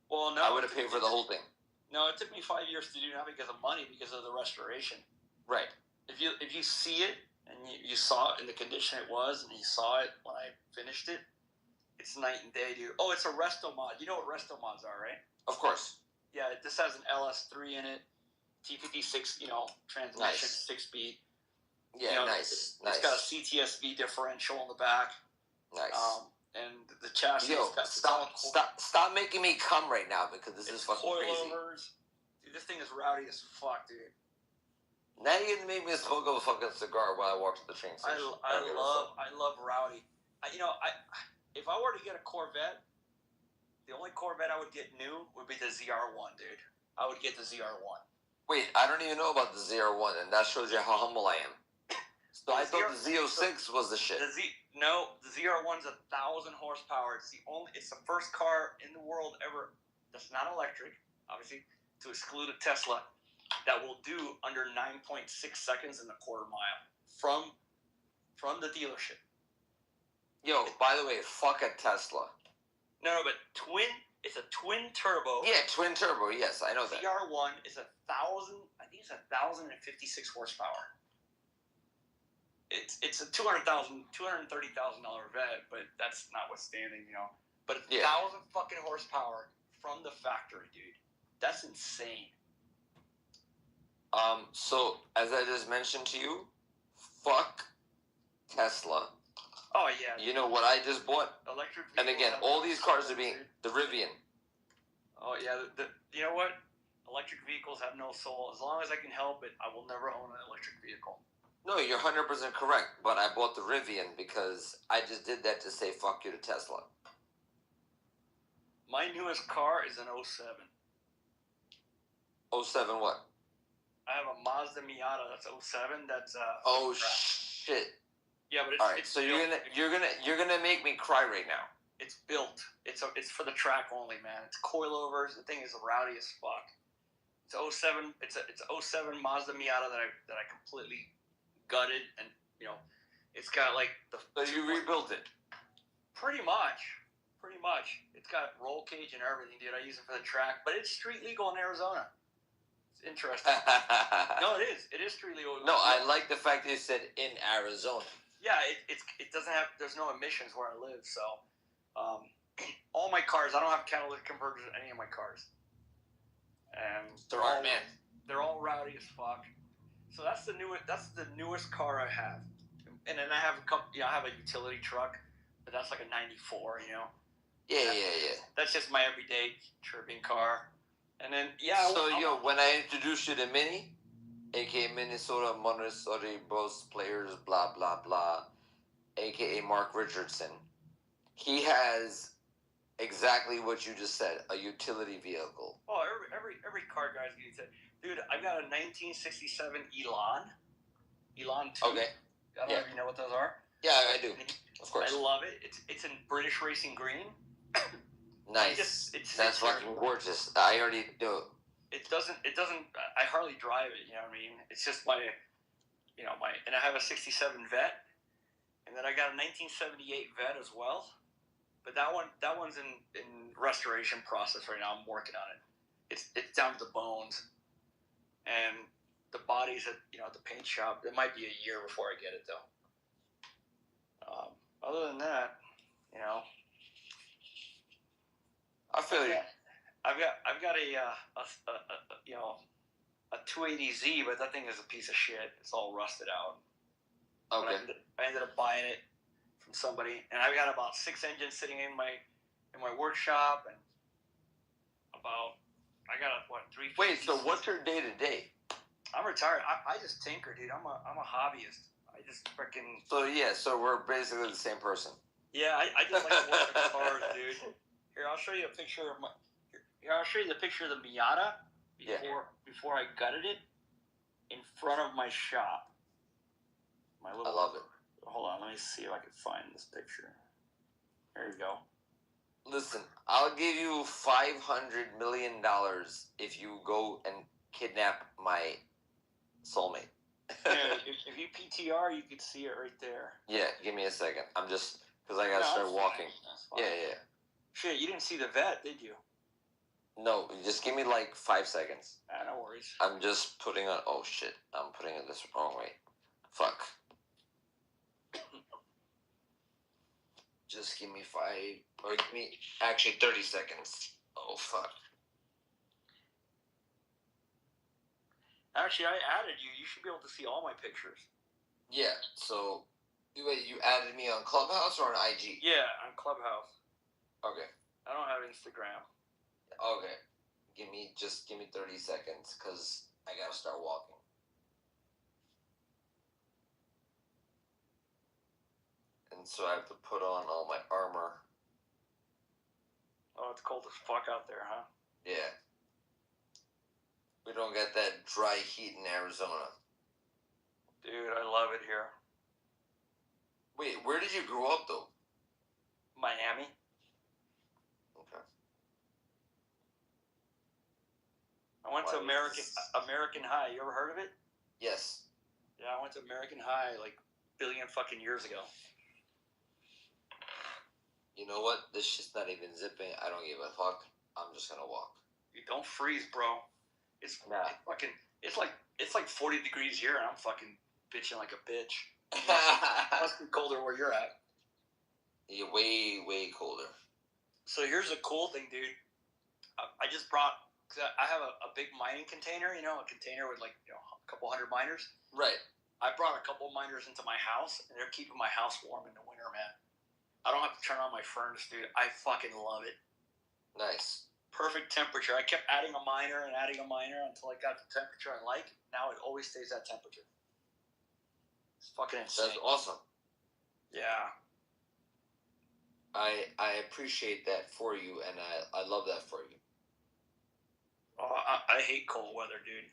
Well, no. I would have paid for the whole thing. No, it took me 5 years to do, not because of money, because of the restoration. Right. If you see it and you saw it in the condition it was, and you saw it when I finished it. It's night and day, dude. Oh, it's a resto mod. You know what resto mods are, right? Of course. Yeah, this has an LS3 in it, T56, transmission, 6-speed. Yeah, nice. It's got a CTSV differential in the back. Nice. And the chassis. Yo, stop making me come right now because this is fucking crazy. Coilovers. Dude, this thing is rowdy as fuck, dude. Now you're gonna make me smoke a fucking cigar while I walk to the train station. I love rowdy. If I were to get a Corvette, the only Corvette I would get new would be the ZR1, dude. I would get the ZR1. Wait, I don't even know about the ZR1, and that shows you how humble I am. So I thought the Z06 was the shit. No, the ZR1's 1,000 horsepower. It's the first car in the world ever that's not electric, obviously, to exclude a Tesla, that will do under 9.6 seconds in a quarter mile from the dealership. Yo, by the way, fuck a Tesla. No, but it's a twin turbo. Yeah, twin turbo. Yes, I know that. ZR1 is 1,056 horsepower. It's a $230,000 vet, but that's notwithstanding, But 1,000 fucking horsepower from the factory, dude. That's insane. So as I just mentioned to you, fuck Tesla. Oh yeah. You know what I just bought? Electric. And again, all these cars are being the Rivian. Oh yeah. You know what? Electric vehicles have no soul. As long as I can help it, I will never own an electric vehicle. No, you're 100% correct. But I bought the Rivian because I just did that to say fuck you to Tesla. My newest car is an 07. 07 what? I have a Mazda Miata. That's 07. That's Oh shit. Yeah, but it's all right. It's so you're gonna make me cry right now. It's built. It's for the track only, man. It's coilovers. The thing is rowdy as fuck. It's 07. It's 07 Mazda Miata that I completely gutted, and it's got like the. So you rebuilt it. Pretty much. It's got roll cage and everything, dude. I use it for the track, but it's street legal in Arizona. It's interesting. No, it is. It is street legal. No, I like the fact that you said in Arizona. Yeah, it doesn't have. There's no emissions where I live, so all my cars. I don't have catalytic converters in any of my cars, and they're all rowdy as fuck. So that's the newest car I have, and then I have a couple. I have a utility truck, but that's like a '94. Yeah. That's just my everyday tripping car, and then So when I introduced you to Mini, aka Minnesota Montessori Bros Players, blah blah blah, aka Mark Richardson, he has exactly what you just said, a utility vehicle. Oh, every car guy's getting said, dude. I've got a 1967 Elan 2. Okay. I don't know if you know what those are. Yeah, I do. Of course. I love it. It's in British Racing Green. Nice. That's fucking gorgeous. I already do. It doesn't. I hardly drive it. You know what I mean? It's just my. And I have a '67 Vet, and then I got a 1978 Vet as well. But that one's in restoration process right now. I'm working on it. It's down to the bones, and the body's at the paint shop. It might be a year before I get it though. Other than that, I feel you. I've got a 280Z, but that thing is a piece of shit. It's all rusted out. Okay. I ended up buying it from somebody, and I've got about 6 engines sitting in my workshop, and I got 3. Wait, so what's your day to day? I'm retired. I just tinker, dude. I'm a hobbyist. I just freaking. So we're basically the same person. Yeah, I just like to work with cars, dude. Here, I'll show you a picture of I'll show you the picture of the Miata before I gutted it in front of my shop. I love it. Hold on, let me see if I can find this picture. There you go. Listen, I'll give you $500 million if you go and kidnap my soulmate. Yeah, if you PTR, you could see it right there. Yeah, give me a second. I'm just because I gotta start walking. Yeah. Shit, you didn't see the vet, did you? No, just give me like 5 seconds. No worries. I'm just putting on. Oh shit! I'm putting it this wrong way. Fuck. just give me 30 seconds. Oh, fuck. Actually, I added you. You should be able to see all my pictures. Yeah, so, wait, you added me on Clubhouse or on IG? Yeah, on Clubhouse. Okay. I don't have Instagram. Okay. Give me 30 seconds, because I gotta start walking. And so I have to put on all my armor. Oh, it's cold as fuck out there, huh? Yeah. We don't get that dry heat in Arizona. Dude, I love it here. Wait, where did you grow up, though? Miami. Okay. I went to American High. You ever heard of it? Yes. Yeah, I went to American High like billion fucking years ago. You know what? This shit's not even zipping. I don't give a fuck. I'm just gonna walk. You don't freeze, bro. It's like 40 degrees here, and I'm fucking bitching like a bitch. Must be colder where you're at. Yeah, way colder. So here's a cool thing, dude. I just brought. I have a big mining container. You know, a container with a couple hundred miners. Right. I brought a couple miners into my house, and they're keeping my house warm in the winter, man. I don't have to turn on my furnace, dude. I fucking love it. Nice. Perfect temperature. I kept adding a miner until I got the temperature I like. Now it always stays that temperature. It's fucking insane. That's awesome. Yeah. I appreciate that for you, and I love that for you. Oh, I hate cold weather, dude.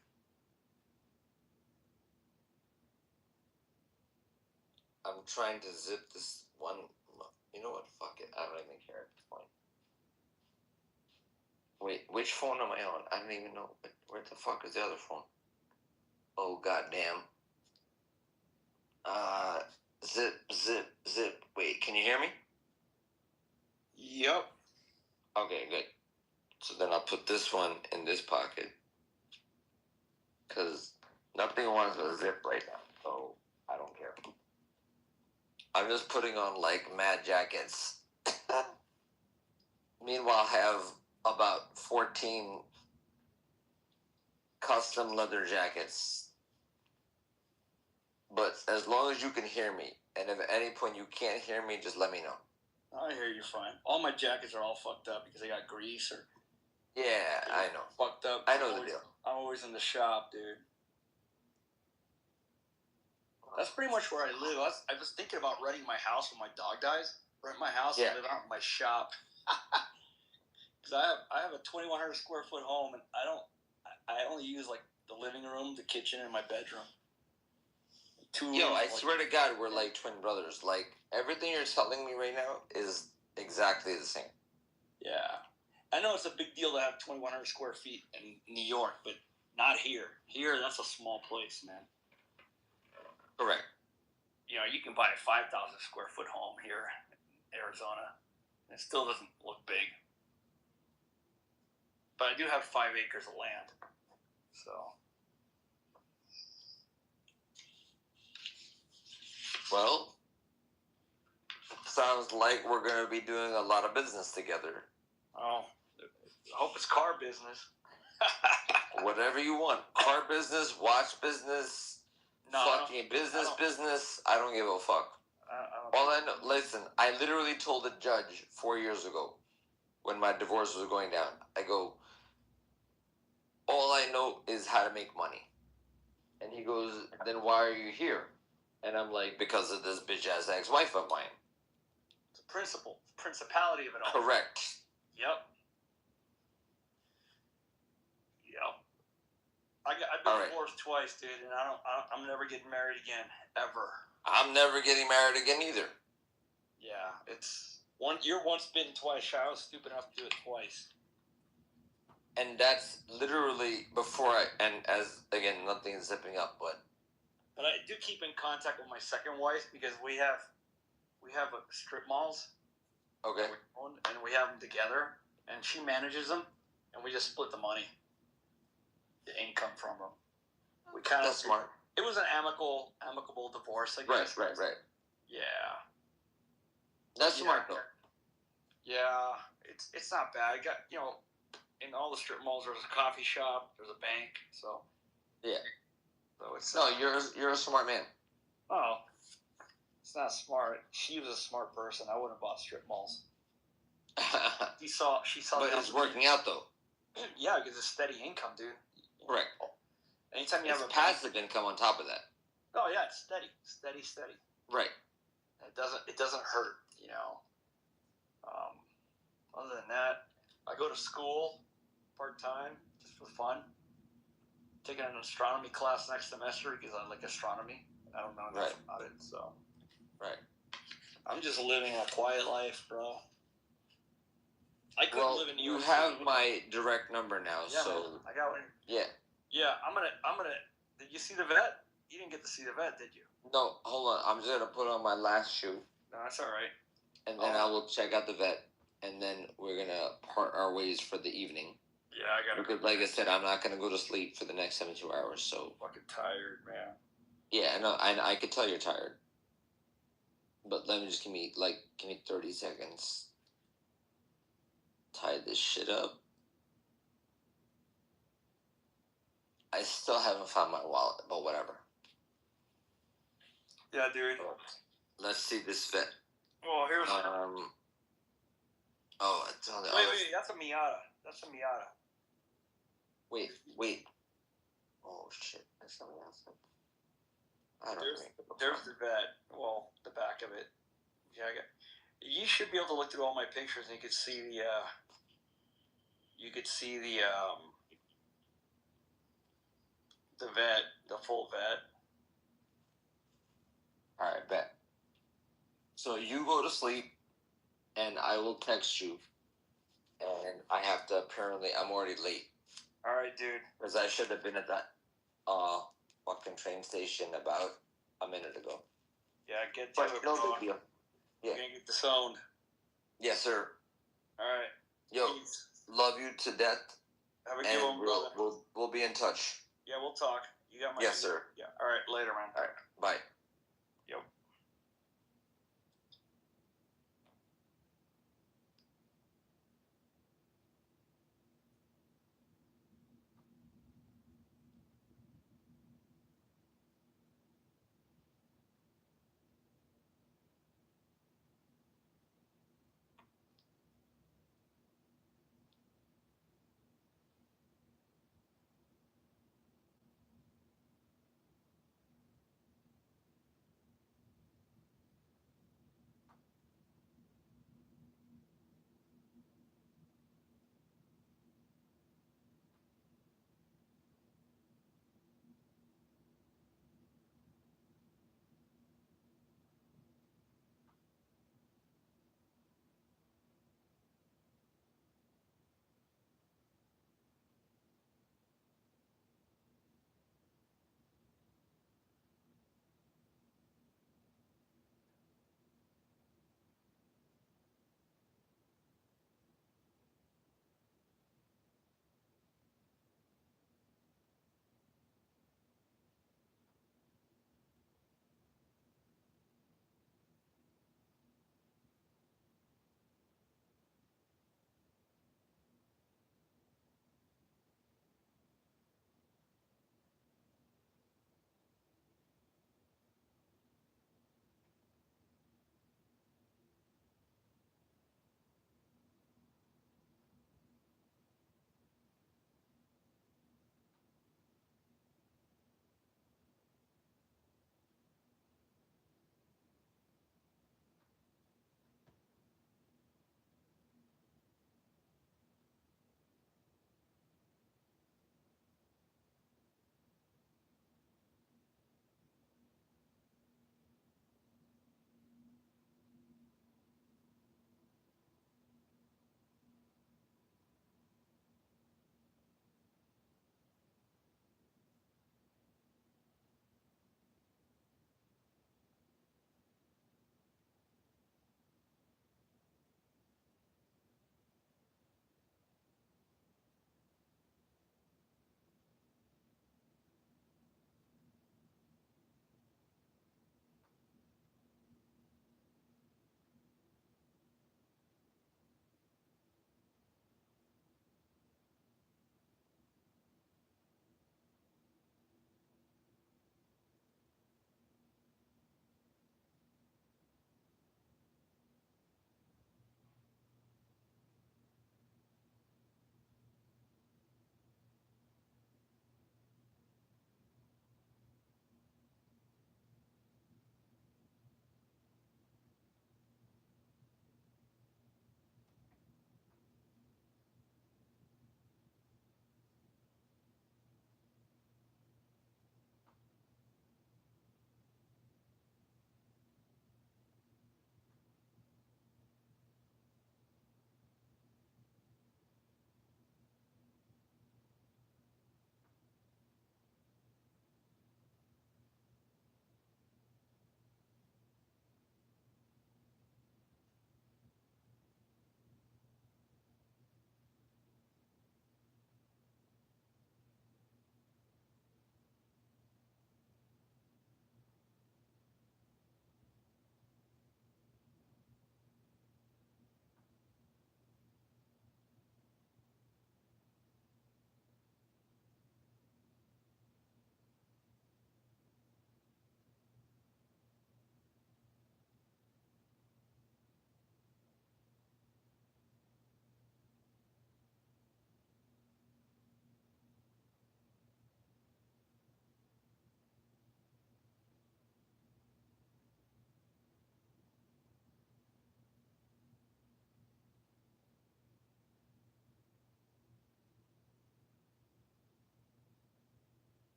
I'm trying to zip this one. You know what? Fuck it. I don't even care at this point. Wait, which phone am I on? I don't even know. Where the fuck is the other phone? Oh, goddamn. Zip. Wait, can you hear me? Yep. Okay, good. So then I'll put this one in this pocket. Because nothing wants to zip right now. So I don't care. I'm just putting on mad jackets. Meanwhile, I have about 14 custom leather jackets. But as long as you can hear me, and if at any point you can't hear me, just let me know. I hear you fine. All my jackets are all fucked up because they got grease or... Yeah, I know. Fucked up. I know the deal. I'm always in the shop, dude. That's pretty much where I live. I was thinking about renting my house when my dog dies. Rent my house and live out in my shop. Because I have a 2,100 square foot home, and I only use the living room, the kitchen, and my bedroom. I swear to God, we're like twin brothers. Everything you're telling me right now is exactly the same. Yeah. I know it's a big deal to have 2,100 square feet in New York, but not here. Here, that's a small place, man. Correct. You can buy a 5,000 square foot home here in Arizona. It still doesn't look big. But I do have 5 acres of land. So. Well, sounds like we're going to be doing a lot of business together. Oh, I hope it's car business. Whatever you want. Car business, watch business, fucking business. I don't give a fuck. All I know, listen, I literally told the judge 4 years ago when my divorce was going down, I go, all I know is how to make money. And he goes, then why are you here? And I'm like, because of this bitch-ass ex-wife of mine. It's a principality of it all. Correct. Yep. I've been divorced twice, dude, and I'm never getting married again, ever. I'm never getting married again either. Yeah, you're once bitten, twice shy. I was stupid enough to do it twice. And that's literally before again, nothing's zipping up, but I do keep in contact with my second wife because we have strip malls. Okay. And we have them together, and she manages them, and we just split the money, the income from them. That's smart. It was an amicable divorce, I guess. Right. Yeah. That's smart though. Yeah, it's not bad. I got in all the strip malls. There's a coffee shop. There's a bank. So yeah. So it's you're a smart man. Oh, it's not smart. She was a smart person. I wouldn't have bought strip malls. She saw. But it's working out though. Yeah, because it's steady income, dude. Correct. Anytime you have a passive income on top of that. Oh yeah, it's steady. Right. It doesn't hurt, Other than that, I go to school part time just for fun. Taking an astronomy class next semester because I like astronomy. I don't know enough about it, so. Right. I'm just living a quiet life, bro. I couldn't live in New York City. You have my direct number now, yeah, so. Man, I got one. Yeah. Yeah, I'm gonna. Did you see the vet? You didn't get to see the vet, did you? No, hold on. I'm just gonna put on my last shoe. No, that's all right. And then I will check out the vet, and then we're gonna part our ways for the evening. Yeah, I gotta. Because, like I said, I'm not gonna go to sleep for the next 72 hours. So. Fucking tired, man. Yeah, no, I could tell you're tired. But let me just give me 30 seconds. Tie this shit up. I still haven't found my wallet, but whatever. Yeah, dude. Let's see this vet. Well, here's. Oh, it's on the. Wait, that's a Miata. Wait. Oh shit, that's something else. I don't know. There's the vet. Well, the back of it. Yeah, you should be able to look through all my pictures and you could see the. The vet, the full vet. All right, bet. So you go to sleep, and I will text you. And I have to. Apparently, I'm already late. All right, dude. Because I should have been at that fucking train station about a minute ago. Yeah, get to it, bro. No big deal. Yeah. You're gonna get disowned. Yes, sir. All right. Yo, love you to death. Have a good one, brother. We'll be in touch. Yeah, we'll talk. You got my. Yes, sir. Yeah. All right. Later, man. All right. Bye. Yo.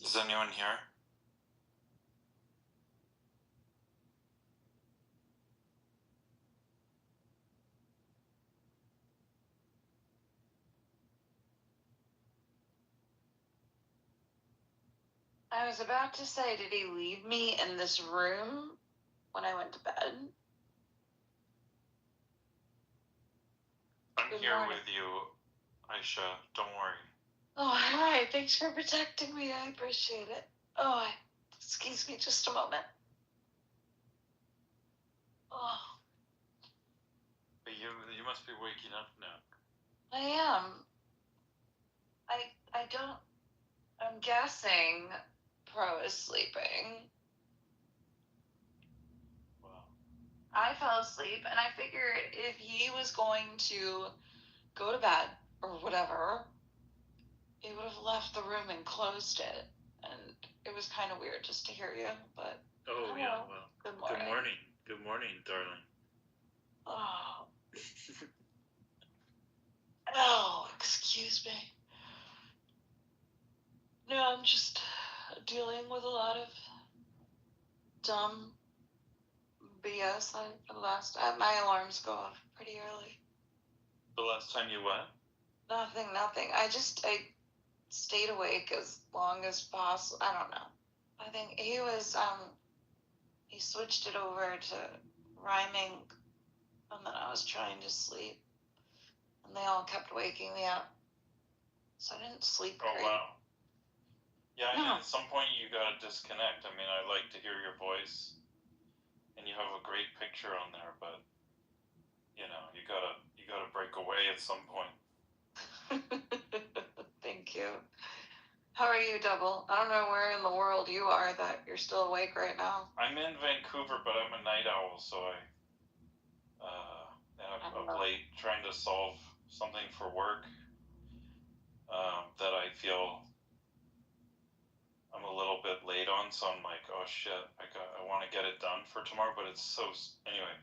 Is anyone here? I was about to say, did he leave me in this room when I went to bed? I'm Good here morning. with you, Aisha. Don't worry. Oh, all right. Thanks for protecting me. I appreciate it. Oh, excuse me just a moment. Oh, But you must be waking up now. I am. I don't. I'm guessing Pro is sleeping. Wow. I fell asleep, and I figured if he was going to go to bed or whatever, he would have left the room and closed it. And it was kind of weird just to hear you, but. Oh, yeah, well. Good morning. Good morning. Good morning, darling. Oh. Oh, excuse me. No, I'm just dealing with a lot of dumb BS. My alarms go off pretty early. The last time you went? Nothing. I stayed awake as long as possible. I don't know. I think he switched it over to rhyming, and then I was trying to sleep, and they all kept waking me up. So I didn't sleep great. Oh, wow. Yeah, No. at some point you gotta disconnect. I mean, I like to hear your voice, and you have a great picture on there, but, you gotta break away at some point. Thank you. How are you, Double? I don't know where in the world you are that you're still awake right now. I'm in Vancouver, but I'm a night owl, so I'm up late trying to solve something for work that I feel I'm a little bit late on, so I'm like, oh shit, I want to get it done for tomorrow, but it's so, anyway.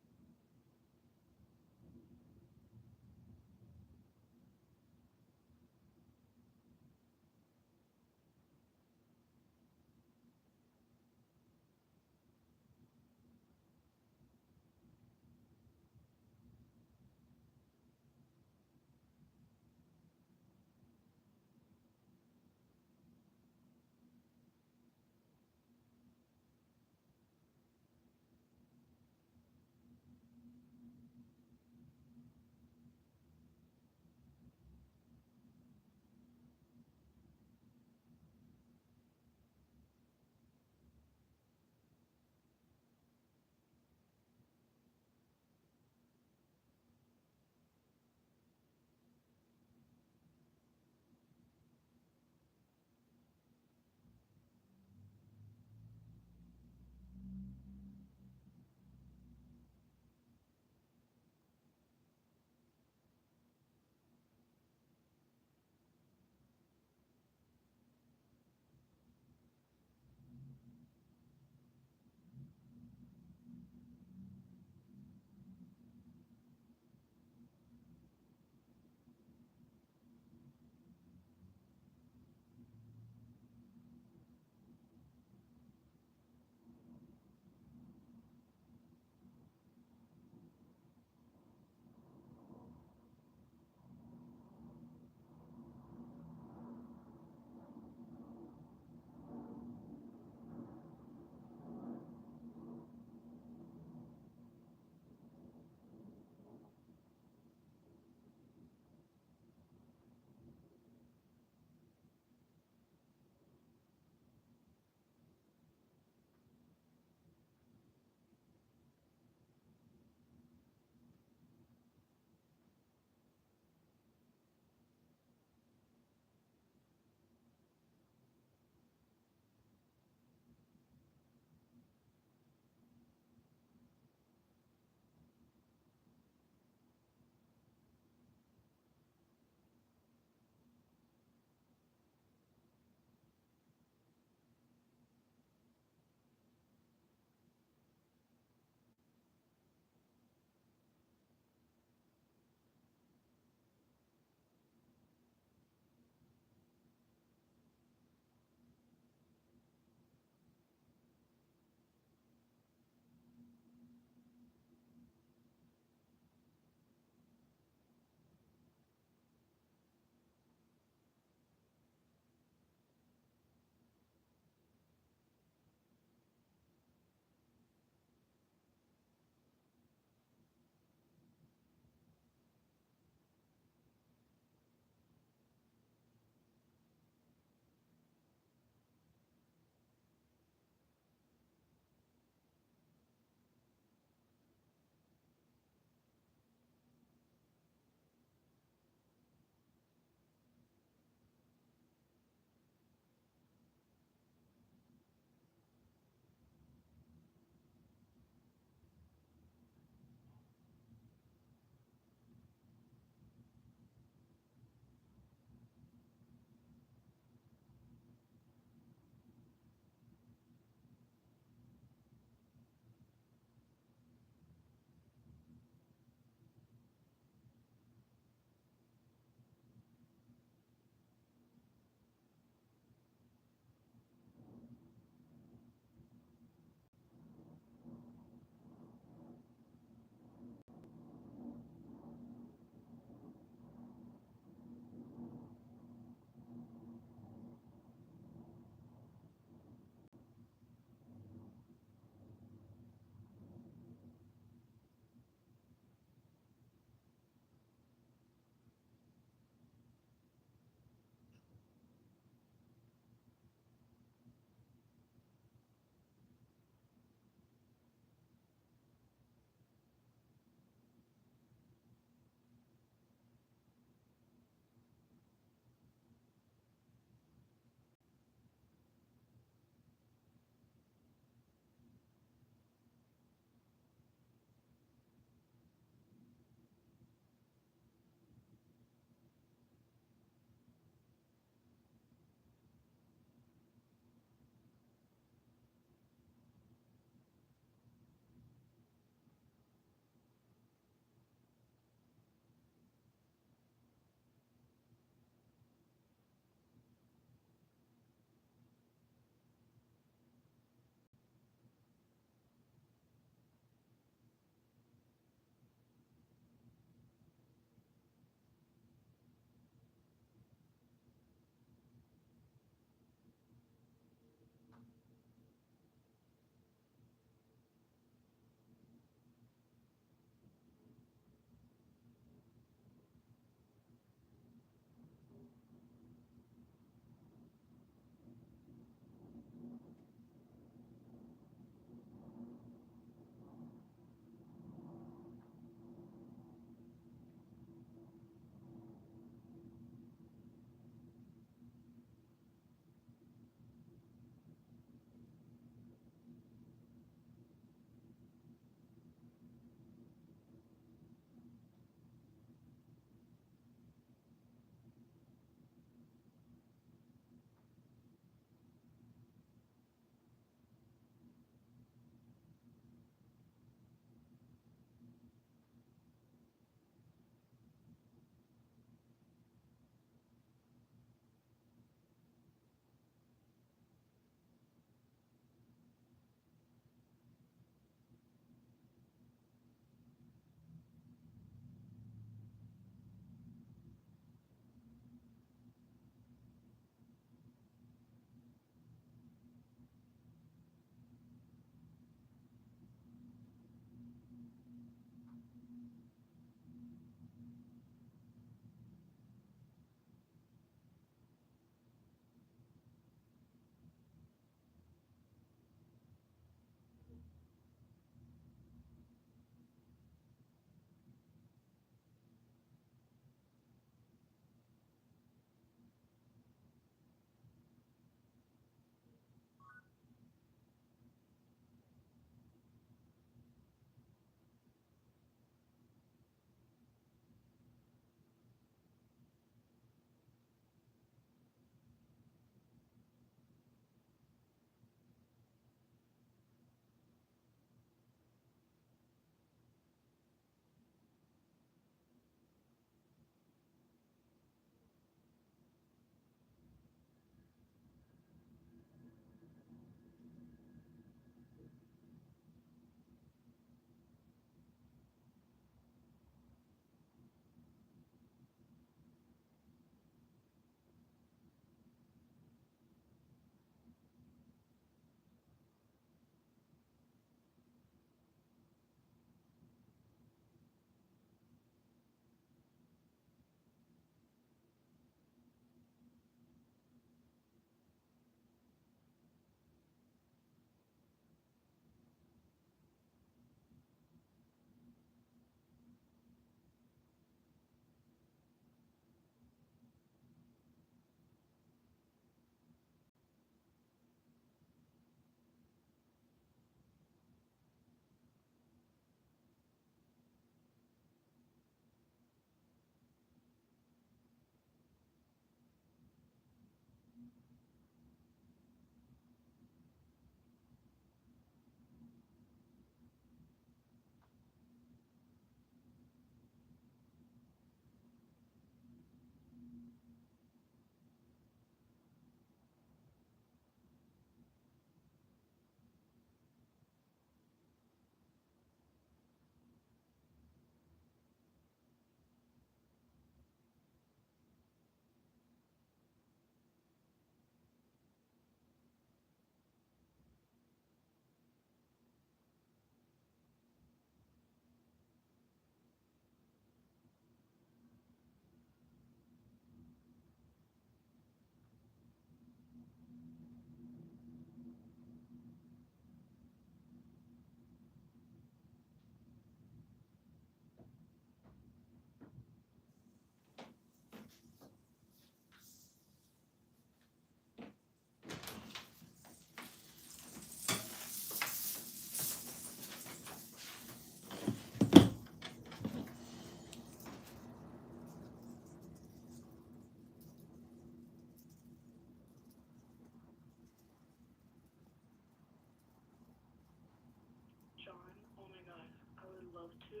to,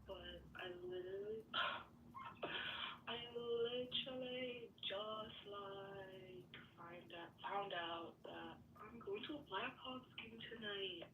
but I literally just like found out that I'm going to a Blackhawks game tonight.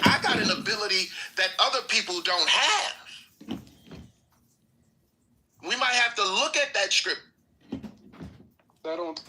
I got an ability that other people don't have. We might have to look at that script. I don't.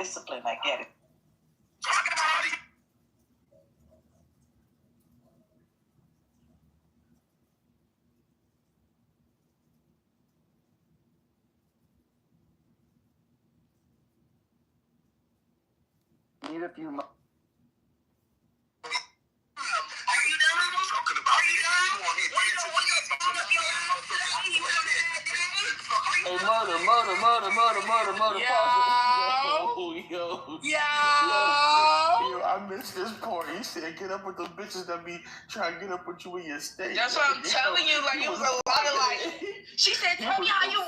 discipline. I get it. Need a few months. Hey, murder. Yo, I missed this part. He said, get up with those bitches that be trying to get up with you in your state. That's what I'm telling you. Like, it was a lot of like, she said, tell me how you.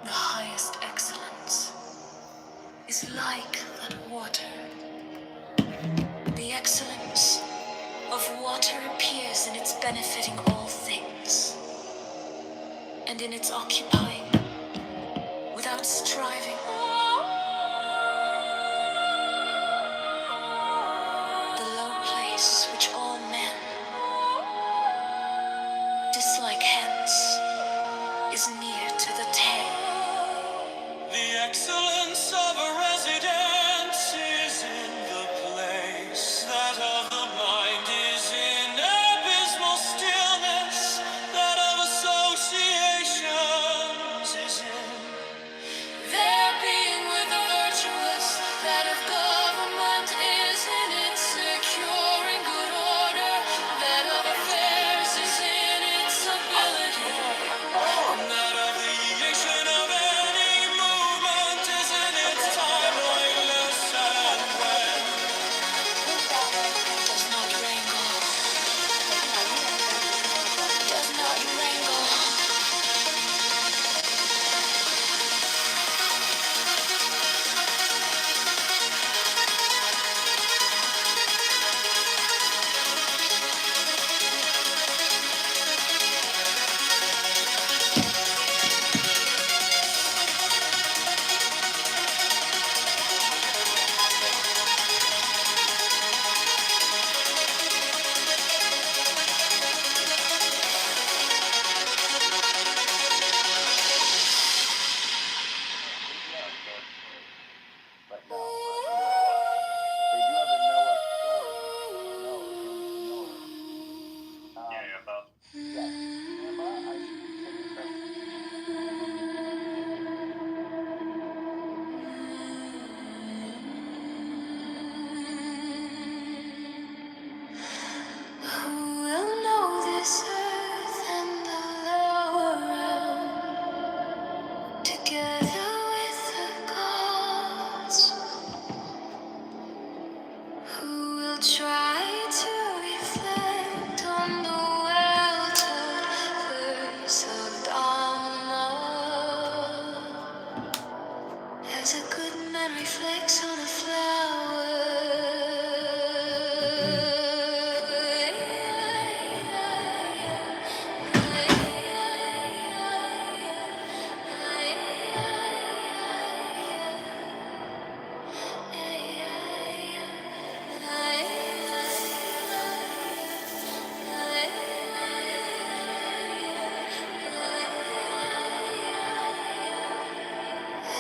The highest excellence is like that water. The excellence of water appears in its benefiting all things, and in its occupying, without striving. The low place which all men dislike hence is near to the tail. The excellence of a residence is in the place. That of the mind is in abysmal stillness. That of associations is in Their being with the virtuous, that of government is in its securing good order, that of affairs is in its ability. that of the action of any movement is in its timeliness and when. Does not wrangle, does not wrangle. Who will know this earth and the lower realm, together with the gods? Who will try to reflect on the well-taught verse of Dharma, as a good man reflects on a flower?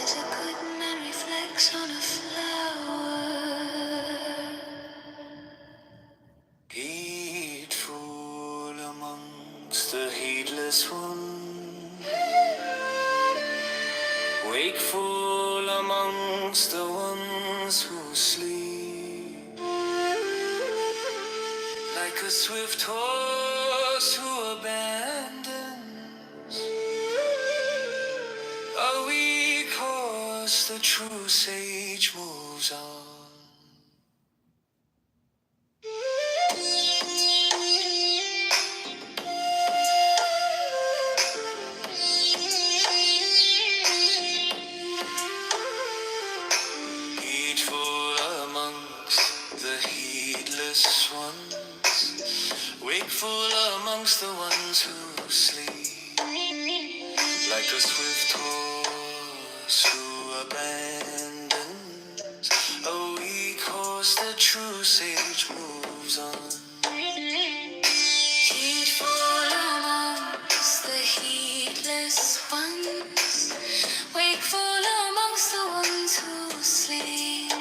As a good man reflects on a flower. Heedful amongst the heedless ones, wakeful amongst the ones who sleep, like a swift horse who abandons a weak horse, the true sage moves on. Heedful amongst the heedless ones, amongst the ones who sleep, like a swift horse who abandons a weak horse. The true sage moves on. Heedful amongst the heedless ones, wakeful amongst the ones who sleep,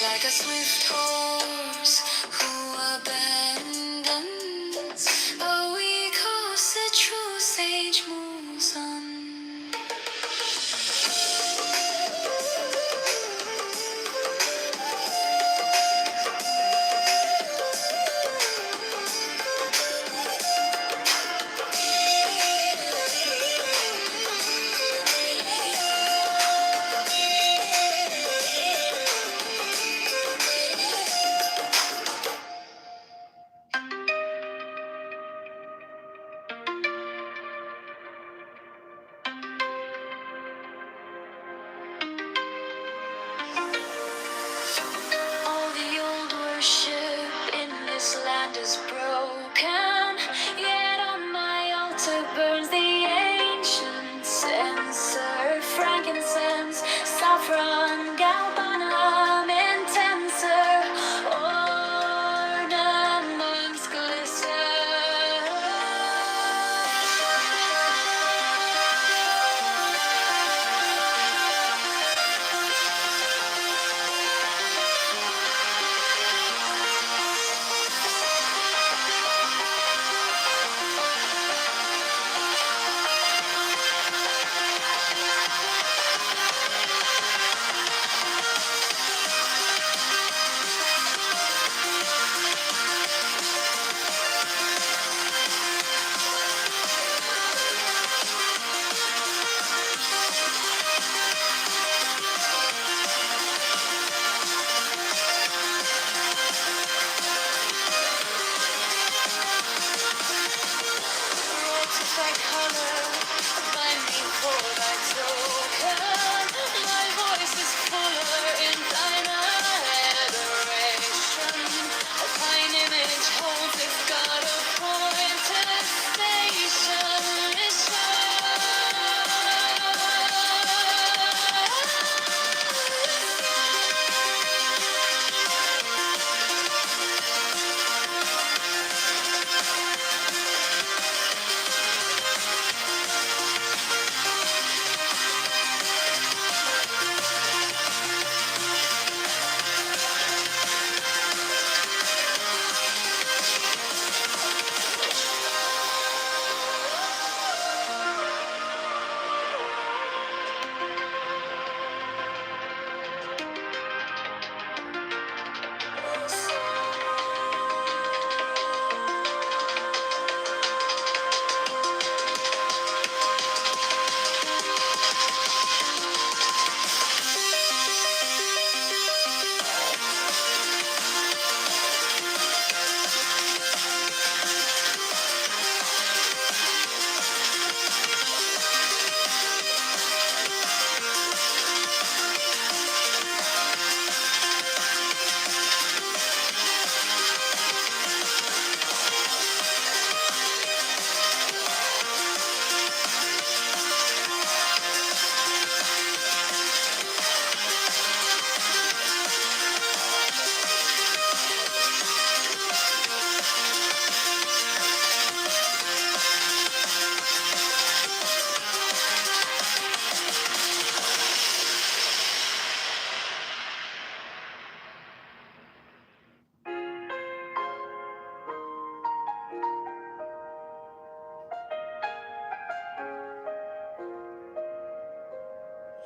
like a swift horse who abandons a weak horse. The true sage moves on. All the old worship in this land is broken, yet on my altar burns the ancient censer, frankincense, saffron, galbanum, intenser, ornaments glisten. By color, by me for thy token, my voice is fuller in thine adoration. A fine image holds its God appointed station.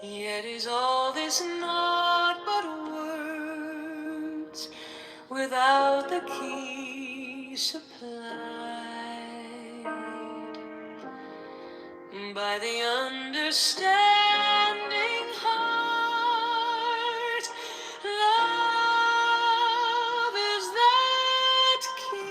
Yet is all this naught but words without the key supplied by the understanding heart? Love is that key.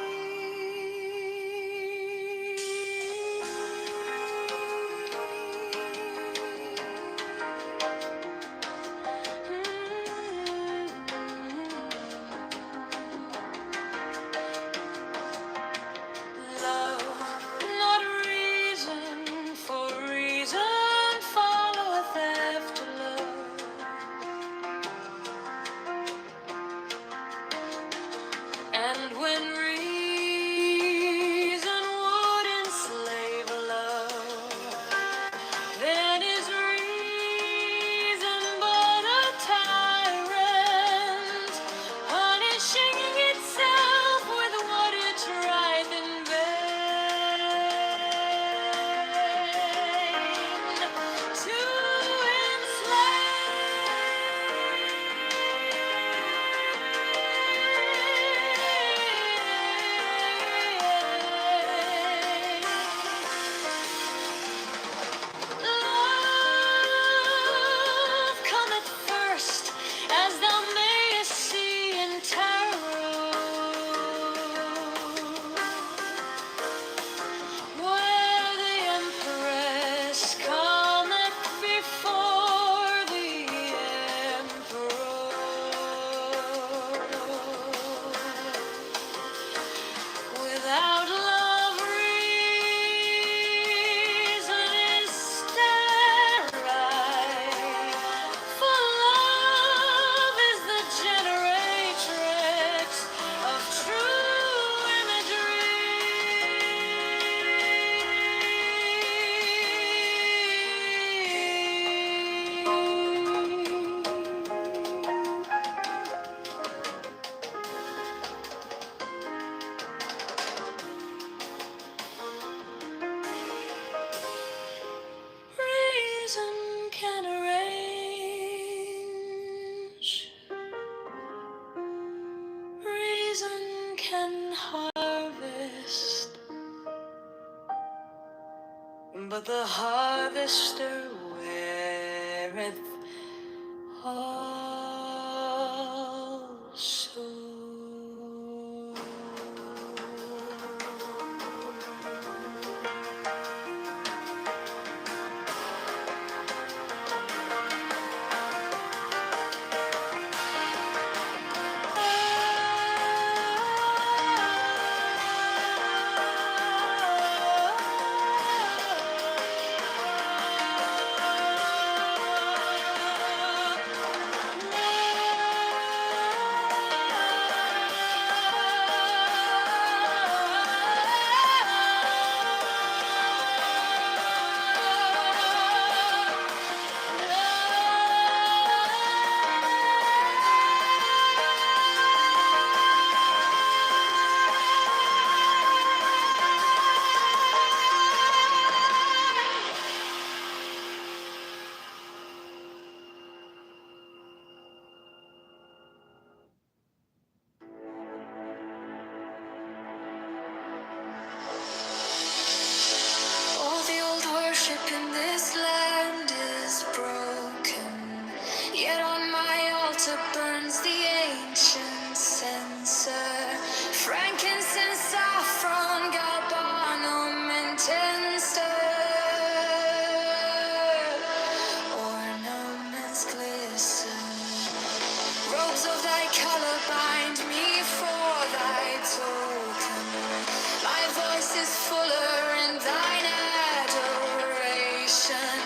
but the harvester weareth also. All the old worship in this land is broken, yet on my altar burns the ancient censer. Frankincense, saffron, galbanum, and ornaments glisten. Robes of thy color bind me for thy token. My voice is fuller in thine adoration.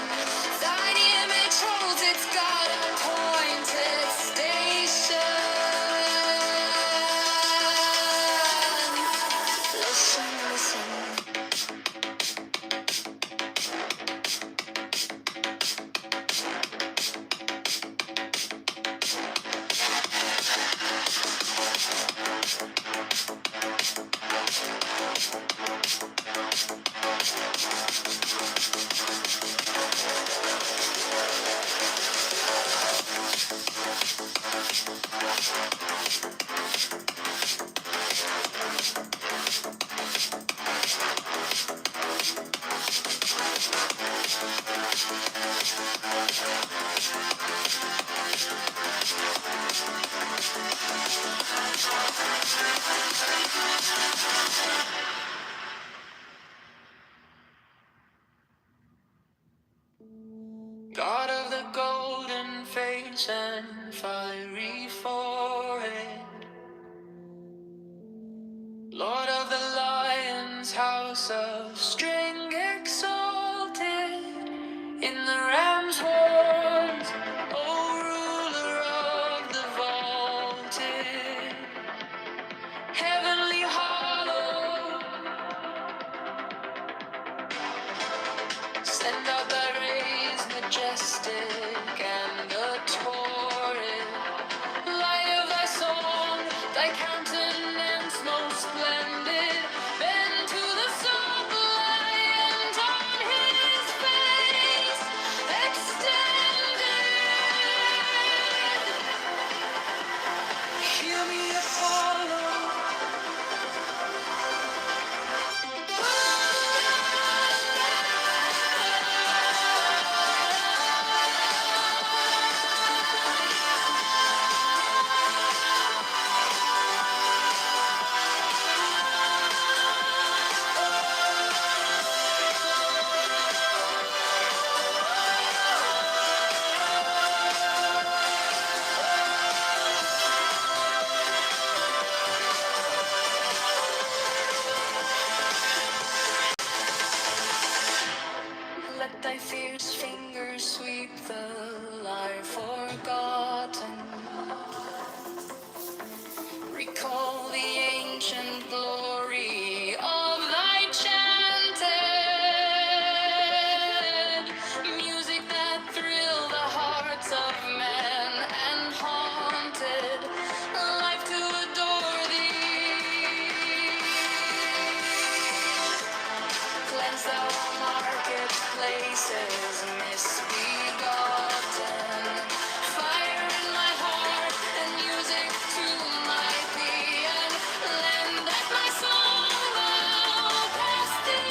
Thine image holds its God-appointed station. Listen, listen. God of the golden face and fiery forehead, Lord of the lion's house of string exalted in the ram's horns, O ruler of the vaulted, heavenly hollow, send out thy rays majestic and the torrid light of thy song, thy countenance most splendid, bend to the suppliant on his face extended. Hear me, Apollo. Let thy fierce fingers sweep the lyre forgotten. Recall the ancient glory of thy chanted music that thrill the hearts of men and haunted life to adore thee. Cleanse thou marketplaces misbegotten. Fire in my heart and music to my being. Lend that my soul thou past the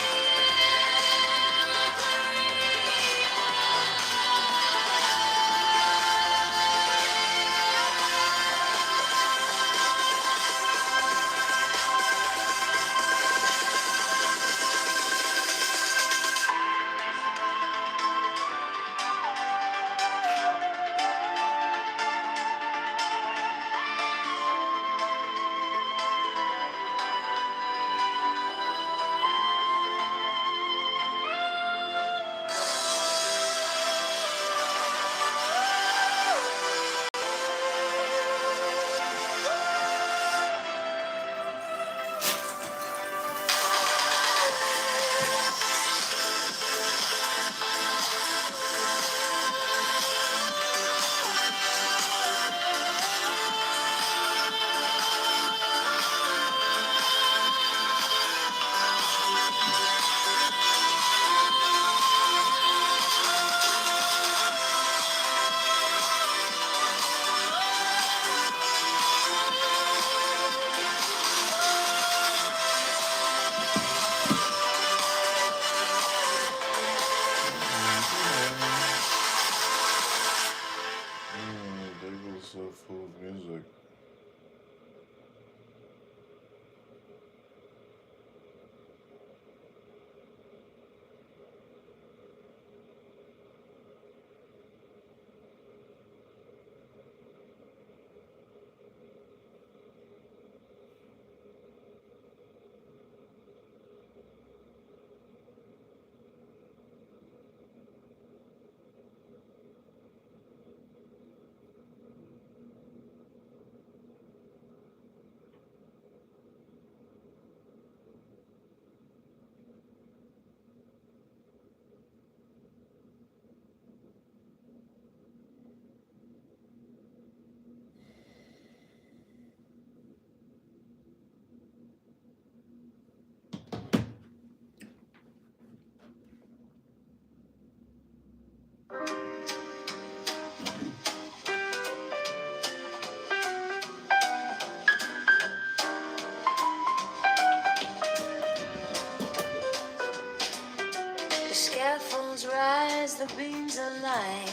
fields rise, the beams align.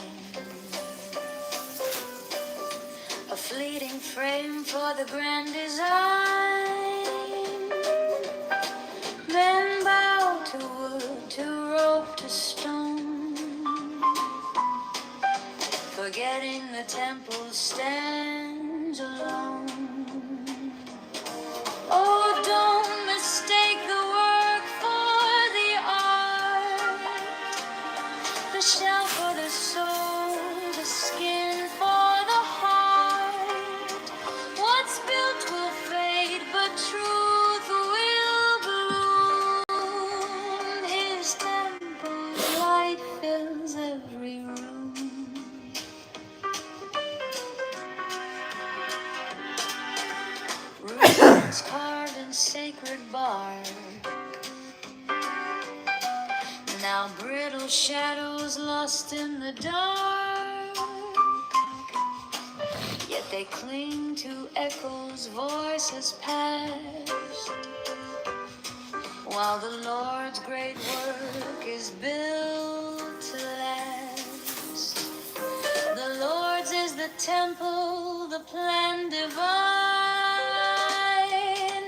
A fleeting frame for the grand design. Men bow to wood, to rope, to stone, forgetting the temple stands alone. Oh, don't mistake the work for the art, the shell for the soul, the skin for the heart. What's built will fade, but truth will bloom. His temple's light fills every room. Runes carved in sacred bark, now brittle shadows lost in the dark. Yet they cling to echoes, voices past, while the Lord's great work is built to last. The Lord's is the temple, the plan divine,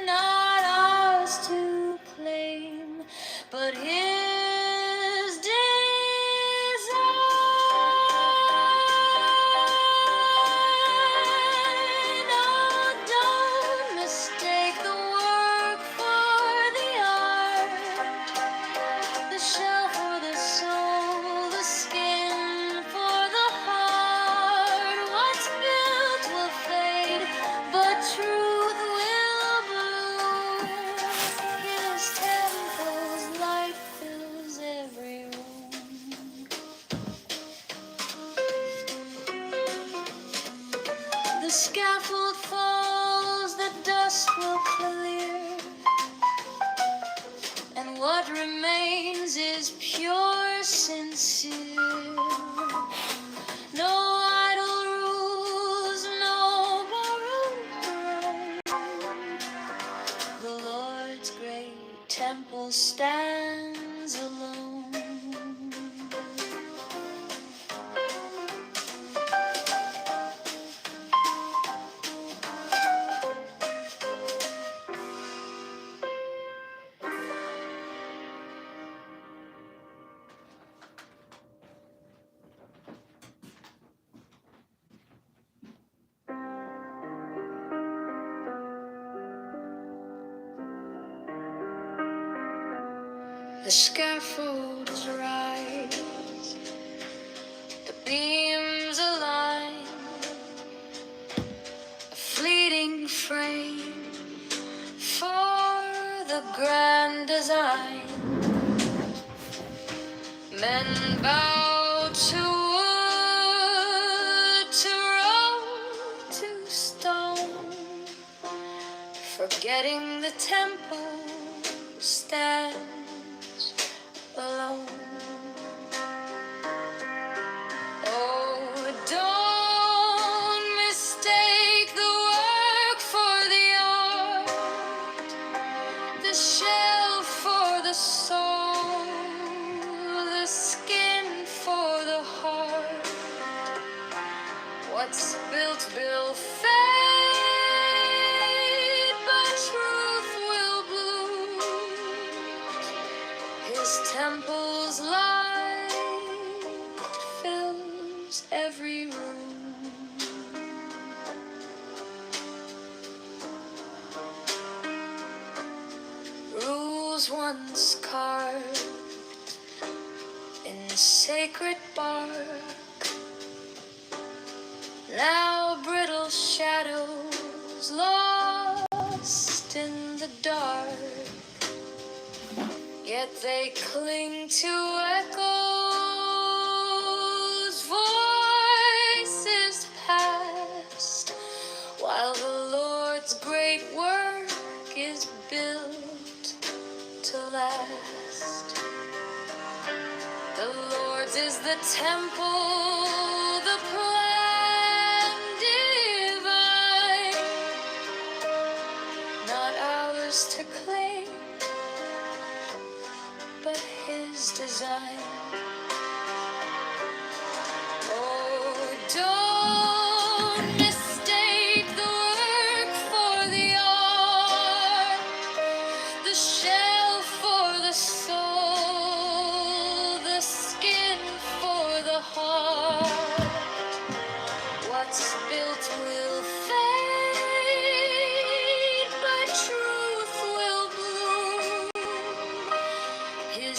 not ours to claim, but His design. Oh, don't mistake the work for the art, the shell for the soul, the skin for the heart. What's built will fade, but truth will bloom. His temple's light fills every room. The scaffold falls, the dust will clear, and what remains is pure, sincere. No idle rules, no borrowed throne. The Lord's great temple stands alone. The scaffolds rise, the beams align, a fleeting frame for the grand design. Men bow to wood, to rope, to stone, forgetting the temple stands alone. Oh, don't mistake the work for the art, the shell for the soul, the skin for the heart. What's built will fade, but truth will bloom. His temple's light fills every room. Rules once carved in sacred bark, now brittle shadows lost in the dark. Yet they cling to echoes, voices past, while the Lord's great work is built to last. The Lord's is the temple, the plan divine, not ours to claim, but His design.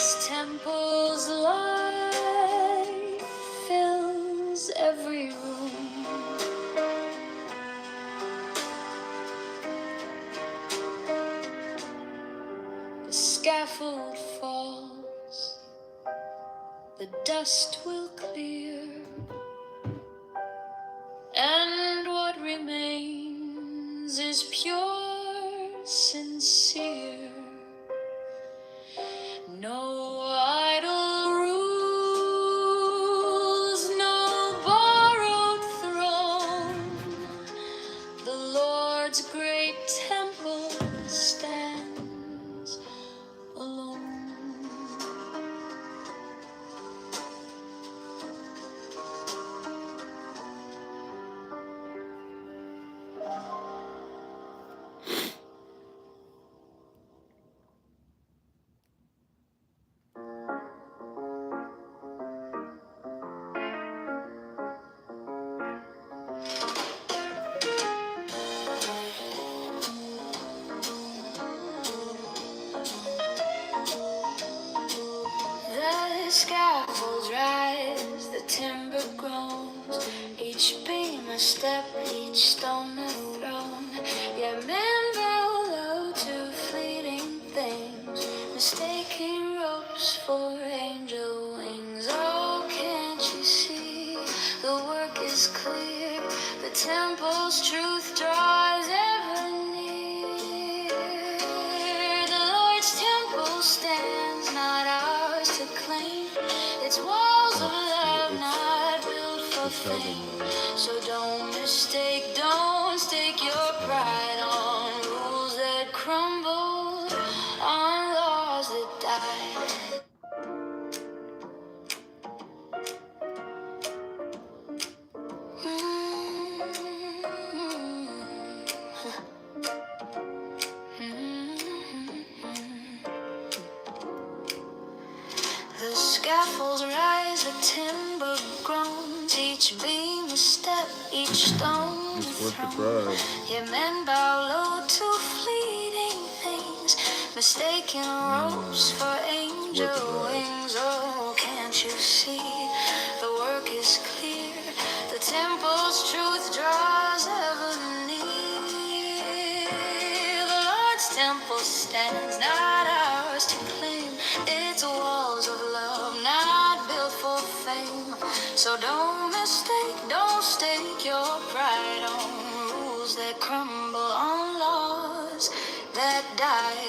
This temple's light fills every room. The scaffold falls, the dust will clear, and what remains is pure, sincere. No idle rules, no borrowed throne. The Lord's great temple stands alone. The scaffolds rise, the timber groans, each beam a step, each stone a throne. Yet men bow low to fleeting things, mistaking ropes for angel wings. Oh, can't you see, the work is clear, the temple's truth draws ever near. The Lord's temple stands, not ours to claim. It's walls of love, not built for fame. So don't mistake your pride on rules that crumble, on laws that die. The scaffolds rise, the timber groans, each beam a step, each stone a throne. Yet men bow low to fleeting things, mistaking ropes for angel wings. Oh, can't you see, the work is clear, the temple's truth draws ever near. The Lord's temple stands, not ours to claim. It's walls of love, not built for fame. So don't stake your pride on rules that crumble, on laws that die.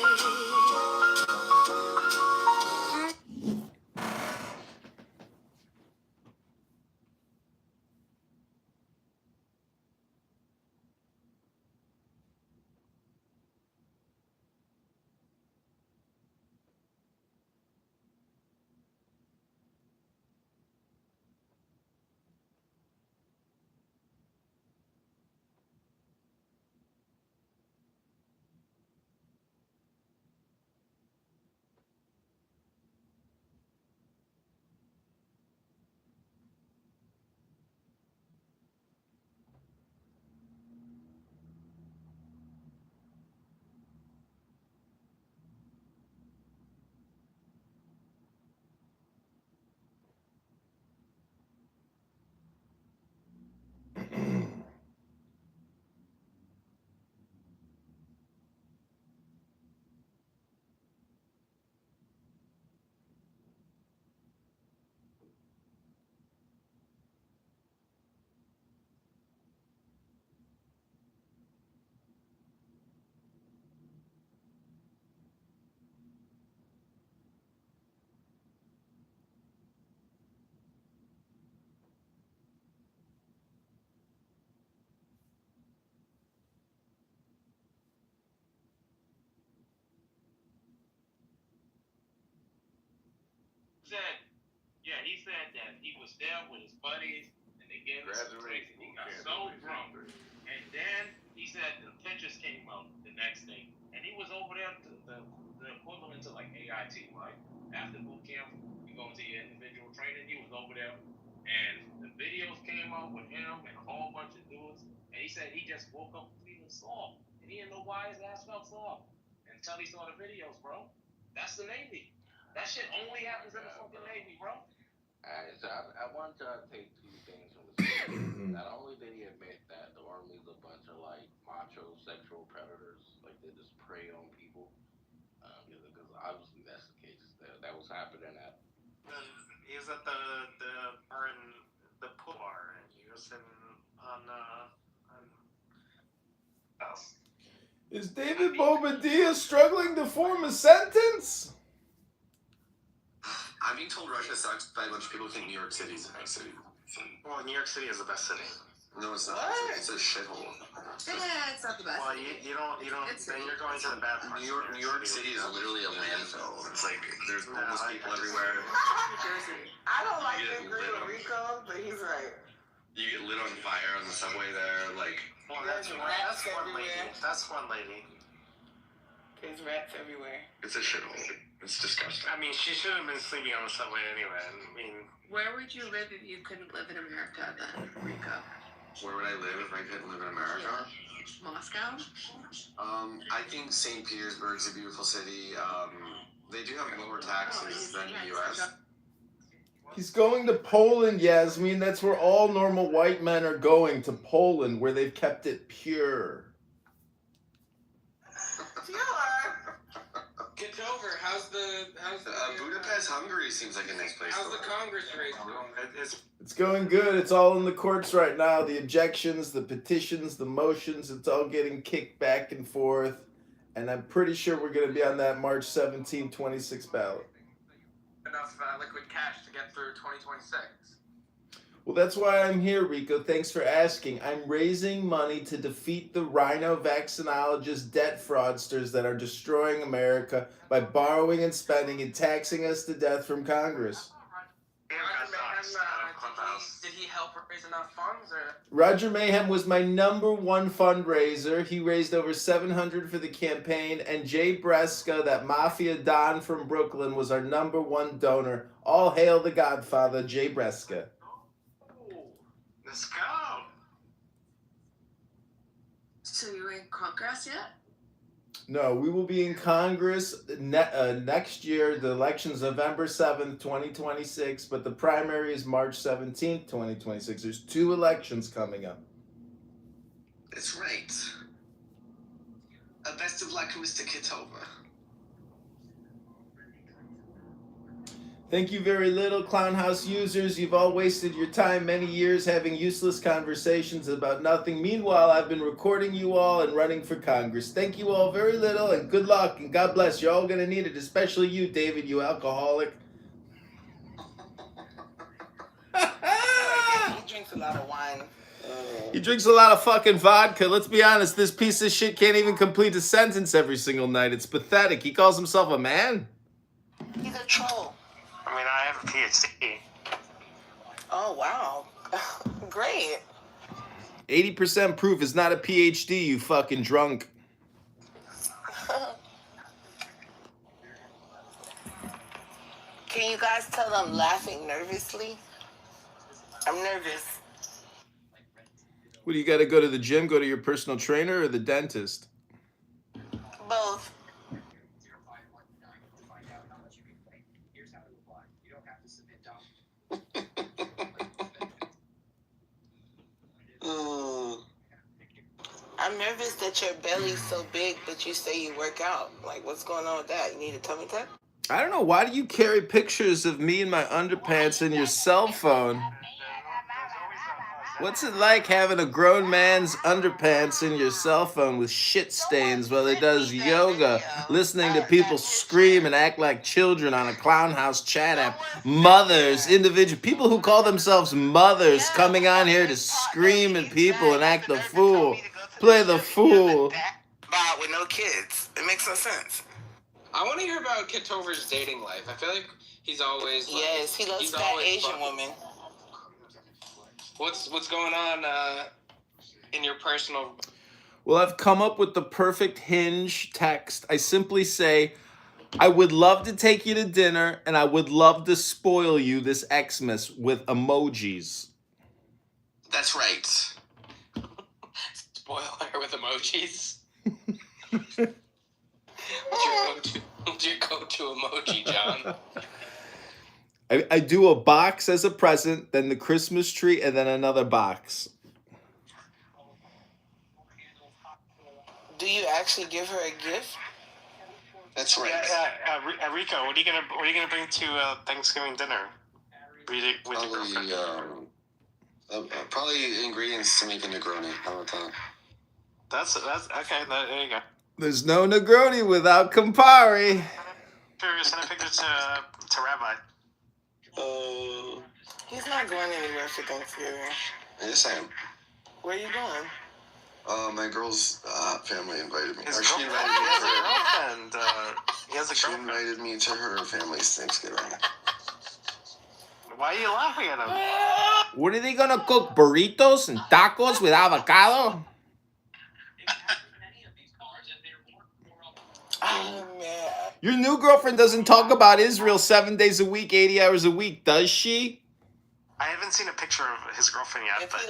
He said that he was there with his buddies and they gave him some drinks and he got so drunk. And then he said the pictures came out the next day. And he was over there to the equivalent to like AIT, right? After boot camp, you go into your individual training, he was over there. And the videos came out with him and a whole bunch of dudes. And he said he just woke up feeling sore. And he didn't know why his ass felt sore until he saw the videos, bro. That's the Navy. That shit only happens in the fucking Navy, bro. Alright, so I want to take two things from the story. Not only did he admit that the Army's a bunch of like macho sexual predators, like they just prey on people, because obviously that's the case. That was happening at. He was at the pool bar, and he was sitting on house. Is David Bobadilla struggling to form a sentence? I'm being told Russia sucks, but a bunch of people think New York City is the best city. Well, New York City is the best city. No, it's not. What? It's a shithole. Yeah, it's not the best. Well, you don't. Then you're going to the bad parts. New York City is literally a landfill. It's like there's homeless people everywhere. I don't like to agree with Rico, but he's right. You get lit on fire on the subway there, like. Well, that's one lady. That's one lady. There's rats everywhere. It's a shithole. It's disgusting. I mean, she should have been sleeping on the subway anyway. I mean, Where would you live if you couldn't live in America then, Rico? Where would I live if I couldn't live in America? Moscow? I think St. Petersburg's a beautiful city. They do have lower taxes than the U.S. He's going to Poland, Yasmin. That's where all normal white men are going, to Poland, where they've kept it pure. Kitover, how's the Budapest, Hungary seems like a nice place. How's the Congress race? It's going good. It's all in the courts right now. The objections, the petitions, the motions, it's all getting kicked back and forth. And I'm pretty sure we're going to be on that March 17, 26 ballot. Enough liquid cash to get through 2026. Well, that's why I'm here, Rico. Thanks for asking. I'm raising money to defeat the rhino vaccinologist debt fraudsters that are destroying America by borrowing and spending and taxing us to death from Congress. Did he help raise enough funds? Or? Roger Mayhem was my #1 fundraiser. He raised over $700 for the campaign, and Jay Breska, that mafia don from Brooklyn, was our #1 donor. All hail the Godfather, Jay Breska. let's go. So you in Congress yet? No, we will be in Congress next year. The election's November 7th, 2026, but the primary is March 17th, 2026. There's 2 elections coming up. That's right. Best of luck, Mr. Kitover. Thank you very little, Clown House users. You've all wasted your time many years having useless conversations about nothing. Meanwhile, I've been recording you all and running for Congress. Thank you all very little, and good luck, and God bless. You're all going to need it, especially you, David, you alcoholic. He drinks a lot of wine. He drinks a lot of fucking vodka. Let's be honest, this piece of shit can't even complete a sentence every single night. It's pathetic. He calls himself a man. He's a troll. I mean, I have a PhD. Oh, wow. Great. 80% proof is not a PhD, you fucking drunk. Can you guys tell I'm laughing nervously? I'm nervous. What, do you got to go to the gym, go to your personal trainer, or the dentist? Both. I'm nervous that your belly's so big, but you say you work out. Like, what's going on with that? You need a tummy tuck? I don't know. Why do you carry pictures of me in my underpants in your cell phone? What's it like having a grown man's underpants in your cell phone with shit stains while he does yoga, listening to people scream and act like children on a Clown House chat app? Mothers, individual people who call themselves mothers coming on here to scream at people and act the fool. Play the fool. But with no kids. It makes no sense. I want to hear about Kitover's dating life. I feel like he's always... Like, yes, he loves fat Asian women. What's going on in your personal... Well, I've come up with the perfect Hinge text. I simply say, I would love to take you to dinner, and I would love to spoil you this Xmas with emojis. That's right. Spoil her with emojis? What's your go-to? What's your go-to emoji, John? I do a box as a present, then the Christmas tree, and then another box. Do you actually give her a gift? That's right. Rico, what are you gonna bring to Thanksgiving dinner? Probably ingredients to make a Negroni. How about that? That's okay. There you go. There's no Negroni without Campari. Send a picture to Rabbi. He's not going anywhere for Thanksgiving. Yes, I am. Where are you going? My girl's family invited me. She invited me to her family's Thanksgiving. Why are you laughing at him? What are they gonna cook? Burritos and tacos with avocado? Oh, man. Your new girlfriend doesn't talk about Israel 7 days a week, 80 hours a week, does she? I haven't seen a picture of his girlfriend yet, but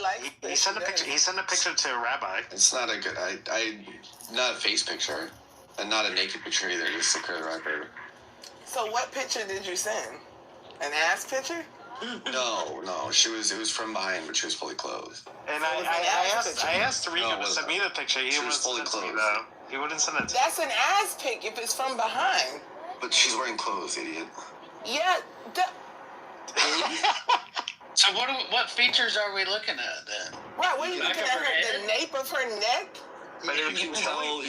he sent a picture. He sent a picture to Rabbi. It's not a good. Not a face picture, and not a naked picture either. Just a clear record. So what picture did you send? An ass picture? No. It was from behind, but she was fully clothed. And I asked Rico to send me the picture. He was fully clothed. He wouldn't send it. That's an ass pic if it's from behind. But she's wearing clothes, idiot. Yeah. So what features are we looking at then? Right, what are you looking at? The nape of her neck? But you can tell.